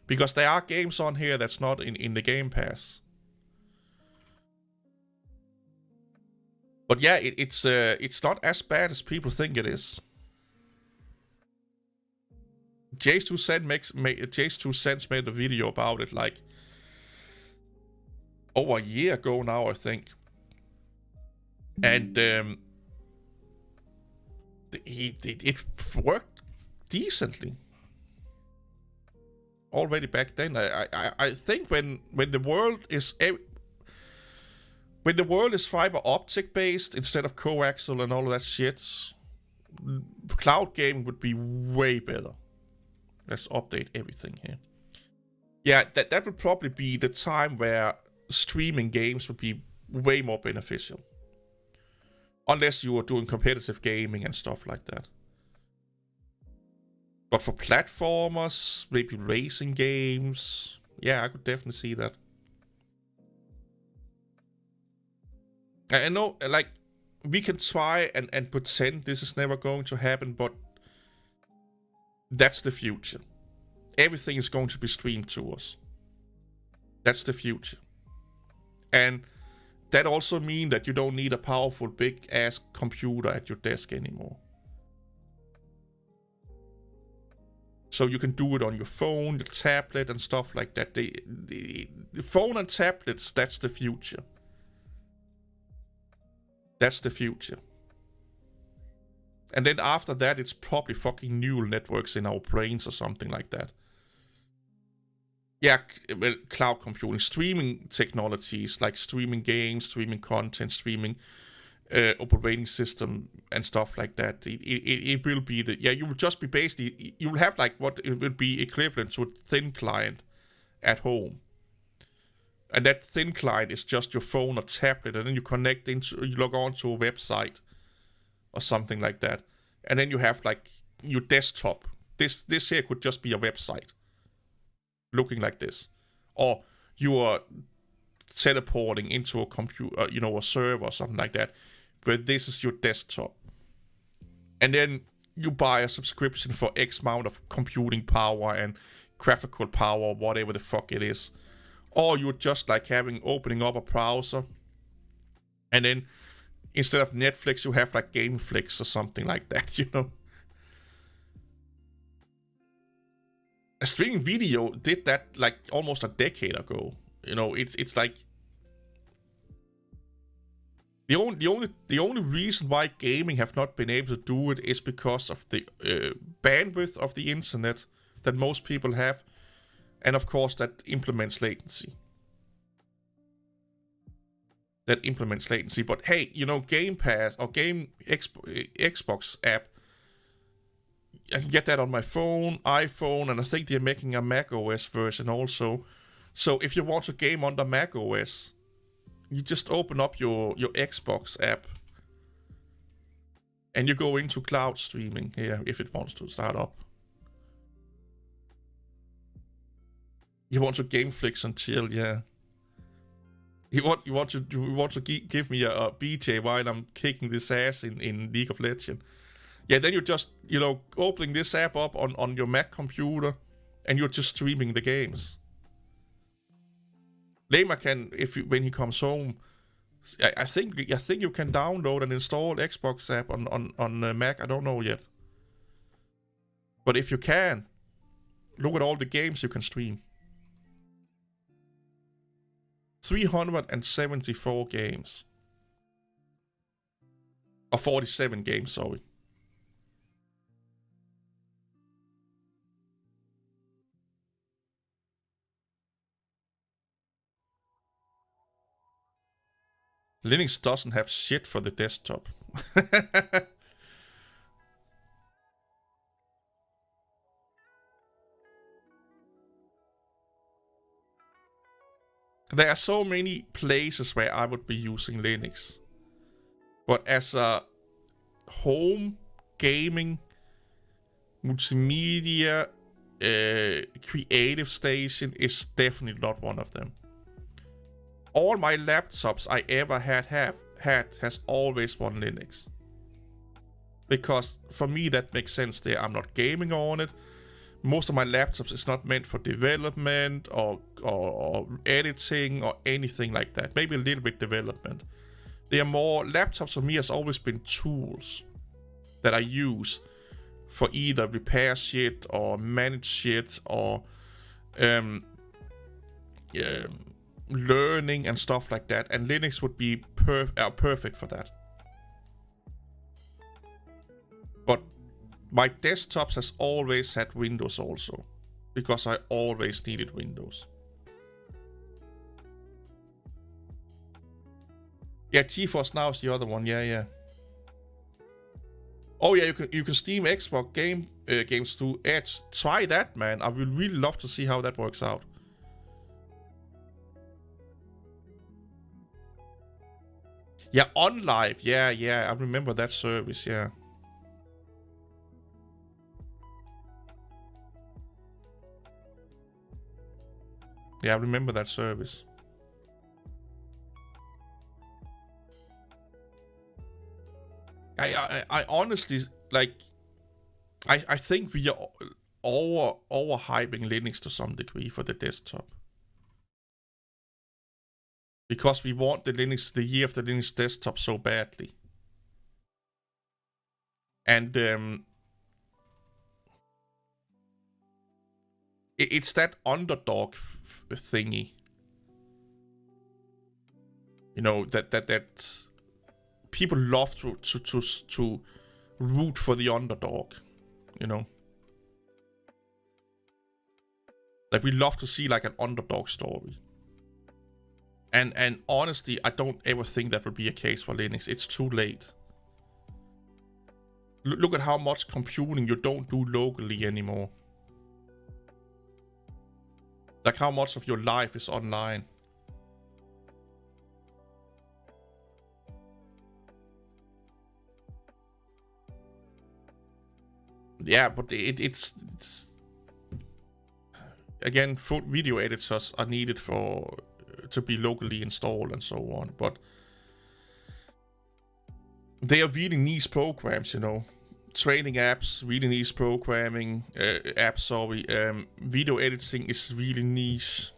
because there are games on here that's not in the Game Pass. But yeah, it's not as bad as people think it is. Jace2Cents made a video about it like over a year ago now, I think. And it worked decently already back then. I think when the world is fiber optic based instead of coaxial and all of that shit, cloud gaming would be way better. Let's update everything here. Yeah, that would probably be the time where streaming games would be way more beneficial. Unless you were doing competitive gaming and stuff like that. But for platformers, maybe racing games, yeah, I could definitely see that. I know, like, we can try and pretend this is never going to happen, but that's the future. Everything is going to be streamed to us. That's the future. And that also means that you don't need a powerful, big-ass computer at your desk anymore. So you can do it on your phone, your tablet, and stuff like that. The phone and tablets, that's the future. That's the future. And then after that, it's probably fucking neural networks in our brains or something like that. Yeah, well, cloud computing, streaming technologies like streaming games, streaming content, streaming operating system and stuff like that. It will be you will just be basically, you will have like what it will be equivalent to a thin client at home. And that thin client is just your phone or tablet, and then you log on to a website or something like that. And then you have like your desktop. This here could just be a website looking like this. Or you are teleporting into a computer, a server or something like that, but this is your desktop. And then you buy a subscription for X amount of computing power and graphical power, whatever the fuck it is. Or you're just like opening up a browser, and then instead of Netflix, you have like Gameflix or something like that, A streaming video did that like almost a decade ago. It's like the only reason why gaming have not been able to do it is because of the bandwidth of the internet that most people have. And of course, that implements latency. But hey, Game Pass or Xbox app, I can get that on my phone, iPhone, and I think they're making a Mac OS version also. So if you want to game on the Mac OS, you just open up your Xbox app, and you go into cloud streaming here if it wants to start up. You want to Gameflix and chill, yeah. You want to give me a BJ while I'm kicking this ass in League of Legends. Yeah, then you're just opening this app up on your Mac computer, and you're just streaming the games. Lema can, when he comes home, I think you can download and install Xbox app on Mac. I don't know yet, but if you can, look at all the games you can stream. 374 games. Or 47 games, sorry. Linux doesn't have shit for the desktop. There are so many places where I would be using Linux. But as a home gaming, multimedia, creative station is definitely not one of them. All my laptops I ever had has always run Linux. Because for me that makes sense there. I'm not gaming on it. Most of my laptops is not meant for development or editing or anything like that. Maybe a little bit development. They are more, laptops for me has always been tools that I use for either repair shit or manage shit or learning and stuff like that. And Linux would be perfect for that. But my desktops has always had Windows also, because I always needed Windows. Yeah, GeForce Now is the other one. Yeah. Oh yeah, you can Steam Xbox games through Edge. Try that, man. I would really love to see how that works out. Yeah, OnLive. Yeah. I remember that service. Yeah. Yeah, I remember that service. I honestly, like, I think we are overhyping Linux to some degree for the desktop. Because we want the year of the Linux desktop so badly. And it's that underdog thingy. That people love to root for the underdog, Like, we love to see like an underdog story. And honestly, I don't ever think that will be a case for Linux. It's too late. Look at how much computing you don't do locally anymore. Like, how much of your life is online. Yeah, but it's again, full video editors are needed for to be locally installed and so on, but they are really niche programs, you know. Training apps, really niche programming apps. Sorry, video editing is really niche.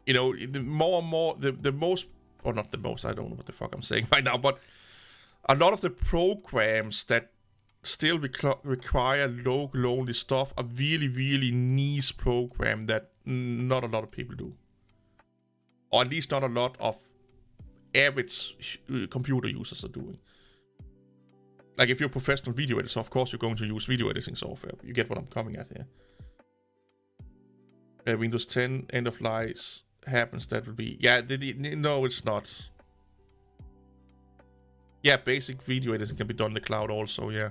You know, the more and more, the most, or not the most, I don't know what the fuck I'm saying right now, but a lot of the programs that still require local only stuff are really, really niche program that not a lot of people do. Or at least not a lot of average computer users are doing. Like, if you're a professional video editor, of course you're going to use video editing software. You get what I'm coming at here. Windows 10 end of life happens, that will be... Yeah, no, it's not. Yeah, basic video editing can be done in the cloud also, yeah.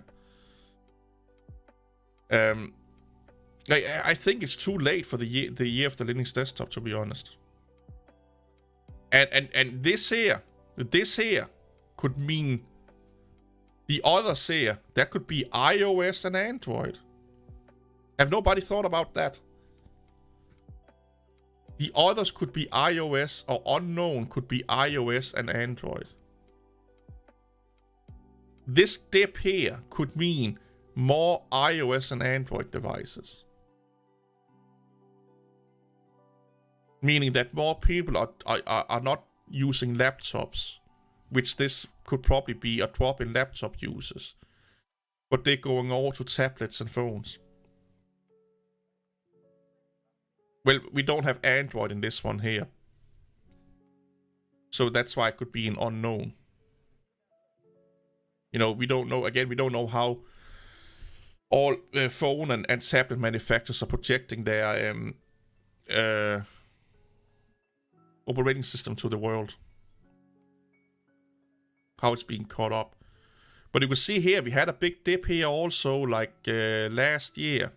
I think it's too late for the year of the Linux desktop, to be honest. And this here could mean the others here. That could be iOS and Android. Have nobody thought about that? The others could be iOS, or unknown could be iOS and Android. This dip here could mean more iOS and Android devices. Meaning that more people are not using laptops, which this could probably be a drop in laptop users, but they're going over to tablets and phones. Well, we don't have Android in this one here, so that's why it could be an unknown. You know, we don't know, again, we don't know how all phone and tablet manufacturers are projecting their operating system to the world. How it's being caught up. But you can see here, we had a big dip here also, like last year.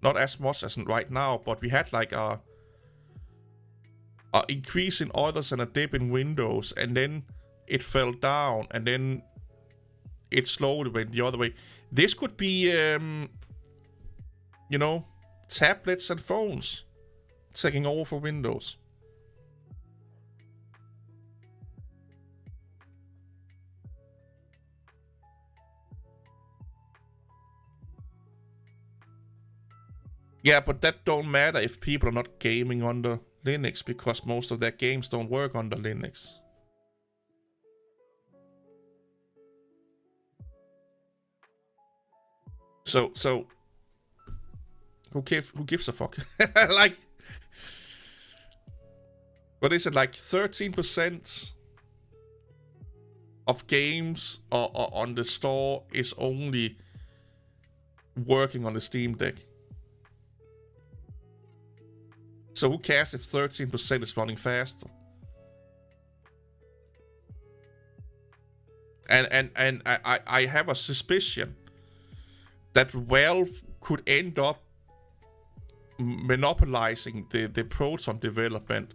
Not as much as right now, but we had like a increase in others and a dip in Windows, and then it fell down, and then it slowly went the other way. This could be, you know, tablets and phones taking over for Windows. Yeah, but that don't matter if people are not gaming under Linux, because most of their games don't work under Linux. So who gives a fuck? Like, what is it, like 13% of games on the store is only working on the Steam Deck. So who cares if 13% is running faster? And I have a suspicion that Valve could end up monopolizing the Proton development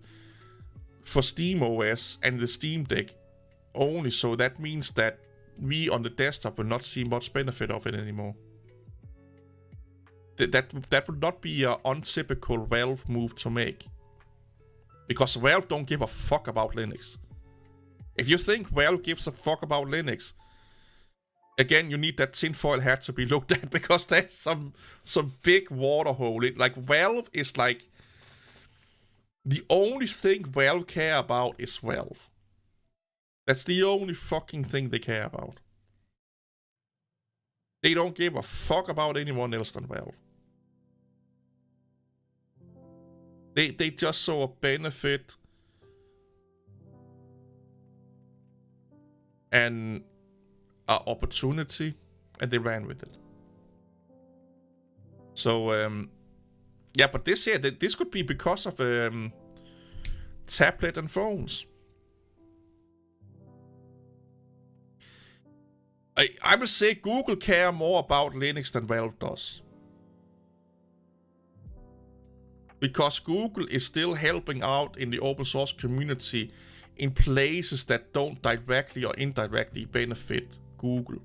for SteamOS and the Steam Deck only, so that means that we on the desktop will not see much benefit of it anymore. That would not be an untypical Valve move to make, because Valve don't give a fuck about Linux. If you think Valve gives a fuck about Linux, again, you need that tinfoil hat to be looked at, because there's some big water hole. Like, Valve is like, the only thing Valve care about is Valve. That's the only fucking thing they care about. They don't give a fuck about anyone else than Valve. They just saw a benefit and an opportunity, and they ran with it. So, yeah, but this here, this could be because of tablet and phones. I will say Google care more about Linux than Valve does. Because Google is still helping out in the open source community in places that don't directly or indirectly benefit Google.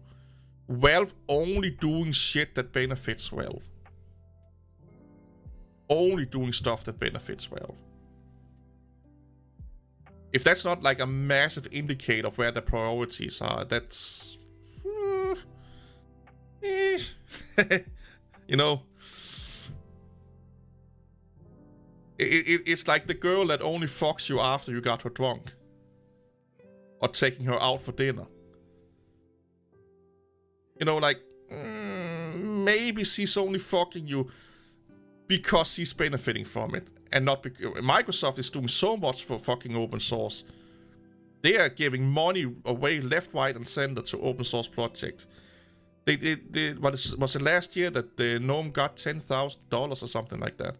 Valve only doing shit that benefits Valve. Only doing stuff that benefits Valve. If that's not like a massive indicator of where the priorities are, that's... you know... It's like the girl that only fucks you after you got her drunk. Or taking her out for dinner. You know, like... maybe she's only fucking you because she's benefiting from it. And not because... Microsoft is doing so much for fucking open source. They are giving money away left, right, and center to open source projects. Was it last year that the GNOME got $10,000 or something like that?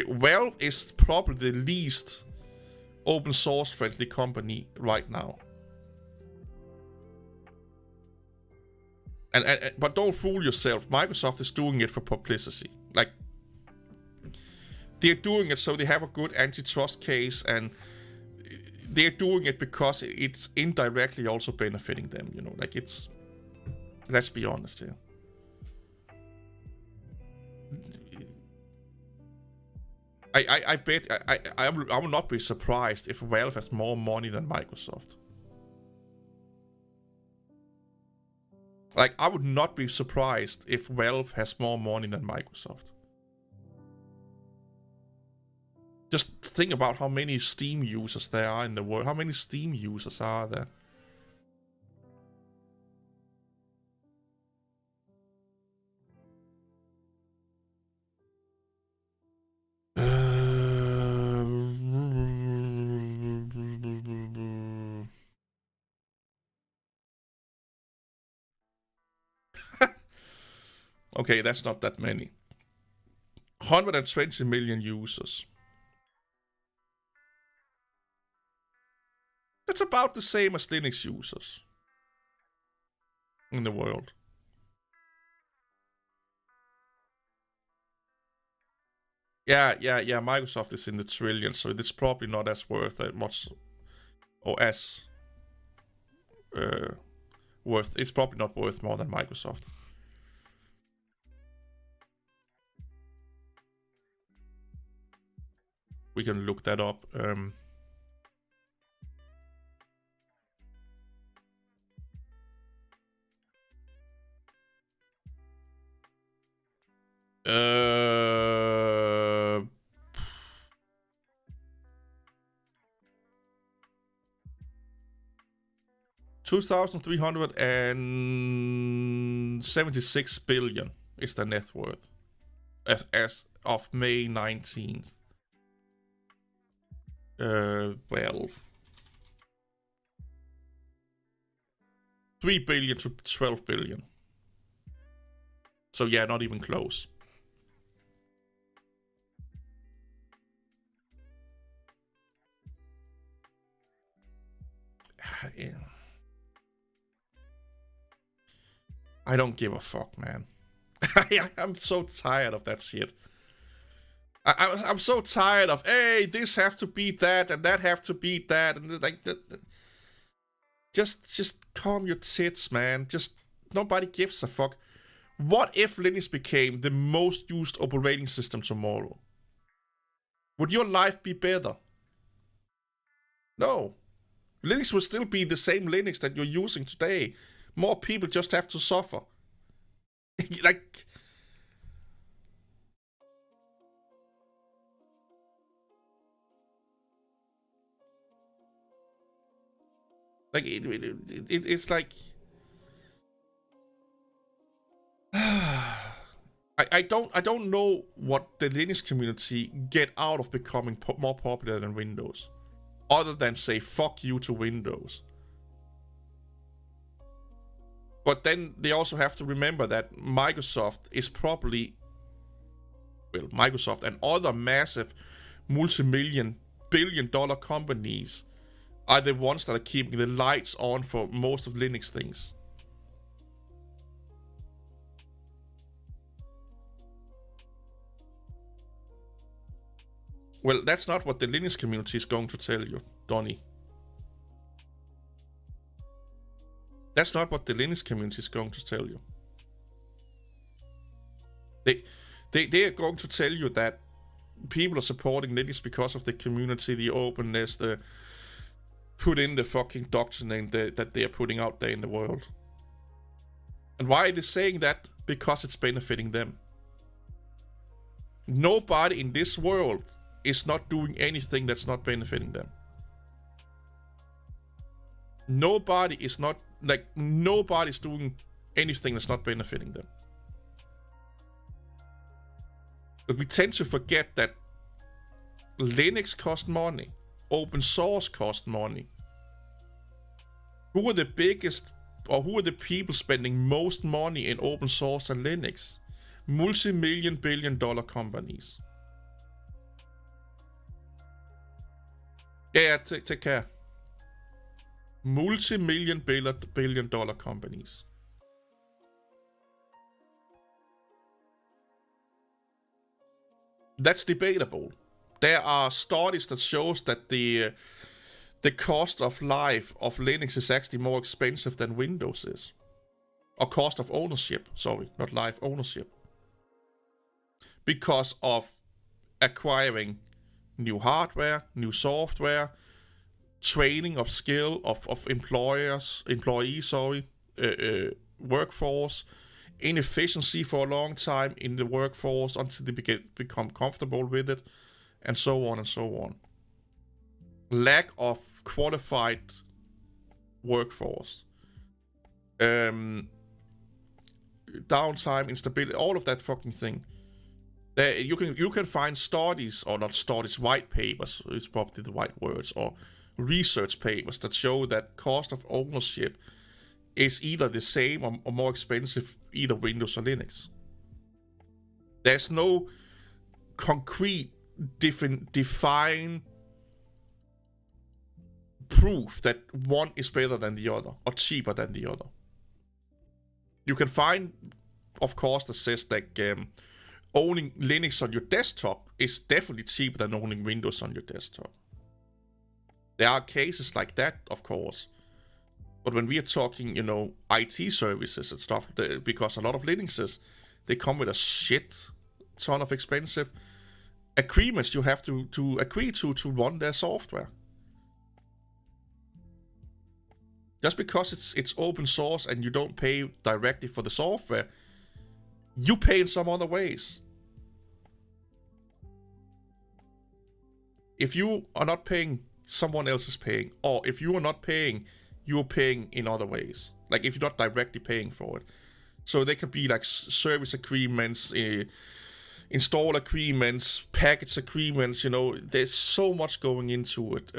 Valve is probably the least open source friendly company right now. But don't fool yourself. Microsoft is doing it for publicity. Like, they're doing it so they have a good antitrust case, and they're doing it because it's indirectly also benefiting them. You know, like it's. Let's be honest here. I bet I will not be surprised if Valve has more money than Microsoft. Like, I would not be surprised if Valve has more money than Microsoft. Just think about how many Steam users there are in the world. How many Steam users are there? Okay, that's not that many. 120 million users. That's about the same as Linux users in the world. Yeah, Microsoft is in the trillions, so it's probably not as worth that much, or as worth. It's probably not worth more than Microsoft. We can look that up. $2,376 billion is the net worth as of May 19th. Well, 3 billion to 12 billion. So yeah, not even close. Yeah. I don't give a fuck, man. I'm so tired of that shit. I'm so tired of, hey, this have to beat that and that have to beat that, and like just calm your tits, man. Just nobody gives a fuck. What if Linux became the most used operating system tomorrow? Would your life be better? No. Linux would still be the same Linux that you're using today. More people just have to suffer. Like... Like, it's like... I don't know what the Linux community get out of becoming more popular than Windows. Other than say, fuck you to Windows. But then they also have to remember that Microsoft is probably, well, Microsoft and other massive multi-million, billion-dollar companies are the ones that are keeping the lights on for most of Linux things. Well, that's not what the Linux community is going to tell you, Donnie. That's not what the Linux community is going to tell you. They are going to tell you that people are supporting Linux because of the community, the openness, the put in the fucking doctrine that they are putting out there in the world. And why are they saying that? Because it's benefiting them. Nobody in this world is not doing anything that's not benefiting them. Nobody is not, like, nobody's doing anything that's not benefiting them. But we tend to forget that Linux costs money. Open source costs money. Who are the biggest, or who are the people spending most money in open source and Linux? Multi-million, billion-dollar companies. Yeah, take care. Multi-million, billion-dollar companies. That's debatable. There are studies that shows that the cost of life of Linux is actually more expensive than Windows is. Or cost of ownership, sorry, not life, ownership. Because of acquiring new hardware, new software, training of skill of employees, workforce, inefficiency for a long time in the workforce until they become comfortable with it, and so on and so on. Lack of qualified workforce, downtime, instability, all of that fucking thing. You can find studies, or not studies, white papers, it's probably the right words, or research papers that show that cost of ownership is either the same or more expensive, either Windows or Linux. There's no concrete, defined proof that one is better than the other or cheaper than the other. You can find, of course, that says that owning Linux on your desktop is definitely cheaper than owning Windows on your desktop. There are cases like that, of course. But when we are talking, IT services and stuff, because a lot of Linuxes, they come with a shit ton of expensive agreements you have to agree to run their software. Just because it's open source and you don't pay directly for the software, you pay in some other ways. If you are not paying, someone else is paying. Or if you are not paying, you're paying in other ways. Like if you're not directly paying for it. So they could be like service agreements, install agreements, package agreements, there's so much going into it.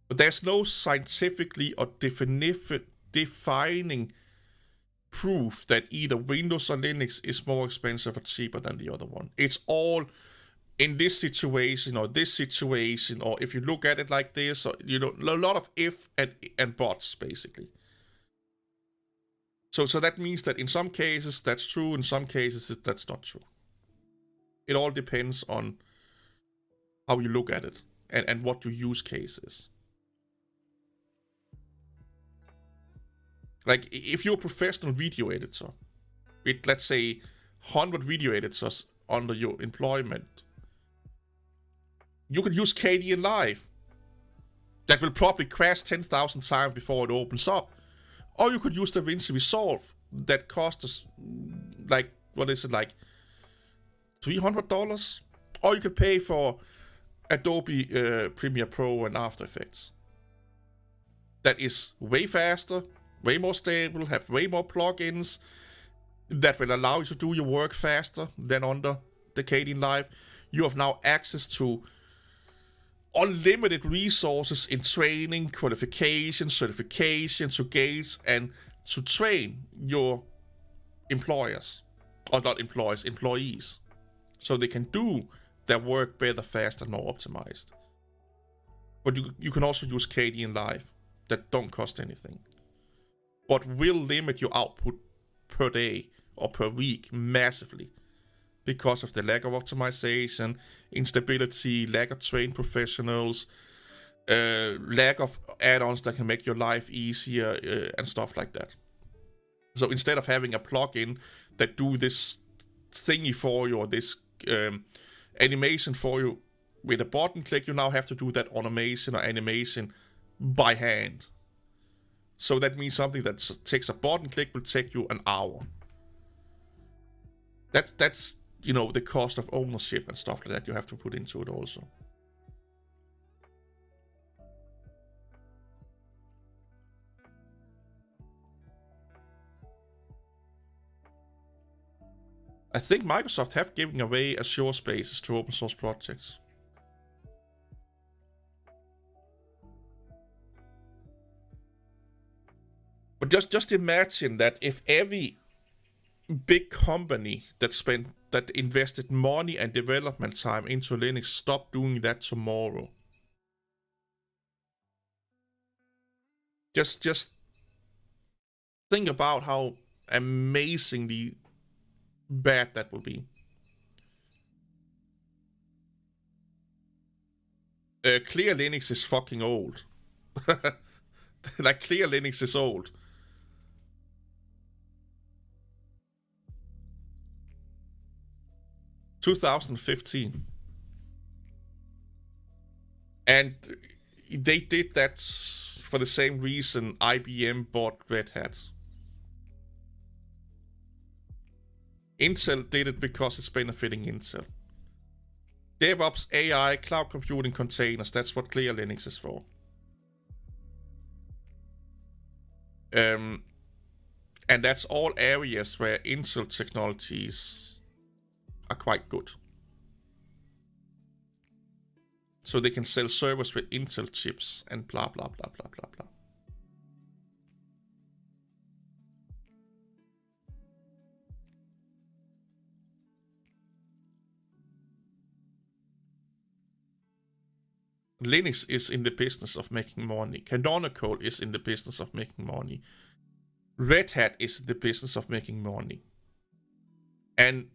But there's no scientifically or defining proof that either Windows or Linux is more expensive or cheaper than the other one. It's all in this situation or this situation, or if you look at it like this, or, a lot of if and buts, basically. So that means that in some cases that's true, in some cases that's not true. It all depends on how you look at it and what your use case is. Like, if you're a professional video editor with, let's say, 100 video editors under your employment, you could use KDE Live. That will probably crash 10,000 times before it opens up. Or you could use DaVinci Resolve that costs us, like, what is it, like $300? Or you could pay for Adobe Premiere Pro and After Effects. That is way faster, way more stable, have way more plugins that will allow you to do your work faster than under the KDE Live. You have now access to unlimited resources in training, qualification, certification, to gates, and to train your employers, or not employees, employees, so they can do their work better, faster, and more optimized. But you can also use KD in live that don't cost anything, but will limit your output per day or per week massively because of the lack of optimization, instability, lack of trained professionals, lack of add-ons that can make your life easier, and stuff like that. So instead of having a plugin that do this thingy for you, or this animation for you with a button click, you now have to do that automation or animation by hand. So that means something that takes a button click will take you an hour. That's the cost of ownership and stuff like that you have to put into it also. I think Microsoft have given away Azure spaces to open source projects. But just imagine that if every big company that invested money and development time into Linux stopped doing that tomorrow. Just think about how amazingly bad that will be. Clear Linux is fucking old. Like, Clear Linux is old. ...2015. And they did that for the same reason IBM bought Red Hat. Intel did it because it's benefiting Intel. DevOps, AI, cloud computing, containers, that's what Clear Linux is for. And that's all areas where Intel technologies are quite good. So they can sell servers with Intel chips and blah blah blah blah blah blah. Linux is in the business of making money. Canonical is in the business of making money. Red Hat is in the business of making money. And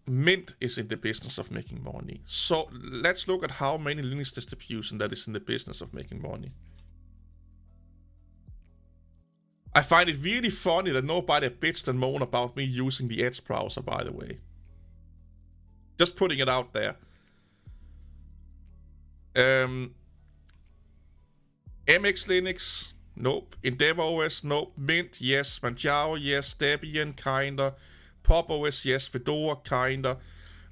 Mint is in the business of making money. So let's look at how many Linux distributions that is in the business of making money. I find it really funny that nobody bitched and moaned about me using the Edge browser, by the way. Just putting it out there. MX Linux, nope. EndeavourOS, nope. Mint, yes. Manjaro, yes. Debian, kinda. Pop OS, yes. Fedora, kinda.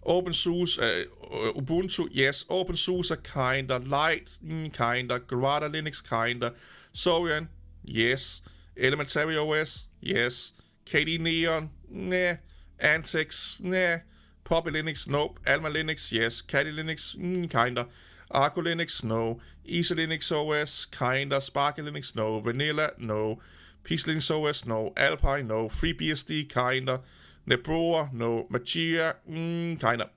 OpenSUSE, Ubuntu, yes. OpenSUSE, kinda. Light, kinda. Grata Linux, kinda. Zorin, yes. Elementary OS, yes. KD Neon, nah. Antex, nah. Poppy Linux, nope. Alma Linux, yes. Kali Linux, kinda. Arco Linux, no. Easy Linux OS, kinda. Sparky Linux, no. Vanilla, no. Peace Linux OS, no. Alpine, no. FreeBSD, kinda. Nebroa, no. Magia, kinda.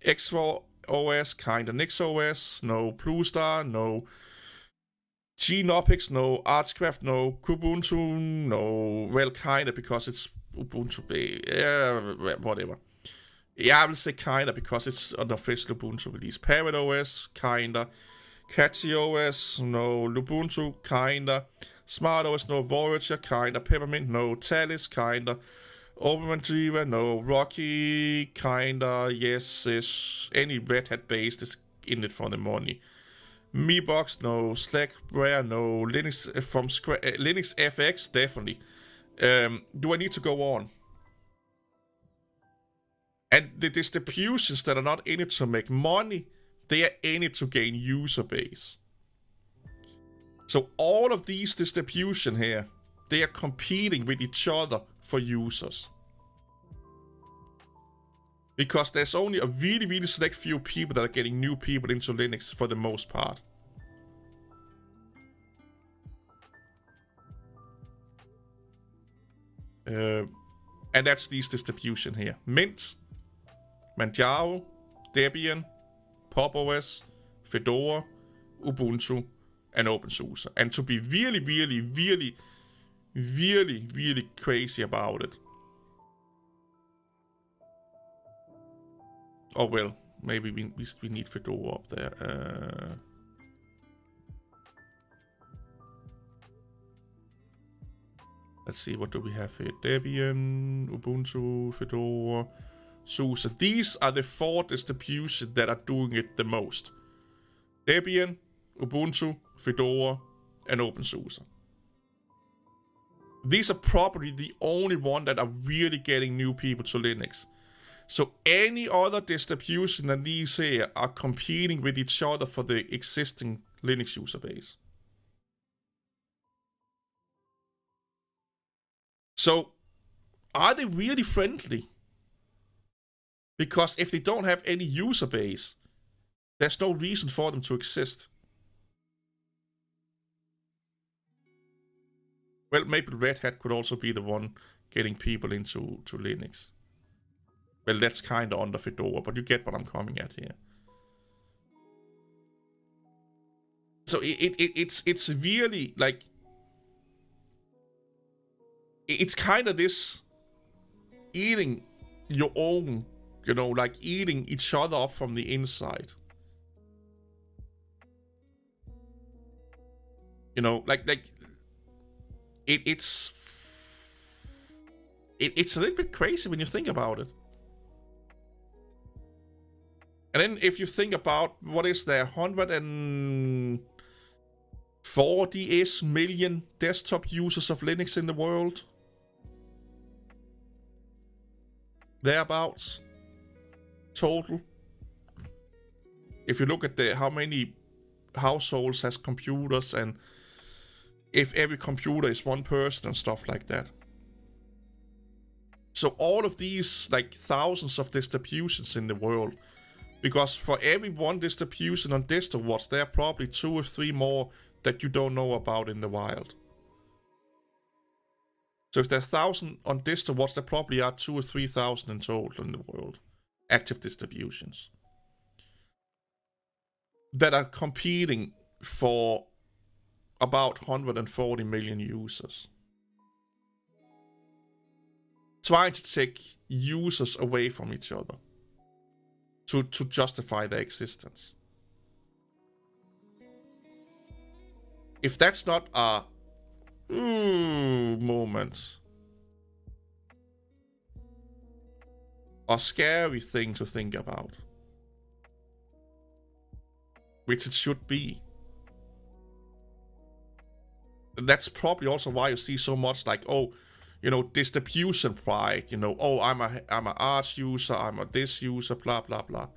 X4 OS, kinda. Nix OS, no. Bluestar, no. Gnopix, no. Artscraft, no. Kubuntu, no. Well, kinda, because it's Ubuntu. Whatever. Yeah, I will say kinda because it's an official Ubuntu release. Parrot OS, kinda. Catchy OS, no. Lubuntu, kinda. Smart OS, no. Voyager, kinda. Peppermint, no. Talis, kinda. OpenManDriva, no. Rocky, kinda. Yes, any Red Hat based is in it for the money. MeBox, no. Slackware, no. Linux from Linux FX, definitely. Do I need to go on? And the distributions that are not in it to make money, they are in it to gain user base. So all of these distributions here, they are competing with each other for users. Because there's only a really, really select few people that are getting new people into Linux for the most part. And that's these distribution here. Mint, Manjaro, Debian, Pop! OS, Fedora, Ubuntu, and OpenSUSE. And to be really, really, really, really, really crazy about it. Oh well, maybe we need Fedora up there. Let's see, what do we have here? Debian, Ubuntu, Fedora, SUSE. These are the 4 distributions that are doing it the most. Debian, Ubuntu, Fedora, and OpenSUSE. These are probably the only one that are really getting new people to Linux. So any other distribution than these here are competing with each other for the existing Linux user base. So, are they really friendly? Because if they don't have any user base, there's no reason for them to exist. Well, maybe Red Hat could also be the one getting people into Linux. Well, that's kind of under Fedora, but you get what I'm coming at here. So it's really like... It's kind of this eating your own, you know, like eating each other up from the inside. You know, like it's a little bit crazy when you think about it. And then if you think about, what is there, 140-ish million desktop users of Linux in the world? Thereabouts. Total. If you look at how many households has computers, and if every computer is one person and stuff like that. So all of these, like, thousands of distributions in the world, because for every one distribution on DistroWatch, there are probably 2 or 3 more that you don't know about in the wild. So if there's 1,000 on DistroWatch, there probably are 2,000 or 3,000 in total in the world. Active distributions. That are competing for about 140 million users. Trying to take users away from each other. To justify their existence. If that's not a moment, a scary thing to think about, which it should be. And that's probably also why you see so much like, oh, you know, distribution pride, you know, oh, I'm a Arch user, I'm a this user, blah blah blah.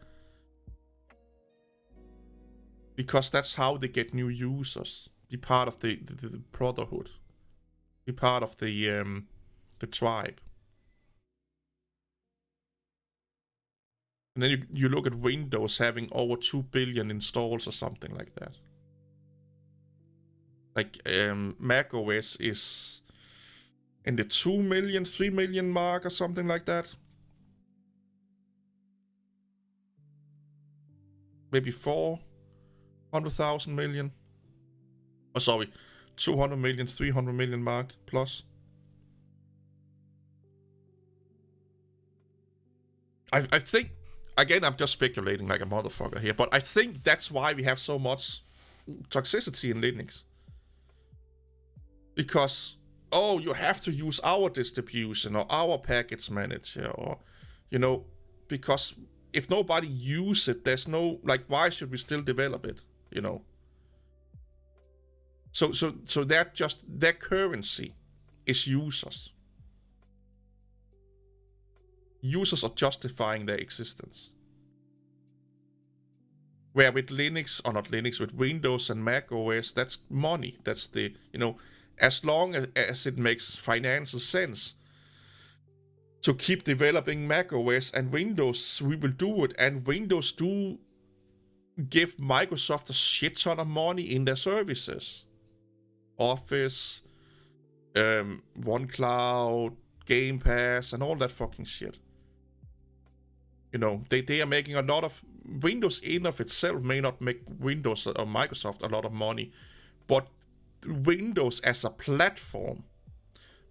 Because that's how they get new users. Be part of the brotherhood. Be part of the tribe. And then you look at Windows having over 2 billion installs or something like that. Like Mac OS is in the 2 million, 3 million mark or something like that. Maybe 400,000 million. Oh, sorry, 200 million, 300 million mark plus. I think, again, I'm just speculating like a motherfucker here, but I think that's why we have so much toxicity in Linux. Because, oh, you have to use our distribution or our package manager, or, you know, because if nobody uses it, there's no, like, why should we still develop it, you know? So that just, their currency is users. Users are justifying their existence. Where with Linux, or not Linux, with Windows and Mac OS, that's money. That's the, you know, as long as it makes financial sense to keep developing Mac OS and Windows, we will do it. And Windows do give Microsoft a shit ton of money in their services. Office, OneCloud, Game Pass and all that fucking shit. You know, they are making a lot of... Windows in of itself may not make Windows or Microsoft a lot of money, but Windows as a platform,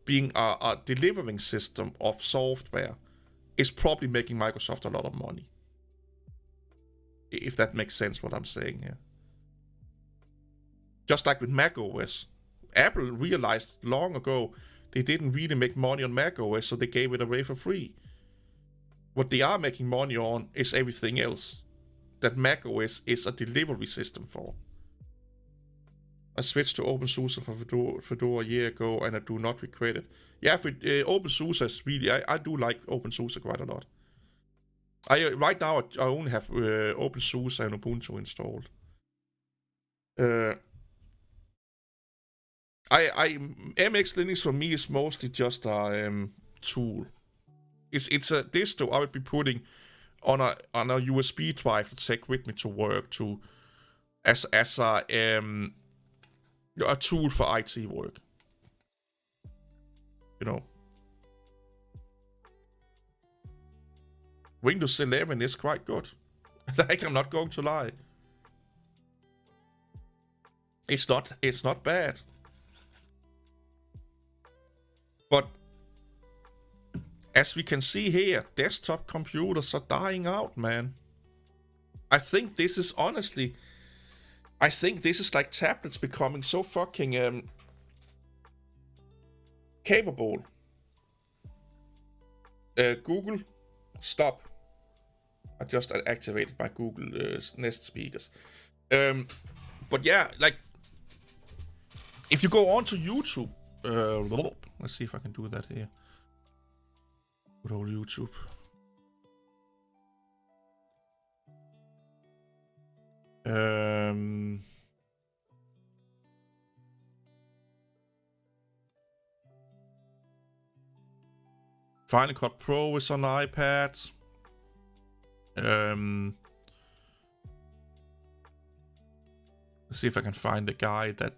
being a delivering system of software, is probably making Microsoft a lot of money. If that makes sense what I'm saying here. Just like with Mac OS. Apple realized long ago they didn't really make money on Mac OS, so they gave it away for free. What they are making money on is everything else that Mac OS is a delivery system for. I switched to OpenSUSE for Fedora a year ago, and I do not regret it. Yeah, for, OpenSUSE is really... I do like OpenSUSE quite a lot. Right now, I only have OpenSUSE and Ubuntu installed. MX Linux for me is mostly just a tool. It's a distro I would be putting on a USB drive to take with me to work as a tool for IT work. You know. Windows 11 is quite good. Like, I'm not going to lie. It's not bad. But as we can see here, desktop computers are dying out, man. I think this is honestly... I think this is like tablets becoming so fucking capable. Google, stop. I just activated my Google Nest speakers. But yeah, like... If you go on to YouTube... let's see if I can do that here. Good old YouTube. Final Cut Pro is on iPad. Let's see if I can find the guy that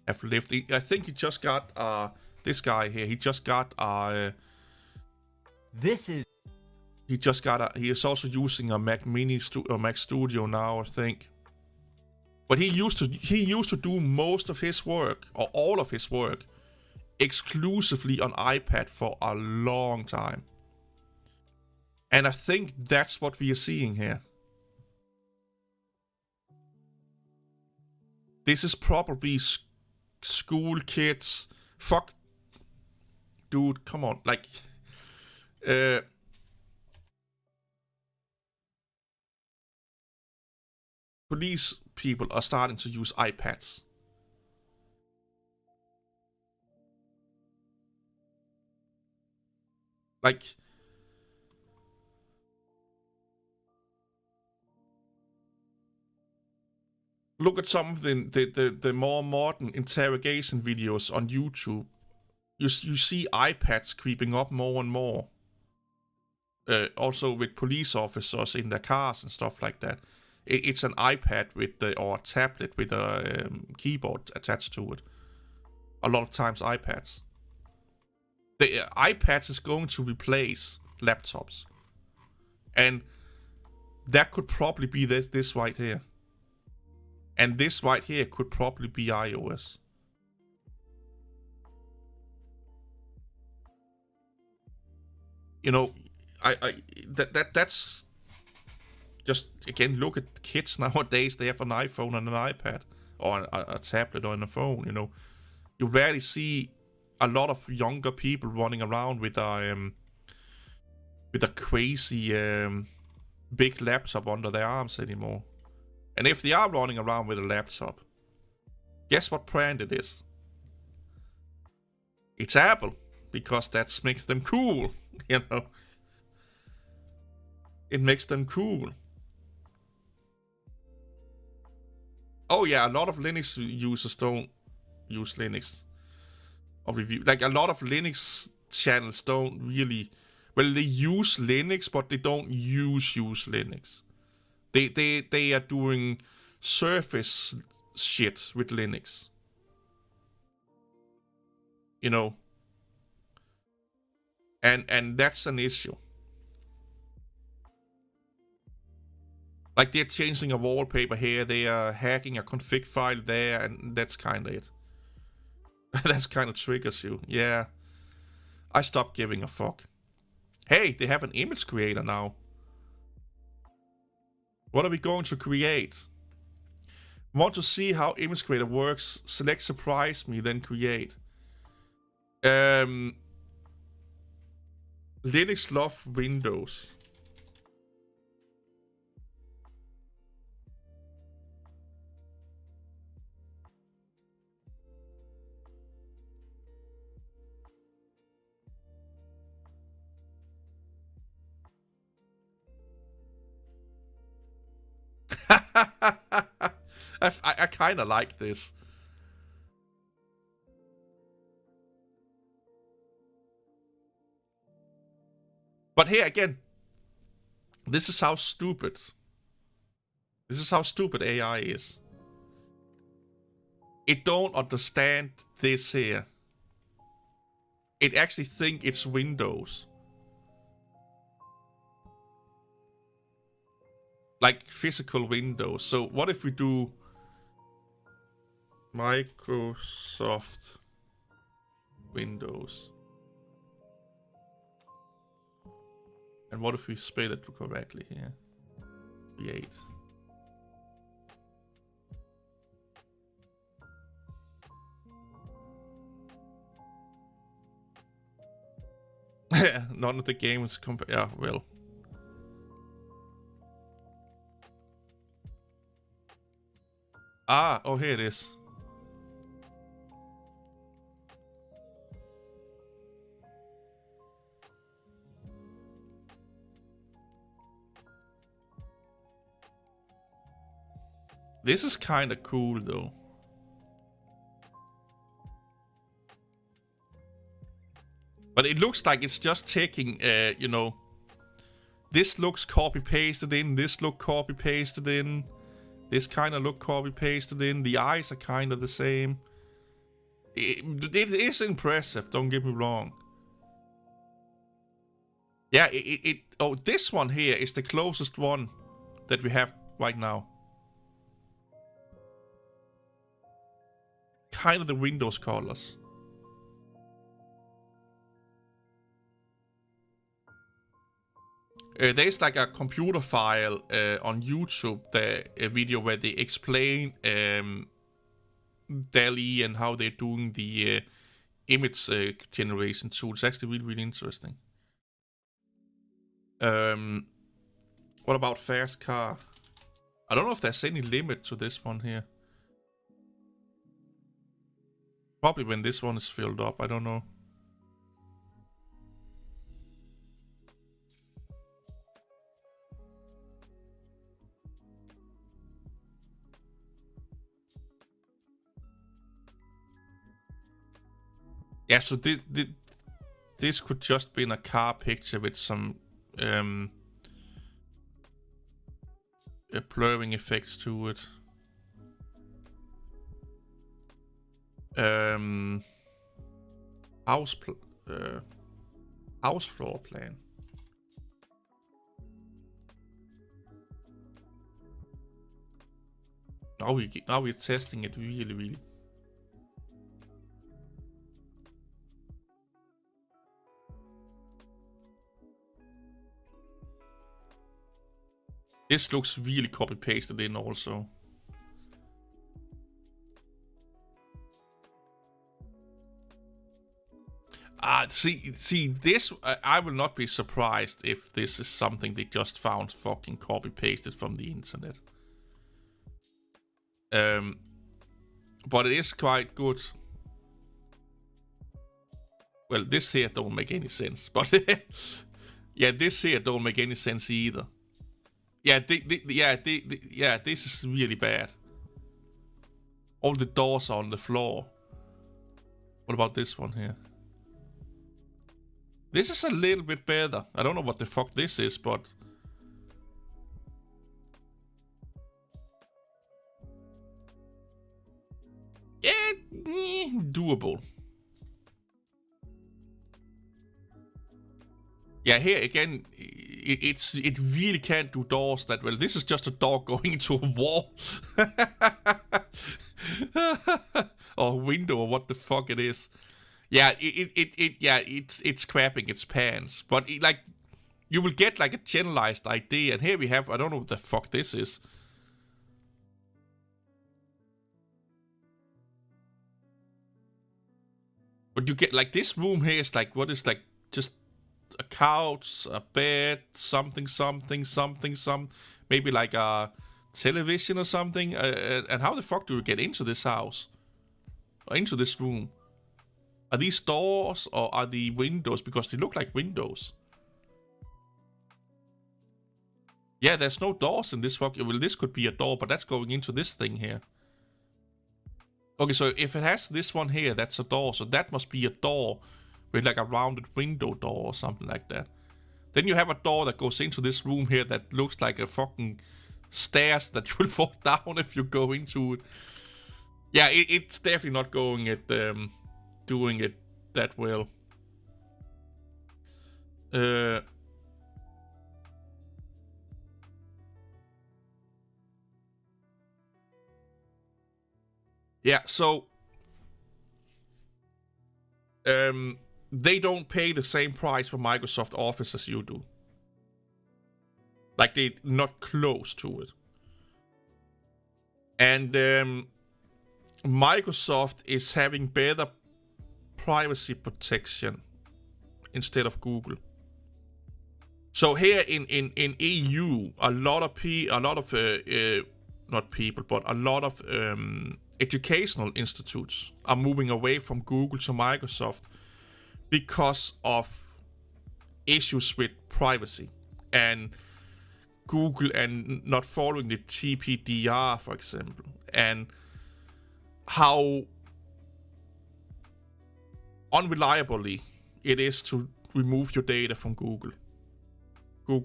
have lived. I think he just got this guy here. He just got This is. He just got he is also using a Mac Mini or Mac Studio now, I think. But he used to do most of his work, or all of his work, exclusively on iPad for a long time. And I think that's what we are seeing here. This is probably school kids. Fuck. Dude, come on. Like... police people are starting to use iPads. Like... Look at some of the more modern interrogation videos on YouTube. You see iPads creeping up more and more. Also with police officers in their cars and stuff like that. It's an iPad or a tablet with a keyboard attached to it. A lot of times iPads. The iPads is going to replace laptops. And that could probably be this right here. And this right here could probably be iOS. You know, that's just, again, look at kids nowadays. They have an iPhone and an iPad, or a tablet or a phone. You know, you rarely see a lot of younger people running around with a crazy big laptop under their arms anymore. And if they are running around with a laptop, guess what brand it is? It's Apple, because that makes them cool, you know. It makes them cool. Oh yeah, a lot of Linux users don't use Linux. Or review, like a lot of Linux channels don't really, well, they use Linux, but they don't use Linux. They are doing Surface shit with Linux. You know, And that's an issue. Like they're changing a wallpaper here, they are hacking a config file there, and that's kind of it. That's kind of triggers you. Yeah. I stopped giving a fuck. Hey, they have an image creator now. What are we going to create? Want to see how image creator works? Select surprise me, then create. Linux love Windows. I kind of like this. But here again, this is how stupid. This is how stupid AI is. It don't understand this here. It actually think it's Windows. Like physical Windows. So what if we do Microsoft Windows? And what if we spell it correctly here? Create. None of the games yeah, well. Ah, oh, here it is. This is kind of cool, though. But it looks like it's just taking, you know, this looks copy-pasted in, this look copy-pasted in, this kind of look copy-pasted in, the eyes are kind of the same. It is impressive, don't get me wrong. Yeah, oh, this one here is the closest one that we have right now. Kind of the Windows colors. There's like a computer file on YouTube, a video where they explain DALL-E and how they're doing the image generation tool. It's actually really, really interesting. What about fast car? I don't know if there's any limit to this one here. Probably when this one is filled up, I don't know. Yeah, so this could just be in a car picture with some blurring effects to it. House floor plan. Now we're testing it really. This looks really copy-pasted in also. See this, I will not be surprised if this is something they just found fucking copy-pasted from the internet. But it is quite good. Well, this here don't make any sense, but yeah, this here don't make any sense either. Yeah, this is really bad. All the doors are on the floor. What about this one here? This is a little bit better. I don't know what the fuck this is, but... yeah, doable. Yeah, here again, it really can't do doors that well. This is just a door going into a wall. Or a window, or what the fuck it is. Yeah, it's crapping its pants. But like, you will get like a generalized idea. And here we have, I don't know what the fuck this is. But you get like this room here is like, what is like just a couch, a bed, something, maybe like a television or something. And how the fuck do we get into this house? Or into this room? Are these doors or are the windows? Because they look like windows. Yeah, there's no doors in this fuck. Well, this could be a door, but that's going into this thing here. Okay, so if it has this one here, that's a door. So that must be a door with like a rounded window door or something like that. Then you have a door that goes into this room here that looks like a fucking stairs that you will fall down if you go into it. Yeah, it's definitely not going at doing it that well. Yeah, so they don't pay the same price for Microsoft Office as you do. Like, they're not close to it. And Microsoft is having better privacy protection instead of Google. So here in EU, a lot of educational institutes are moving away from Google to Microsoft because of issues with privacy and Google and not following the GDPR, for example, and how unreliably it is to remove your data from Google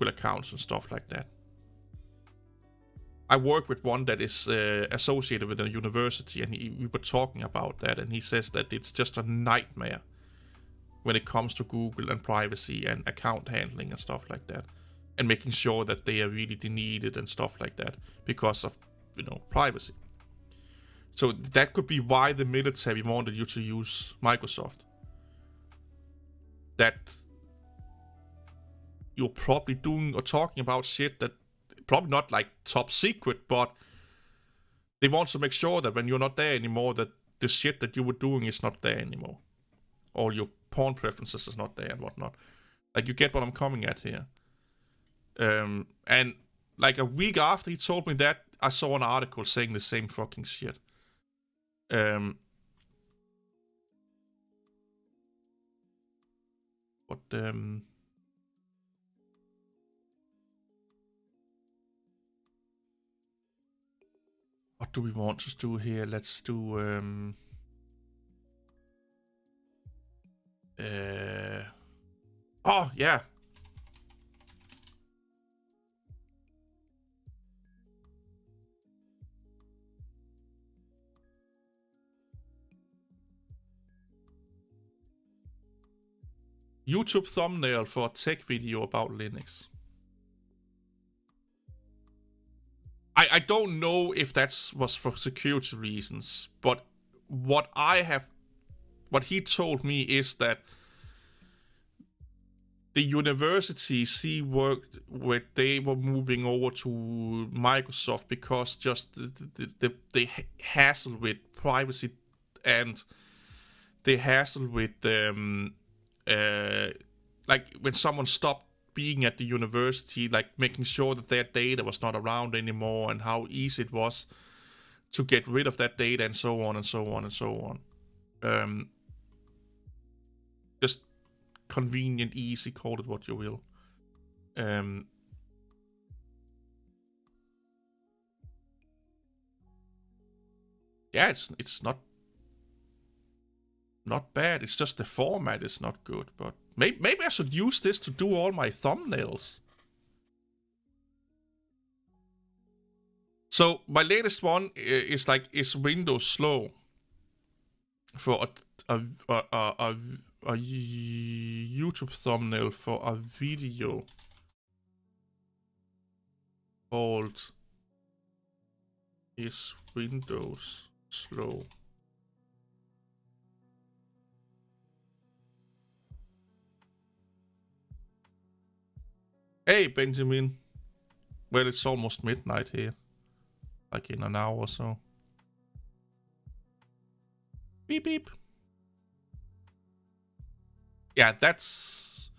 accounts and stuff like that. I work with one that is associated with a university, and we were talking about that, and he says that it's just a nightmare when it comes to Google and privacy and account handling and stuff like that, and making sure that they are really needed and stuff like that because of, privacy. So that could be why the military wanted you to use Microsoft. That you're probably doing or talking about shit that probably not like top secret, but they want to make sure that when you're not there anymore, that the shit that you were doing is not there anymore. All your porn preferences is not there and whatnot. Like, you get what I'm coming at here. And like a week after he told me that, I saw an article saying the same fucking shit. What do we want to do here? Let's do oh yeah. YouTube thumbnail for a tech video about Linux. I don't know if that was for security reasons, but what he told me is that the universities he worked with, they were moving over to Microsoft because just the hassle with privacy and the hassle with like when someone stopped being at the university, like making sure that their data was not around anymore, and how easy it was to get rid of that data, and so on and so on and so on. Just convenient, easy, call it what you will. Yeah, it's not bad. It's just the format is not good, but maybe I should use this to do all my thumbnails. So my latest one is Windows slow for a a YouTube thumbnail for a video called "Is Windows Slow?" Hey, Benjamin. Well, it's almost midnight here. Like in an hour or so. Beep, beep. Yeah, that's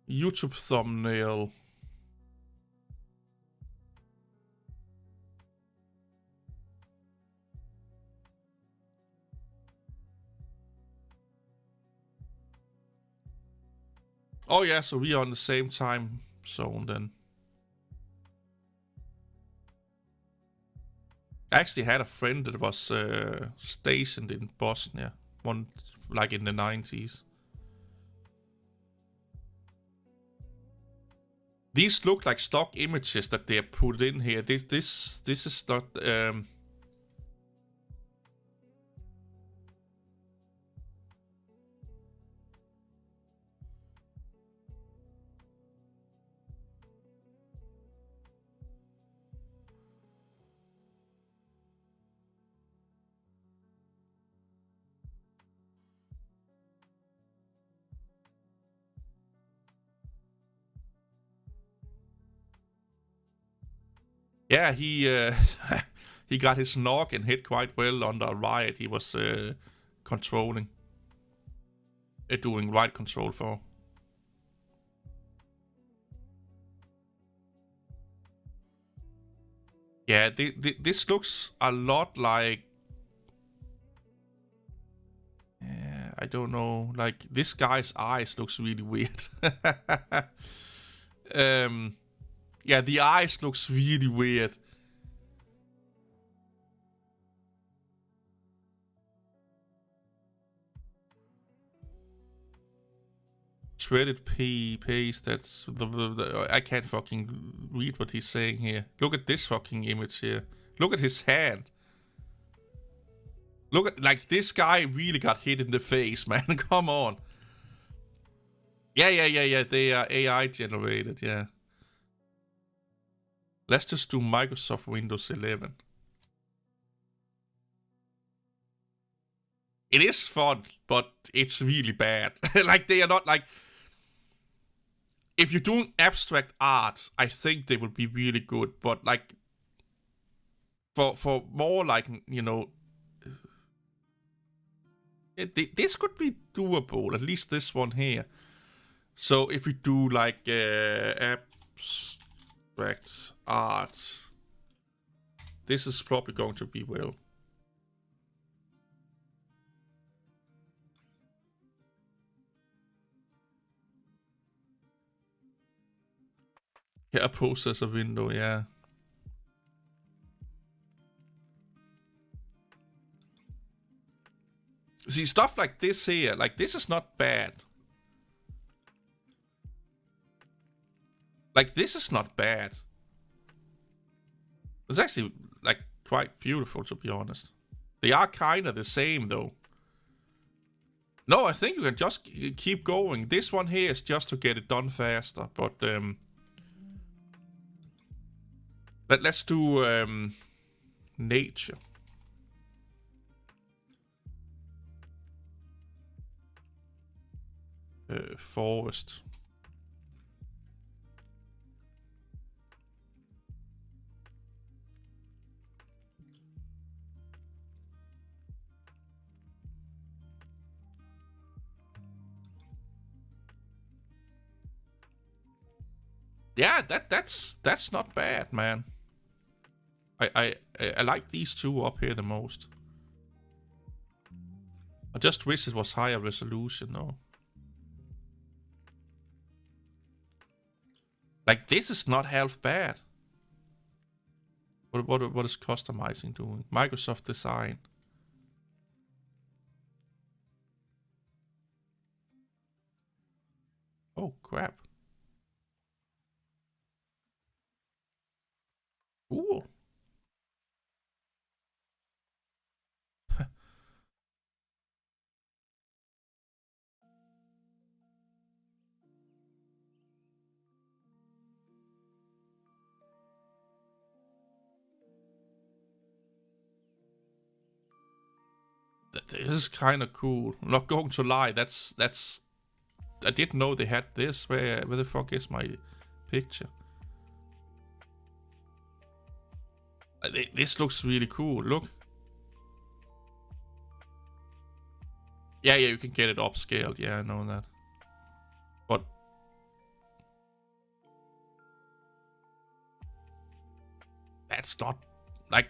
YouTube thumbnail. Oh yeah, so we are on the same time zone then. I actually had a friend that was stationed in Bosnia, like in the 90s. These look like stock images that they put in here. This is not. Yeah, he he got his noggin hit quite well under a riot he was controlling. Doing riot control for. Yeah, this looks a lot like... I don't know, like this guy's eyes looks really weird. Yeah, the eyes looks really weird. Shredded paste, that's I can't fucking read what he's saying here. Look at this fucking image here. Look at his hand. Look at, like, this guy really got hit in the face, man. Come on. Yeah. They are AI generated, yeah. Let's just do Microsoft Windows 11. It is fun, but it's really bad. Like, they are not like... If you're doing abstract art, I think they will be really good, but like... For more like, you know... This could be doable, at least this one here. So if we do like abstract art, this is probably going to be well. Yeah, a processor window, yeah. See, stuff like this here, like this is not bad. Like this is not bad. It's actually like quite beautiful, to be honest. They are kind of the same though. No, I think you can just keep going. This one here is just to get it done faster, but let's do nature. Forest. Yeah, that's not bad, man. I like these two up here the most. I just wish it was higher resolution, though. Like, this is not half bad. What is customizing doing? Microsoft Design. Oh, crap. Ooh. This is kind of cool. I'm not going to lie. That's. I didn't know they had this. Where the fuck is my picture? This looks really cool. Look. Yeah, you can get it upscaled. Yeah, I know that. But that's not like.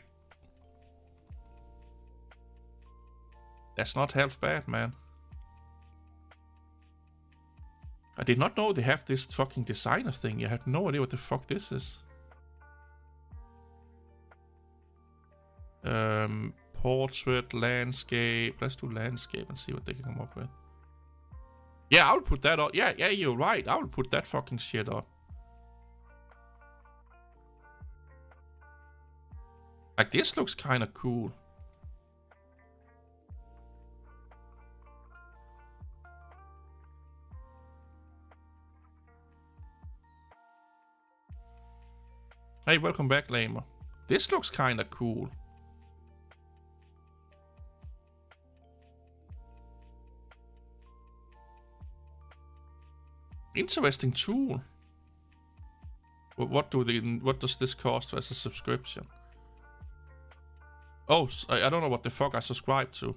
That's not half bad, man. I did not know they have this fucking designer thing. I had no idea what the fuck this is. Portrait, landscape. Let's do landscape and see what they can come up with. Yeah, I will put that up. Yeah, you're right. I will put that fucking shit up. Like, this looks kind of cool. Hey, welcome back, Lamer. This looks kind of cool. Interesting tool. What does this cost as a subscription? Oh, I don't know what the fuck I subscribe to.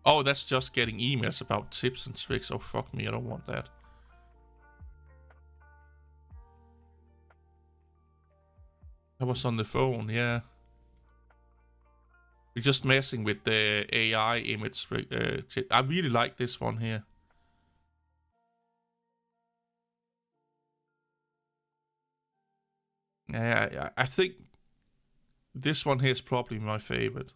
Oh, that's just getting emails about tips and tricks. Oh, fuck me, I don't want that. I was on the phone, yeah. We're just messing with the AI image. I really like this one here. Yeah, I think this one here is probably my favorite.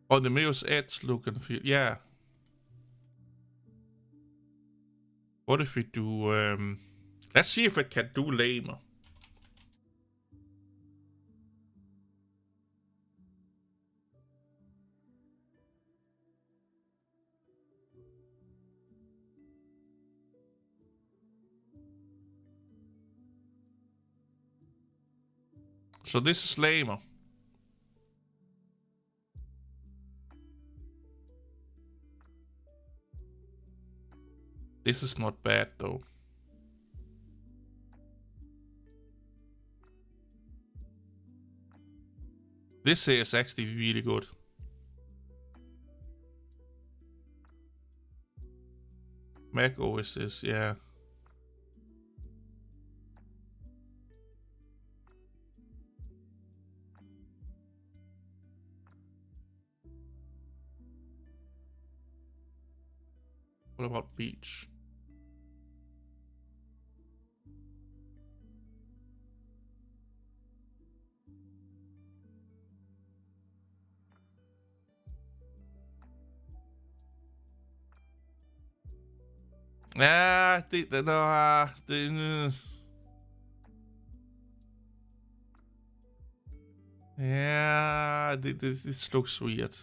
Oh, the Mirror's Edge look and feel. Yeah. What if we do... let's see if it can do lamer. So this is lamer. This is not bad though. This here is actually really good. Mac OS is, yeah. What about Beach? Yeah, this looks weird.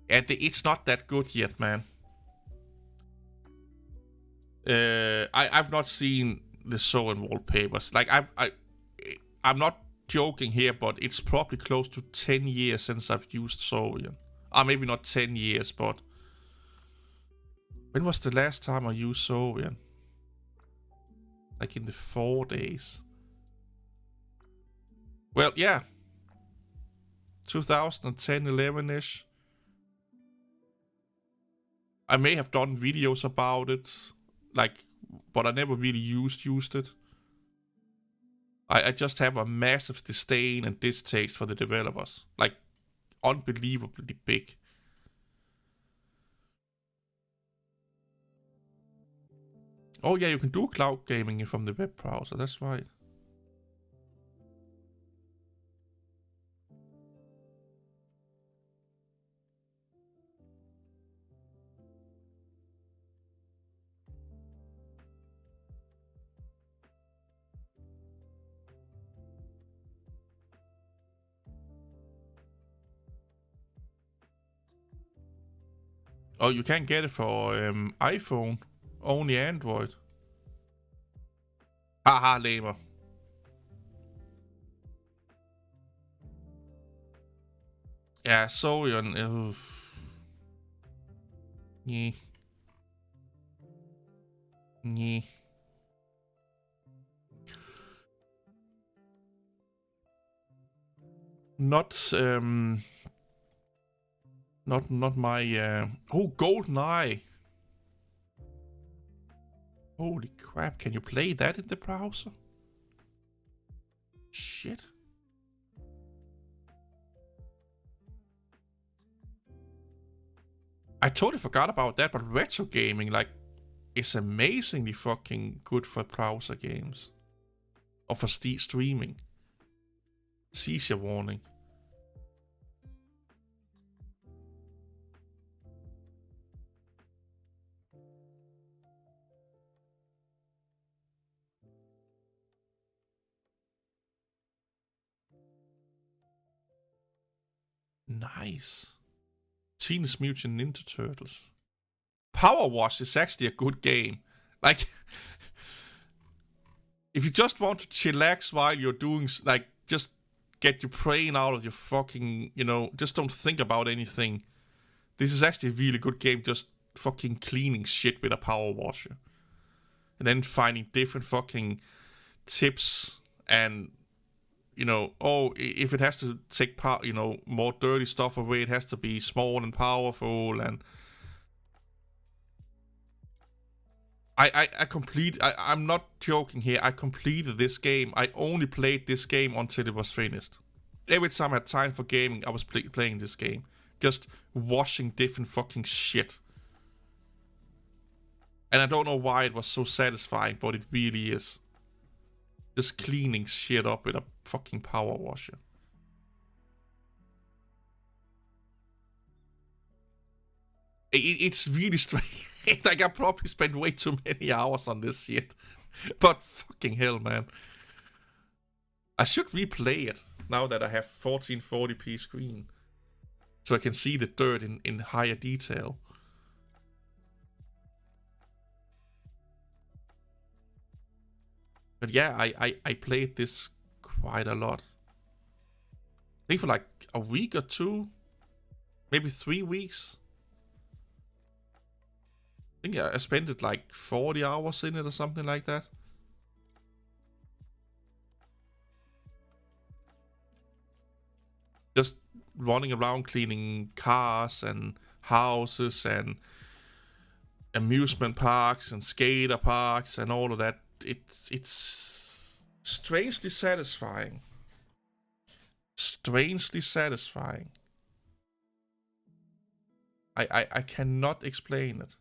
Yeah, it's not that good yet, man. I've not seen the Soen wallpapers. Like I'm not joking here, but it's probably close to 10 years since I've used Soen. Maybe not 10 years, but when was the last time I used Soen? Like in the 4 days. Well, yeah. 2010, 11-ish. I may have done videos about it, like, but I never really used it. I just have a massive disdain and distaste for the developers. Like, unbelievably big. Oh yeah, you can do cloud gaming from the web browser, that's right. Oh, you can't get it for iPhone. Only Android. Haha, lamer. Ja, Sorion. Yeah. Yeah. Not my oh, GoldenEye. Holy crap, can you play that in the browser? Shit. I totally forgot about that, but retro gaming, like, is amazingly fucking good for browser games. Or for streaming. Seizure warning. Nice. Teenage Mutant Ninja Turtles. Power Wash is actually a good game. Like, if you just want to chillax while you're doing, like, just get your brain out of your fucking, just don't think about anything. This is actually a really good game, just fucking cleaning shit with a power washer. And then finding different fucking tips and, if it has to take more dirty stuff away, it has to be small and powerful. And I'm not joking here. I completed this game. I only played this game until it was finished. Every time I had time for gaming, I was playing this game. Just washing different fucking shit. And I don't know why it was so satisfying, but it really is. Just cleaning shit up with a fucking power washer. It's really strange. Like, I probably spent way too many hours on this shit. But fucking hell, man. I should replay it now that I have 1440p screen. So I can see the dirt in higher detail. But yeah, I played this quite a lot. I think for like a week or two. Maybe 3 weeks. I think I spent it like 40 hours in it or something like that. Just running around cleaning cars and houses and amusement parks and skater parks and all of that. It's strangely satisfying. Strangely satisfying. I cannot explain it.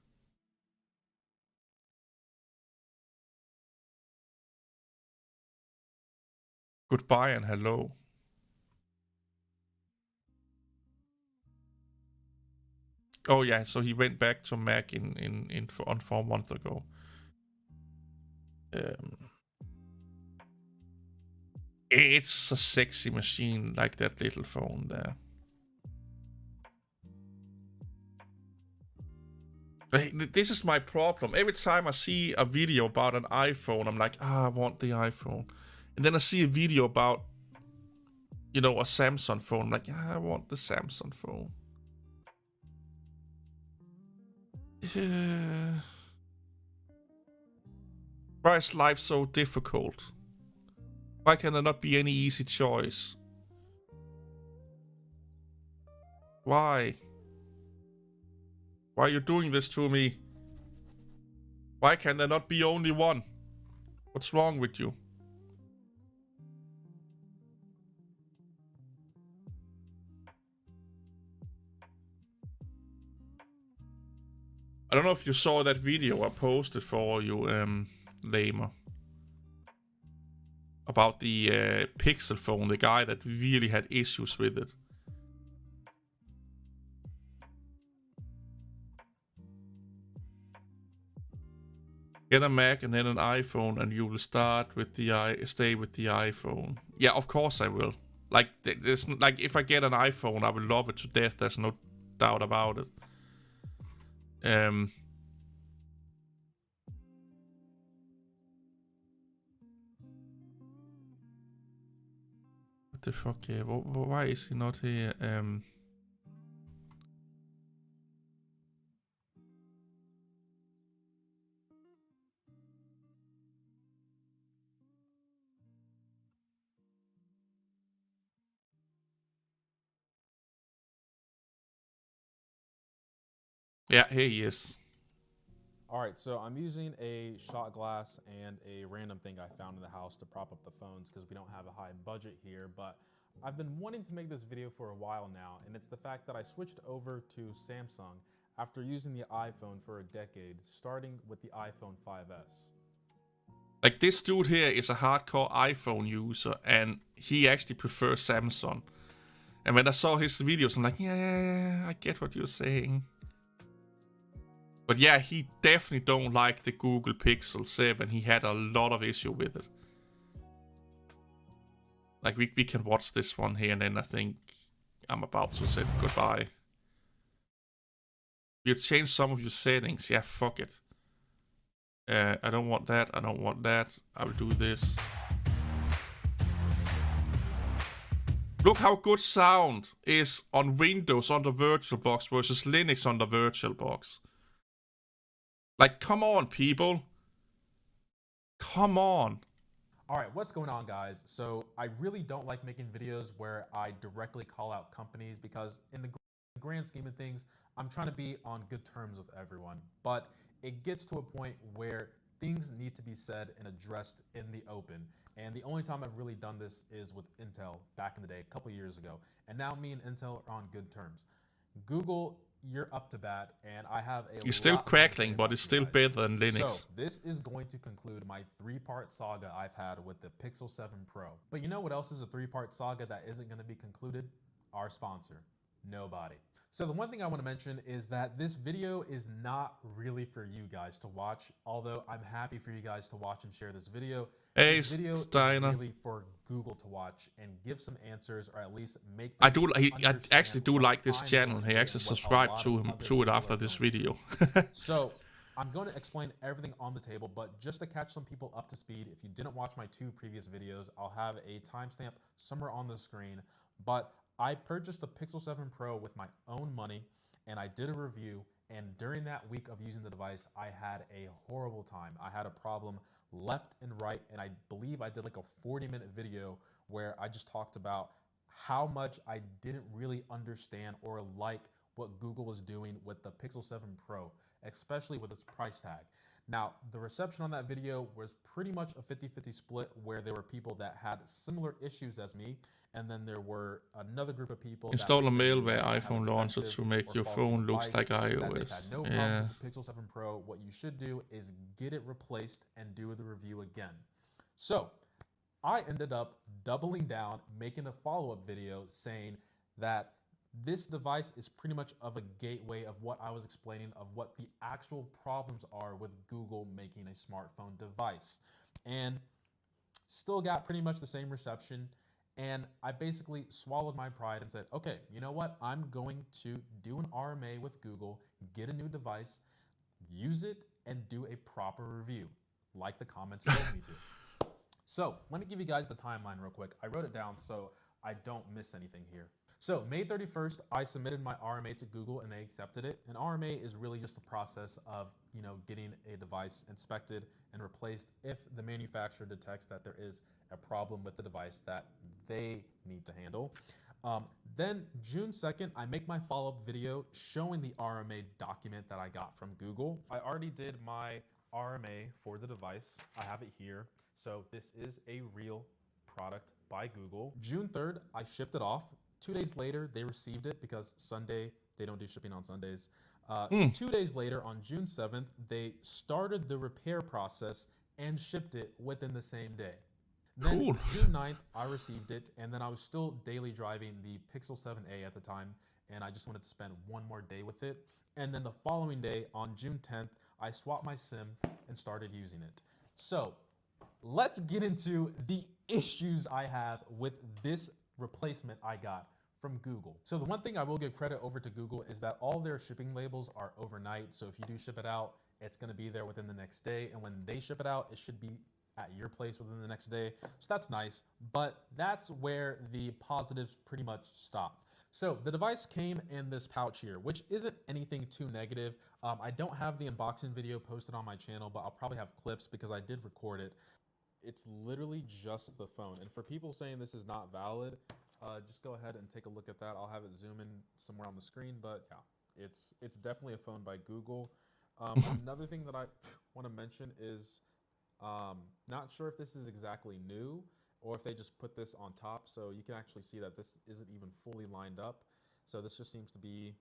Goodbye and hello. Oh yeah, so he went back to Mac on 4 months ago. It's a sexy machine, like that little phone there. This is my problem. Every time I see a video about an iPhone, I'm like, I want the iPhone. And then I see a video about, a Samsung phone. I'm like, I want the Samsung phone. Why is life so difficult? Why can there not be any easy choice? Why? Why are you doing this to me? Why can there not be only one? What's wrong with you? I don't know if you saw that video I posted for you, Lamer. About the Pixel phone, the guy that really had issues with it. Get a Mac and then an iPhone, and you will stay with the iPhone. Yeah, of course I will. Like, if I get an iPhone, I will love it to death. There's no doubt about it. Um, what the fuck? Why is he not here? Yeah, here he is. All right, so I'm using a shot glass and a random thing I found in the house to prop up the phones because we don't have a high budget here, but I've been wanting to make this video for a while now, and it's the fact that I switched over to Samsung after using the iPhone for a decade, starting with the iPhone 5S. Like, this dude here is a hardcore iPhone user, and he actually prefers Samsung. And when I saw his videos, I'm like, yeah, I get what you're saying. But yeah, he definitely don't like the Google Pixel 7. He had a lot of issue with it. Like, we can watch this one here, and then I think I'm about to say goodbye. You change some of your settings. Yeah, fuck it. I don't want that. I don't want that. I will do this. Look how good sound is on Windows on the VirtualBox versus Linux on the VirtualBox. Like, come on, people. Come on. All right, what's going on, guys? So I really don't like making videos where I directly call out companies because in the grand scheme of things, I'm trying to be on good terms with everyone. But it gets to a point where things need to be said and addressed in the open. And the only time I've really done this is with Intel back in the day, a couple years ago. And now me and Intel are on good terms. Google, you're up to bat, and I have a It's still lot more to say crackling, but about it's you still guys. better than Linux. So this is going to conclude my three-part saga I've had with the Pixel 7 Pro. But you know what else is a three-part saga that isn't going to be concluded? Our sponsor, nobody. So the one thing I want to mention is that this video is not really for you guys to watch, although I'm happy for you guys to watch and share this video. Hey, This video Steiner. is really for Google to watch and give some answers, or at least make them I actually do understand like what this I'm channel. going He through actually and what a subscribed lot to of him other to it people after are this going video. So I'm going to explain everything on the table, but just to catch some people up to speed, if you didn't watch my 2 previous videos, I'll have a timestamp somewhere on the screen. But I purchased the Pixel 7 Pro with my own money, and I did a review. And during that week of using the device, I had a horrible time. I had a problem left and right, and I believe I did like a 40-minute video where I just talked about how much I didn't really understand or like what Google was doing with the Pixel 7 Pro, especially with its price tag. Now, the reception on that video was pretty much a 50-50 split, where there were people that had similar issues as me, and then there were another group of people Install that a were saying malware that I have a iPhone launcher defective to make or your faulty phone looks device, like that they've iOS. had no Yeah. problems with the Pixel 7 Pro. What you should do is get it replaced and do the review again. So I ended up doubling down, making a follow-up video saying that this device is pretty much of a gateway of what I was explaining of what the actual problems are with Google making a smartphone device. And still got pretty much the same reception. And I basically swallowed my pride and said, okay, you know what? I'm going to do an RMA with Google, get a new device, use it, and do a proper review, like the comments told me to. So let me give you guys the timeline real quick. I wrote it down so I don't miss anything here. So May 31st, I submitted my RMA to Google and they accepted it. An RMA is really just a process of, getting a device inspected and replaced if the manufacturer detects that there is a problem with the device that they need to handle. Then June 2nd, I make my follow-up video showing the RMA document that I got from Google. I already did my RMA for the device. I have it here. So this is a real product by Google. June 3rd, I shipped it off. 2 days later, they received it because Sunday, they don't do shipping on Sundays. 2 days later, on June 7th, they started the repair process and shipped it within the same day. Then Cool. June 9th, I received it, and then I was still daily driving the Pixel 7a at the time, and I just wanted to spend one more day with it. And then the following day, on June 10th, I swapped my SIM and started using it. So let's get into the issues I have with this replacement I got from Google. So the one thing I will give credit over to Google is that all their shipping labels are overnight. So if you do ship it out, it's going to be there within the next day. And when they ship it out, it should be at your place within the next day. So that's nice. But that's where the positives pretty much stop. So the device came in this pouch here, which isn't anything too negative. I don't have the unboxing video posted on my channel, but I'll probably have clips because I did record it. It's literally just the phone. And for people saying this is not valid, just go ahead and take a look at that. I'll have it zoom in somewhere on the screen, but yeah, it's definitely a phone by Google. Another thing that I want to mention is not sure if this is exactly new or if they just put this on top. So you can actually see that this isn't even fully lined up. So this just seems to be,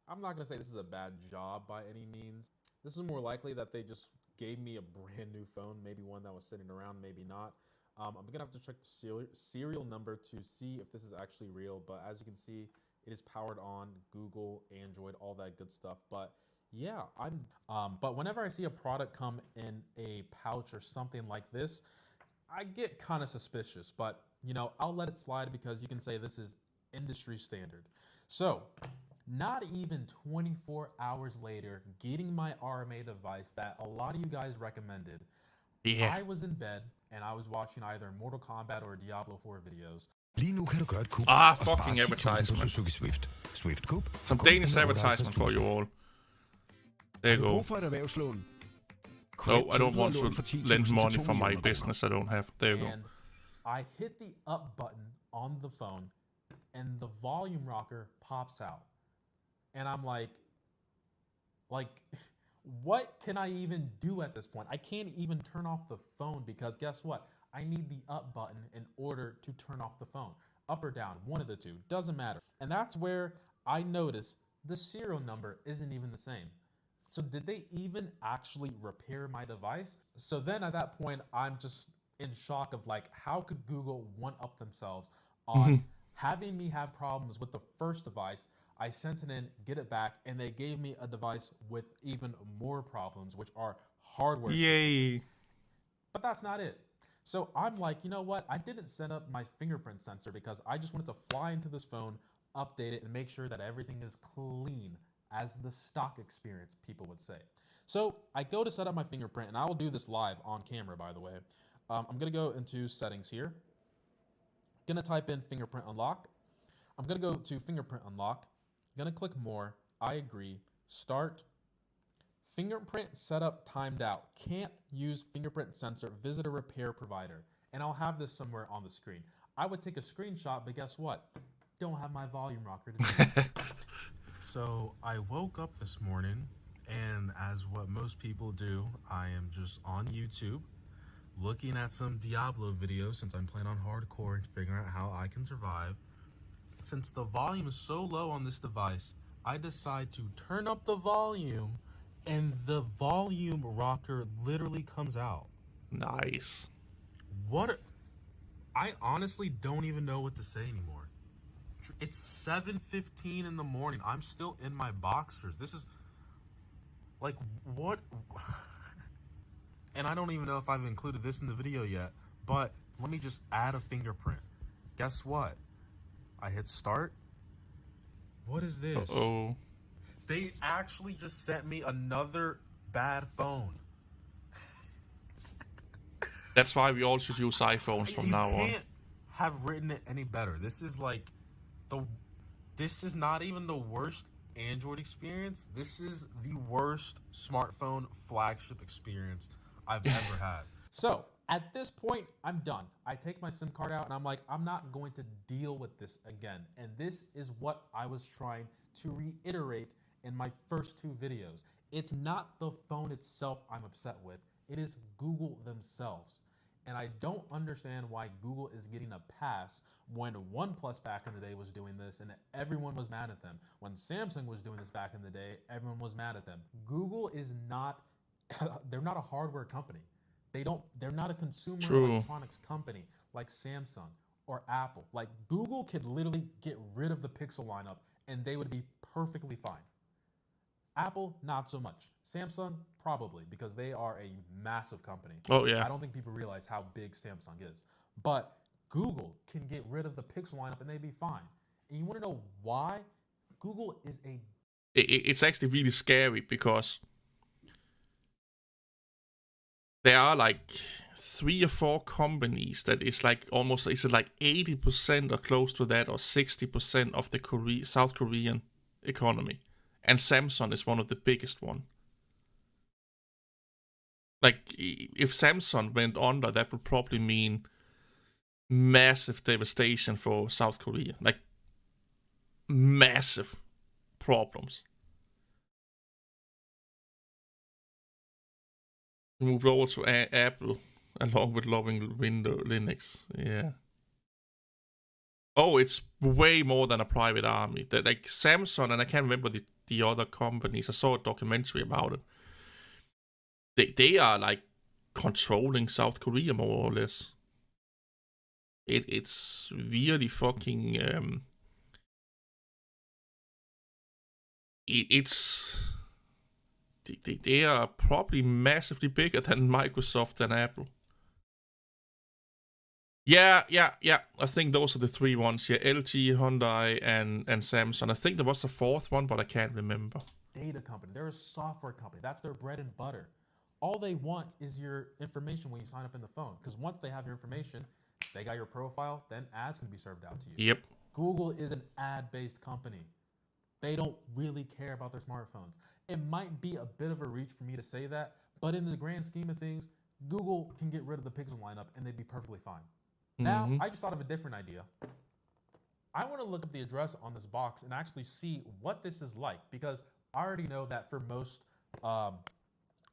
I'm not going to say this is a bad job by any means. This is more likely that they just gave me a brand new phone, maybe one that was sitting around, maybe not. I'm going to have to check the serial number to see if this is actually real. But as you can see, it is powered on Google, Android, all that good stuff. But yeah, but whenever I see a product come in a pouch or something like this, I get kind of suspicious, but you know, I'll let it slide because you can say this is industry standard. So not even 24 hours later, getting my RMA device that a lot of you guys recommended, I was in bed and I was watching either Mortal Kombat or Diablo 4 videos. Lige nu kan du gøre et kup Fucking advertisement. Suzuki Swift. Swift Coupe. Some Danish advertisement for you all. There you go. For et erhvervslån? No, I don't want to lend money for my business I don't have. There you go. And I hit the up button on the phone and the volume rocker pops out. And I'm like, what can I even do at this point? I can't even turn off the phone because guess what? I need the up button in order to turn off the phone. Up or down, one of the two, doesn't matter. And that's where I noticed the serial number isn't even the same. So did they even actually repair my device? So then at that point, I'm just in shock of like, how could Google one-up themselves on having me have problems with the first device? I sent it in, get it back, and they gave me a device with even more problems, which are hardware. Yay. But that's not it. So I'm like, you know what? I didn't set up my fingerprint sensor because I just wanted to fly into this phone, update it, and make sure that everything is clean as the stock experience, people would say. So I go to set up my fingerprint, and I will do this live on camera, by the way. I'm going to go into settings here. Going to type in fingerprint unlock. I'm going to go to fingerprint unlock. Going to click more. I agree. Start. Fingerprint setup timed out. Can't use fingerprint sensor. Visit a repair provider. And I'll have this somewhere on the screen. I would take a screenshot, but guess what? Don't have my volume rocker to do it. So I woke up this morning, and as what most people do, I am just on YouTube looking at some Diablo videos since I'm playing on hardcore and figuring out how I can survive. Since the volume is so low on this device, I decide to turn up the volume, and the volume rocker literally comes out. Nice. I honestly don't even know what to say anymore. It's 7:15 in the morning. I'm still in my boxers. This is like, what? And I don't even know if I've included this in the video yet, but let me just add a fingerprint. Guess what? I hit start. What is this? Uh-oh. They actually just sent me another bad phone. That's why we all should use iPhones from now on. You can't have written it any better. This is like this is not even the worst Android experience. This is the worst smartphone flagship experience I've ever had. So at this point, I'm done. I take my SIM card out and I'm like, I'm not going to deal with this again. And this is what I was trying to reiterate in my first two videos. It's not the phone itself I'm upset with. It is Google themselves. And I don't understand why Google is getting a pass when OnePlus back in the day was doing this and everyone was mad at them. When Samsung was doing this back in the day, everyone was mad at them. Google is not, they're not a hardware company. They're not a consumer electronics company like Samsung or Apple. Like Google could literally get rid of the Pixel lineup and they would be perfectly fine. Apple, not so much. Samsung, probably, because they are a massive company. Oh, yeah. I don't think people realize how big Samsung is. But Google can get rid of the Pixel lineup and they'd be fine. And you want to know why? Google is a It's actually really scary because there are like 3 or 4 companies that is like almost, is it like 80% or close to that, or 60% of the South Korean economy, and Samsung is one of the biggest one. Like, if Samsung went under, that would probably mean massive devastation for South Korea. Like, massive problems. We moved over to Apple along with loving Windows Linux. Yeah. Oh, it's way more than a private army. That, like, Samsung, and I can't remember the other companies. I saw a documentary about it. They are like controlling South Korea more or less. It's really fucking it's they are probably massively bigger than Microsoft and Apple. Yeah. I think those are the 3 ones. Yeah, LG, Hyundai, and Samsung. I think there was a 4th one, but I can't remember. data company. They're a software company. That's their bread and butter. All they want is your information when you sign up in the phone. Because once they have your information, they got your profile, then ads can be served out to you. Yep. Google is an ad-based company. They don't really care about their smartphones. It might be a bit of a reach for me to say that, but in the grand scheme of things, Google can get rid of the Pixel lineup and they'd be perfectly fine. Now, I just thought of a different idea. I want to look up the address on this box and actually see what this is like, because I already know that for most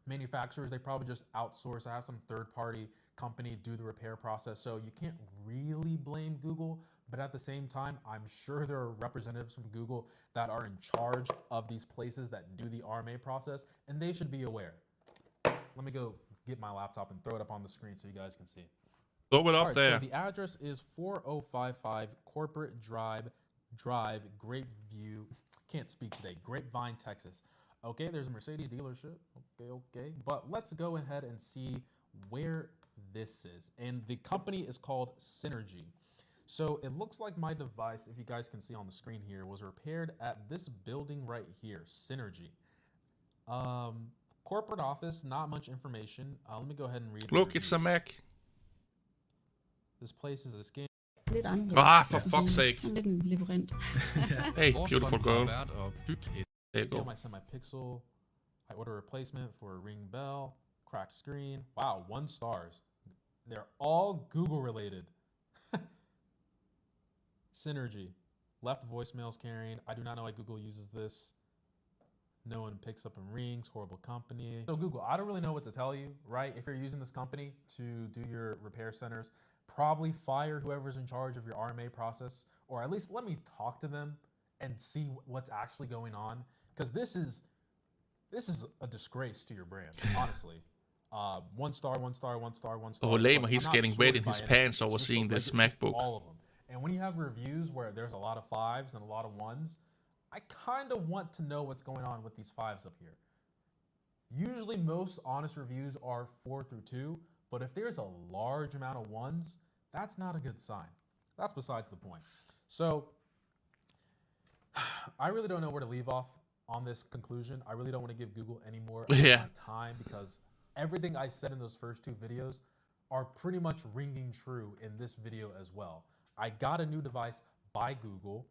manufacturers, they probably just outsource. I have some third-party company do the repair process, so you can't really blame Google. But at the same time, I'm sure there are representatives from Google that are in charge of these places that do the RMA process, and they should be aware. Let me go get my laptop and throw it up on the screen so you guys can see. Throw it up there. So the address is 4055 Corporate Drive, Grapeview. Can't speak today. Grapevine, Texas. Okay, there's a Mercedes dealership. Okay. But let's go ahead and see where this is. And the company is called Synergy. So it looks like my device, if you guys can see on the screen here, was repaired at this building right here, Synergy. Corporate office, not much information. Let me go ahead and read. Look, it's a Mac. This place is a scam. Lidt anderledes. For fuck's sake. Sådan lidt en labyrinth. Hey, beautiful girl. There you go. I send my Pixel. I order a replacement for a Ring Bell. Cracked screen. Wow, 1 stars. They're all Google related. Synergy. Left voicemails carrying. I do not know why Google uses this. No one picks up and rings. Horrible company. So Google, I don't really know what to tell you, right? If you're using this company to do your repair centers, probably fire whoever's in charge of your RMA process, or at least let me talk to them and see what's actually going on. Because this is a disgrace to your brand, honestly. 1 star, 1 star, 1 star, 1 star. Oh, Lamer, he's I'm not getting wet in sorted his by pants anything. over It's seeing just this like, it's just MacBook. all of them. And when you have reviews where there's a lot of 5s and a lot of 1s, I kind of want to know what's going on with these 5s up here. Usually most honest reviews are 4 through 2, but if there's a large amount of 1s, that's not a good sign. That's besides the point. So I really don't know where to leave off on this conclusion. I really don't want to give Google any more time, because everything I said in those first 2 videos are pretty much ringing true in this video as well. I got a new device by Google,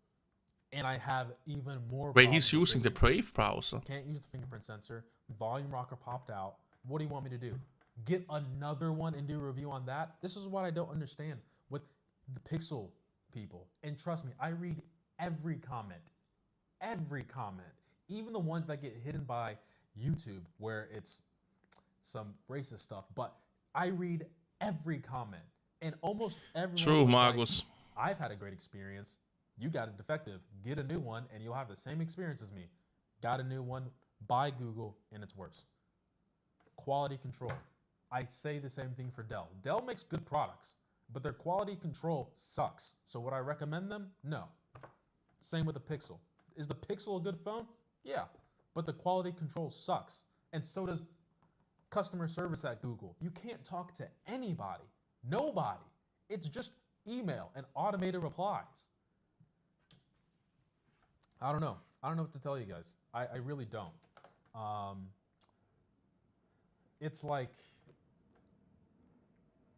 and I have even more. Wait, he's using the Brave browser. Can't use the fingerprint sensor. Volume rocker popped out. What do you want me to do? Get another one and do a review on that? This is what I don't understand with the Pixel people. And trust me, I read every comment. Every comment. Even the ones that get hidden by YouTube where it's some racist stuff. But I read every comment. And almost everyone True, was Margus. like, I've had a great experience. You got a defective. Get a new one and you'll have the same experience as me. Got a new one by Google and it's worse. Quality control. I say the same thing for Dell. Dell makes good products, but their quality control sucks. So would I recommend them? No. Same with the Pixel. Is the Pixel a good phone? Yeah, but the quality control sucks. And so does customer service at Google. You can't talk to anybody. Nobody. It's just email and automated replies. I don't know. I don't know what to tell you guys. I really don't. It's like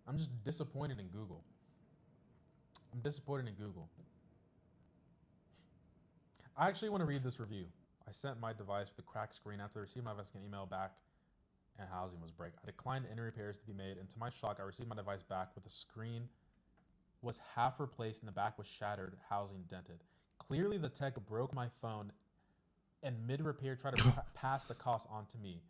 I'm just disappointed in Google. I'm disappointed in Google. I actually want to read this review. I sent my device with a cracked screen after I received my Vescan email back and housing was break. I declined any repairs to be made, and to my shock, I received my device back with the screen was half replaced and the back was shattered, housing dented. Clearly, the tech broke my phone and mid-repair tried to pass the cost on to me.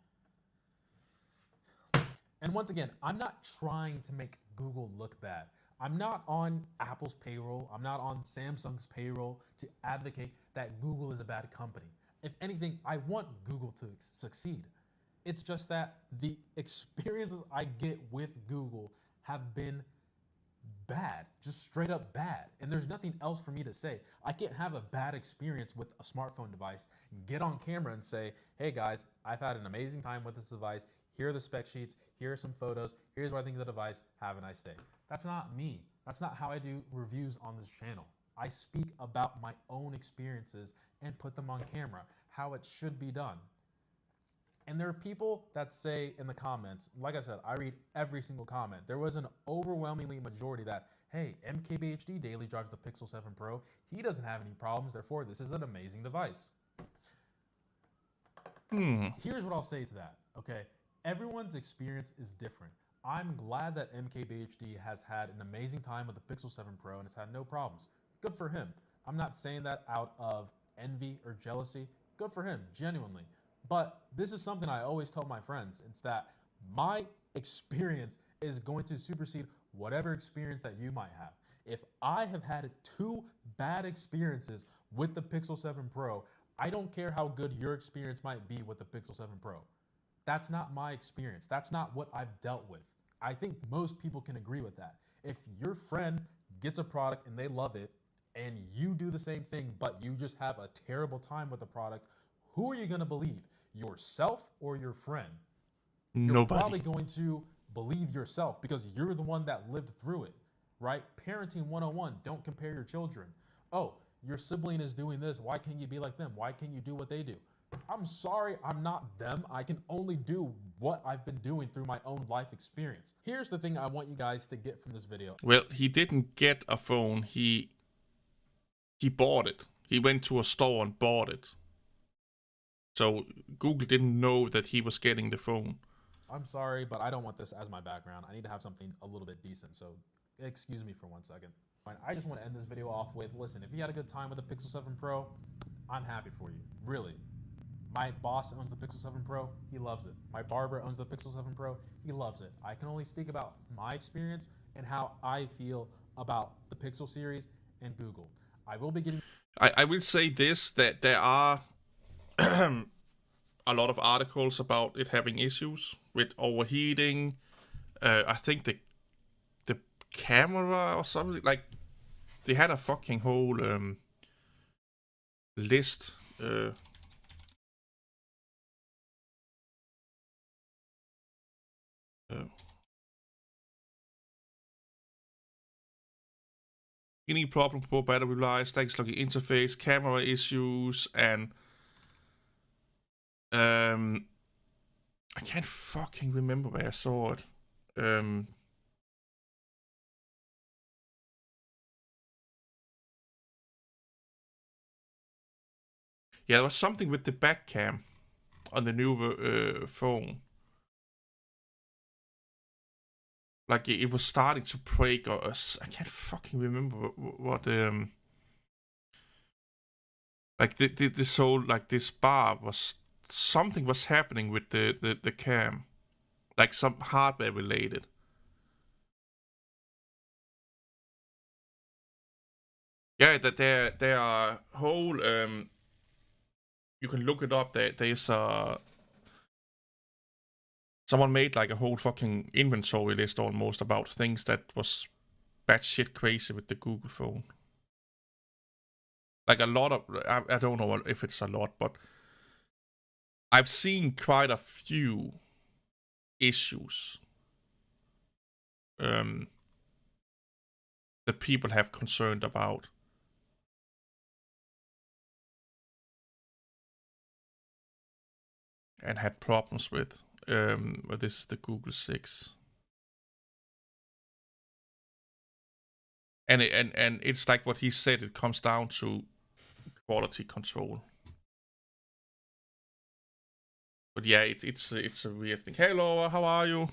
And once again, I'm not trying to make Google look bad. I'm not on Apple's payroll. I'm not on Samsung's payroll to advocate that Google is a bad company. If anything, I want Google to succeed. It's just that the experiences I get with Google have been bad, just straight up bad. And there's nothing else for me to say. I can't have a bad experience with a smartphone device, get on camera and say, hey guys, I've had an amazing time with this device. Here are the spec sheets. Here are some photos. Here's what I think of the device. Have a nice day. That's not me. That's not how I do reviews on this channel. I speak about my own experiences and put them on camera, how it should be done. And there are people that say in the comments, like I said, I read every single comment. There was an overwhelmingly majority that, hey, MKBHD daily drives the Pixel 7 Pro. He doesn't have any problems, therefore this is an amazing device. Here's what I'll say to that, okay? Everyone's experience is different. I'm glad that MKBHD has had an amazing time with the Pixel 7 Pro and has had no problems. Good for him. I'm not saying that out of envy or jealousy. Good for him, genuinely. But this is something I always tell my friends. It's that my experience is going to supersede whatever experience that you might have. If I have had 2 bad experiences with the Pixel 7 Pro, I don't care how good your experience might be with the Pixel 7 Pro. That's not my experience. That's not what I've dealt with. I think most people can agree with that. If your friend gets a product and they love it, and you do the same thing, but you just have a terrible time with the product, who are you going to believe? Yourself or your friend? You're probably going to believe yourself because you're the one that lived through it, right? Parenting 101, don't compare your children. Oh, your sibling is doing this. Why can't you be like them? Why can't you do what they do? I'm sorry, I'm not them. I can only do what I've been doing through my own life experience. Here's the thing I want you guys to get from this video. Well, he didn't get a phone. He bought it. He went to a store and bought it. So Google didn't know that he was getting the phone. I'm sorry, but I don't want this as my background. I need to have something a little bit decent, so excuse me for 1 second. I just want to end this video off with, listen, if you had a good time with the Pixel 7 Pro, I'm happy for you, really. My boss owns the Pixel 7 Pro, he loves it. My barber owns the Pixel 7 Pro, he loves it. I can only speak about my experience and how I feel about the Pixel series and Google. I will be getting... I will say this, that there are a lot of articles about it having issues with overheating. I think the camera or something, like they had a fucking whole list. Any problem, poor battery life, static looking interface, camera issues, and I can't fucking remember where I saw it. Yeah, there was something with the back cam on the new phone. Like it was starting to break, or I can't fucking remember what like this whole, like this bar was, something was happening with the cam, like some hardware related. Yeah, that there are whole you can look it up. There's someone made like a whole fucking inventory list almost about things that was batshit crazy with the Google phone. Like a lot of, I don't know if it's a lot, but I've seen quite a few issues that people have concerned about. and had problems with. But this is the Google 6. And it's like what he said, it comes down to quality control. But yeah, it's a weird thing. Hey Laura, how are you?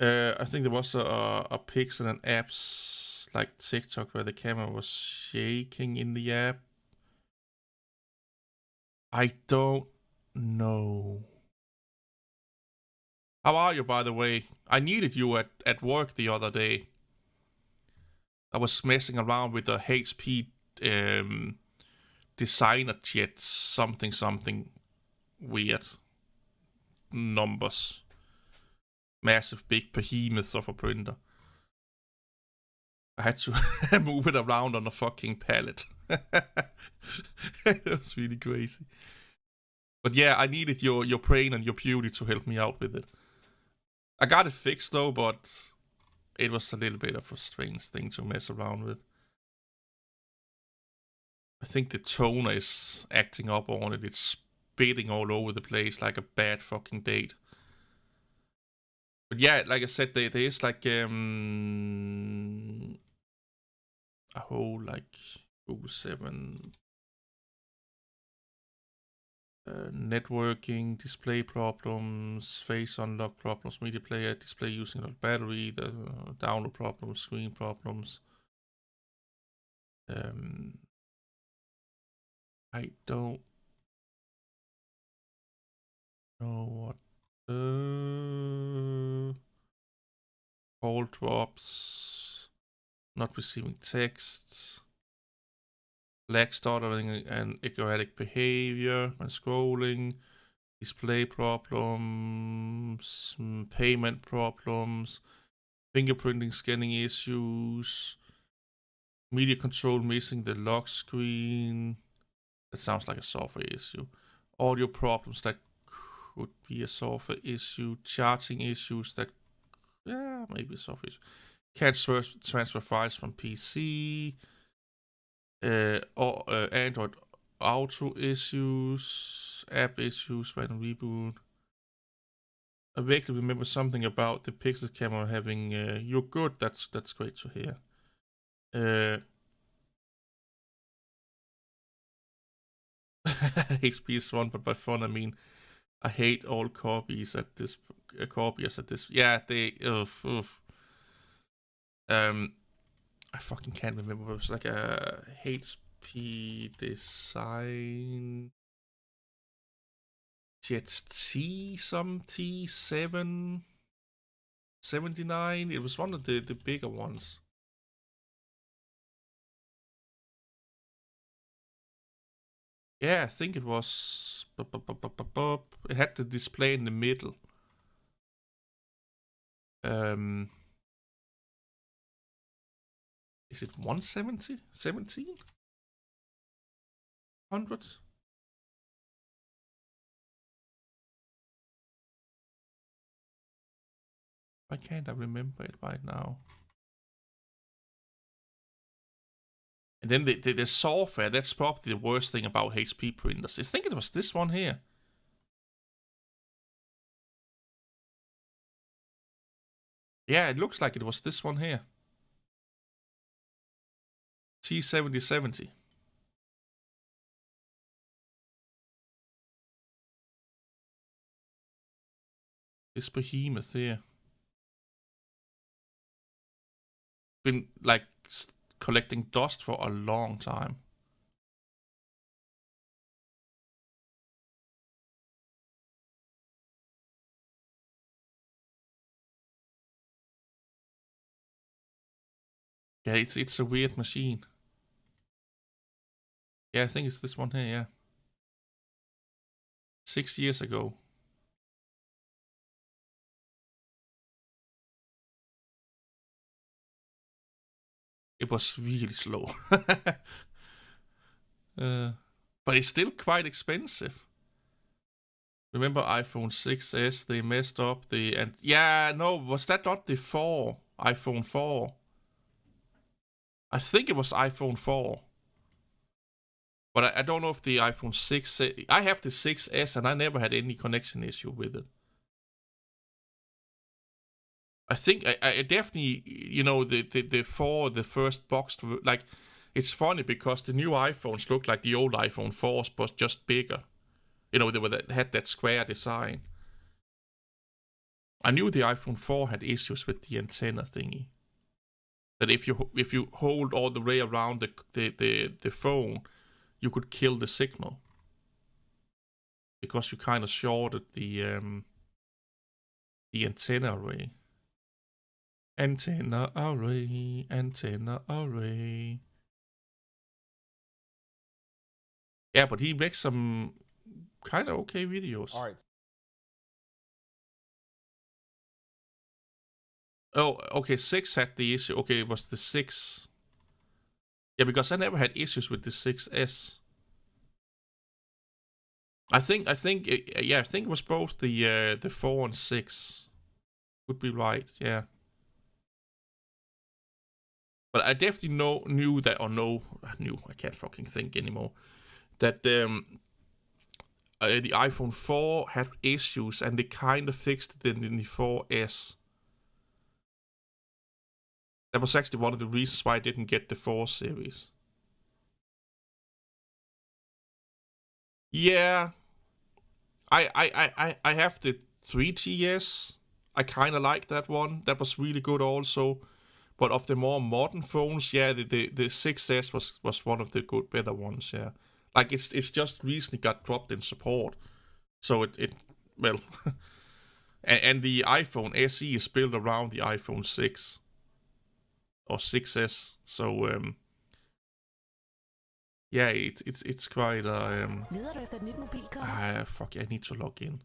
I think there was a pixel and apps like TikTok where the camera was shaking in the app. I don't know. How are you, by the way? I needed you at work the other day. I was messing around with the HP designer jet something weird numbers. Massive big behemoth of a printer. I had to move it around on a fucking pallet. It was really crazy. But yeah, I needed your brain and your beauty to help me out with it. I got it fixed though, but it was a little bit of a strange thing to mess around with. I think the toner is acting up on it. It's spitting all over the place like a bad fucking date. But yeah, like I said, there is like a whole like Google 7 networking, display problems, face unlock problems, media player, display using a battery, the download problems, screen problems. I don't know what call drops, not receiving text, lag stuttering and erratic behavior when scrolling, display problems, payment problems, fingerprinting scanning issues, media control missing the lock screen. That sounds like a software issue. Audio problems that could be a software issue. Charging issues that, yeah, maybe a software issue. Can't transfer files from PC. Or Android Auto issues. App issues when reboot. I vaguely remember something about the Pixel camera having. You're good. That's great to hear. HP's one, but by fun I mean I hate all copies at this. Copiers at this. Yeah, they. I fucking can't remember. It was like a HP design. Jet T some T7 79. It was one of the bigger ones. Yeah, I think it was. It had the display in the middle. Is it 170? 1700? Why can't I remember it right now? And then the software, that's probably the worst thing about HP printers. I think it was this one here. Yeah, it looks like it was this one here. T7070. This behemoth here. Been like collecting dust for a long time. Yeah, it's a weird machine. Yeah, I think it's this one here, yeah. 6 years ago. It was really slow. But it's still quite expensive. Remember iPhone 6s, they messed up yeah, no, was that not the 4? iPhone 4? I think it was iPhone 4. But I don't know if the iPhone 6... I have the 6S and I never had any connection issue with it. I think I definitely, you know, the first boxed... Like, it's funny because the new iPhones look like the old iPhone 4s, but just bigger. You know, they had that square design. I knew the iPhone 4 had issues with the antenna thingy. That if you hold all the way around the phone, you could kill the signal. Because you kind of shorted the antenna array. Antenna array, antenna array. Yeah, but he makes some kind of okay videos. All right. Oh, okay, 6 had the issue. Okay, it was the 6. Yeah, because I never had issues with the 6S. I think it was both the 4 and 6. Would be right, yeah. But I definitely knew that, I can't fucking think anymore. That the iPhone 4 had issues and they kind of fixed it in the 4S. That was actually one of the reasons why I didn't get the 4 series. Yeah. I have the 3GS. I kind of like that one. That was really good also. But of the more modern phones, yeah, the 6S was one of the better ones, yeah. Like, it's just recently got dropped in support. So it well... and the iPhone SE is built around the iPhone 6. Or 6S. So, yeah, it's quite... Leder du efter et nyt mobilcover? fuck, I need to log in.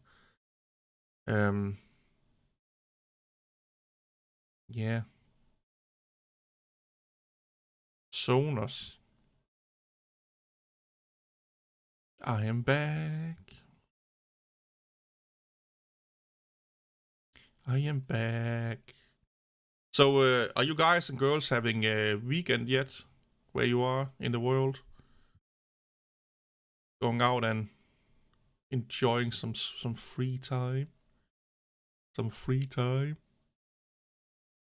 Yeah. Sonos. I am back. I am back. So, are you guys and girls having a weekend yet? Where you are in the world? Going out and enjoying some free time? Some free time?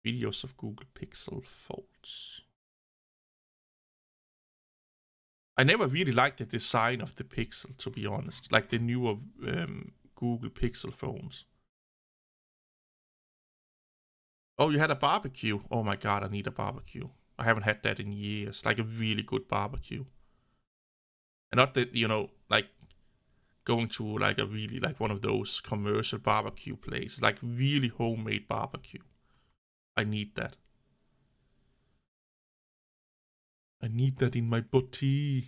Videos of Google Pixel Folds. I never really liked the design of the Pixel, to be honest. Like the newer Google Pixel phones. Oh, you had a barbecue? Oh my god, I need a barbecue. I haven't had that in years. Like a really good barbecue. And not that, you know, like going to like a really, like one of those commercial barbecue places. Like really homemade barbecue. I need that. I need that in my butty.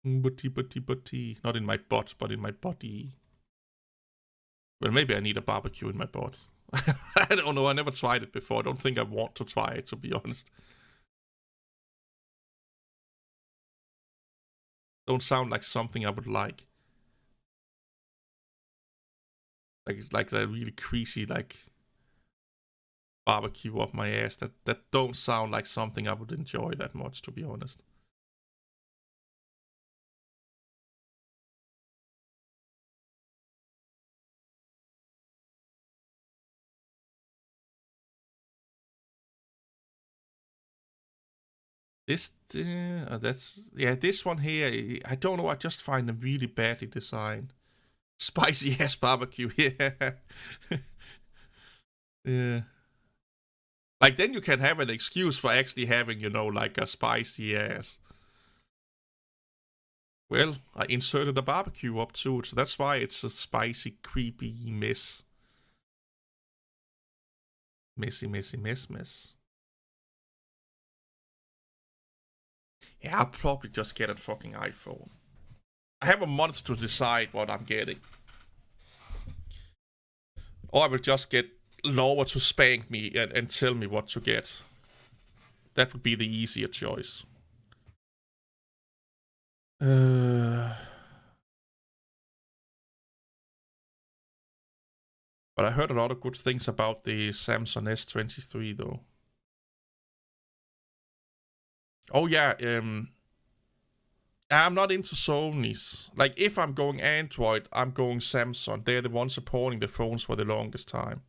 Butty. Not in my butt, but in my body. Well, maybe I need a barbecue in my butt. I don't know, I never tried it before. I don't think I want to try it, to be honest. Don't sound like something I would like. Like that really greasy, like, barbecue up my ass. That don't sound like something I would enjoy that much, to be honest. This one here, I don't know, I just find them really badly designed. Spicy ass barbecue, yeah. Yeah. Like, then you can have an excuse for actually having, you know, like a spicy ass. Well, I inserted a barbecue up to it, so that's why it's a spicy, creepy mess. Messy. Yeah, I'll probably just get a fucking iPhone. I have a month to decide what I'm getting. Or I will just get Laura to spank me and tell me what to get. That would be the easier choice. But I heard a lot of good things about the Samsung S23 though. Oh yeah, I'm not into Sony's. Like, if I'm going Android, I'm going Samsung. They're the ones supporting the phones for the longest time.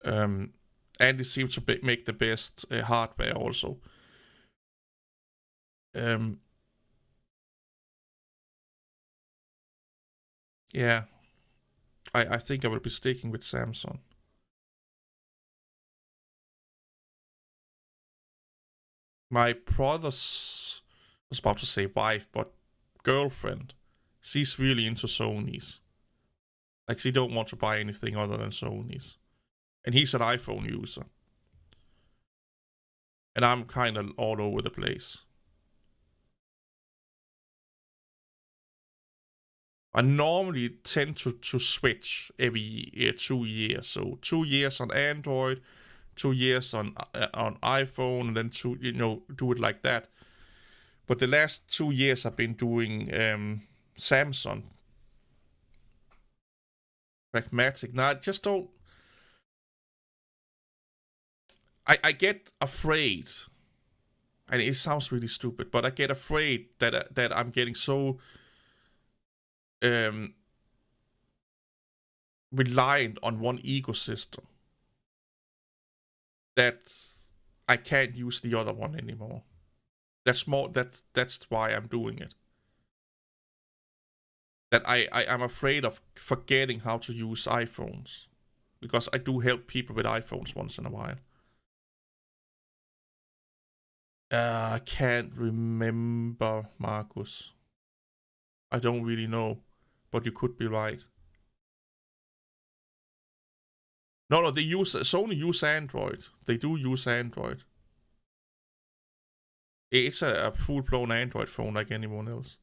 And they seem to make the best hardware also. Yeah, I think I will be sticking with Samsung. My brother's, I was about to say wife, but girlfriend, she's really into Sony's. Like, she don't want to buy anything other than Sony's. And he's an iPhone user. And I'm kind of all over the place. I normally tend to switch every 2 years. So 2 years on Android, 2 years on iPhone, and then do it like that. But the last 2 years I've been doing Samsung. Pragmatic. Now I just don't. I get afraid, and it sounds really stupid, but I get afraid that I'm getting so reliant on one ecosystem that I can't use the other one anymore. That's why I'm doing it. That I'm afraid of forgetting how to use iPhones, because I do help people with iPhones once in a while. I can't remember, Marcus. I don't really know, but you could be right. No, they use Sony use Android. They do use Android. It's a full-blown Android phone like anyone else.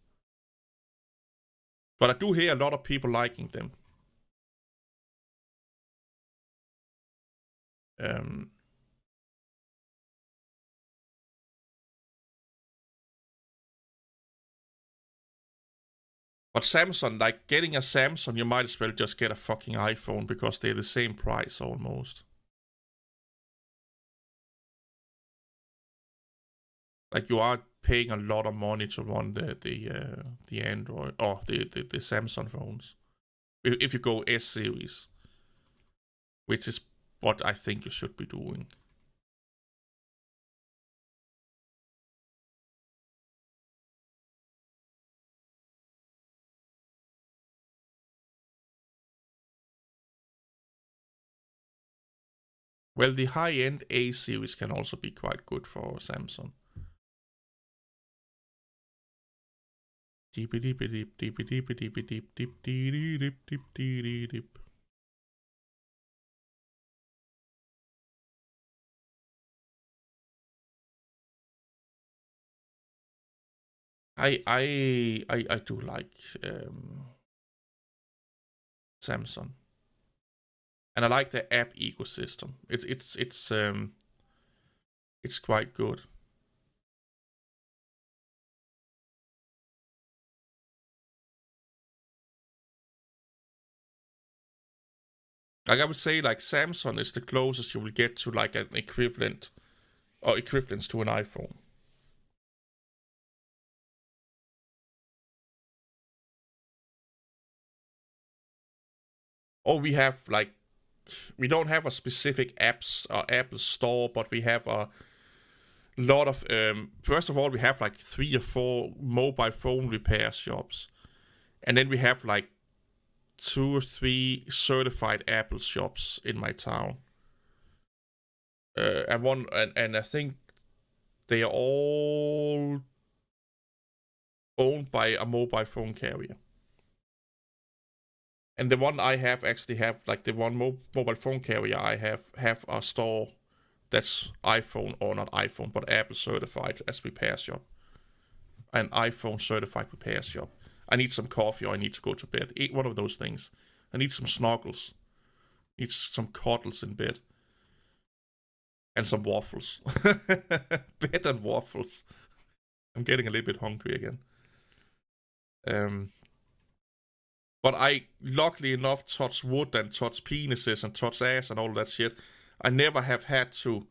But I do hear a lot of people liking them. But Samsung, like, getting a Samsung, you might as well just get a fucking iPhone, because they're the same price almost. Like, you are paying a lot of money to run the Android or the Samsung phones. If you go S series, which is what I think you should be doing. Well, the high-end A series can also be quite good for Samsung. I do like Samsung, and I like the app ecosystem. It's quite good. Like, I would say, like, Samsung is the closest you will get to like an equivalent or equivalence to an iPhone. Or we have, like, we don't have a specific apps or Apple store, but we have a lot of first of all, we have like 3 or 4 mobile phone repair shops, and then we have like 2 or 3 certified Apple shops in my town. And I think they are all owned by a mobile phone carrier. And the one I have actually have, like, the one mobile phone carrier I have a store that's iPhone, or not iPhone, but Apple certified as repair shop. An iPhone certified repair shop. I need some coffee, or I need to go to bed. Eat one of those things. I need some snuggles. Need some cuddles in bed. And some waffles. Bed and waffles. I'm getting a little bit hungry again. But I, luckily enough, touch wood and touch penises and touch ass and all that shit. I never have had to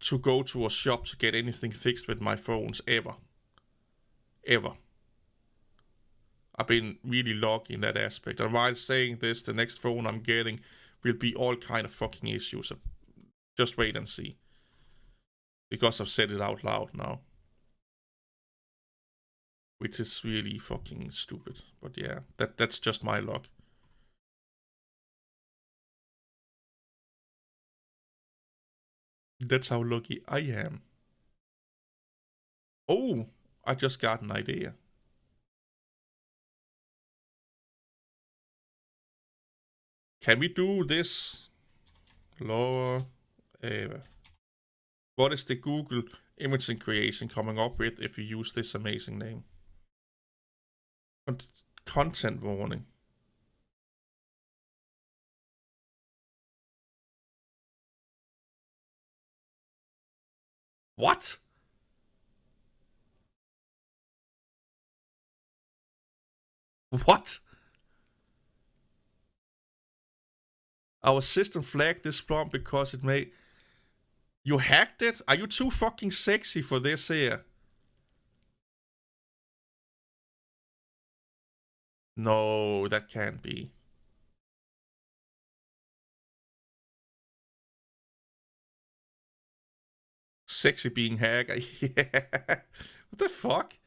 to go to a shop to get anything fixed with my phones ever. Ever. I've been really lucky in that aspect. And while saying this, the next phone I'm getting will be all kind of fucking issues. Just wait and see. Because I've said it out loud now. Which is really fucking stupid. But yeah, that's just my luck. That's how lucky I am. Oh, I just got an idea. Can we do this? Lower Ava. What is the Google image creation coming up with if you use this amazing name? Content warning. What? What? Our system flagged this prompt because it may... You hacked it? Are you too fucking sexy for this here? No, that can't be. Sexy being hacked? Yeah. What the fuck?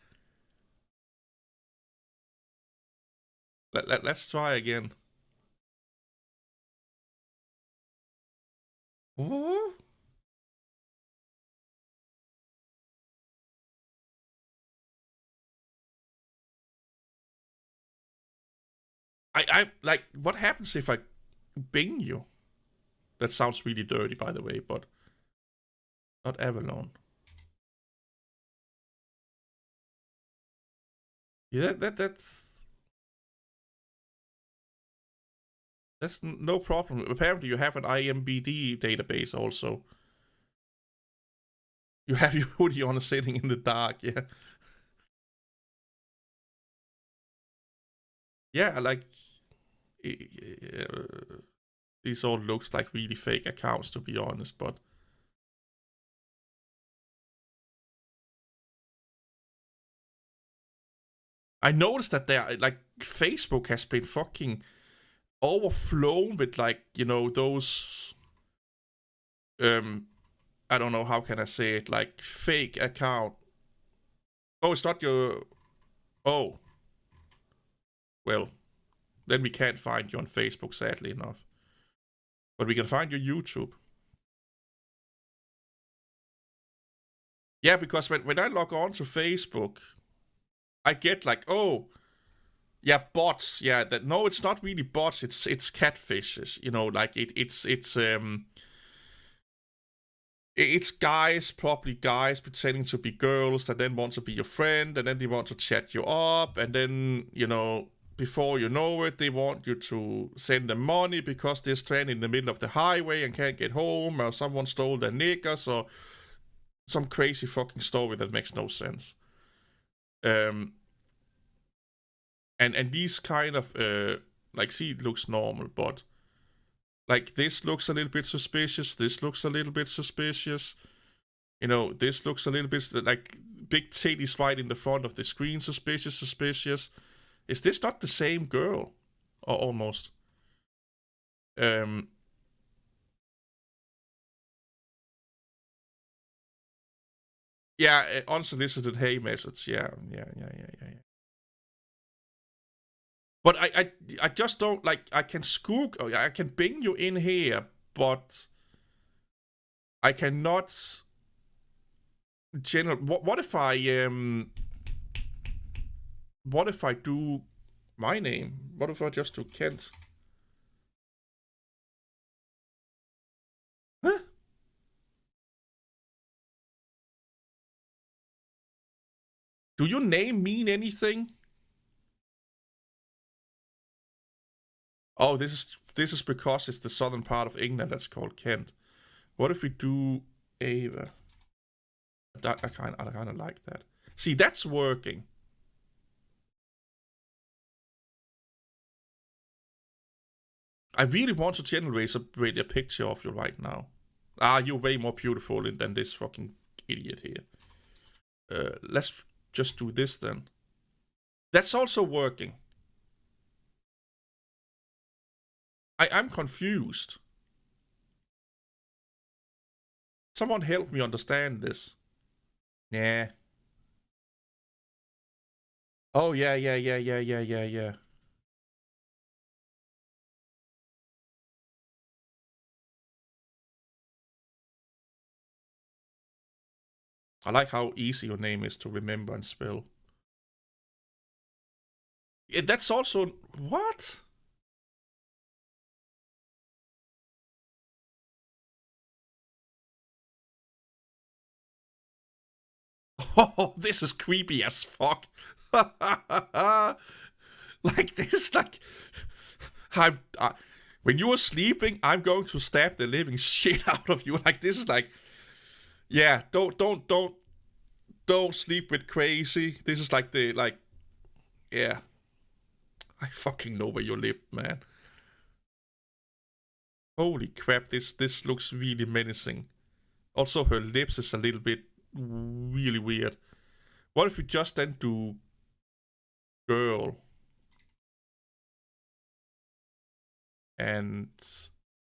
Let's try again. What? I like, what happens if I bing you? That sounds really dirty, by the way, but not Avalon. Yeah, that's no problem. Apparently, you have an IMBD database also. You have your hoodie on sitting in the dark, yeah. Yeah, like... These all looks like really fake accounts, to be honest, but... I noticed that like, Facebook has been fucking overflown with, like, you know, those... I don't know, how can I say it? Like, fake account. Oh, it's not your... Oh. Well, then we can't find you on Facebook, sadly enough. But we can find your YouTube. Yeah, because when I log on to Facebook, I get like, oh, yeah, bots. Yeah, that no, it's not really bots. It's catfishes. You know, like it's guys, probably guys pretending to be girls that then want to be your friend, and then they want to chat you up, and then, you know, before you know it, they want you to send them money because they're stranded in the middle of the highway and can't get home, or someone stole their knickers, or some crazy fucking story that makes no sense. And these kind of like, see, it looks normal, but like, this looks a little bit suspicious, this looks a little bit suspicious, you know, this looks a little bit like big titties right in the front of the screen, suspicious. Is this not the same girl? Or almost? Yeah, unsolicited hey message. Yeah. But I just don't, like, I can skook, I can bing you in here, but I cannot what if I do my name? What if I just do Kent? Huh? Do your name mean anything? Oh, this is because it's the southern part of England that's called Kent. What if we do Ava? I kind of like that. See, that's working. I really want to generate a picture of you right now. You're way more beautiful than this fucking idiot here. Let's just do this then. That's also working. I'm confused. Someone help me understand this. Yeah. Oh, yeah. I like how easy your name is to remember and spell. Yeah, that's also... What? Oh, this is creepy as fuck. Like this, like... when you are sleeping, I'm going to stab the living shit out of you. Like, this is like... Yeah, don't sleep with crazy. This is like the, like... Yeah. I fucking know where you live, man. Holy crap, this looks really menacing. Also, her lips is a little bit really weird. What if we just then do girl? And...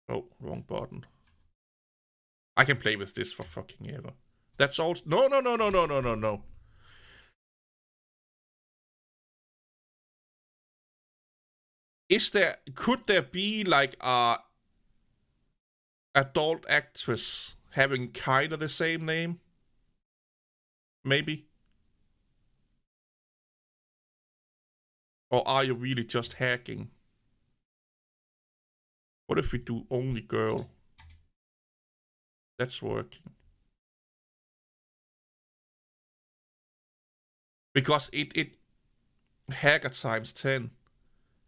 Oh, wrong button. I can play with this for fucking ever. That's all... No. Could there be like a adult actress having kind of the same name? Maybe? Or are you really just hacking? What if we do only girl? That's working. Because it hacker times 10.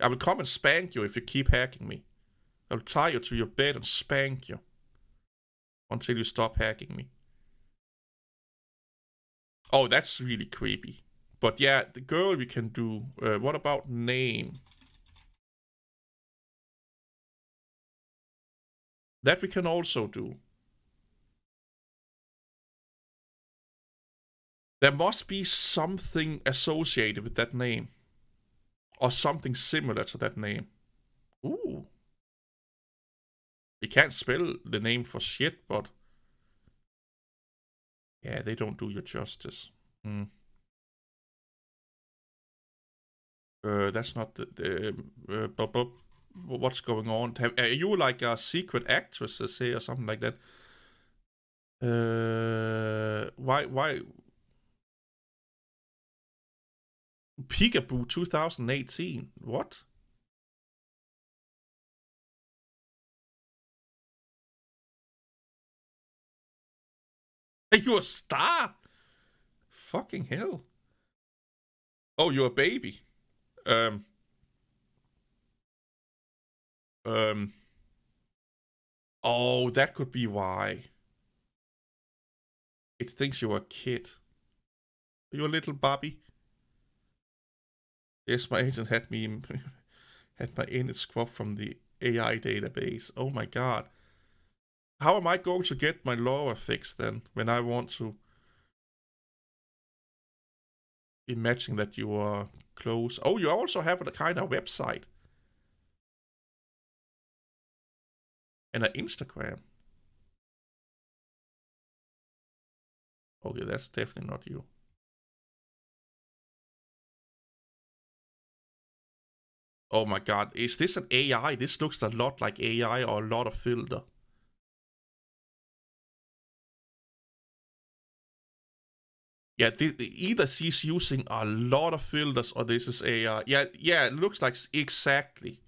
I will come and spank you if you keep hacking me. I will tie you to your bed and spank you. Until you stop hacking me. Oh, that's really creepy. But yeah, the girl we can do. What about name? That we can also do. There must be something associated with that name. Or something similar to that name. Ooh. You can't spell the name for shit, but... Yeah, they don't do you justice. That's not the what's going on? Are you like a secret actress here or something like that? Why? Peekaboo 2018. What? Are you a star? Fucking hell. Oh, you're a baby. Oh, that could be why. It thinks you're a kid. You're a little Bobby. Yes, my agent had me had my init scrubbed from the AI database. Oh my god. How am I going to get my lore fixed then when I want to imagine that you are close? Oh, you also have a kind of website. And an Instagram. Okay, that's definitely not you. Oh my god, is this an AI? This looks a lot like AI or a lot of filter. Yeah, either she's using a lot of filters or this is AI. Yeah, it looks like exactly.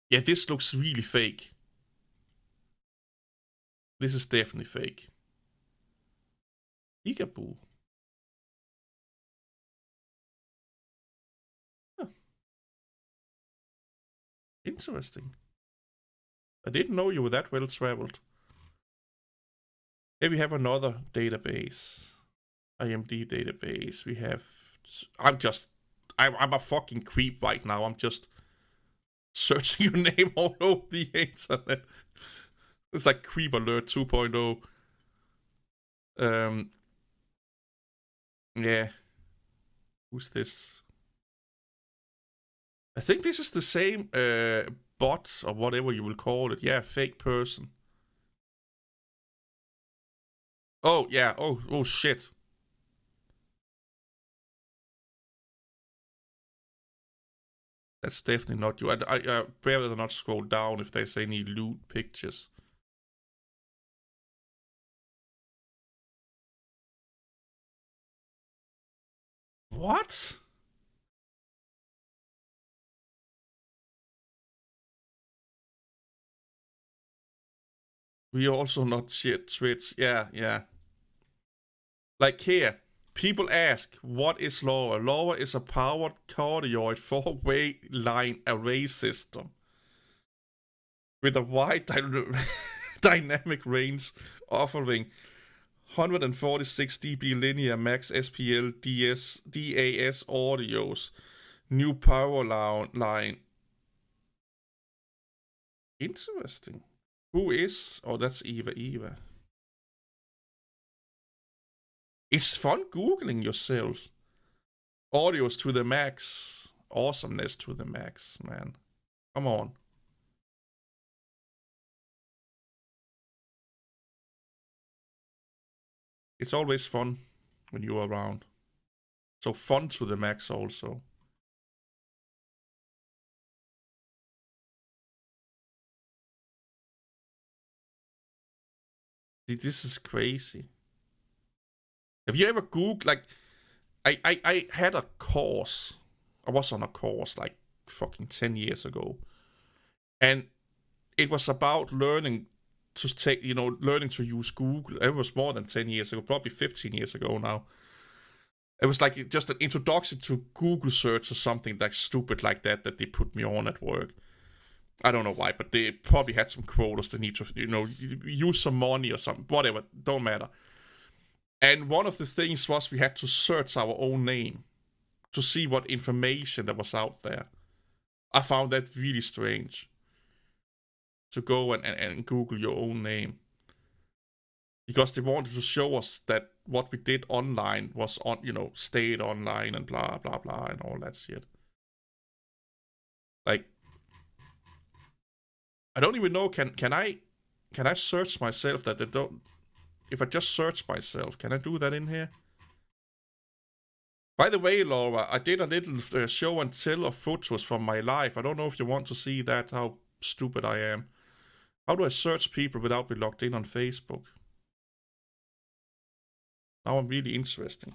Yeah, this looks really fake. This is definitely fake. Peekaboo. Huh. Interesting. I didn't know you were that well traveled. Here we have another database. IMD database. We have... I'm a fucking creep right now. I'm just searching your name all over the internet. It's like Creep Alert 2.0. Yeah. Who's this? I think this is the same bot or whatever you will call it. Yeah, fake person. Oh, yeah. Oh shit. That's definitely not you. I better not scroll down if there's any loot pictures. What? We also not shit Twitch. Yeah. Like here, people ask, what is LoRa? LoRa is a powered cardioid 4-way line array system with a wide dynamic range offering 146 dB linear max SPL DAS audios. New power line. Interesting. Who is? Oh, that's Eva. It's fun Googling yourself. Audios to the max. Awesomeness to the max, man. Come on. It's always fun when you're around. So fun to the max also. This is crazy. Have you ever Googled, like, I had a course. I was on a course like fucking 10 years ago. And it was about learning to use Google. It was more than 10 years ago, probably 15 years ago now. It was like just an introduction to Google search or something like stupid like that they put me on at work. I don't know why, but they probably had some quotas they need to, use some money or something. Whatever, don't matter. And one of the things was we had to search our own name to see what information that was out there. I found that really strange. To go and Google your own name. Because they wanted to show us that what we did online was stayed online and blah, blah, blah, and all that shit. Like, I don't even know, can I search myself that they don't... If I just search myself, can I do that in here? By the way, Laura, I did a little show and tell of photos from my life. I don't know if you want to see that, how stupid I am. How do I search people without being logged in on Facebook? Now I'm really interesting.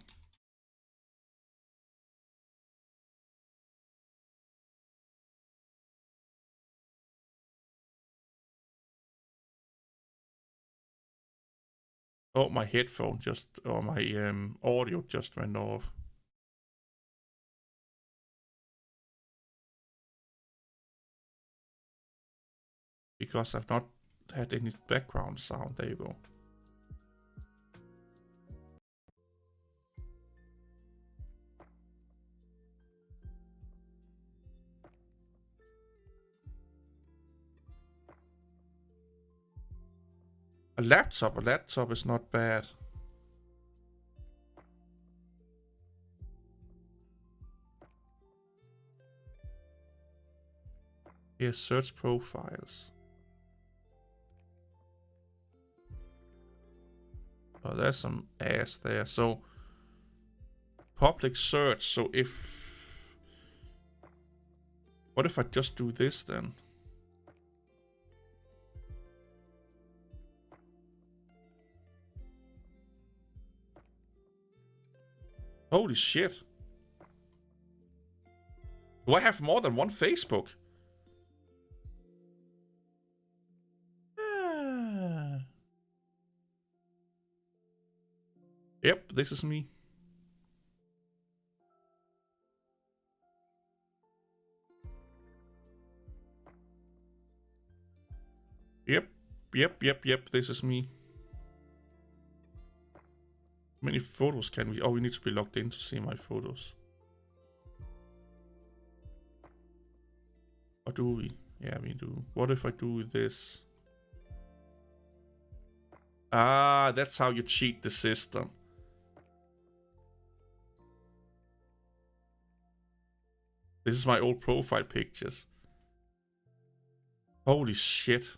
Oh, my headphone or my audio just went off. Because I've not had any background sound. There you go. A laptop is not bad. Here, search profiles. Oh, there's some ass there. So, public search. So what if I just do this then? Holy shit. Do I have more than one Facebook? Yep, this is me. Yep, this is me. How many photos can we... Oh, we need to be logged in to see my photos. Or do we? Yeah, we do. What if I do this? Ah, that's how you cheat the system. This is my old profile pictures. Holy shit.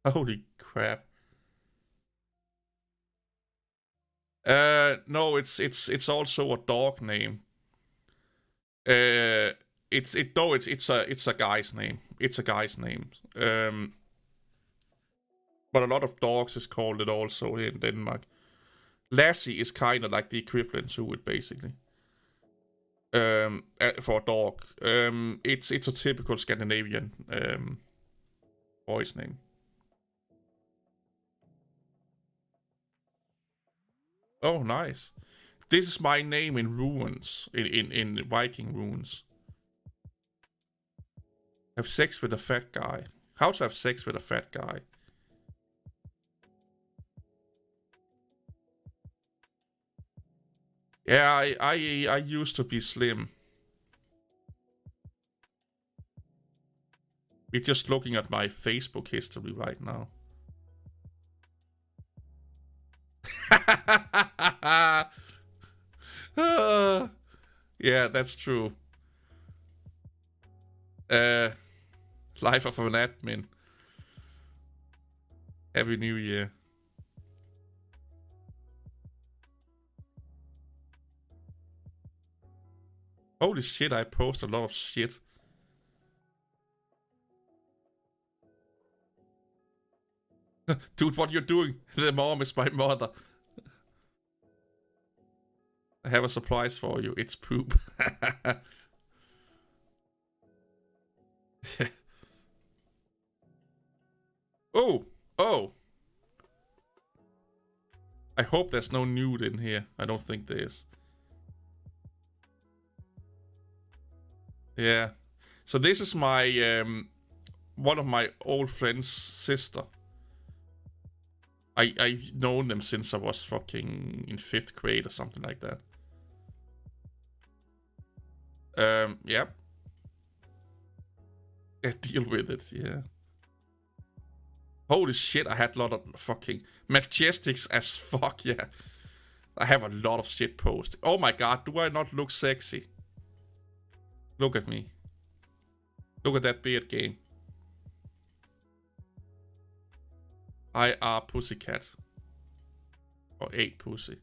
Holy crap. No, it's also a dog name. It's a guy's name. It's a guy's name. But a lot of dogs is called it also here in Denmark. Lassie is kind of like the equivalent to it, basically. For a dog. It's a typical Scandinavian boy's name. Oh, nice. This is my name in runes, in Viking runes. Have sex with a fat guy. How to have sex with a fat guy? Yeah, I used to be slim. We're just looking at my Facebook history right now. Yeah, that's true. Life of an admin. Happy New Year. Holy shit, I post a lot of shit. Dude, what you doing? The mom is my mother. I have a surprise for you. It's poop. Oh, oh. I hope there's no nude in here. I don't think there is. Yeah. So this is my one of my old friend's sister. I've known them since I was fucking in 5th grade or something like that. Yep. Yeah, deal with it, yeah. Holy shit, I had a lot of fucking majestics as fuck, yeah. I have a lot of shit posted. Oh my god, do I not look sexy? Look at me. Look at that beard game. I are pussycat. Or 8 pussy.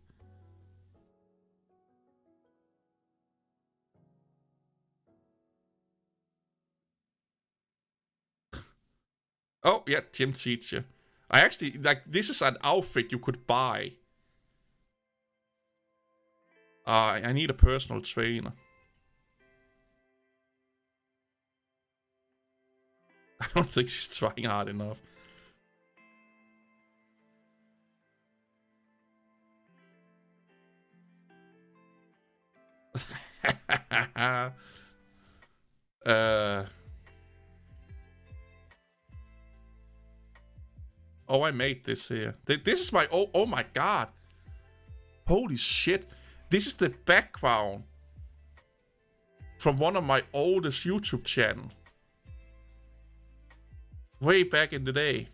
Oh, yeah, gym teacher. I actually, like, this is an outfit you could buy. I need a personal trainer. I don't think she's trying hard enough. Oh, I made this here. This is my... Oh my god. Holy shit. This is the background from one of my oldest YouTube channel. Way back in the day.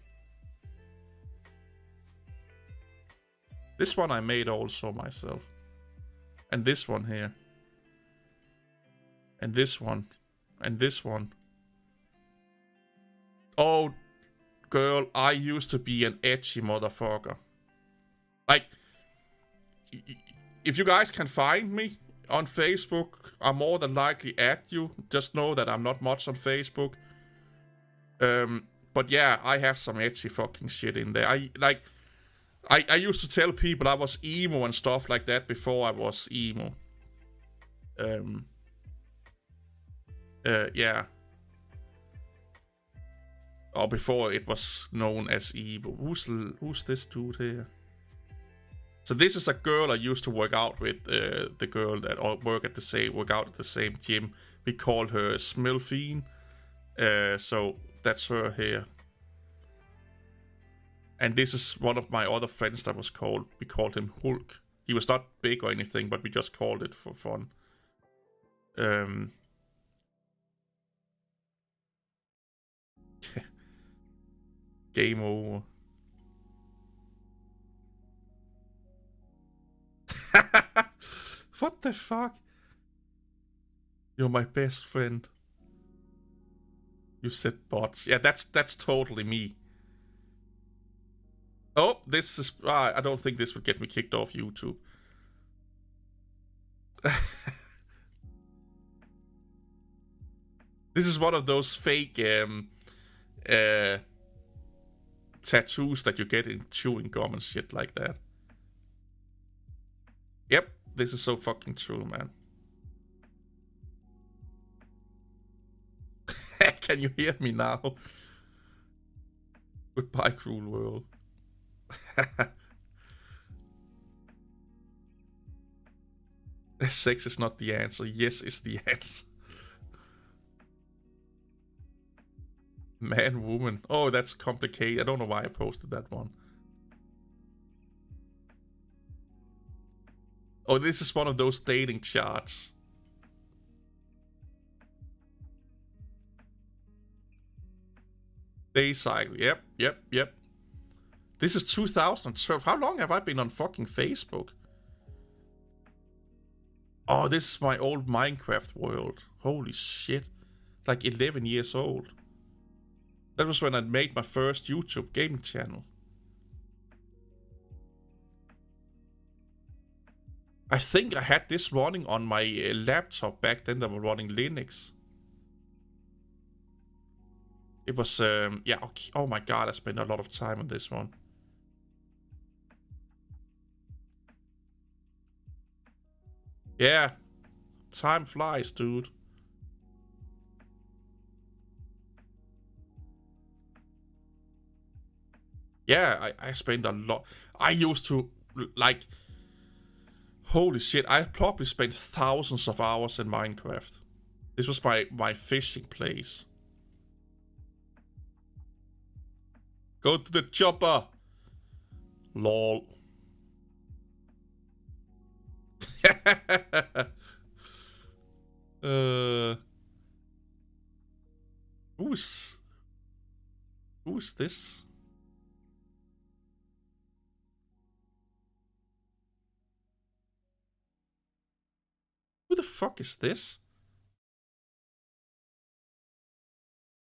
This one I made also myself. And this one here. And this one. And this one. Oh, girl, I used to be an edgy motherfucker. Like, if you guys can find me on Facebook, I'm more than likely at you. Just know that I'm not much on Facebook. But yeah, I have some edgy fucking shit in there. I used to tell people I was emo and stuff like that before I was emo. Yeah. Or before it was known as emo. Who's this dude here? So this is a girl I used to work out with. The girl that work out at the same gym. We call her Smilfine. So that's her here. And this is one of my other friends that was called. We called him Hulk. He was not big or anything, but we just called it for fun. Game over. What the fuck? You're my best friend. You said bots. Yeah, that's totally me. Oh, this is... I don't think this would get me kicked off YouTube. This is one of those fake tattoos that you get in chewing gum and shit like that. Yep, this is so fucking true, man. Can you hear me now? Goodbye, cruel world. Sex is not the answer. Yes is the answer. Man, woman. Oh, that's complicated. I don't know why I posted that one. Oh, this is one of those dating charts. Day cycle. Yep. This is 2012. How long have I been on fucking Facebook? Oh, this is my old Minecraft world. Holy shit. Like 11 years old. That was when I made my first YouTube gaming channel. I think I had this running on my laptop back then that was running Linux. It was, yeah, okay. Oh my god, I spent a lot of time on this one. Yeah, time flies, dude. Yeah, I spent a lot. I used to, like, holy shit, I probably spent thousands of hours in Minecraft. This was my fishing place. Go to the chopper. Lol. Who's this? Who the fuck is this?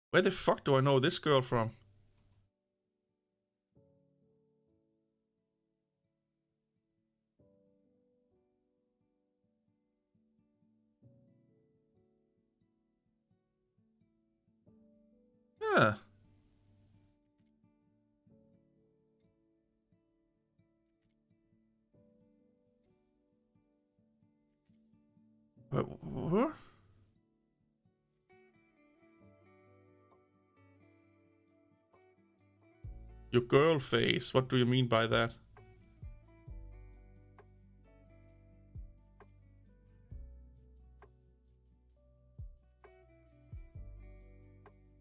Where the fuck do I know this girl from? Huh. What? Your girl face. What do you mean by that?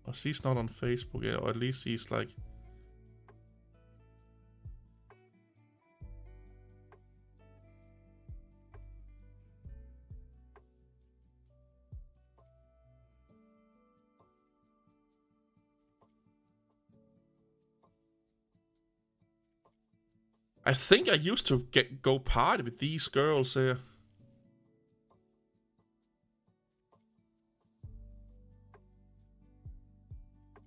Oh, she's not on Facebook yet, or at least she's like... I think I used to go party with these girls here.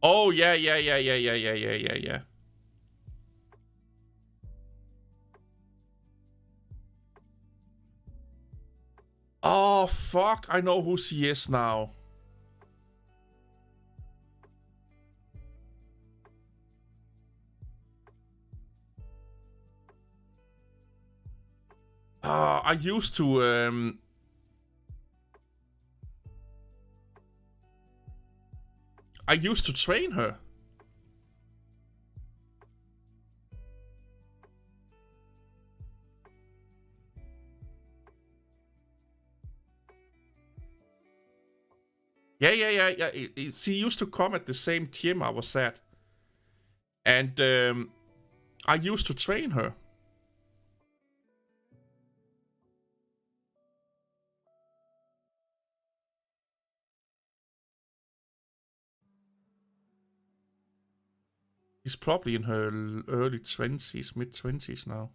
Oh, yeah. Oh, fuck. I know who she is now. I used to, I used to train her. Yeah. She used to come at the same gym I was at. And I used to train her. She's probably in her early 20s, mid 20s now.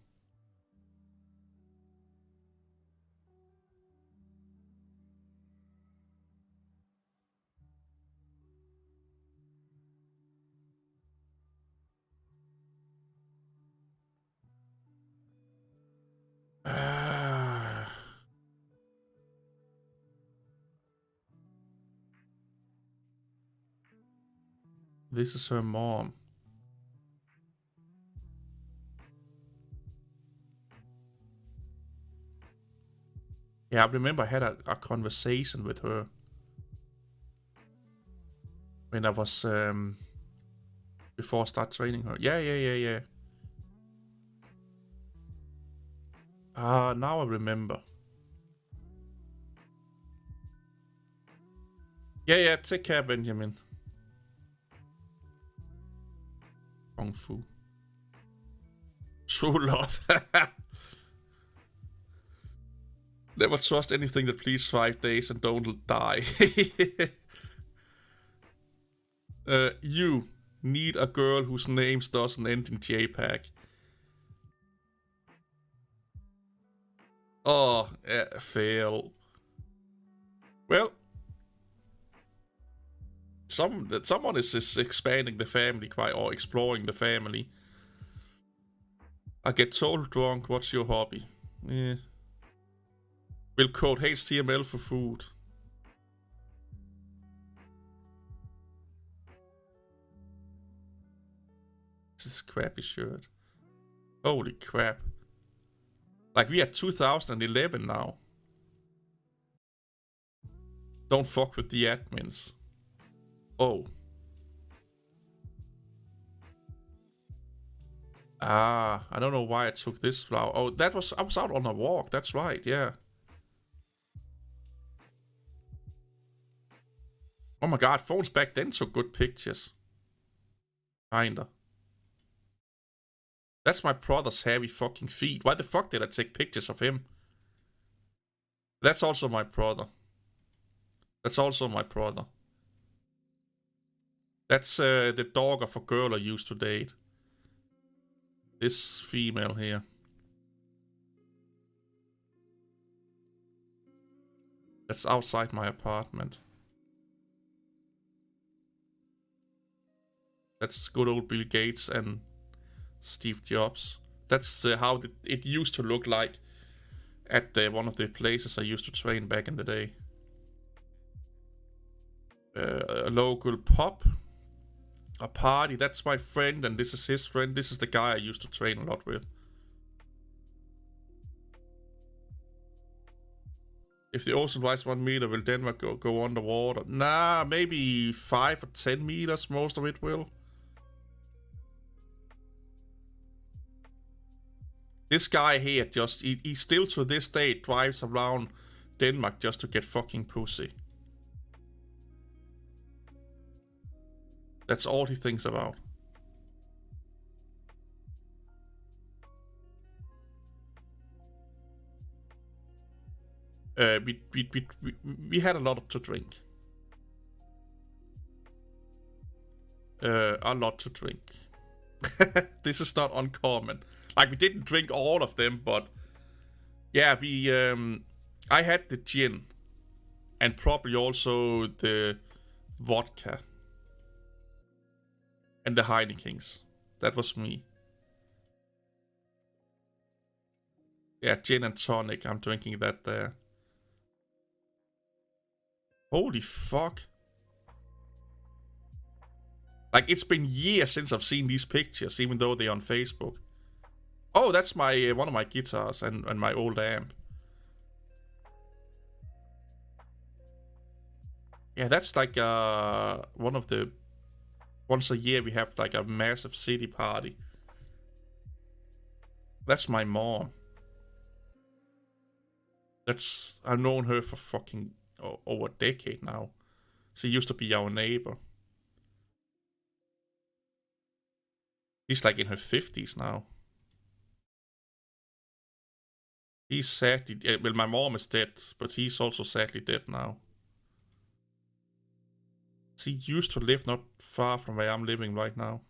This is her mom. Yeah, I remember I had a conversation with her when I was before I start training her. Yeah. Now I remember. Yeah, take care, Benjamin. Kung Fu. True love. Never trust anything that pleases 5 days and don't die. You need a girl whose name doesn't end in JPEG. Oh, fail. Well, someone is expanding the family or exploring the family. I get told drunk. What's your hobby? Will code HTML for food. This is crappy shirt. Holy crap. Like, we are 2011 now. Don't fuck with the admins. Oh. I don't know why I took this flower. Oh, I was out on a walk. That's right, yeah. Oh my god, phones back then took good pictures. Kinda. That's my brother's hairy fucking feet. Why the fuck did I take pictures of him? That's also my brother. That's the dog of a girl I used to date. This female here. That's outside my apartment. That's good old Bill Gates and Steve Jobs. That's how it used to look like at one of the places I used to train back in the day. A local pub. A party. That's my friend and this is his friend. This is the guy I used to train a lot with. If the ocean rises 1 meter, will Denmark go underwater? Nah, maybe 5 or 10 meters, most of it will. This guy here he still to this day drives around Denmark just to get fucking pussy. That's all he thinks about. We had a lot to drink. A lot to drink. This is not uncommon. Like, we didn't drink all of them, but yeah, I had the gin and probably also the vodka and the Heinekens. That was me. Yeah, gin and tonic. I'm drinking that there. Holy fuck. Like, it's been years since I've seen these pictures, even though they're on Facebook. Oh, that's my one of my guitars and my old amp. Yeah, that's like one of the... Once a year we have like a massive city party. That's my mom. I've known her for fucking over a decade now. She used to be our neighbor. She's like in her 50s now. He's sadly... Well, my mom is dead, but he's also sadly dead now. She used to live not far from where I'm living right now.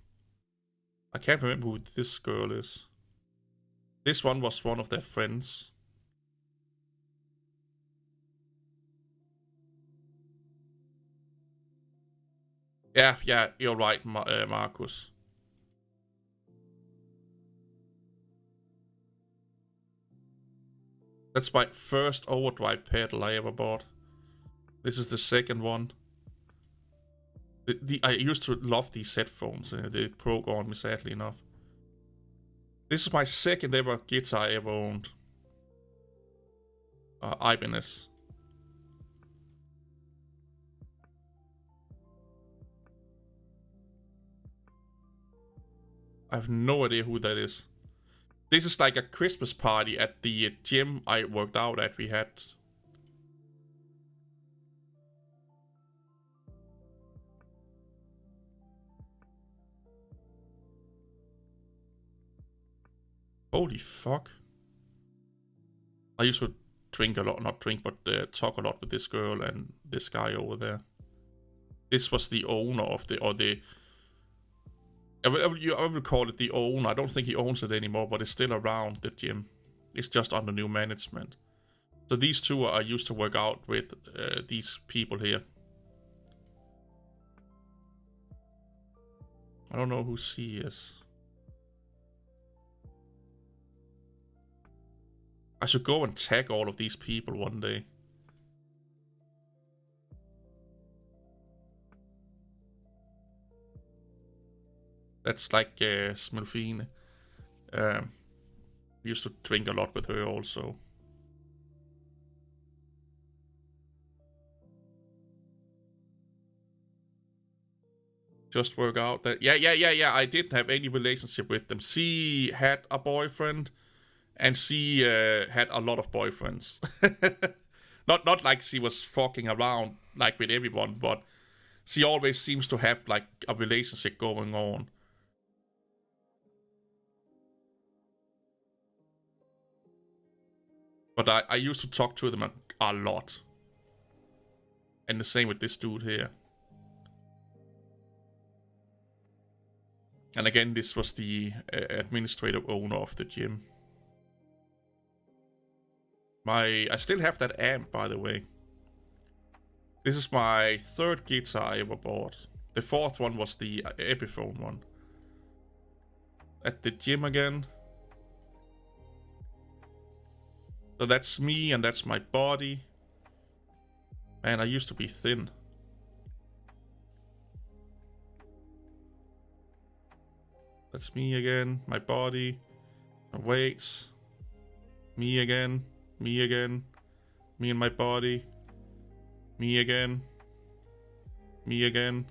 I can't remember who this girl is. This one was one of their friends. Yeah, you're right, Marcus. That's my first overdrive pedal I ever bought. This is the second one. I used to love these headphones. They broke on me, sadly enough. This is my second ever guitar I ever owned. Ibanez. I have no idea who that is. This is like a Christmas party at the gym I worked out at. We had. Holy fuck. I used to drink a lot, not drink, but talk a lot with this girl and this guy over there. This was the owner of I will call it the owner. I don't think he owns it anymore, but it's still around the gym. It's just under new management. So these two I used to work out with these people here. I don't know who C is. I should go and tag all of these people one day. That's like Smilfine. We used to drink a lot with her also. Just work out that. Yeah. I didn't have any relationship with them. She had a boyfriend, and she had a lot of boyfriends. Not like she was fucking around like with everyone, but she always seems to have like a relationship going on. But I used to talk to them a lot. And the same with this dude here. And again, this was the administrative owner of the gym. I still have that amp, by the way. This is my third guitar I ever bought. The fourth one was the Epiphone one. At the gym again. So that's me and that's my body. Man, I used to be thin. That's me again, my body, my weights. Me again, me again. Me and my body. Me again. Me again.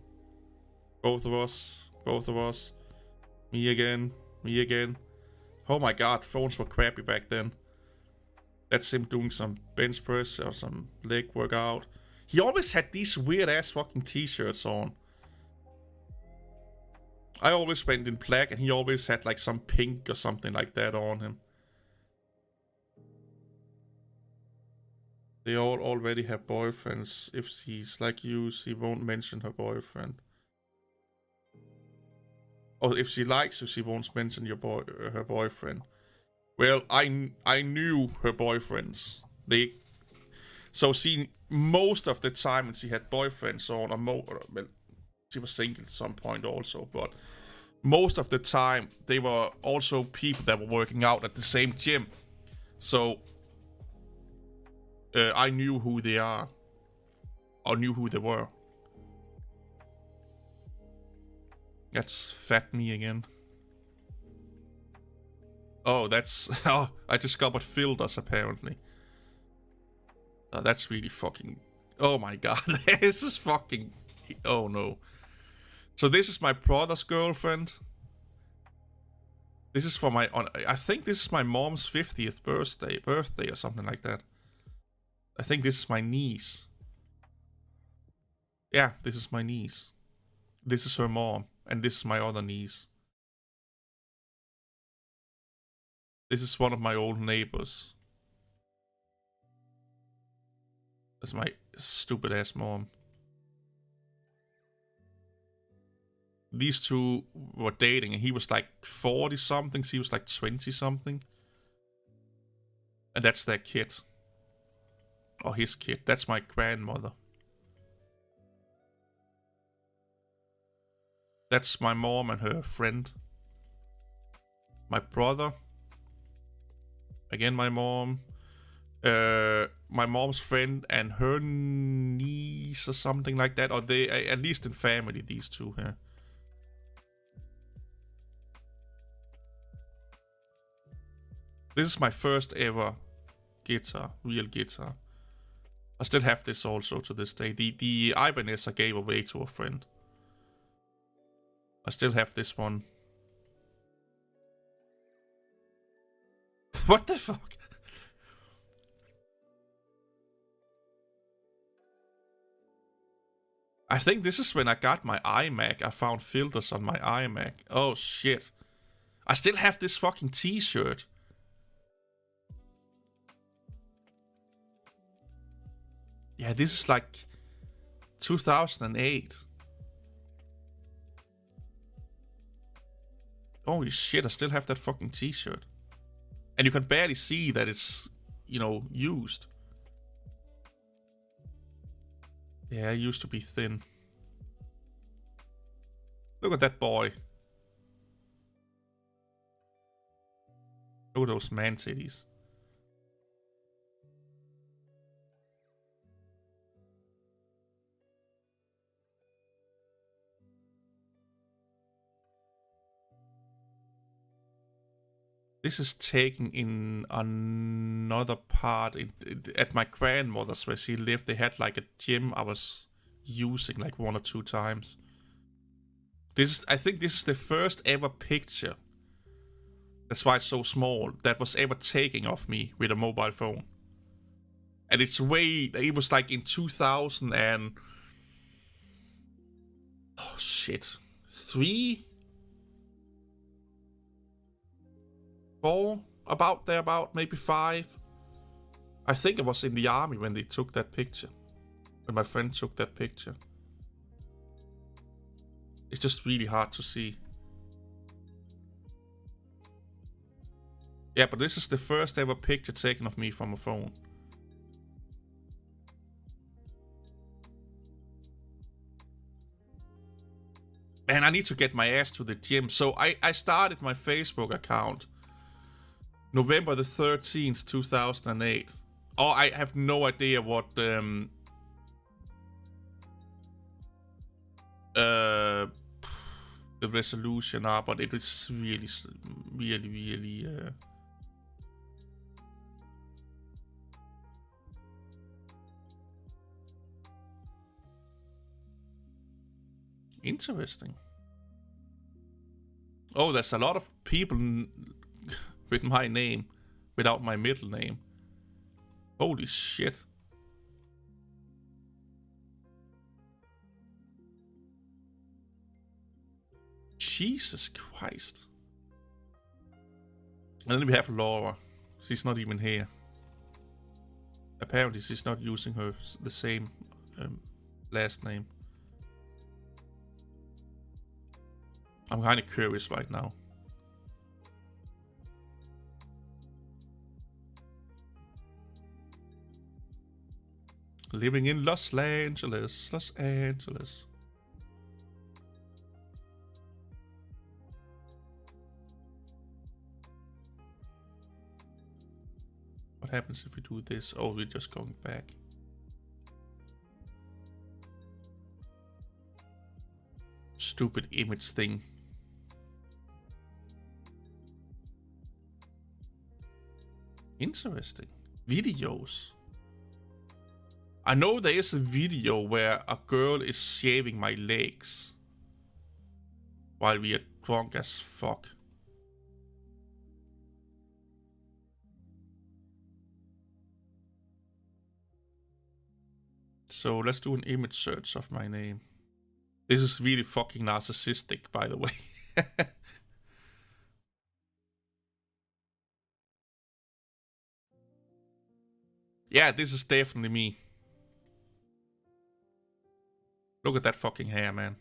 Both of us. Both of us. Me again. Me again. Oh my god, phones were crappy back then. That's him doing some bench press or some leg workout. He always had these weird ass fucking t-shirts on. I always went in black and he always had like some pink or something like that on him. They all already have boyfriends. If she's like you, she won't mention her boyfriend. Or if she likes you, she won't mention her boyfriend. Well, I knew her boyfriends. So she, most of the time when she had boyfriends on, well, she was single at some point also, but most of the time they were also people that were working out at the same gym. So I knew who they are, or knew who they were. That's fat me again. Oh, that's... Oh, I discovered filters, apparently. That's really fucking... Oh my god, this is fucking... Oh no. So this is my brother's girlfriend. This is for my... I think this is my mom's 50th birthday or something like that. I think this is my niece. Yeah, this is my niece. This is her mom. And this is my other niece. This is one of my old neighbors. That's my stupid ass mom. these two were dating, and he was like 40 something, she was like 20 something. And that's their kid. Or his kid. That's my grandmother. That's my mom and her friend. My brother. Again, my mom. My mom's friend and her niece or something like that. Or they, at least in family, these two here. This is my first ever guitar, real guitar. I still have this also to this day. The Ibanez I gave away to a friend. I still have this one. What the fuck? I think this is when I got my iMac. I found filters on my iMac. Oh shit. I still have this fucking t-shirt. Yeah, this is like 2008. Holy shit, I still have that fucking t-shirt. And you can barely see that it's, you know, used. Yeah, I used to be thin. Look at that boy. Look at those man titties. This is taken in another part at my grandmother's where she lived. They had like a gym I was using like 1 or 2 times. I think this is the first ever picture. That's why it's so small. That was ever taken of me with a mobile phone. And it was like in 2000 and... Oh shit. 3? 4, about maybe 5. I think I was in the army when they took that picture. When my friend took that picture. It's just really hard to see. Yeah, but this is the first ever picture taken of me from a phone. Man, I need to get my ass to the gym. So I started my Facebook account November the 13th, 2008. Oh, I have no idea what the resolution are, but it is really interesting. Oh, there's a lot of people with my name without my middle name. Holy shit. Jesus Christ. And then we have Laura. She's not even here. Apparently she's not using the same last name. I'm kind of curious right now. Living in Los Angeles. What happens if we do this? Oh, we're just going back. Stupid image thing. Interesting. Videos. I know there is a video where a girl is shaving my legs while we are drunk as fuck. So let's do an image search of my name. This is really fucking narcissistic, by the way. Yeah, this is definitely me. Look at that fucking hair, man.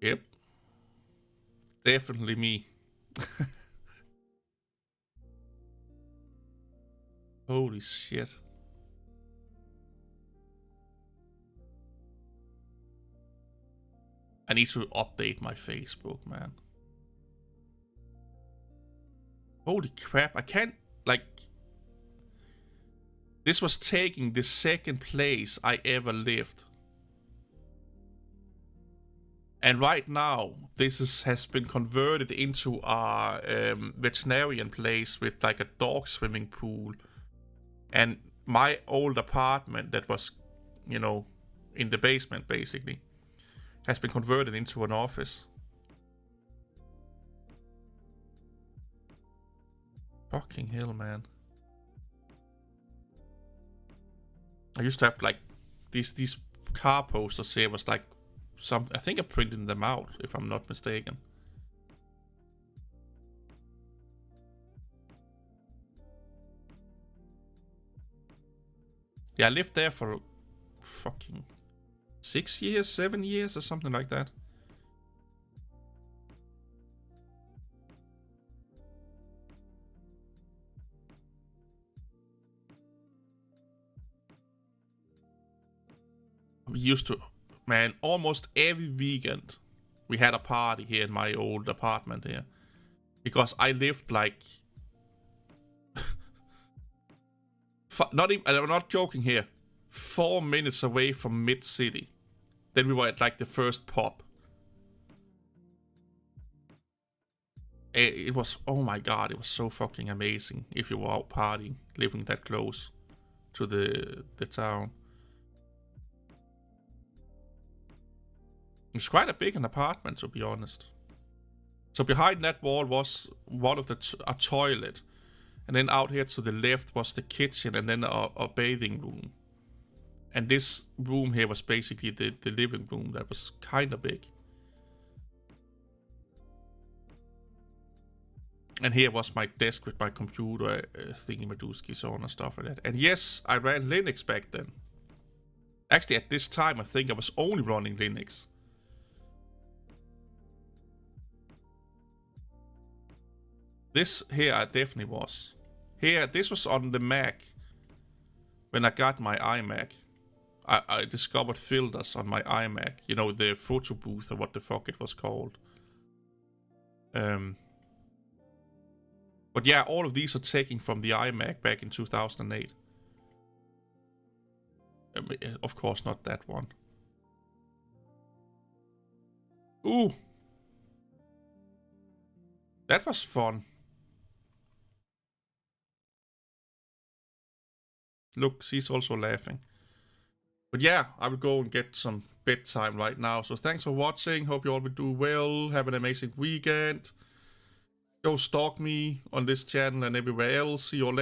Yep. Definitely me. Holy shit. I need to update my Facebook, man. Holy crap, I can't, like... This was taking the second place I ever lived. And right now, has been converted into a veterinarian place with like a dog swimming pool. And my old apartment that was, you know, in the basement basically, has been converted into an office. Fucking hell, man. I used to have like these car posters here was like some, I think I printed them out if I'm not mistaken. Yeah, I lived there for fucking 6 years, 7 years or something like that. We used to, man, almost every weekend we had a party here in my old apartment here. Because I lived like... not even, I'm not joking here. 4 minutes away from mid-city. Then we were at like the first pub. It was, oh my god, it was so fucking amazing if you were out partying, living that close to the town. It's quite a big an apartment, to be honest. So behind that wall was one of a toilet. And then out here to the left was the kitchen and then a bathing room. And this room here was basically the living room that was kind of big. And here was my desk with my computer, thingy-madooskies on and stuff like that. And yes, I ran Linux back then. Actually, at this time, I think I was only running Linux. This here, I definitely was. Here, this was on the Mac. When I got my iMac. I discovered filters on my iMac. You know, the photo booth or what the fuck it was called. But yeah, all of these are taken from the iMac back in 2008. Of course, not that one. Ooh. That was fun. Look, she's also laughing. But yeah, I will go and get some bedtime right now. So thanks for watching. Hope you all will do well. Have an amazing weekend. Go stalk me on this channel and everywhere else. See you all later.